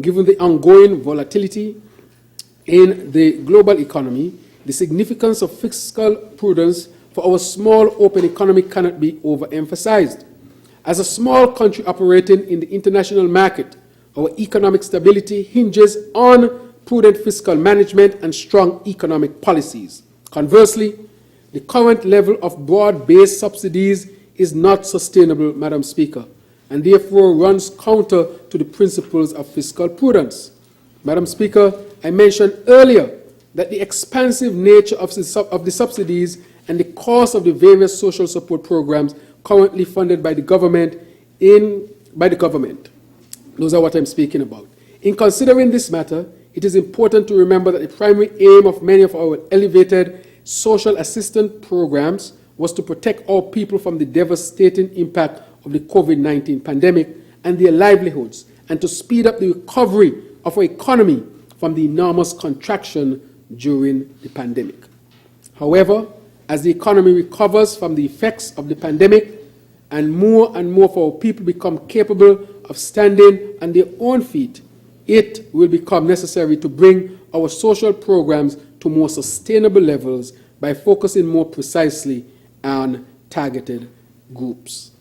Given the ongoing volatility in the global economy, the significance of fiscal prudence for our small open economy cannot be overemphasized. As a small country operating in the international market, our economic stability hinges on prudent fiscal management and strong economic policies. Conversely, the current level of broad-based subsidies is not sustainable, Madam Speaker, and therefore runs counter to the principles of fiscal prudence. Madam Speaker, I mentioned earlier that the expansive nature of the subsidies and the cost of the various social support programs currently funded by the government. Those are what I'm speaking about. In considering this matter, it is important to remember that the primary aim of many of our elevated social assistance programs was to protect our people from the devastating impact of the COVID-19 pandemic and their livelihoods, and to speed up the recovery of our economy from the enormous contraction during the pandemic. However, as the economy recovers from the effects of the pandemic and more of our people become capable of standing on their own feet, it will become necessary to bring our social programs to more sustainable levels by focusing more precisely on targeted groups.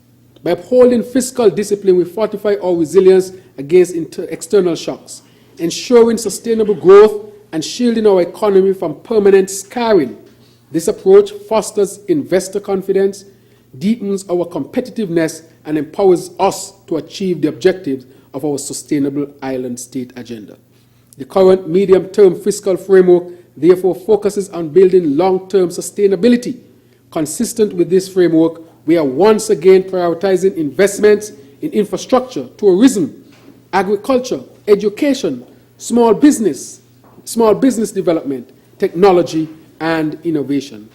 By upholding fiscal discipline, we fortify our resilience against external shocks, ensuring sustainable growth and shielding our economy from permanent scarring. This approach fosters investor confidence, deepens our competitiveness, and empowers us to achieve the objectives of our sustainable island state agenda. The current medium-term fiscal framework therefore focuses on building long-term sustainability. Consistent with this framework, we are once again prioritizing investments in infrastructure, tourism, agriculture, education, small business development, technology, and innovation.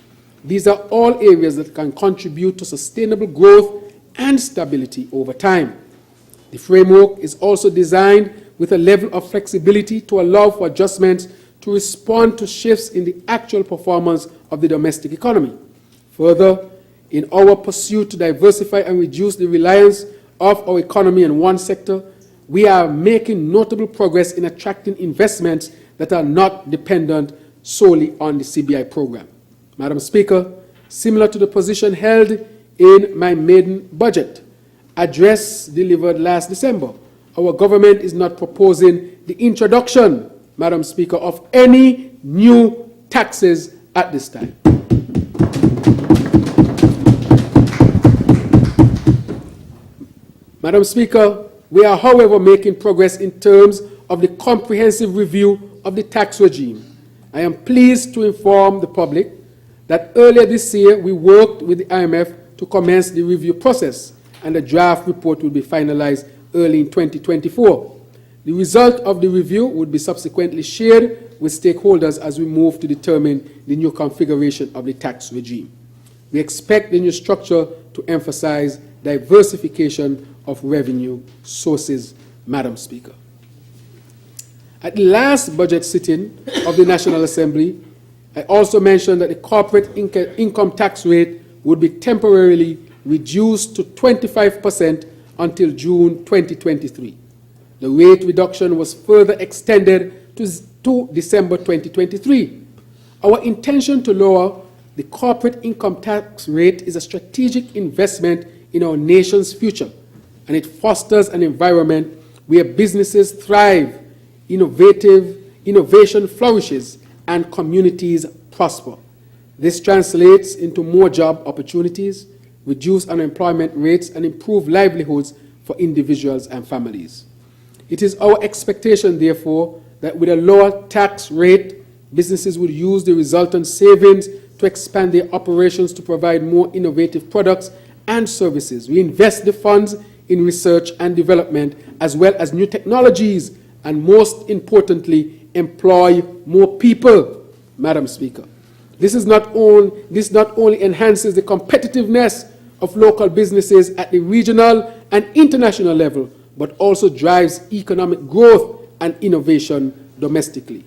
These are all areas that can contribute to sustainable growth and stability over time. The framework is also designed with a level of flexibility to allow for adjustments to respond to shifts in the actual performance of the domestic economy. Further, in our pursuit to diversify and reduce the reliance of our economy on one sector, we are making notable progress in attracting investments that are not dependent solely on the CBI program. Madam Speaker, similar to the position held in my maiden budget address delivered last December, our government is not proposing the introduction, Madam Speaker, of any new taxes at this time. Madam Speaker, we are, however, making progress in terms of the comprehensive review of the tax regime. I am pleased to inform the public that earlier this year we worked with the IMF to commence the review process, and the draft report will be finalized early in 2024. The result of the review would be subsequently shared with stakeholders as we move to determine the new configuration of the tax regime. We expect the new structure to emphasize diversification of revenue sources, Madam Speaker. At the last budget sitting of the National Assembly, I also mentioned that the corporate income tax rate would be temporarily reduced to 25% until June 2023. The rate reduction was further extended to December 2023. Our intention to lower the corporate income tax rate is a strategic investment in our nation's future, and it fosters an environment where businesses thrive, innovation flourishes, and communities prosper. This translates into more job opportunities, reduced unemployment rates, and improved livelihoods for individuals and families. It is our expectation, therefore, that with a lower tax rate, businesses will use the resultant savings to expand their operations to provide more innovative products and services. We invest the funds in research and development as well as new technologies, and most importantly, employ more people, Madam Speaker. This not only enhances the competitiveness of local businesses at the regional and international level, but also drives economic growth and innovation domestically.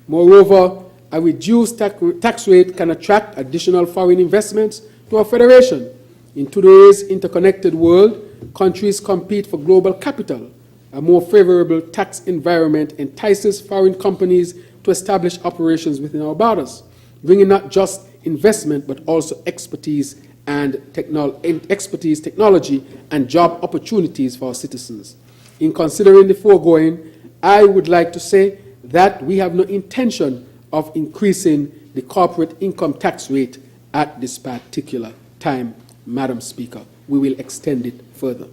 Moreover, a reduced tax rate can attract additional foreign investments to our federation. In today's interconnected world, countries compete for global capital. A more favorable tax environment entices foreign companies to establish operations within our borders, bringing not just investment, but also expertise, technology, and job opportunities for our citizens. In considering the foregoing, I would like to say that we have no intention of increasing the corporate income tax rate at this particular time, Madam Speaker. We will extend it further.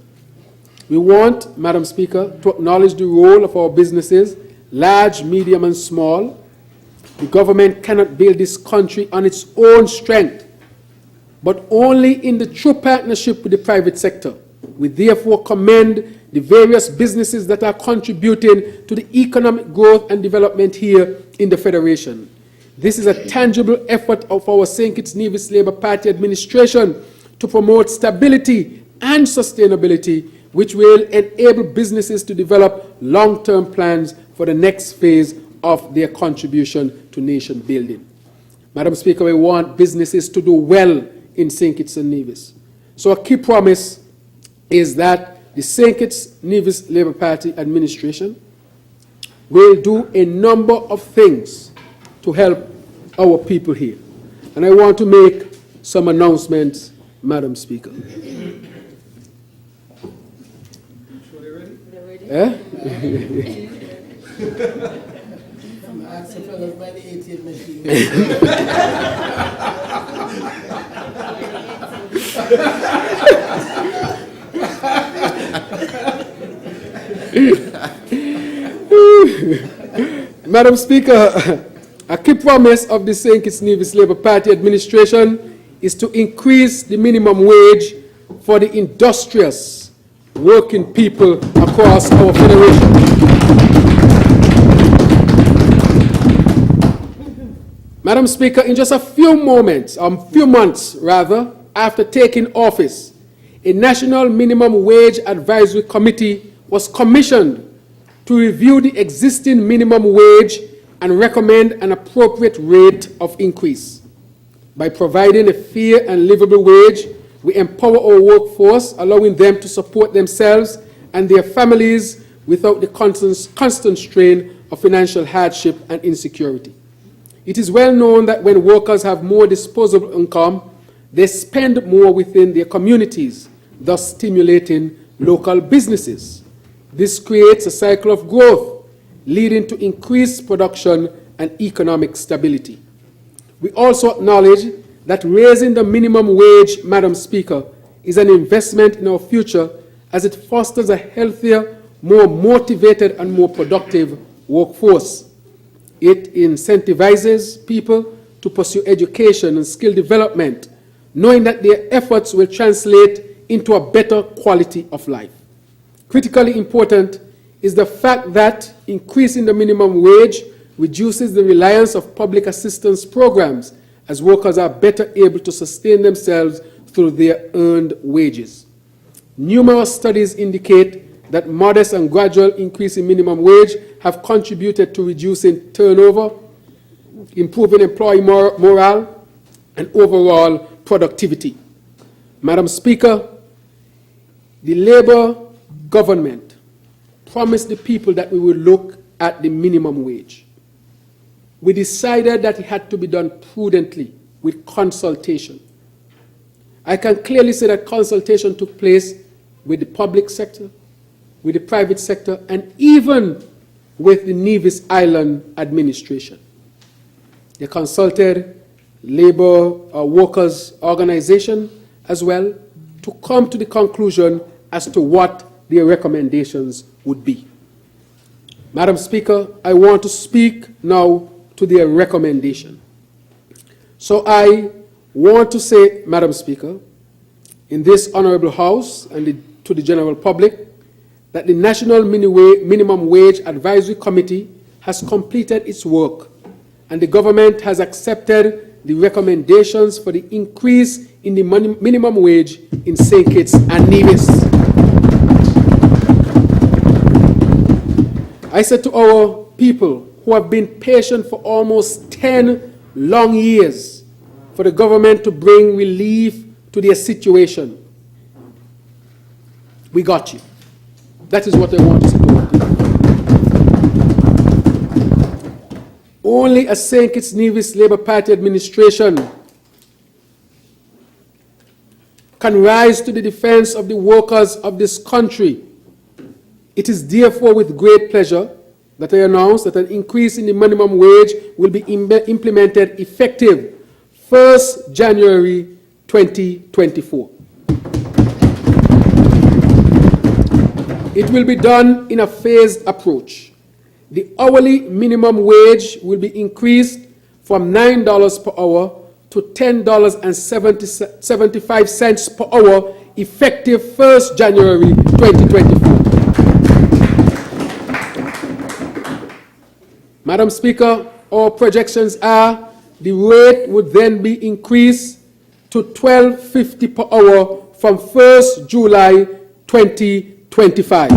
We want, Madam Speaker, to acknowledge the role of our businesses, large, medium, and small. The government cannot build this country on its own strength, but only in the true partnership with the private sector. We therefore commend the various businesses that are contributing to the economic growth and development here in the Federation. This is a tangible effort of our St. Kitts Nevis Labour Party administration to promote stability and sustainability, which will enable businesses to develop long-term plans for the next phase of their contribution to nation building. Madam Speaker, we want businesses to do well in St. Kitts and Nevis. So a key promise is that the St. Kitts Nevis Labour Party administration will do a number of things to help our people here. And I want to make some announcements, Madam Speaker. Eh? Madam Speaker, a key promise of the St. Kitts Nevis Labour Party administration is to increase the minimum wage for the industrious working people across our federation. Madam Speaker, in just a few months after taking office, a National Minimum Wage Advisory Committee was commissioned to review the existing minimum wage and recommend an appropriate rate of increase. By providing a fair and livable wage, we empower our workforce, allowing them to support themselves and their families without the constant strain of financial hardship and insecurity. It is well known that when workers have more disposable income, they spend more within their communities, thus stimulating local businesses. This creates a cycle of growth, leading to increased production and economic stability. We also acknowledge that raising the minimum wage, Madam Speaker, is an investment in our future as it fosters a healthier, more motivated and more productive workforce. It incentivizes people to pursue education and skill development, knowing that their efforts will translate into a better quality of life. Critically important is the fact that increasing the minimum wage reduces the reliance of public assistance programs, as workers are better able to sustain themselves through their earned wages. Numerous studies indicate that modest and gradual increase in minimum wage have contributed to reducing turnover, improving employee morale, and overall productivity. Madam Speaker, the Labour government promised the people that we would look at the minimum wage. We decided that it had to be done prudently with consultation. I can clearly say that consultation took place with the public sector, with the private sector, and even with the Nevis Island administration. They consulted labor workers' organization as well to come to the conclusion as to what their recommendations would be. Madam Speaker, I want to speak now to their recommendation. So I want to say, Madam Speaker, in this Honourable House and to the general public, that the National Minimum Wage Advisory Committee has completed its work, and the government has accepted the recommendations for the increase in the minimum wage in St. Kitts and Nevis. I said to our people who have been patient for almost 10 long years for the government to bring relief to their situation, we got you. That is what I want to say to our people. Only a St. Kitts Nevis Labour Party administration can rise to the defense of the workers of this country. It is therefore with great pleasure that I announce that an increase in the minimum wage will be implemented effective 1st January 2024. It will be done in a phased approach. The hourly minimum wage will be increased from $9 per hour to $10.75 per hour effective 1st January 2024. Madam Speaker, our projections are the rate would then be increased to $12.50 per hour from 1st July 2025.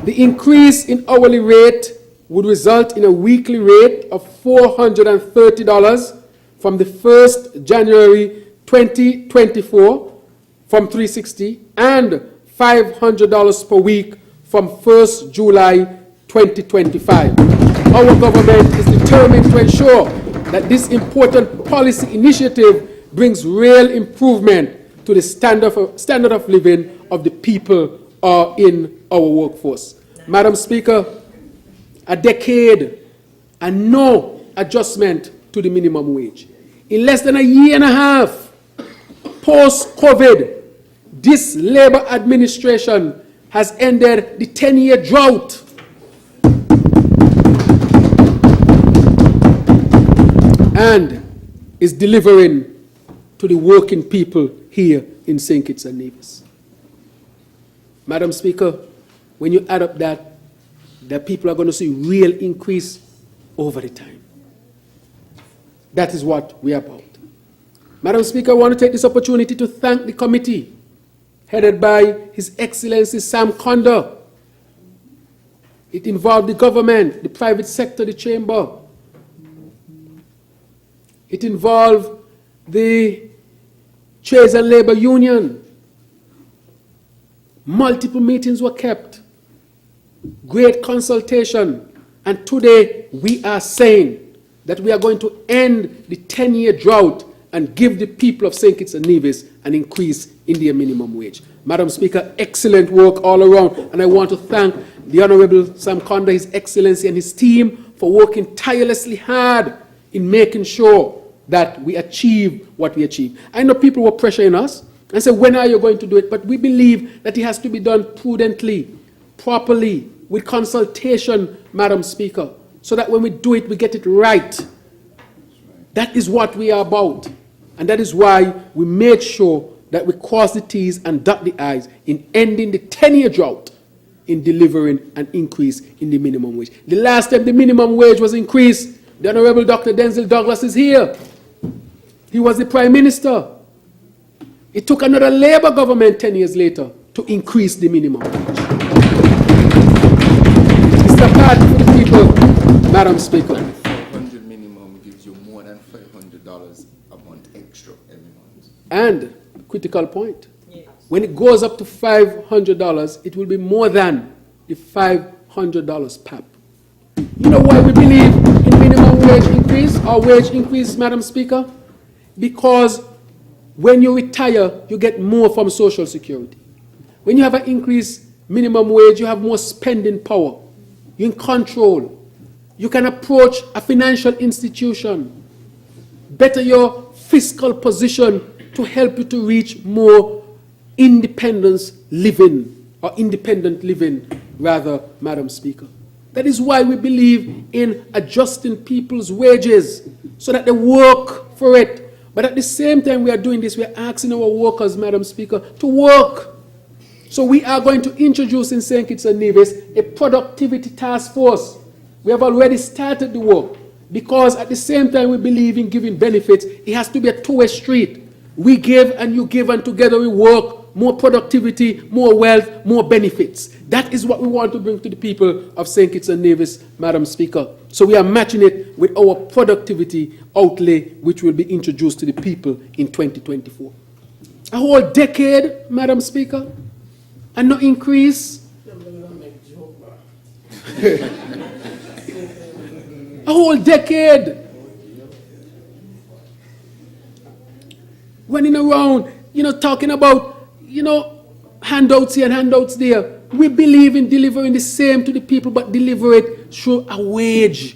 The increase in hourly rate would result in a weekly rate of $430 from the 1st January 2024 from 360 and $500 per week from 1st July 2025. Our government is determined to ensure that this important policy initiative brings real improvement to the standard of living of the people in our workforce. Madam Speaker, a decade and no adjustment to the minimum wage. In less than a year and a half, post-COVID, this Labour administration has ended the 10-year drought. And is delivering to the working people here in St. Kitts and Nevis. Madam Speaker, when you add up that people are going to see real increase over the time. That is what we are about. Madam Speaker, I want to take this opportunity to thank the committee headed by His Excellency Sam Conda. It involved the government, the private sector, the chamber. It involved the Trades and Labor Union. Multiple meetings were kept. Great consultation. And today we are saying that we are going to end the 10-year drought and give the people of St. Kitts and Nevis an increase in their minimum wage. Madam Speaker, excellent work all around. And I want to thank the Honourable Sam Conda, His Excellency, and his team for working tirelessly hard in making sure that we achieve what we achieve. I know people were pressuring us and said, when are you going to do it? But we believe that it has to be done prudently, properly, with consultation, Madam Speaker, so that when we do it, we get it right. That is what we are about. And that is why we made sure that we cross the T's and dot the I's in ending the 10-year drought in delivering an increase in the minimum wage. The last time the minimum wage was increased, the Honourable Dr. Denzel Douglas is here. He was the Prime Minister. It took another Labour government 10 years later to increase the minimum wage. It's the party for the people, Madam Speaker. 500 minimum gives you more than $500 a month extra every month. And, critical point, when it goes up to $500, it will be more than the $500 PAP. You know why we believe in minimum wage increase or wage increase, Madam Speaker? Because when you retire, you get more from Social Security. When you have an increased minimum wage, you have more spending power. You're in control. You can approach a financial institution, better your fiscal position to help you to reach more independent living, rather, Madam Speaker. That is why we believe in adjusting people's wages so that they work for it. But at the same time we are doing this, we are asking our workers, Madam Speaker, to work. So we are going to introduce in St. Kitts and Nevis a productivity task force. We have already started the work because at the same time we believe in giving benefits. It has to be a two-way street. We give and you give, and together we work. More productivity, more wealth, more benefits. That is what we want to bring to the people of St. Kitts and Nevis, Madam Speaker. So we are matching it with our productivity outlay, which will be introduced to the people in 2024. A whole decade, Madam Speaker, and no increase. A whole decade. Running around, talking about, handouts here and handouts there. We believe in delivering the same to the people, but deliver it through a wage.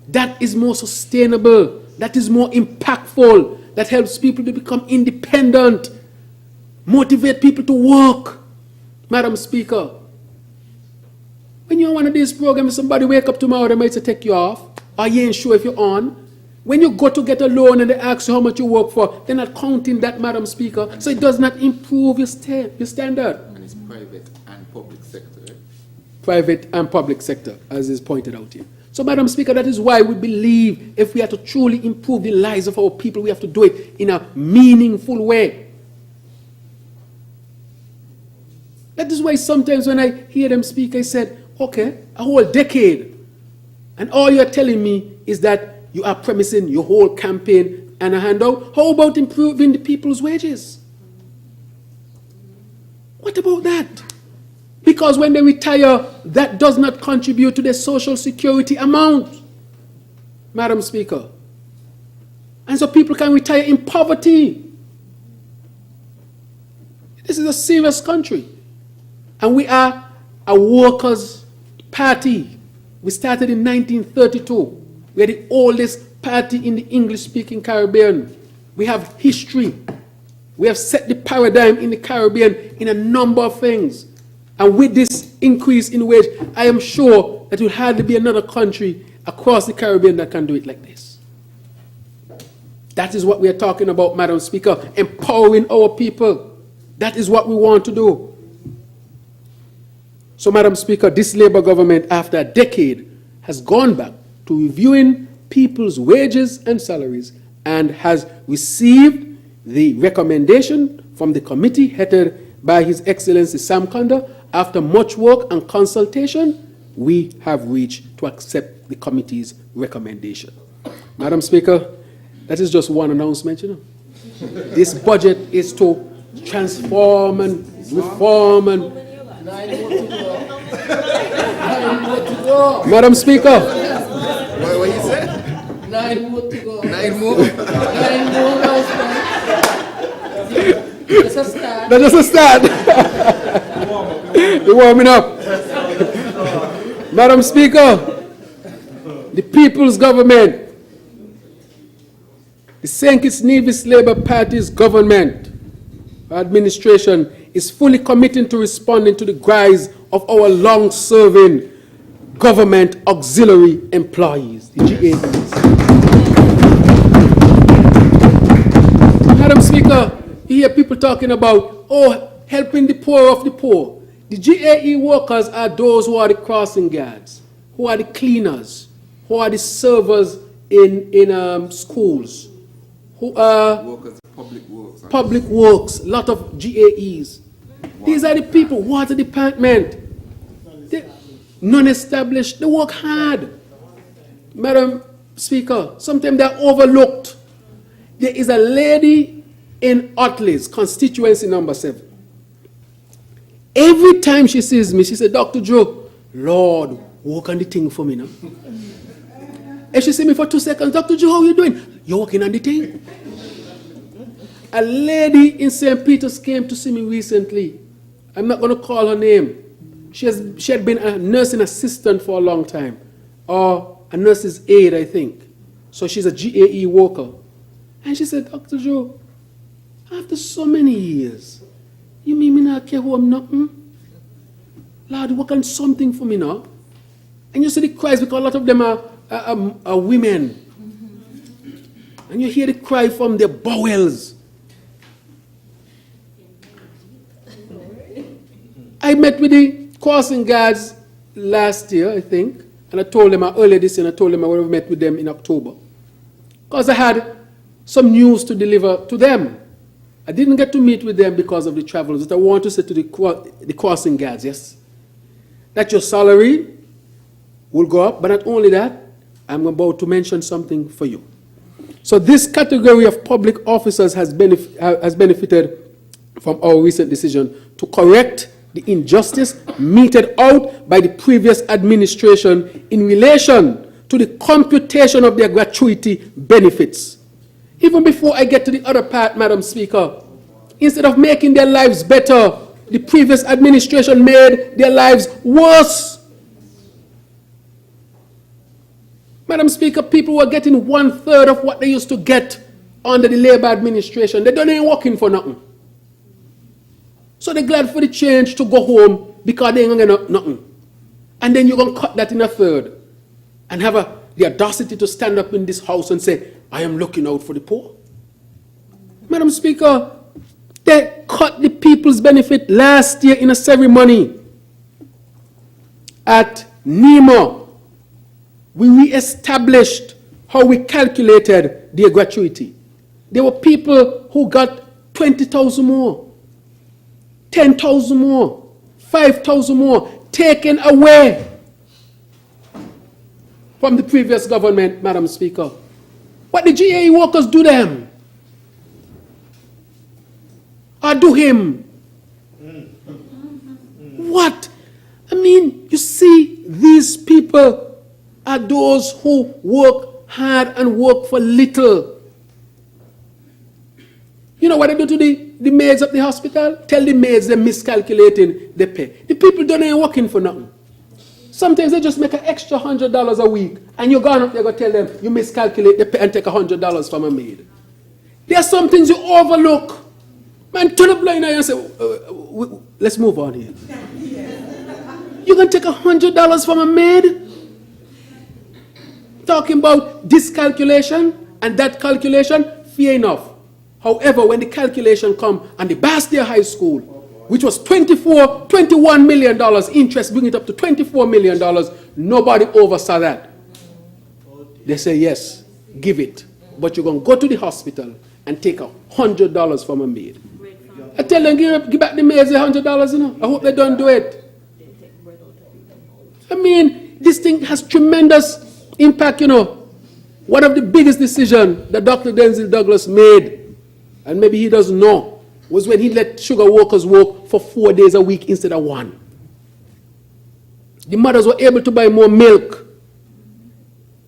That is more sustainable. That is more impactful. That helps people to become independent. Motivate people to work. Madam Speaker, when you're on one of these programs, somebody wake up tomorrow, they might say take you off, or you ain't sure if you're on. When you go to get a loan and they ask you how much you work for, they're not counting that, Madam Speaker. So it does not improve your standard. And it's private and public sector. Right? Private and public sector, as is pointed out here. So, Madam Speaker, that is why we believe if we are to truly improve the lives of our people, we have to do it in a meaningful way. That is why sometimes when I hear them speak, I said, okay, a whole decade. And all you're telling me is that you are premising your whole campaign and a handout. How about improving the people's wages? What about that? Because when they retire, that does not contribute to their social security amount, Madam Speaker. And so people can retire in poverty. This is a serious country. And we are a workers' party. We started in 1932. We are the oldest party in the English-speaking Caribbean. We have history. We have set the paradigm in the Caribbean in a number of things. And with this increase in wage, I am sure that there will hardly be another country across the Caribbean that can do it like this. That is what we are talking about, Madam Speaker, empowering our people. That is what we want to do. So, Madam Speaker, this Labour government, after a decade, has gone back to reviewing people's wages and salaries and has received the recommendation from the committee headed by His Excellency Sam Kanda. After much work and consultation, we have reached to accept the committee's recommendation. Madam Speaker, that is just one announcement, This budget is to transform and reform and... Madam Speaker. What you said? 9 more to go. 9 more? 9 more, That's a start. That's just a start. We're warming up. Madam Speaker, the people's government, the St. Kitts Nevis Labour Party's government administration is fully committed to responding to the cries of our long-serving government auxiliary employees, the GAEs. Madam Speaker, you hear people talking about, helping the poor of the poor. The GAE workers are those who are the crossing guards, who are the cleaners, who are the servers in schools, who are Workers, public works. public works, a lot of GAEs. These are the people, water department, non-established, they work hard. Madam Speaker, sometimes they're overlooked. There is a lady in Otley's constituency number 7. Every time she sees me, she says, Dr. Joe, Lord, work on the thing for me now. If she sees me for 2 seconds, Dr. Joe, how are you doing? You're working on the thing. A lady in St. Peter's came to see me recently. I'm not going to call her name. She had been a nursing assistant for a long time, or a nurse's aide, I think. So she's a GAE worker. And she said, Dr. Joe, after so many years, you mean me not care who I'm nothing? Lord, work on something for me now. And you see the cries because a lot of them are women. And you hear the cry from their bowels. I met with the crossing guards last year, I think, and I told them earlier this year, and I told them I would have met with them in October. Because I had some news to deliver to them. I didn't get to meet with them because of the travels, but I want to say to the crossing guards, yes, that your salary will go up, but not only that, I'm about to mention something for you. So this category of public officers has benefited from our recent decision to correct the injustice meted out by the previous administration in relation to the computation of their gratuity benefits. Even before I get to the other part, Madam Speaker, instead of making their lives better, the previous administration made their lives worse. Madam Speaker, people were getting 1/3 of what they used to get under the Labour administration. They don't even working for nothing. So they're glad for the change to go home because they ain't gonna get nothing. And then you're going to cut that in 1/3 and have the audacity to stand up in this house and say, I am looking out for the poor. Madam Speaker, they cut the people's benefit last year in a ceremony at NEMA. We re-established how we calculated their gratuity. There were people who got 20,000 more, 10,000 more, 5,000 more, taken away from the previous government, Madam Speaker. What did GAE workers do them? Or do him? What? I mean, you see, these people are those who work hard and work for little. You know what they do to the maids at the hospital? Tell the maids they're miscalculating the pay. The people don't ain't working for nothing. Sometimes they just make an extra $100 a week, and you're going up there to tell them you miscalculate the pay and take $100 from a maid. There are some things you overlook. Man, turn a blind eye and say, let's move on here. You're going to take $100 from a maid? Talking about this calculation and that calculation, fair enough. However, when the calculation come and the Basseterre High School, which was $21 million interest, bring it up to $24 million, nobody oversaw that. They say, yes, give it. But you're going to go to the hospital and take $100 from a maid. I tell them, give back the maids $100, you know. I hope they don't do it. I mean, this thing has tremendous impact, you know. One of the biggest decisions that Dr. Denzel Douglas made, and maybe he doesn't know, was when he let sugar workers work for 4 days a week instead of 1. The mothers were able to buy more milk,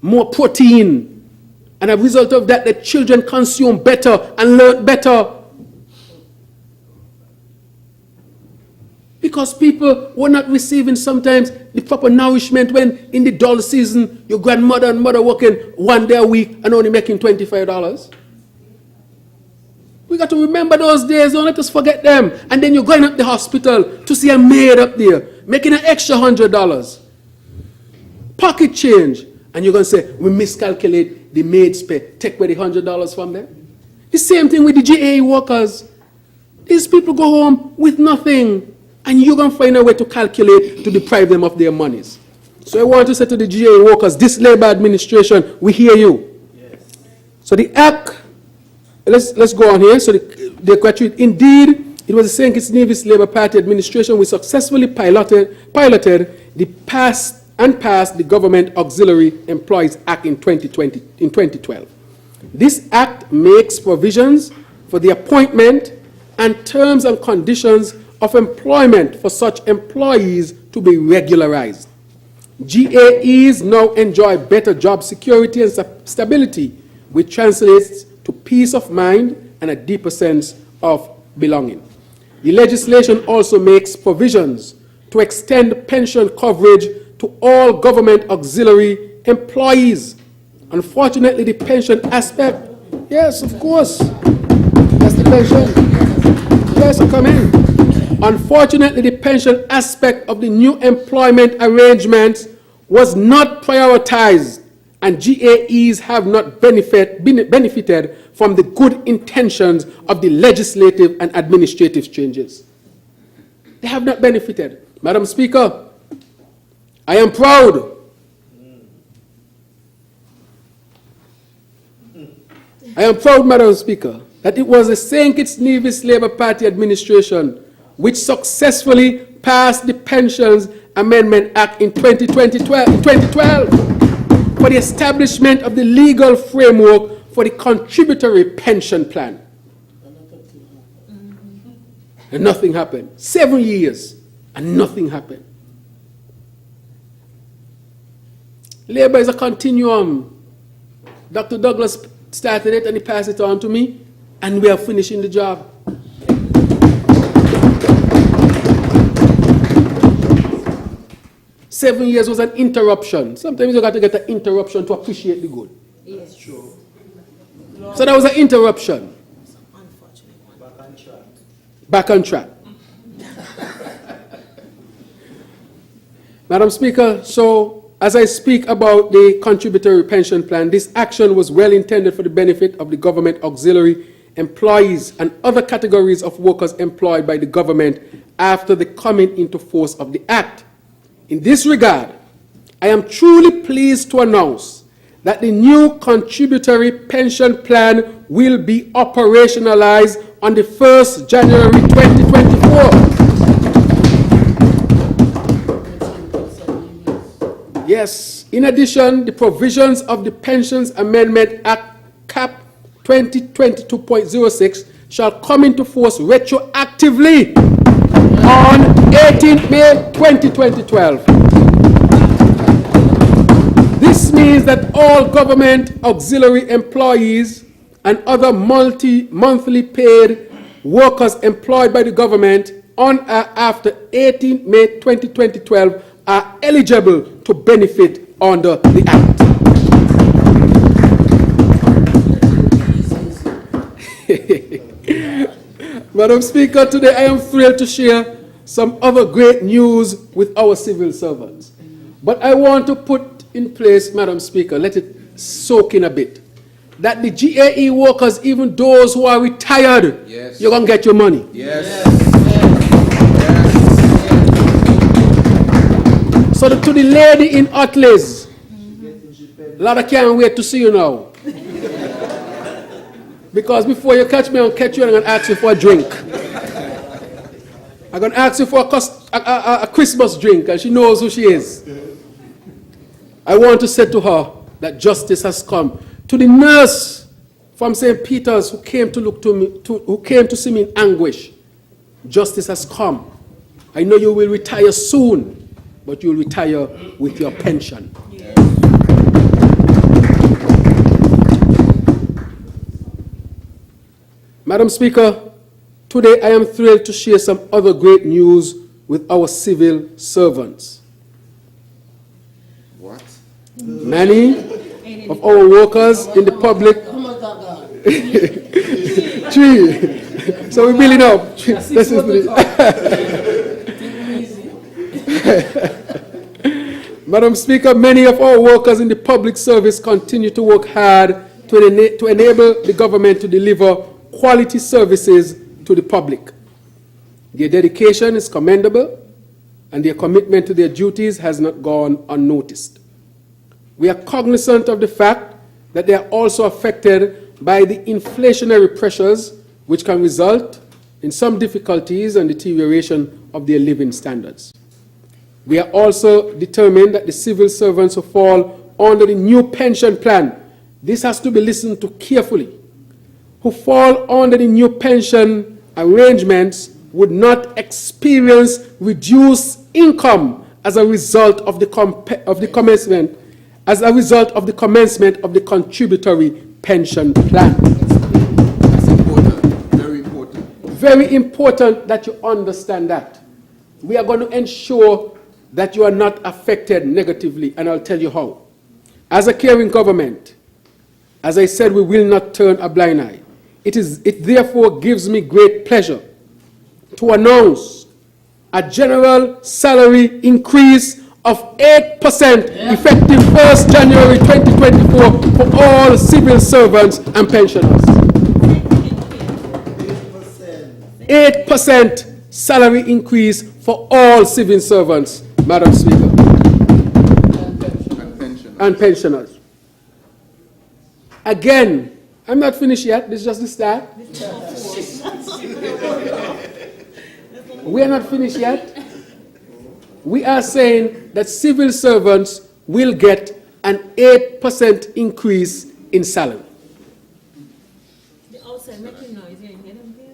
more protein, and as a result of that, the children consume better and learn better. Because people were not receiving sometimes the proper nourishment when in the dull season, your grandmother and mother working 1 day a week and only making $25. We got to remember those days, don't let us forget them. And then you're going up the hospital to see a maid up there, making an extra $100. Pocket change. And you're going to say, we miscalculate the maid's pay. Take away the $100 from them. The same thing with the GAE workers. These people go home with nothing. And you're going to find a way to calculate to deprive them of their monies. So I want to say to the GAE workers, this Labour administration, we hear you. Yes. So the act, let's go on here. So the gratuity, indeed, it was the St. Kitts Nevis Labour Party administration which successfully piloted the passed the Government Auxiliary Employees Act in 2012. This act makes provisions for the appointment and terms and conditions of employment for such employees to be regularized. GAEs now enjoy better job security and stability, which translates to peace of mind and a deeper sense of belonging. The legislation also makes provisions to extend pension coverage to all government auxiliary employees. Unfortunately, the pension aspect, yes, of course, that's the pension. Yes, come in. Unfortunately, the pension aspect of the new employment arrangements was not prioritized, and GAEs have not benefited from the good intentions of the legislative and administrative changes. They have not benefited. Madam Speaker, I am proud Madam Speaker, that it was the St. Kitts Nevis Labour Party administration which successfully passed the Pensions Amendment Act in 2012 for the establishment of the legal framework for the contributory pension plan. And nothing happened. 7 years, and nothing happened. Labour is a continuum. Dr. Douglas started it and he passed it on to me, and we are finishing the job. Seven years was an interruption. Sometimes you got to get an interruption to appreciate the good. Yes. True. So that was an interruption. Back on track. Madam Speaker, so as I speak about the contributory pension plan, this action was well intended for the benefit of the government auxiliary employees and other categories of workers employed by the government after the coming into force of the Act. In this regard, I am truly pleased to announce that the new contributory pension plan will be operationalized on the 1st January 2024. Yes, in addition, the provisions of the Pensions Amendment Act CAP 2022.06 shall come into force retroactively on 18th May 2012. This means that all government auxiliary employees and other monthly paid workers employed by the government on or after 18th May 2012 are eligible to benefit under the Act. Madam Speaker, today I am thrilled to share some other great news with our civil servants. But I want to put in place, Madam Speaker, let it soak in a bit, that the GAE workers, even those who are retired, Yes. you're going to get your money. Yes. So to the lady in Utleys, Lord, I can't wait to see you now. Because before you catch me, I'll catch you and I'm going to ask you for a drink. I'm going to ask you for a Christmas drink, and she knows who she is. I want to say to her that justice has come. To the nurse from St. Peter's who came to look to me, who came to see me in anguish, justice has come. I know you will retire soon, but you will retire with your pension. Yeah. Madam Speaker, today I am thrilled to share some other great news with our civil servants. What? Many of our workers in the public. Three. So we're building up. This is Madam Speaker, many of our workers in the public service continue to work hard to enable the government to deliver quality services to the public. Their dedication is commendable, and their commitment to their duties has not gone unnoticed. We are cognizant of the fact that they are also affected by the inflationary pressures, which can result in some difficulties and deterioration of their living standards. We are also determined that the civil servants who fall under the new pension plan, this has to be listened to carefully, who fall under the new pension arrangements would not experience reduced income as a result of the commencement of the contributory pension plan. That's important, very important. Very important that you understand that. We are going to ensure that you are not affected negatively, and I'll tell you how. As a caring government, as I said, we will not turn a blind eye. It therefore gives me great pleasure to announce a general salary increase of 8% effective 1st January 2024 for all civil servants and pensioners. 8% salary increase for all civil servants, Madam Speaker, and pensioners. Again, I'm not finished yet. This is just the start. We are not finished yet. We are saying that civil servants will get an 8% increase in salary.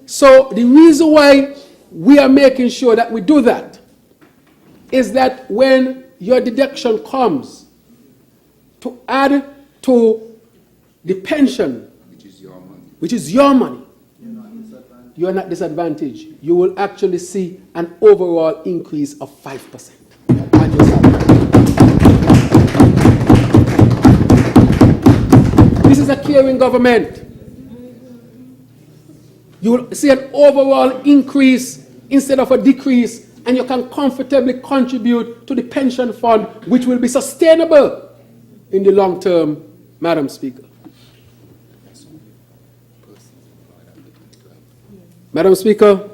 So the reason why we are making sure that we do that is that when your deduction comes to add to the pension, which is your money, you are not disadvantaged. You will actually see an overall increase of 5% on your salary. This is a caring government. You will see an overall increase instead of a decrease, and you can comfortably contribute to the pension fund, which will be sustainable in the long term, Madam Speaker. Madam Speaker,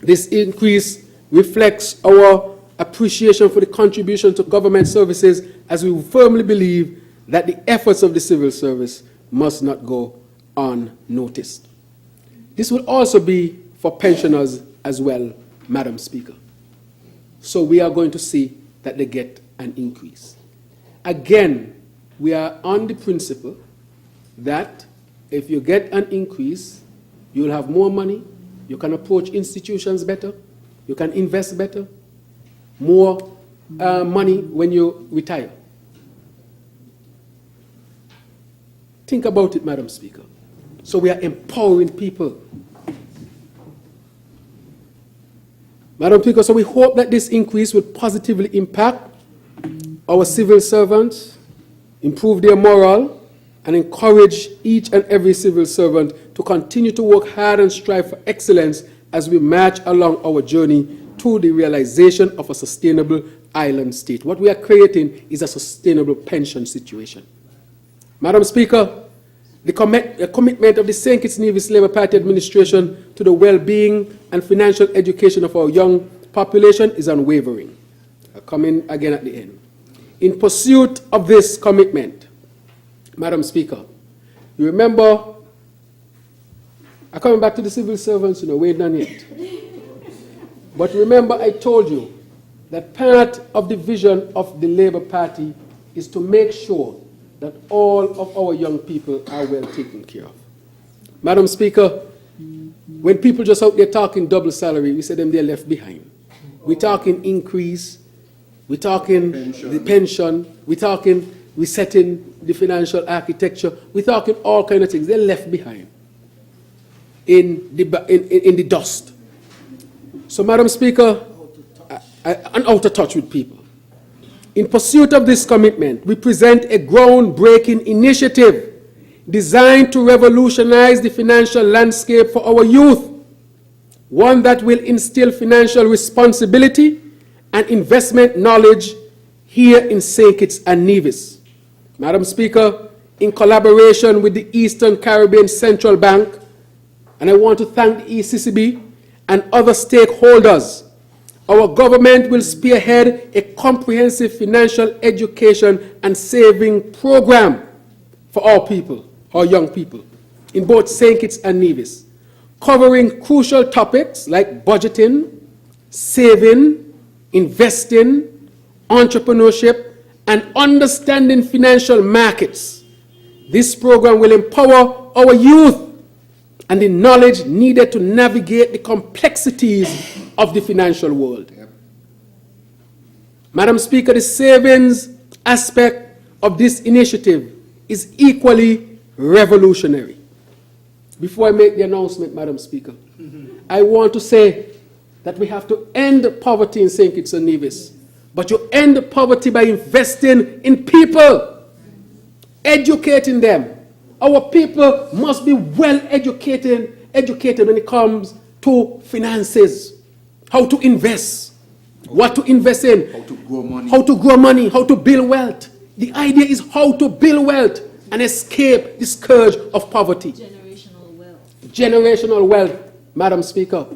this increase reflects our appreciation for the contribution to government services, as we firmly believe that the efforts of the civil service must not go unnoticed. This will also be for pensioners as well, Madam Speaker. So we are going to see that they get an increase. Again, we are on the principle that if you get an increase, you'll have more money, you can approach institutions better, you can invest better, more money when you retire. Think about it, Madam Speaker. So we are empowering people. Madam Speaker, so we hope that this increase will positively impact our civil servants, improve their morale, and encourage each and every civil servant to continue to work hard and strive for excellence as we march along our journey to the realization of a sustainable island state. What we are creating is a sustainable pension situation. Madam Speaker, the commitment of the St. Kitts Nevis Labour Party administration to the well-being and financial education of our young population is unwavering. I'll come in again at the end. In pursuit of this commitment, Madam Speaker, you remember, I'm coming back to the civil servants, we ain't done yet. But remember, I told you that part of the vision of the Labour Party is to make sure that all of our young people are well taken care of. Madam Speaker, when people just out there talking double salary, we say them they're left behind. We're talking increase, we're talking the pension, we're talking resetting the financial architecture, we're talking all kinds of things. They're left behind in the dust. So, Madam Speaker, I'm out of touch with people. In pursuit of this commitment, we present a groundbreaking initiative designed to revolutionize the financial landscape for our youth, one that will instill financial responsibility and investment knowledge here in St. Kitts and Nevis. Madam Speaker, in collaboration with the Eastern Caribbean Central Bank, and I want to thank the ECCB and other stakeholders, our government will spearhead a comprehensive financial education and saving program for our people, our young people, in both St. Kitts and Nevis, covering crucial topics like budgeting, saving, investing, entrepreneurship, and understanding financial markets. This program will empower our youth and the knowledge needed to navigate the complexities of the financial world. Yep. Madam Speaker, the savings aspect of this initiative is equally revolutionary. Before I make the announcement, Madam Speaker, I want to say that we have to end poverty in St. Kitts and Nevis. But you end poverty by investing in people, educating them. Our people must be well educated when it comes to finances, how to invest, what to invest in, How to grow money. how to grow money, how to build wealth. The idea is how to build wealth and escape the scourge of poverty. Generational wealth. Generational wealth, Madam Speaker.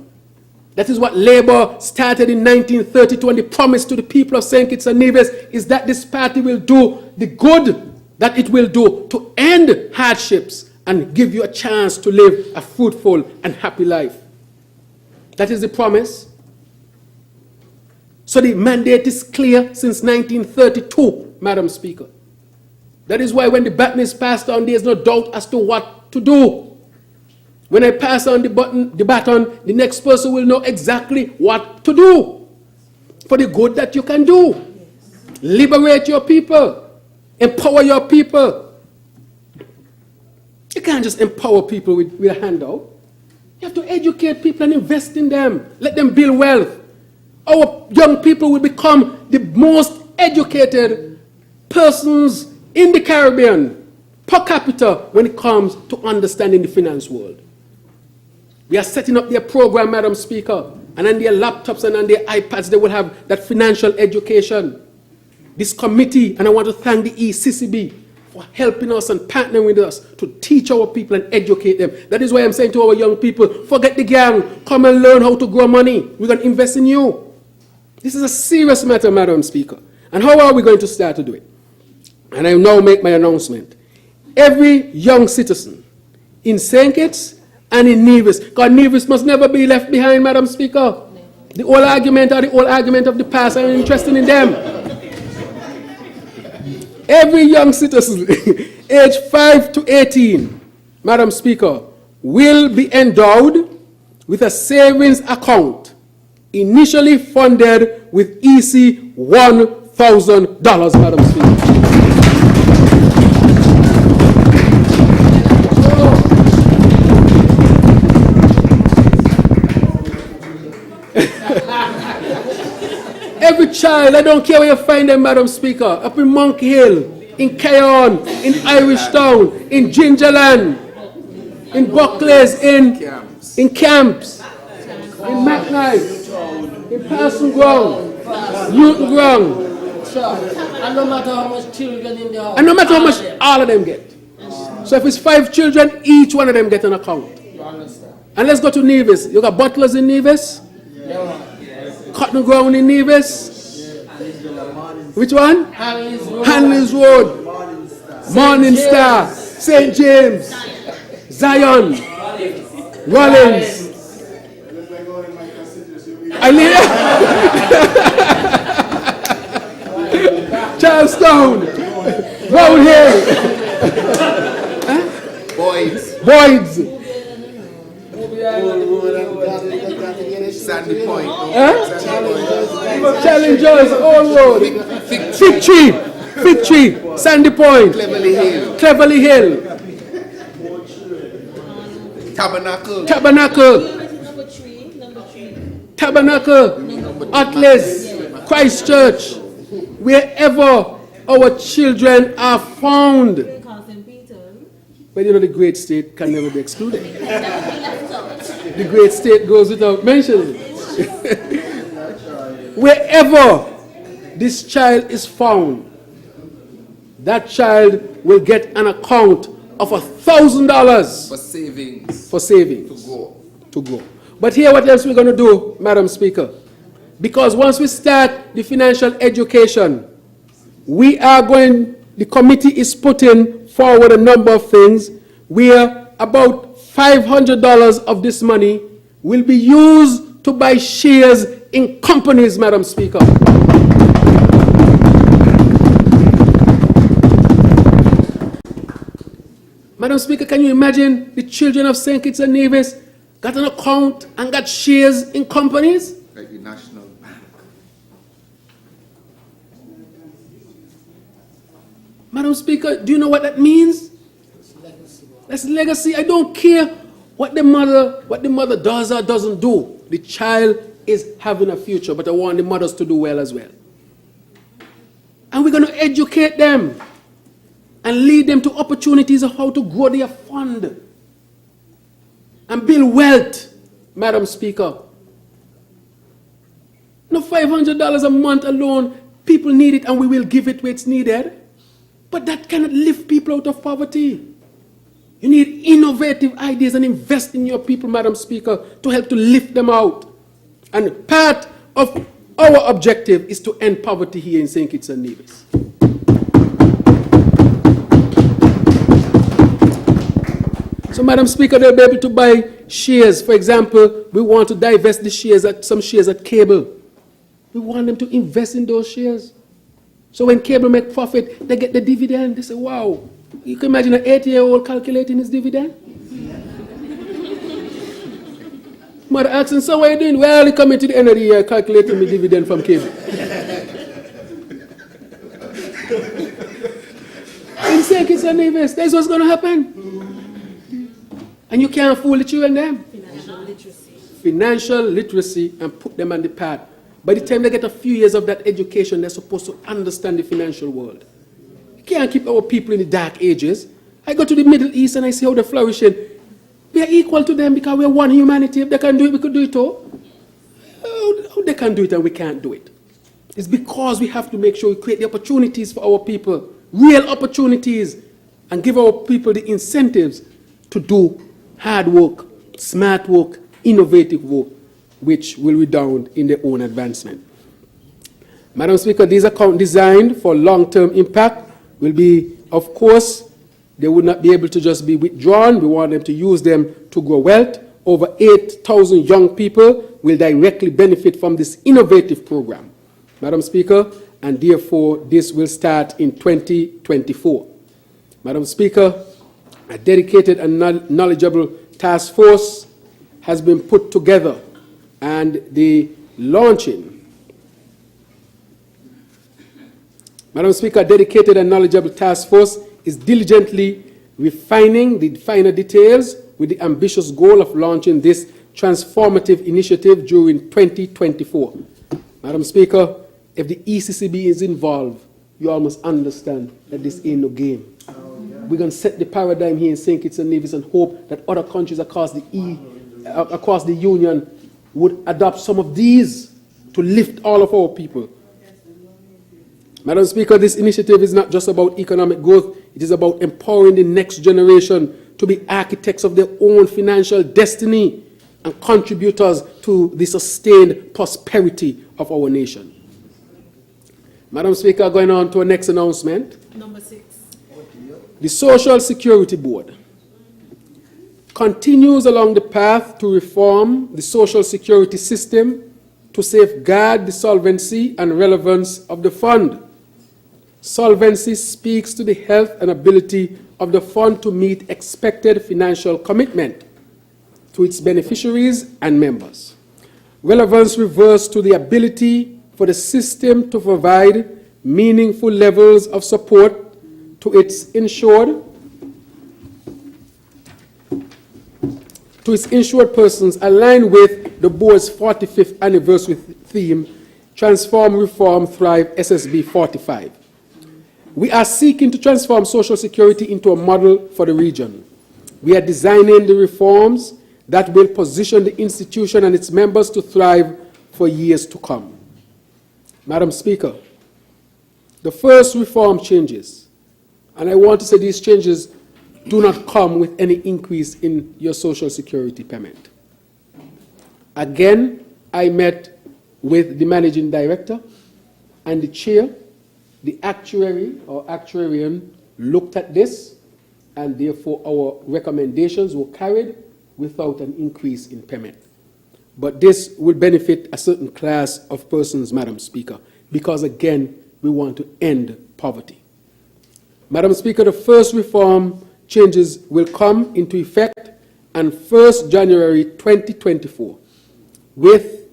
That is what Labour started in 1932, and the promise to the people of St. Kitts and Nevis is that this party will do the good that it will do to end hardships and give you a chance to live a fruitful and happy life. That is the promise. So the mandate is clear since 1932, Madam Speaker. That is why when the baton is passed on, there is no doubt as to what to do. When I pass on the baton, the next person will know exactly what to do for the good that you can do. Liberate your people. Empower your people. You can't just empower people with a handout. You have to educate people and invest in them. Let them build wealth. Our young people will become the most educated persons in the Caribbean per capita when it comes to understanding the finance world. We are setting up their program, Madam Speaker, and on their laptops and on their iPads, they will have that financial education. This committee, and I want to thank the ECCB for helping us and partnering with us to teach our people and educate them. That is why I'm saying to our young people, forget the gang, come and learn how to grow money. We're going to invest in you. This is a serious matter, Madam Speaker. And how are we going to start to do it? And I now make my announcement. Every young citizen in St. Kitts and in Nevis, because Nevis must never be left behind, Madam Speaker. The old argument or the old argument of the past, I'm interested in them. Every young citizen, aged 5 to 18, Madam Speaker, will be endowed with a savings account initially funded with EC $1,000, Madam Speaker. Every child, I don't care where you find them, Madam Speaker, up in Monkey Hill, in Cayon, in Irishtown, in Gingerland, in Buckleys, in Camps, in McKnight, in Parson Ground, Newton Ground. And no matter how much children in the house. And no matter how much all of them get. So if it's 5 children, each one of them get an account. You understand? And let's go to Nevis. You got butlers in Nevis? Yeah. Cotton Ground in Nevis? Which one? Hanley's Road. Morning Star. St. James. Zion. Rollins. Charlestown. Round Hill. Boyd's. Sandy Point. Challengers, Old Road. Fig Tree. Sandy Point. Cleverly Hill. Tabernacle. Tabernacle. Atlas. Christchurch. Wherever our children are found. But you know the great state can never be excluded. The great state goes without mentioning. Wherever this child is found, that child will get an account of $1,000 for savings. To go. But here what else we're going to do, Madam Speaker. Because once we start the financial education, the committee is putting forward a number of things where about $500 of this money will be used to buy shares in companies, Madam Speaker. Madam Speaker, can you imagine the children of St. Kitts and Nevis got an account and got shares in companies? Like the National Bank. Madam Speaker, do you know what that means? That's legacy. I don't care what the mother does or doesn't do. The child is having a future, but I want the mothers to do well as well. And we're going to educate them and lead them to opportunities of how to grow their fund and build wealth, Madam Speaker. No $500 a month alone. People need it and we will give it where it's needed. But that cannot lift people out of poverty. You need innovative ideas and invest in your people, Madam Speaker, to help to lift them out. And part of our objective is to end poverty here in St. Kitts and Nevis. So, Madam Speaker, they'll be able to buy shares. For example, we want to divest the shares some shares at Cable. We want them to invest in those shares. So when Cable make profit, they get the dividend. They say, wow. You can imagine an 80-year-old calculating his dividend. Mother asking, so what are you doing? Well, you coming to the end of the year calculating my dividend from Cable. In St. Kitts and Nevis, that's what's going to happen. And you can't fool the children them. Financial literacy. Financial literacy and put them on the path. By the time they get a few years of that education, they're supposed to understand the financial world. You can't keep our people in the dark ages. I go to the Middle East and I see how they're flourishing. We are equal to them because we are one humanity. If they can do it, we could do it too. How they can do it and we can't do it? It's because we have to make sure we create the opportunities for our people, real opportunities, and give our people the incentives to do hard work, smart work, innovative work, which will redound in their own advancement. Madam Speaker, these accounts designed for long-term impact will be, of course, they would not be able to just be withdrawn. We want them to use them to grow wealth. Over 8,000 young people will directly benefit from this innovative program, Madam Speaker, and therefore this will start in 2024. Madam Speaker, a dedicated and knowledgeable task force has been put together, and the launching. Madam Speaker, a dedicated and knowledgeable task force is diligently refining the finer details with the ambitious goal of launching this transformative initiative during 2024. Madam Speaker, if the ECCB is involved, you all must understand that this ain't no game. We're going to set the paradigm here in St. Kitts and Nevis and hope that other countries across the union would adopt some of these to lift all of our people. Madam Speaker, this initiative is not just about economic growth, it is about empowering the next generation to be architects of their own financial destiny and contributors to the sustained prosperity of our nation. Madam Speaker, going on to our next announcement. Number 6. The Social Security Board continues along the path to reform the social security system to safeguard the solvency and relevance of the fund. Solvency speaks to the health and ability of the fund to meet expected financial commitment to its beneficiaries and members. Relevance refers to the ability for the system to provide meaningful levels of support to its insured persons, aligned with the board's 45th anniversary theme, Transform, Reform, Thrive, SSB 45. We are seeking to transform Social Security into a model for the region. We are designing the reforms that will position the institution and its members to thrive for years to come. Madam Speaker, the first reform changes, and I want to say these changes do not come with any increase in your Social Security payment. Again, I met with the managing director and the chair. The actuary or actuarian looked at this, and therefore our recommendations were carried without an increase in payment. But this will benefit a certain class of persons, Madam Speaker, because again, we want to end poverty. Madam Speaker, the first reform changes will come into effect on 1st January 2024 with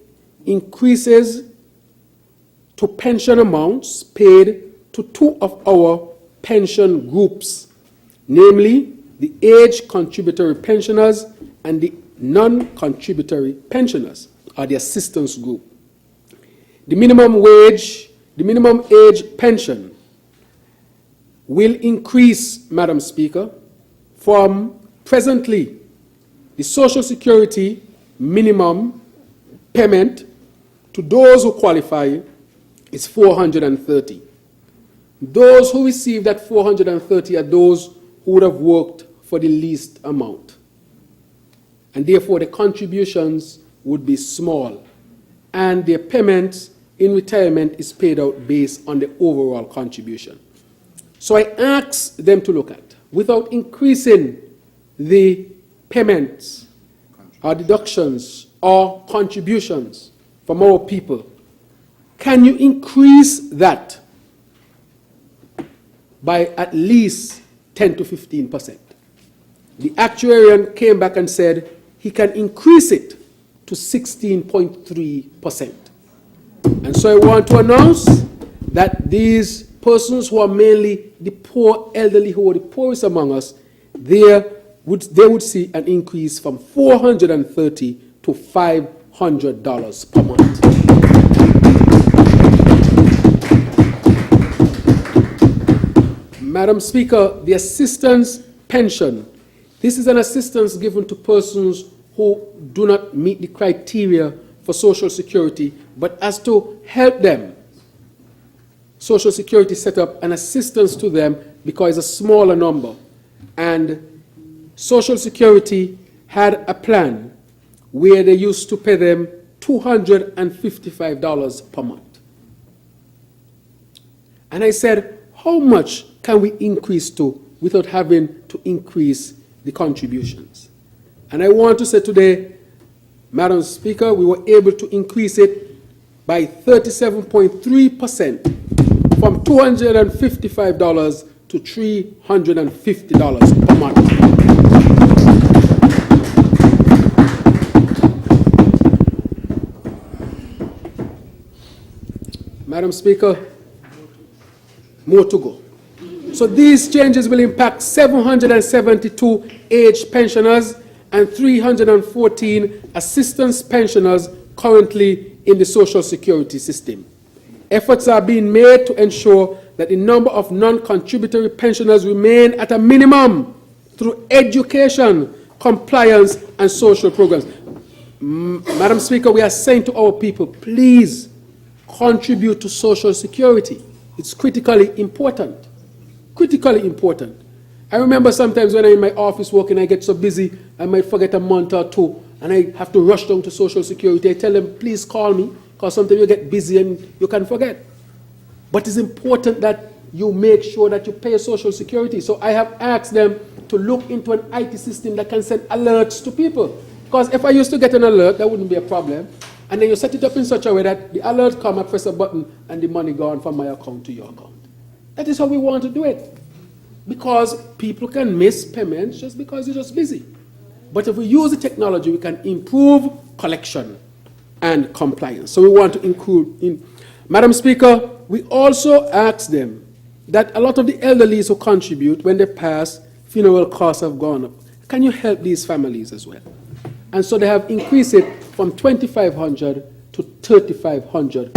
increases to pension amounts paid to two of our pension groups, namely the age contributory pensioners and the non-contributory pensioners, or the assistance group. The minimum age pension will increase, Madam Speaker, from presently the Social Security minimum payment to those who qualify is $430. Those who receive that $430 are those who would have worked for the least amount. And therefore, the contributions would be small. And their payments in retirement is paid out based on the overall contribution. So I asked them to look at, without increasing the payments or deductions or contributions from our people, can you increase that by at least 10 to 15%? The actuarian came back and said he can increase it to 16.3%. And so I want to announce that these persons who are mainly the poor elderly, who are the poorest among us, they would see an increase from $430 to $500 per month. Madam Speaker, the assistance pension, this is an assistance given to persons who do not meet the criteria for Social Security, but as to help them. Social Security set up an assistance to them because it's a smaller number. And Social Security had a plan where they used to pay them $255 per month. And I said, how much can we increase to without having to increase the contributions? And I want to say today, Madam Speaker, we were able to increase it by 37.3% from $255 to $350 per month. Madam Speaker, more to go. So these changes will impact 772 aged pensioners and 314 assistance pensioners currently in the Social Security system. Efforts are being made to ensure that the number of non-contributory pensioners remain at a minimum through education, compliance, and social programs. Madam Speaker, we are saying to our people, please contribute to Social Security. It's critically important. Critically important. I remember sometimes when I'm in my office working, I get so busy, I might forget a month or two, and I have to rush down to Social Security. I tell them, please call me, because sometimes you get busy and you can forget. But it's important that you make sure that you pay your Social Security. So I have asked them to look into an IT system that can send alerts to people. Because if I used to get an alert, that wouldn't be a problem. And then you set it up in such a way that the alert comes, I press a button, and the money gone from my account to your account. That is how we want to do it. Because people can miss payments just because you're just busy. But if we use the technology, we can improve collection and compliance. So we want to include in. Madam Speaker, we also ask them that a lot of the elderlies who contribute, when they pass, funeral costs have gone up. Can you help these families as well? And so they have increased it from $2,500 to $3,500.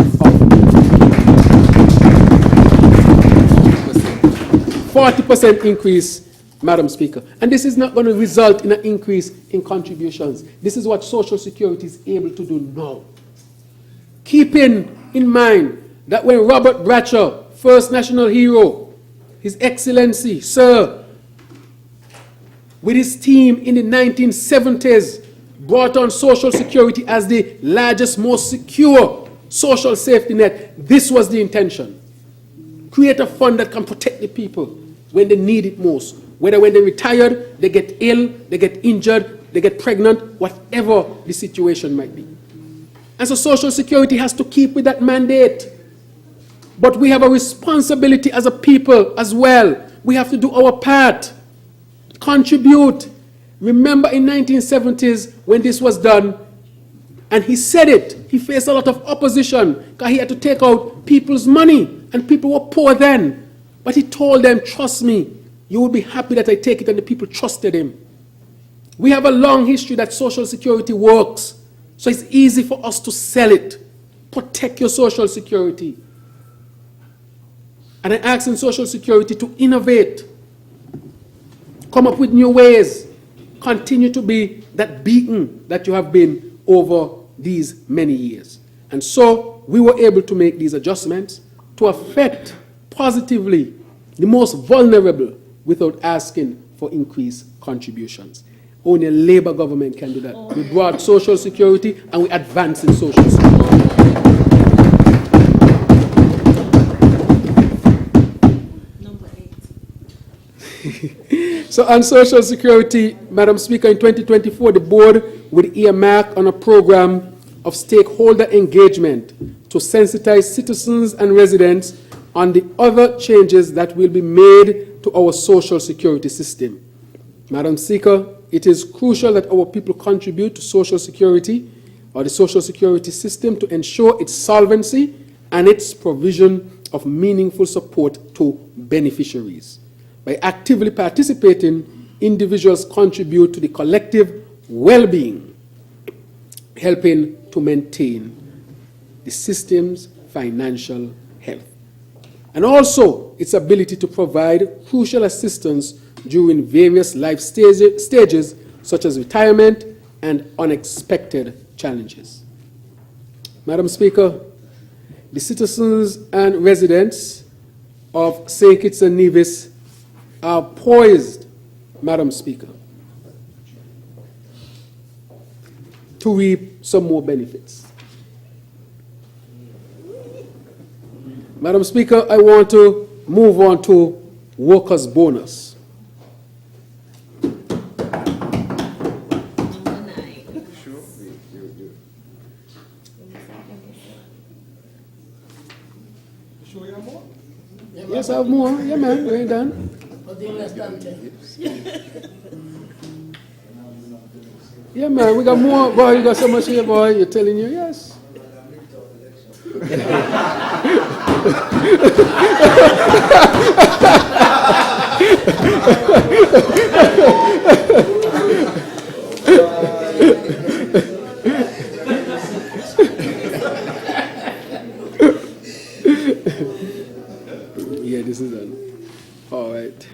40% increase, Madam Speaker. And this is not going to result in an increase in contributions. This is what Social Security is able to do now. Keeping in mind that when Robert Bradshaw, first national hero, His Excellency, Sir, with his team in the 1970s, brought on Social Security as the largest, most secure social safety net, this was the intention. Create a fund that can protect the people when they need it most. Whether when they're retired, they get ill, they get injured, they get pregnant, whatever the situation might be. And so Social Security has to keep with that mandate. But we have a responsibility as a people as well. We have to do our part. Contribute. Remember in 1970s when this was done, and he said it, he faced a lot of opposition because he had to take out people's money. And people were poor then. But he told them, trust me, you will be happy that I take it, and the people trusted him. We have a long history that Social Security works. So it's easy for us to sell it. Protect your Social Security. And I ask in Social Security to innovate. Come up with new ways. Continue to be that beacon that you have been over these many years. And so we were able to make these adjustments to affect positively the most vulnerable without asking for increased contributions. Only a Labour government can do that. We brought Social Security and we advanced in Social Security. Number 8. So on Social Security, Madam Speaker, in 2024, the board would earmark on a program of stakeholder engagement to sensitize citizens and residents on the other changes that will be made to our Social Security system. Madam Speaker, it is crucial that our people contribute to Social Security or the Social Security system to ensure its solvency and its provision of meaningful support to beneficiaries. By actively participating, individuals contribute to the collective well-being, helping to maintain the system's financial health, and also its ability to provide crucial assistance during various life stages such as retirement and unexpected challenges. Madam Speaker, the citizens and residents of St. Kitts and Nevis are poised, Madam Speaker, to reap some more benefits. Madam Speaker, I want to move on to workers' bonus. Number 9. Yes, I have more. Yeah, man, we ain't done. Nothing less than 10. Yeah, man, we got more. Boy, you got so much here, boy. You're telling you, yes. Yeah, this is done. All right.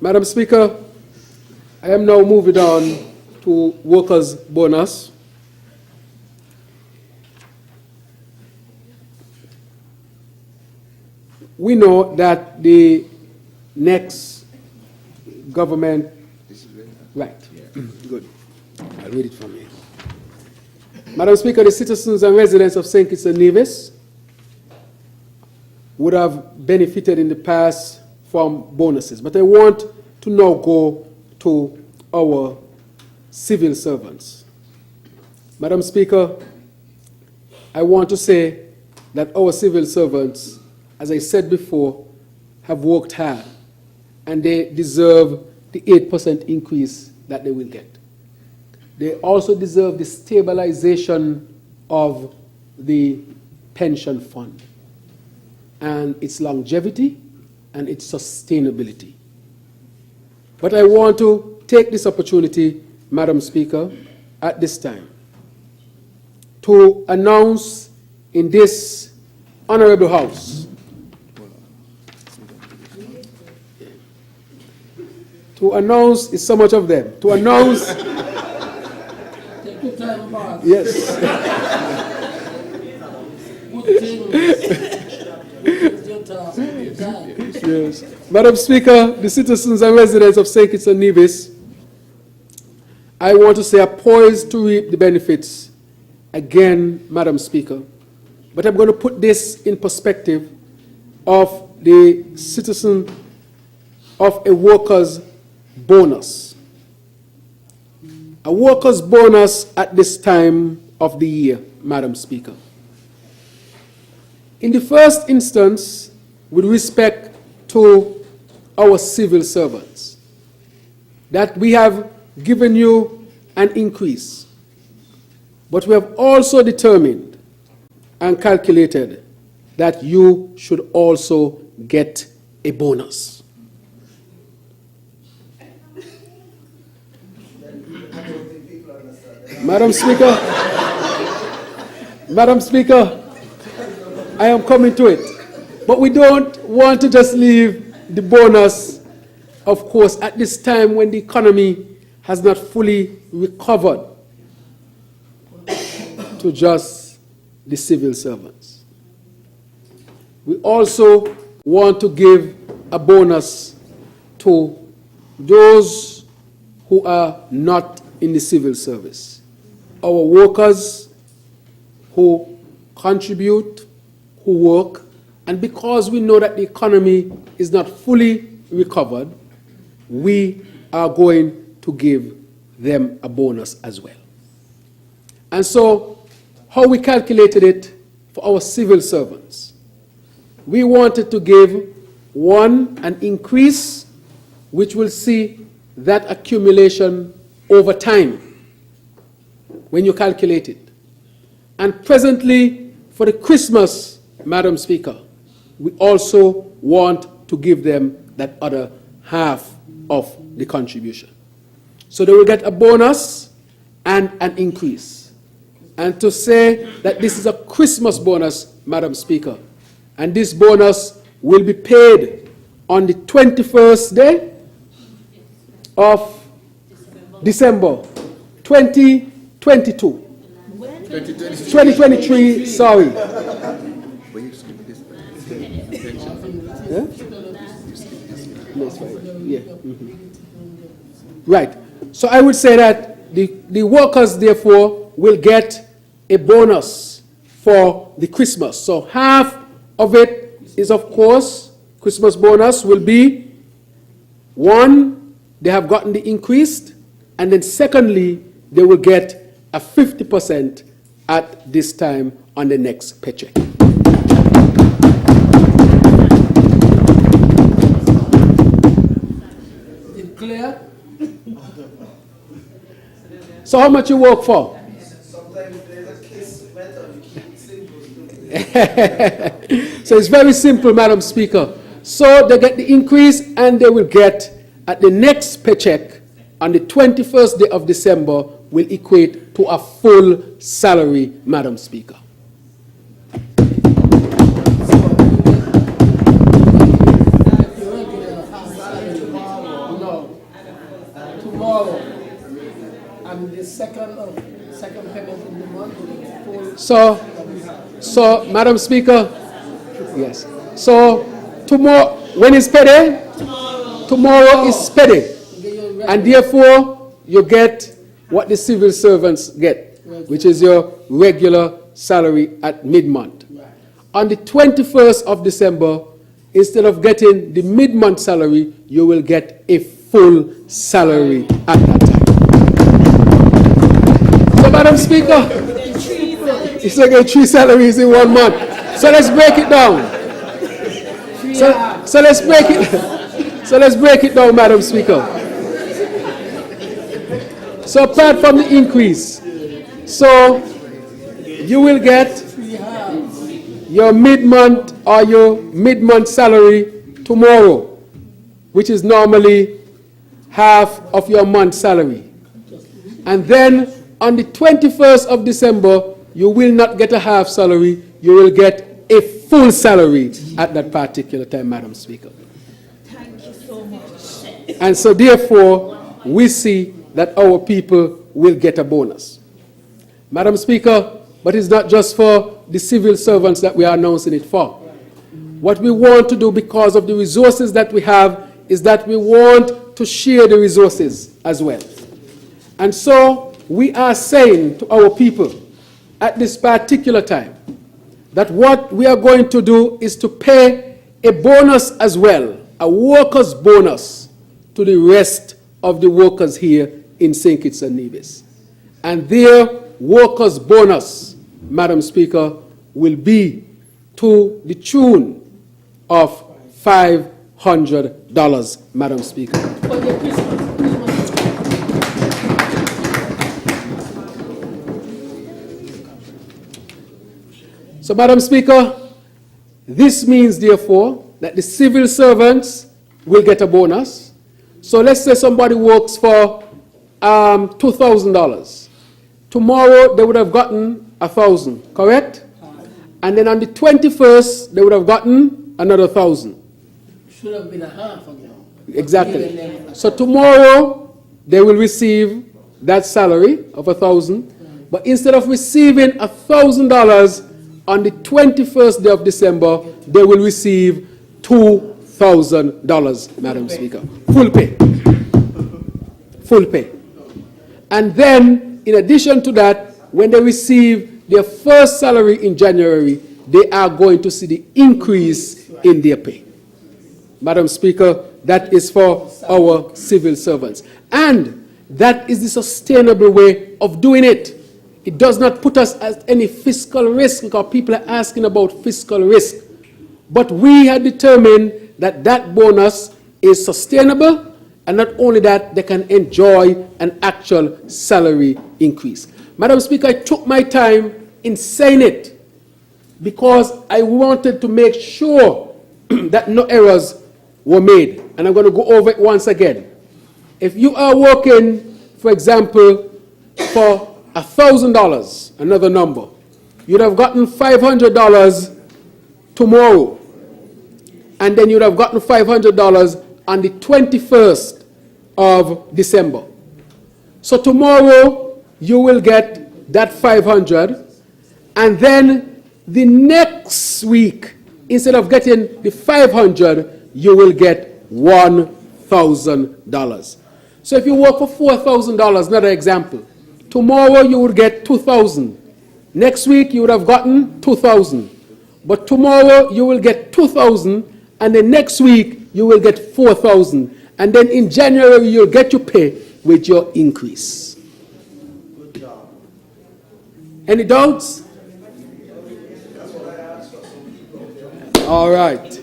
Madam Speaker, I am now moving on to workers' bonus. We know that the next government, right, good, I'll read it from here. Madam Speaker, the citizens and residents of St. Kitts and Nevis would have benefited in the past from bonuses, but I want to now go to our civil servants. Madam Speaker, I want to say that our civil servants, as I said before, have worked hard and they deserve the 8% increase that they will get. They also deserve the stabilization of the pension fund and its longevity and its sustainability. But I want to take this opportunity, Madam Speaker, at this time, to announce in this Honourable House to announce, is so much of them, to announce, Take your time, boss. yes, Good things. It's your time. Your time. yes. Madam Speaker, the citizens and residents of St. Kitts and Nevis, I want to say are poised to reap the benefits again, Madam Speaker. But I'm going to put this in perspective of the citizen of a worker's bonus. A worker's bonus at this time of the year, Madam Speaker. In the first instance, with respect to our civil servants, that we have given you an increase, but we have also determined and calculated that you should also get a bonus. Madam Speaker, Madam Speaker, I am coming to it. But we don't want to just leave the bonus, of course, at this time when the economy has not fully recovered, to just the civil servants. We also want to give a bonus to those who are not in the civil service. Our workers who contribute, who work, and because we know that the economy is not fully recovered, we are going to give them a bonus as well. And so, how we calculated it for our civil servants, we wanted to give an increase which will see that accumulation over time when you calculate it. And presently, for the Christmas, Madam Speaker, we also want to give them that other half of the contribution. So they will get a bonus and an increase. And to say that this is a Christmas bonus, Madam Speaker, and this bonus will be paid on the 21st day of December 2022. 2023, sorry. Yeah? Yeah. Mm-hmm. Right. So I would say that the workers, therefore, will get a bonus for the Christmas. So half of it is, of course, Christmas bonus will be, one, they have gotten the increased, and then secondly, they will get a 50% at this time on the next paycheck. Is it clear? So how much you work for? Sometimes there's a case method, you keep it simple. So it's very simple, Madam Speaker. So they get the increase and they will get at the next paycheck on the 21st day of December will equate to a full salary, Madam Speaker. Tomorrow. And the second payment in the month will be full. So, Madam Speaker, yes. So, tomorrow, when is payday? Tomorrow is payday. And therefore, you get what the civil servants get, which is your regular salary at mid-month. On the 21st of December, instead of getting the mid-month salary, you will get a full salary at that time. So, Madam Speaker, it's like a 3 salaries in 1 month. So let's break it down. So let's break it. So let's break it down, Madam Speaker. So apart from the increase, so you will get your mid-month or your mid-month salary tomorrow, which is normally half of your month's salary. And then on the 21st of December, you will not get a half salary, you will get a full salary at that particular time, Madam Speaker. Thank you so much. And so therefore, we see that our people will get a bonus. Madam Speaker, but it's not just for the civil servants that we are announcing it for. What we want to do because of the resources that we have is that we want to share the resources as well. And so we are saying to our people at this particular time that what we are going to do is to pay a bonus as well, a workers' bonus to the rest of the workers here in St. Kitts and Nevis. And their workers' bonus, Madam Speaker, will be to the tune of $500, Madam Speaker. For the Christmas. So, Madam Speaker, this means, therefore, that the civil servants will get a bonus. So let's say somebody works for $2,000. Tomorrow, they would have gotten $1,000, correct? And then on the 21st, they would have gotten another $1,000. Should have been a half again. Exactly. So tomorrow, they will receive that salary of $1,000. But instead of receiving $1,000, on the 21st day of December, they will receive $2,000, Madam Speaker. Full pay. Full pay. And then, in addition to that, when they receive their first salary in January, they are going to see the increase in their pay. Madam Speaker, that is for our civil servants. And that is the sustainable way of doing it. It does not put us at any fiscal risk, because people are asking about fiscal risk. But we have determined that that bonus is sustainable, and not only that, they can enjoy an actual salary increase. Madam Speaker, I took my time in saying it because I wanted to make sure that no errors were made. And I'm going to go over it once again. If you are working, for example, for $1,000, another number, you'd have gotten $500 tomorrow. And then you'd have gotten $500 on the 21st of December. So tomorrow you will get that $500, and then the next week, instead of getting the $500, you will get $1,000. So if you work for $4,000, another example, tomorrow you would get $2,000. Next week you would have gotten $2,000. But tomorrow you will get $2,000, and then next week you will get $4,000. And then in January you'll get your pay with your increase. Good job. Any doubts? All right.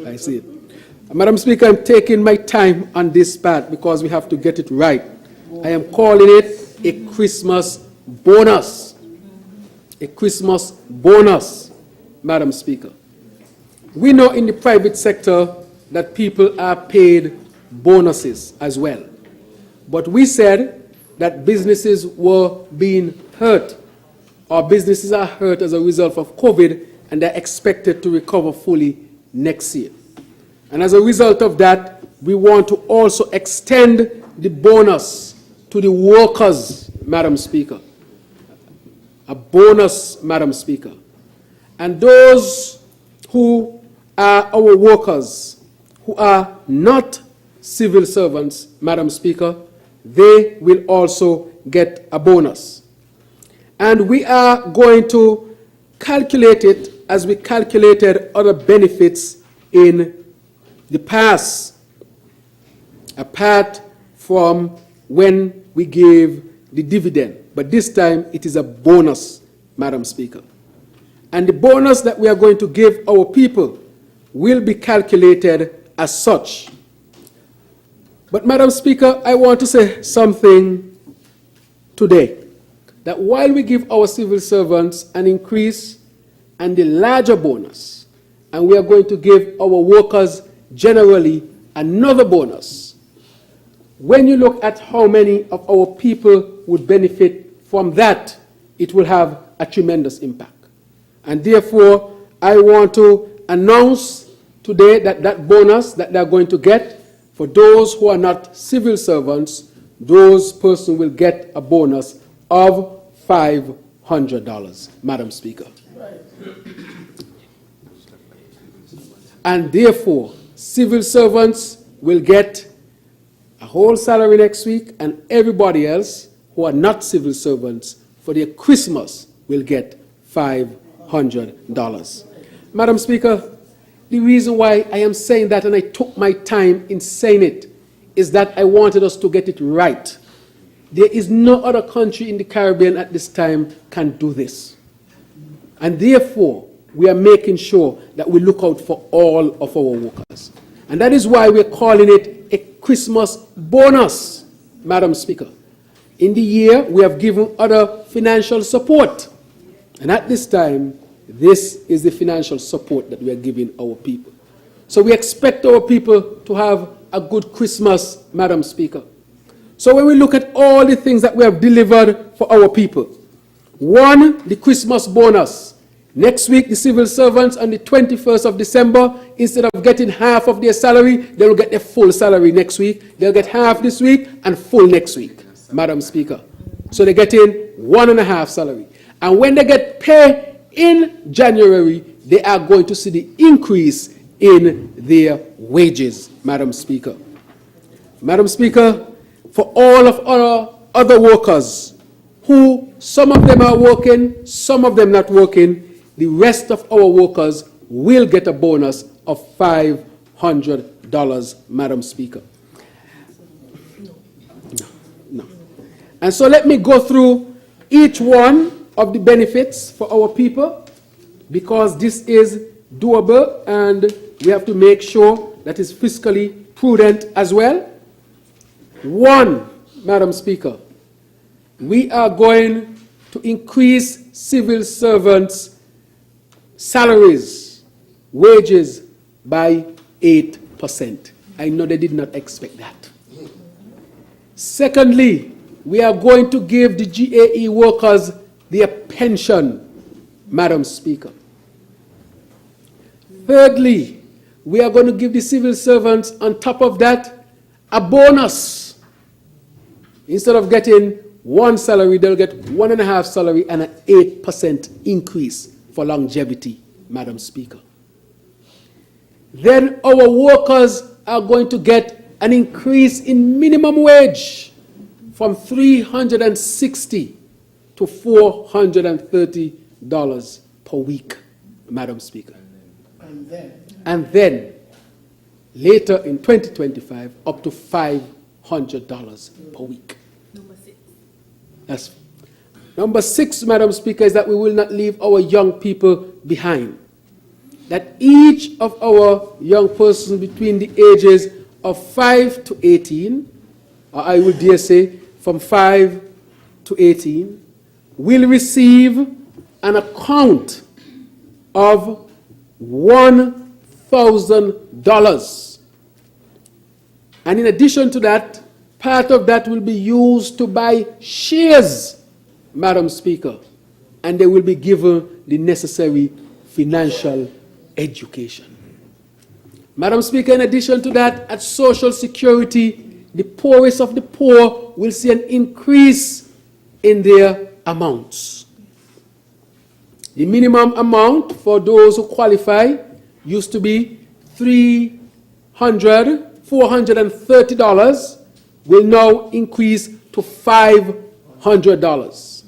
I see it. Madam Speaker, I'm taking my time on this part because we have to get it right. I am calling it a Christmas bonus. A Christmas bonus, Madam Speaker. We know in the private sector that people are paid bonuses as well. But we said that businesses were being hurt, or businesses are hurt as a result of COVID, and they're expected to recover fully next year. And as a result of that, we want to also extend the bonus to the workers, Madam Speaker. A bonus, Madam Speaker. And those who are our workers, who are not civil servants, Madam Speaker, they will also get a bonus. And we are going to calculate it as we calculated other benefits in the past, apart from when we gave the dividend. But this time it is a bonus, Madam Speaker. And the bonus that we are going to give our people will be calculated as such. But Madam Speaker, I want to say something today, that while we give our civil servants an increase and a larger bonus, and we are going to give our workers generally another bonus, when you look at how many of our people would benefit from that, it will have a tremendous impact. And therefore, I want to announce today that that bonus that they're going to get, for those who are not civil servants, those persons will get a bonus of $500, Madam Speaker. And therefore, civil servants will get a whole salary next week, and everybody else who are not civil servants for their Christmas will get $500. Madam Speaker, the reason why I am saying that, and I took my time in saying it, is that I wanted us to get it right. There is no other country in the Caribbean at this time can do this. And therefore, we are making sure that we look out for all of our workers. And that is why we're calling it a Christmas bonus, Madam Speaker. In the year, we have given other financial support. And at this time, this is the financial support that we are giving our people. So we expect our people to have a good Christmas, Madam Speaker. So when we look at all the things that we have delivered for our people, One, the Christmas bonus. Next week, the civil servants on the 21st of December, instead of getting half of their salary, they will get their full salary next week. They'll get half this week and full next week, Madam Speaker. So they're getting 1.5 salary. And when they get pay in January, they are going to see the increase in their wages, Madam Speaker. Madam Speaker, for all of our other workers, who some of them are working, some of them not working, the rest of our workers will get a bonus of $500, Madam Speaker. No. And so let me go through each one of the benefits for our people, because this is doable and we have to make sure that it's fiscally prudent as well. One, Madam Speaker, we are going to increase civil servants' salaries, wages by 8%. I know they did not expect that. Secondly, we are going to give the GAE workers their pension, Madam Speaker. Thirdly, we are going to give the civil servants, on top of that, a bonus. Instead of getting one salary, they'll get 1.5 salary and an 8% increase for longevity, Madam Speaker. Then our workers are going to get an increase in minimum wage from $360 to $430 per week, Madam Speaker. And then later in 2025, up to $500 per week. That's number 6, Madam Speaker, is that we will not leave our young people behind. That each of our young persons between the ages of 5 to 18, or I would dare say from 5 to 18, will receive an account of $1,000. And in addition to that, part of that will be used to buy shares, Madam Speaker, and they will be given the necessary financial education. Madam Speaker, in addition to that, at Social Security, the poorest of the poor will see an increase in their amounts. The minimum amount for those who qualify used to be $430, will now increase to $500.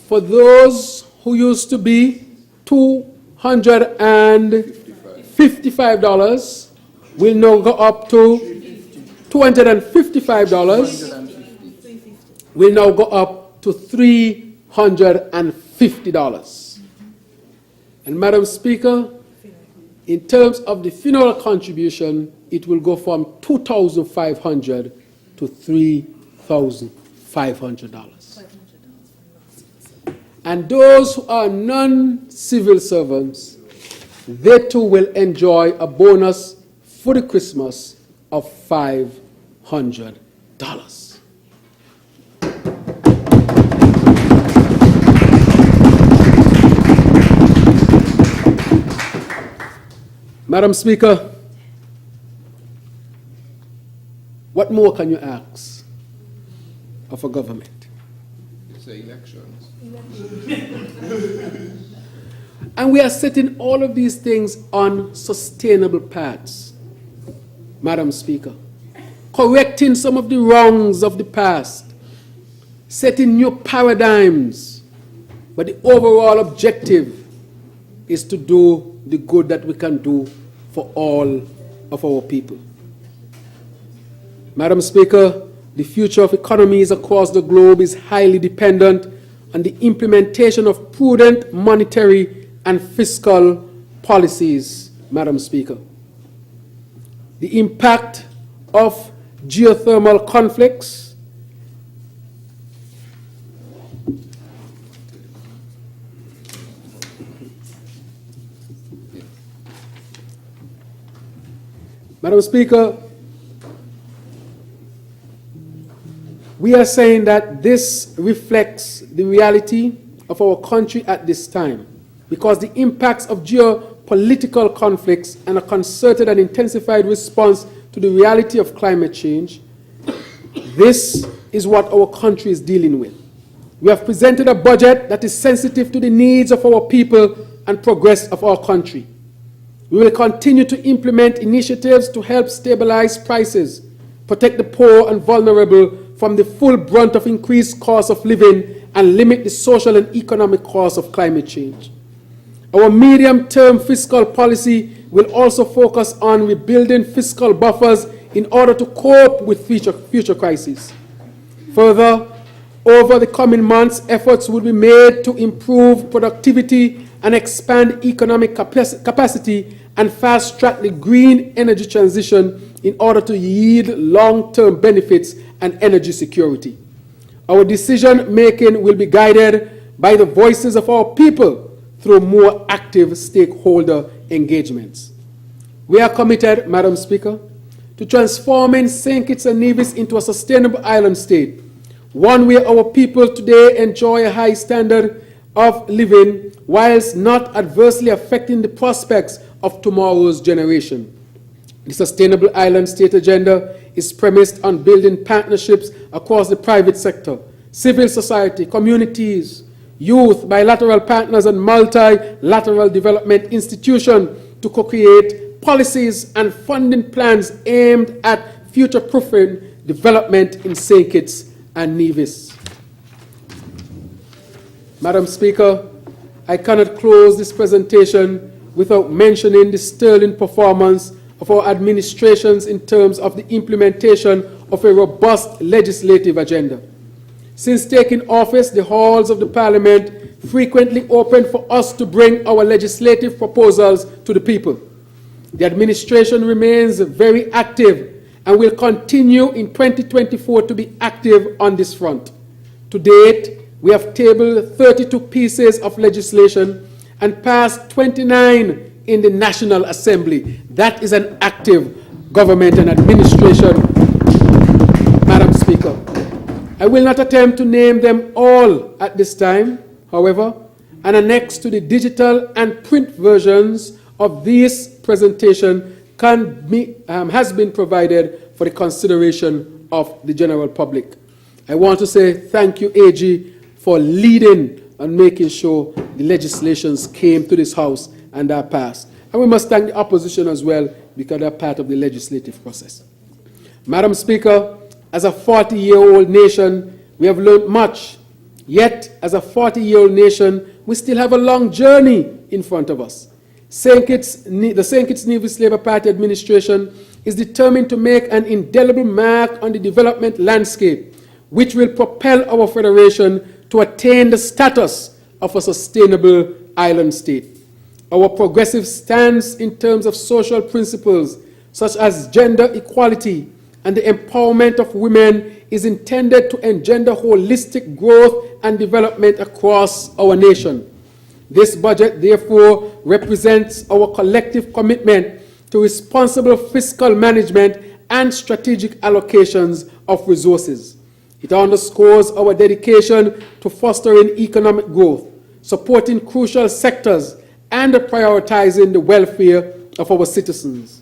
For those who used to be $255, will now go up to $255, will now go up to $350. And Madam Speaker, in terms of the funeral contribution, it will go from $2,500 to $3,500. And those who are non-civil servants, they too will enjoy a bonus for the Christmas of $500. Madam Speaker, what more can you ask of a government? It's elections. And we are setting all of these things on sustainable paths, Madam Speaker. Correcting some of the wrongs of the past, setting new paradigms, but the overall objective is to do the good that we can do for all of our people. Madam Speaker, the future of economies across the globe is highly dependent on the implementation of prudent monetary and fiscal policies, Madam Speaker. The impact of geothermal conflicts, Madam Speaker, We are saying that this reflects the reality of our country at this time, because the impacts of geopolitical conflicts and a concerted and intensified response to the reality of climate change, this is what our country is dealing with. We have presented a budget that is sensitive to the needs of our people and progress of our country. We will continue to implement initiatives to help stabilize prices, protect the poor and vulnerable from the full brunt of increased cost of living, and limit the social and economic costs of climate change. Our medium-term fiscal policy will also focus on rebuilding fiscal buffers in order to cope with future crises. Further, over the coming months, efforts will be made to improve productivity and expand economic capacity and fast-track the green energy transition in order to yield long-term benefits and energy security. Our decision-making will be guided by the voices of our people through more active stakeholder engagements. We are committed, Madam Speaker, to transforming St. Kitts and Nevis into a sustainable island state, one where our people today enjoy a high standard of living whilst not adversely affecting the prospects of tomorrow's generation. The Sustainable Island State agenda is premised on building partnerships across the private sector, civil society, communities, youth, bilateral partners, and multilateral development institutions to co-create policies and funding plans aimed at future-proofing development in St. Kitts and Nevis. Madam Speaker, I cannot close this presentation without mentioning the sterling performance of our administrations in terms of the implementation of a robust legislative agenda. Since taking office, the halls of the Parliament frequently opened for us to bring our legislative proposals to the people. The administration remains very active and will continue in 2024 to be active on this front. To date, we have tabled 32 pieces of legislation and passed 29 in the National Assembly. That is an active government and administration, Madam Speaker. I will not attempt to name them all at this time. However, an annex to the digital and print versions of this presentation has been provided for the consideration of the general public. I want to say thank you, AG, for leading and making sure the legislations came to this House and are passed. And we must thank the opposition as well, because they're part of the legislative process. Madam Speaker, as a 40-year-old nation, we have learned much. Yet, as a 40-year-old nation, we still have a long journey in front of us. The St. Kitts Nevis Labour Party administration is determined to make an indelible mark on the development landscape, which will propel our federation to attain the status of a sustainable island state. Our progressive stance in terms of social principles, such as gender equality and the empowerment of women, is intended to engender holistic growth and development across our nation. This budget, therefore, represents our collective commitment to responsible fiscal management and strategic allocations of resources. It underscores our dedication to fostering economic growth, supporting crucial sectors, and prioritizing the welfare of our citizens.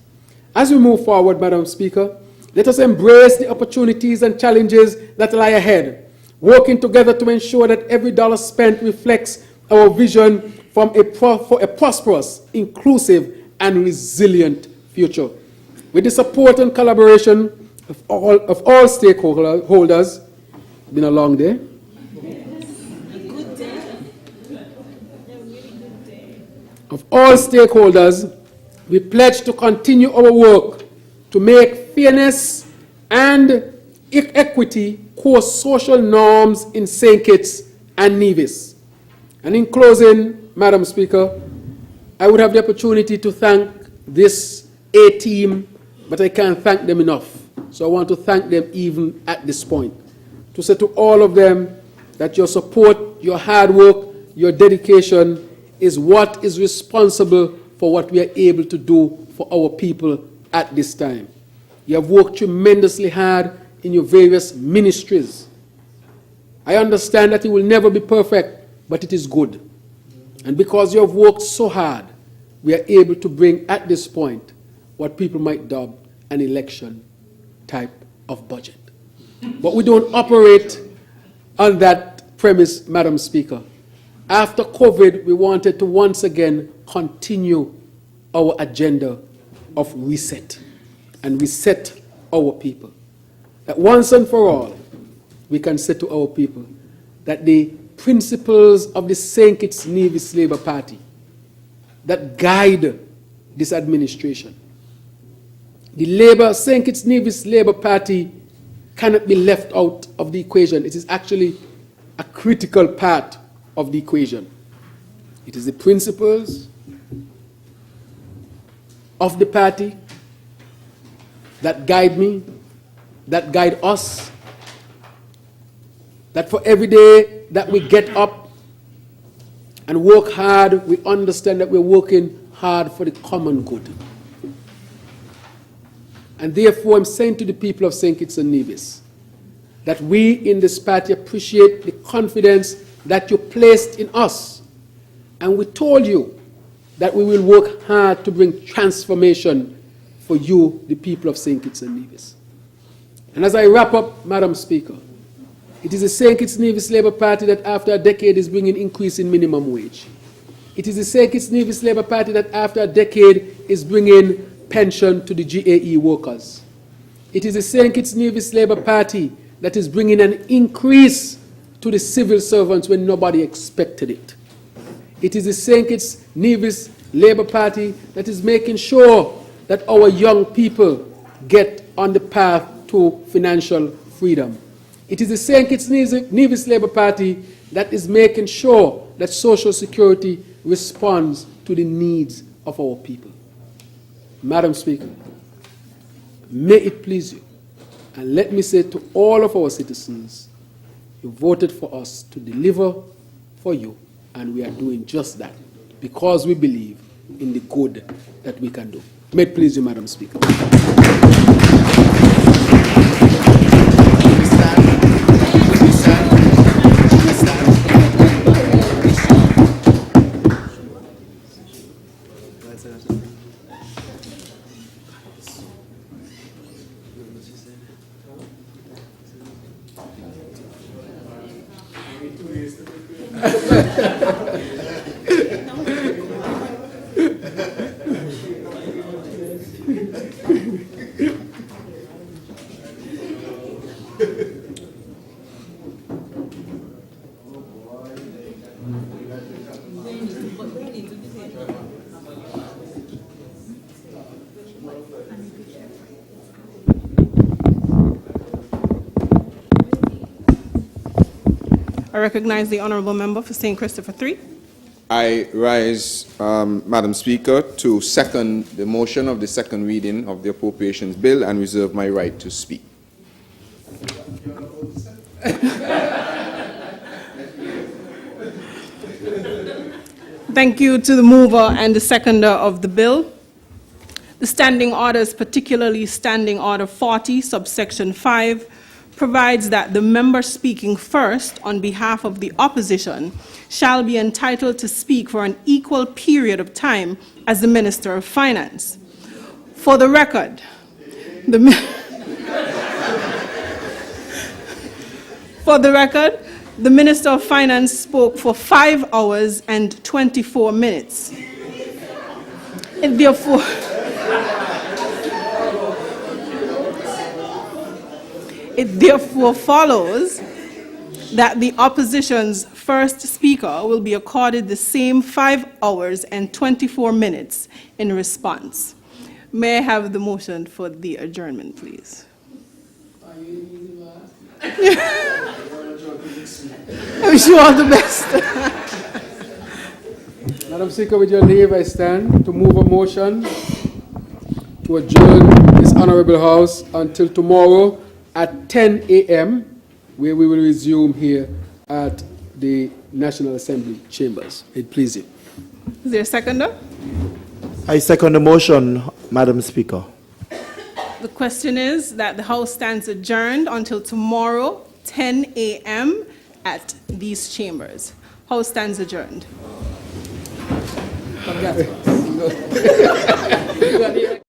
As we move forward, Madam Speaker, let us embrace the opportunities and challenges that lie ahead, working together to ensure that every dollar spent reflects our vision for a prosperous, inclusive, and resilient future. With the support and collaboration of all stakeholders, it's been a long day. Of all stakeholders, we pledge to continue our work to make fairness and equity core social norms in St. Kitts and Nevis. And in closing, Madam Speaker, I would have the opportunity to thank this A-team, but I can't thank them enough. So I want to thank them even at this point. To say to all of them that your support, your hard work, your dedication is what is responsible for what we are able to do for our people at this time. You have worked tremendously hard in your various ministries. I understand that it will never be perfect, but it is good. And because you have worked so hard, we are able to bring at this point what people might dub an election type of budget. But we don't operate on that premise, Madam Speaker. After COVID, we wanted to once again continue our agenda of reset and reset our people. That once and for all, we can say to our people that the principles of the St. Kitts Nevis Labour Party that guide this administration, the St. Kitts Nevis Labour Party cannot be left out of the equation. It is actually a critical part of the equation. It is the principles of the party that guide me, that guide us, that for every day that we get up and work hard, we understand that we're working hard for the common good. And therefore, I'm saying to the people of St. Kitts and Nevis that we in this party appreciate the confidence that you placed in us. And we told you that we will work hard to bring transformation for you, the people of St. Kitts and Nevis. And as I wrap up, Madam Speaker, it is the St. Kitts Nevis Labour Party that after a decade is bringing increase in minimum wage. It is the St. Kitts Nevis Labour Party that after a decade is bringing pension to the GAE workers. It is the St. Kitts Nevis Labour Party that is bringing an increase to the civil servants when nobody expected it. It is the St. Kitts Nevis Labour Party that is making sure that our young people get on the path to financial freedom. It is the St. Kitts Nevis Labour Party that is making sure that Social Security responds to the needs of our people. Madam Speaker, may it please you, and let me say to all of our citizens, you voted for us to deliver for you, and we are doing just that because we believe in the good that we can do. May it please you, Madam Speaker. I recognize the Honourable Member for St. Christopher 3. I rise, Madam Speaker, to second the motion of the second reading of the Appropriations Bill and reserve my right to speak. Thank you to the mover and the seconder of the bill. The standing orders, particularly Standing Order 40, subsection 5, provides that the member speaking first on behalf of the opposition shall be entitled to speak for an equal period of time as the Minister of Finance. For the record, the Minister of Finance spoke for 5 hours and 24 minutes. It therefore follows that the opposition's first speaker will be accorded the same 5 hours and 24 minutes in response. May I have the motion for the adjournment, please? I wish you all the best. Madam Speaker, with your leave, I stand to move a motion to adjourn this Honourable House until tomorrow at 10 a.m., where we will resume here at the National Assembly chambers. It please you. Is there a seconder? I second the motion, Madam Speaker. The question is that the House stands adjourned until tomorrow, 10 a.m., at these chambers. House stands adjourned. Come get us.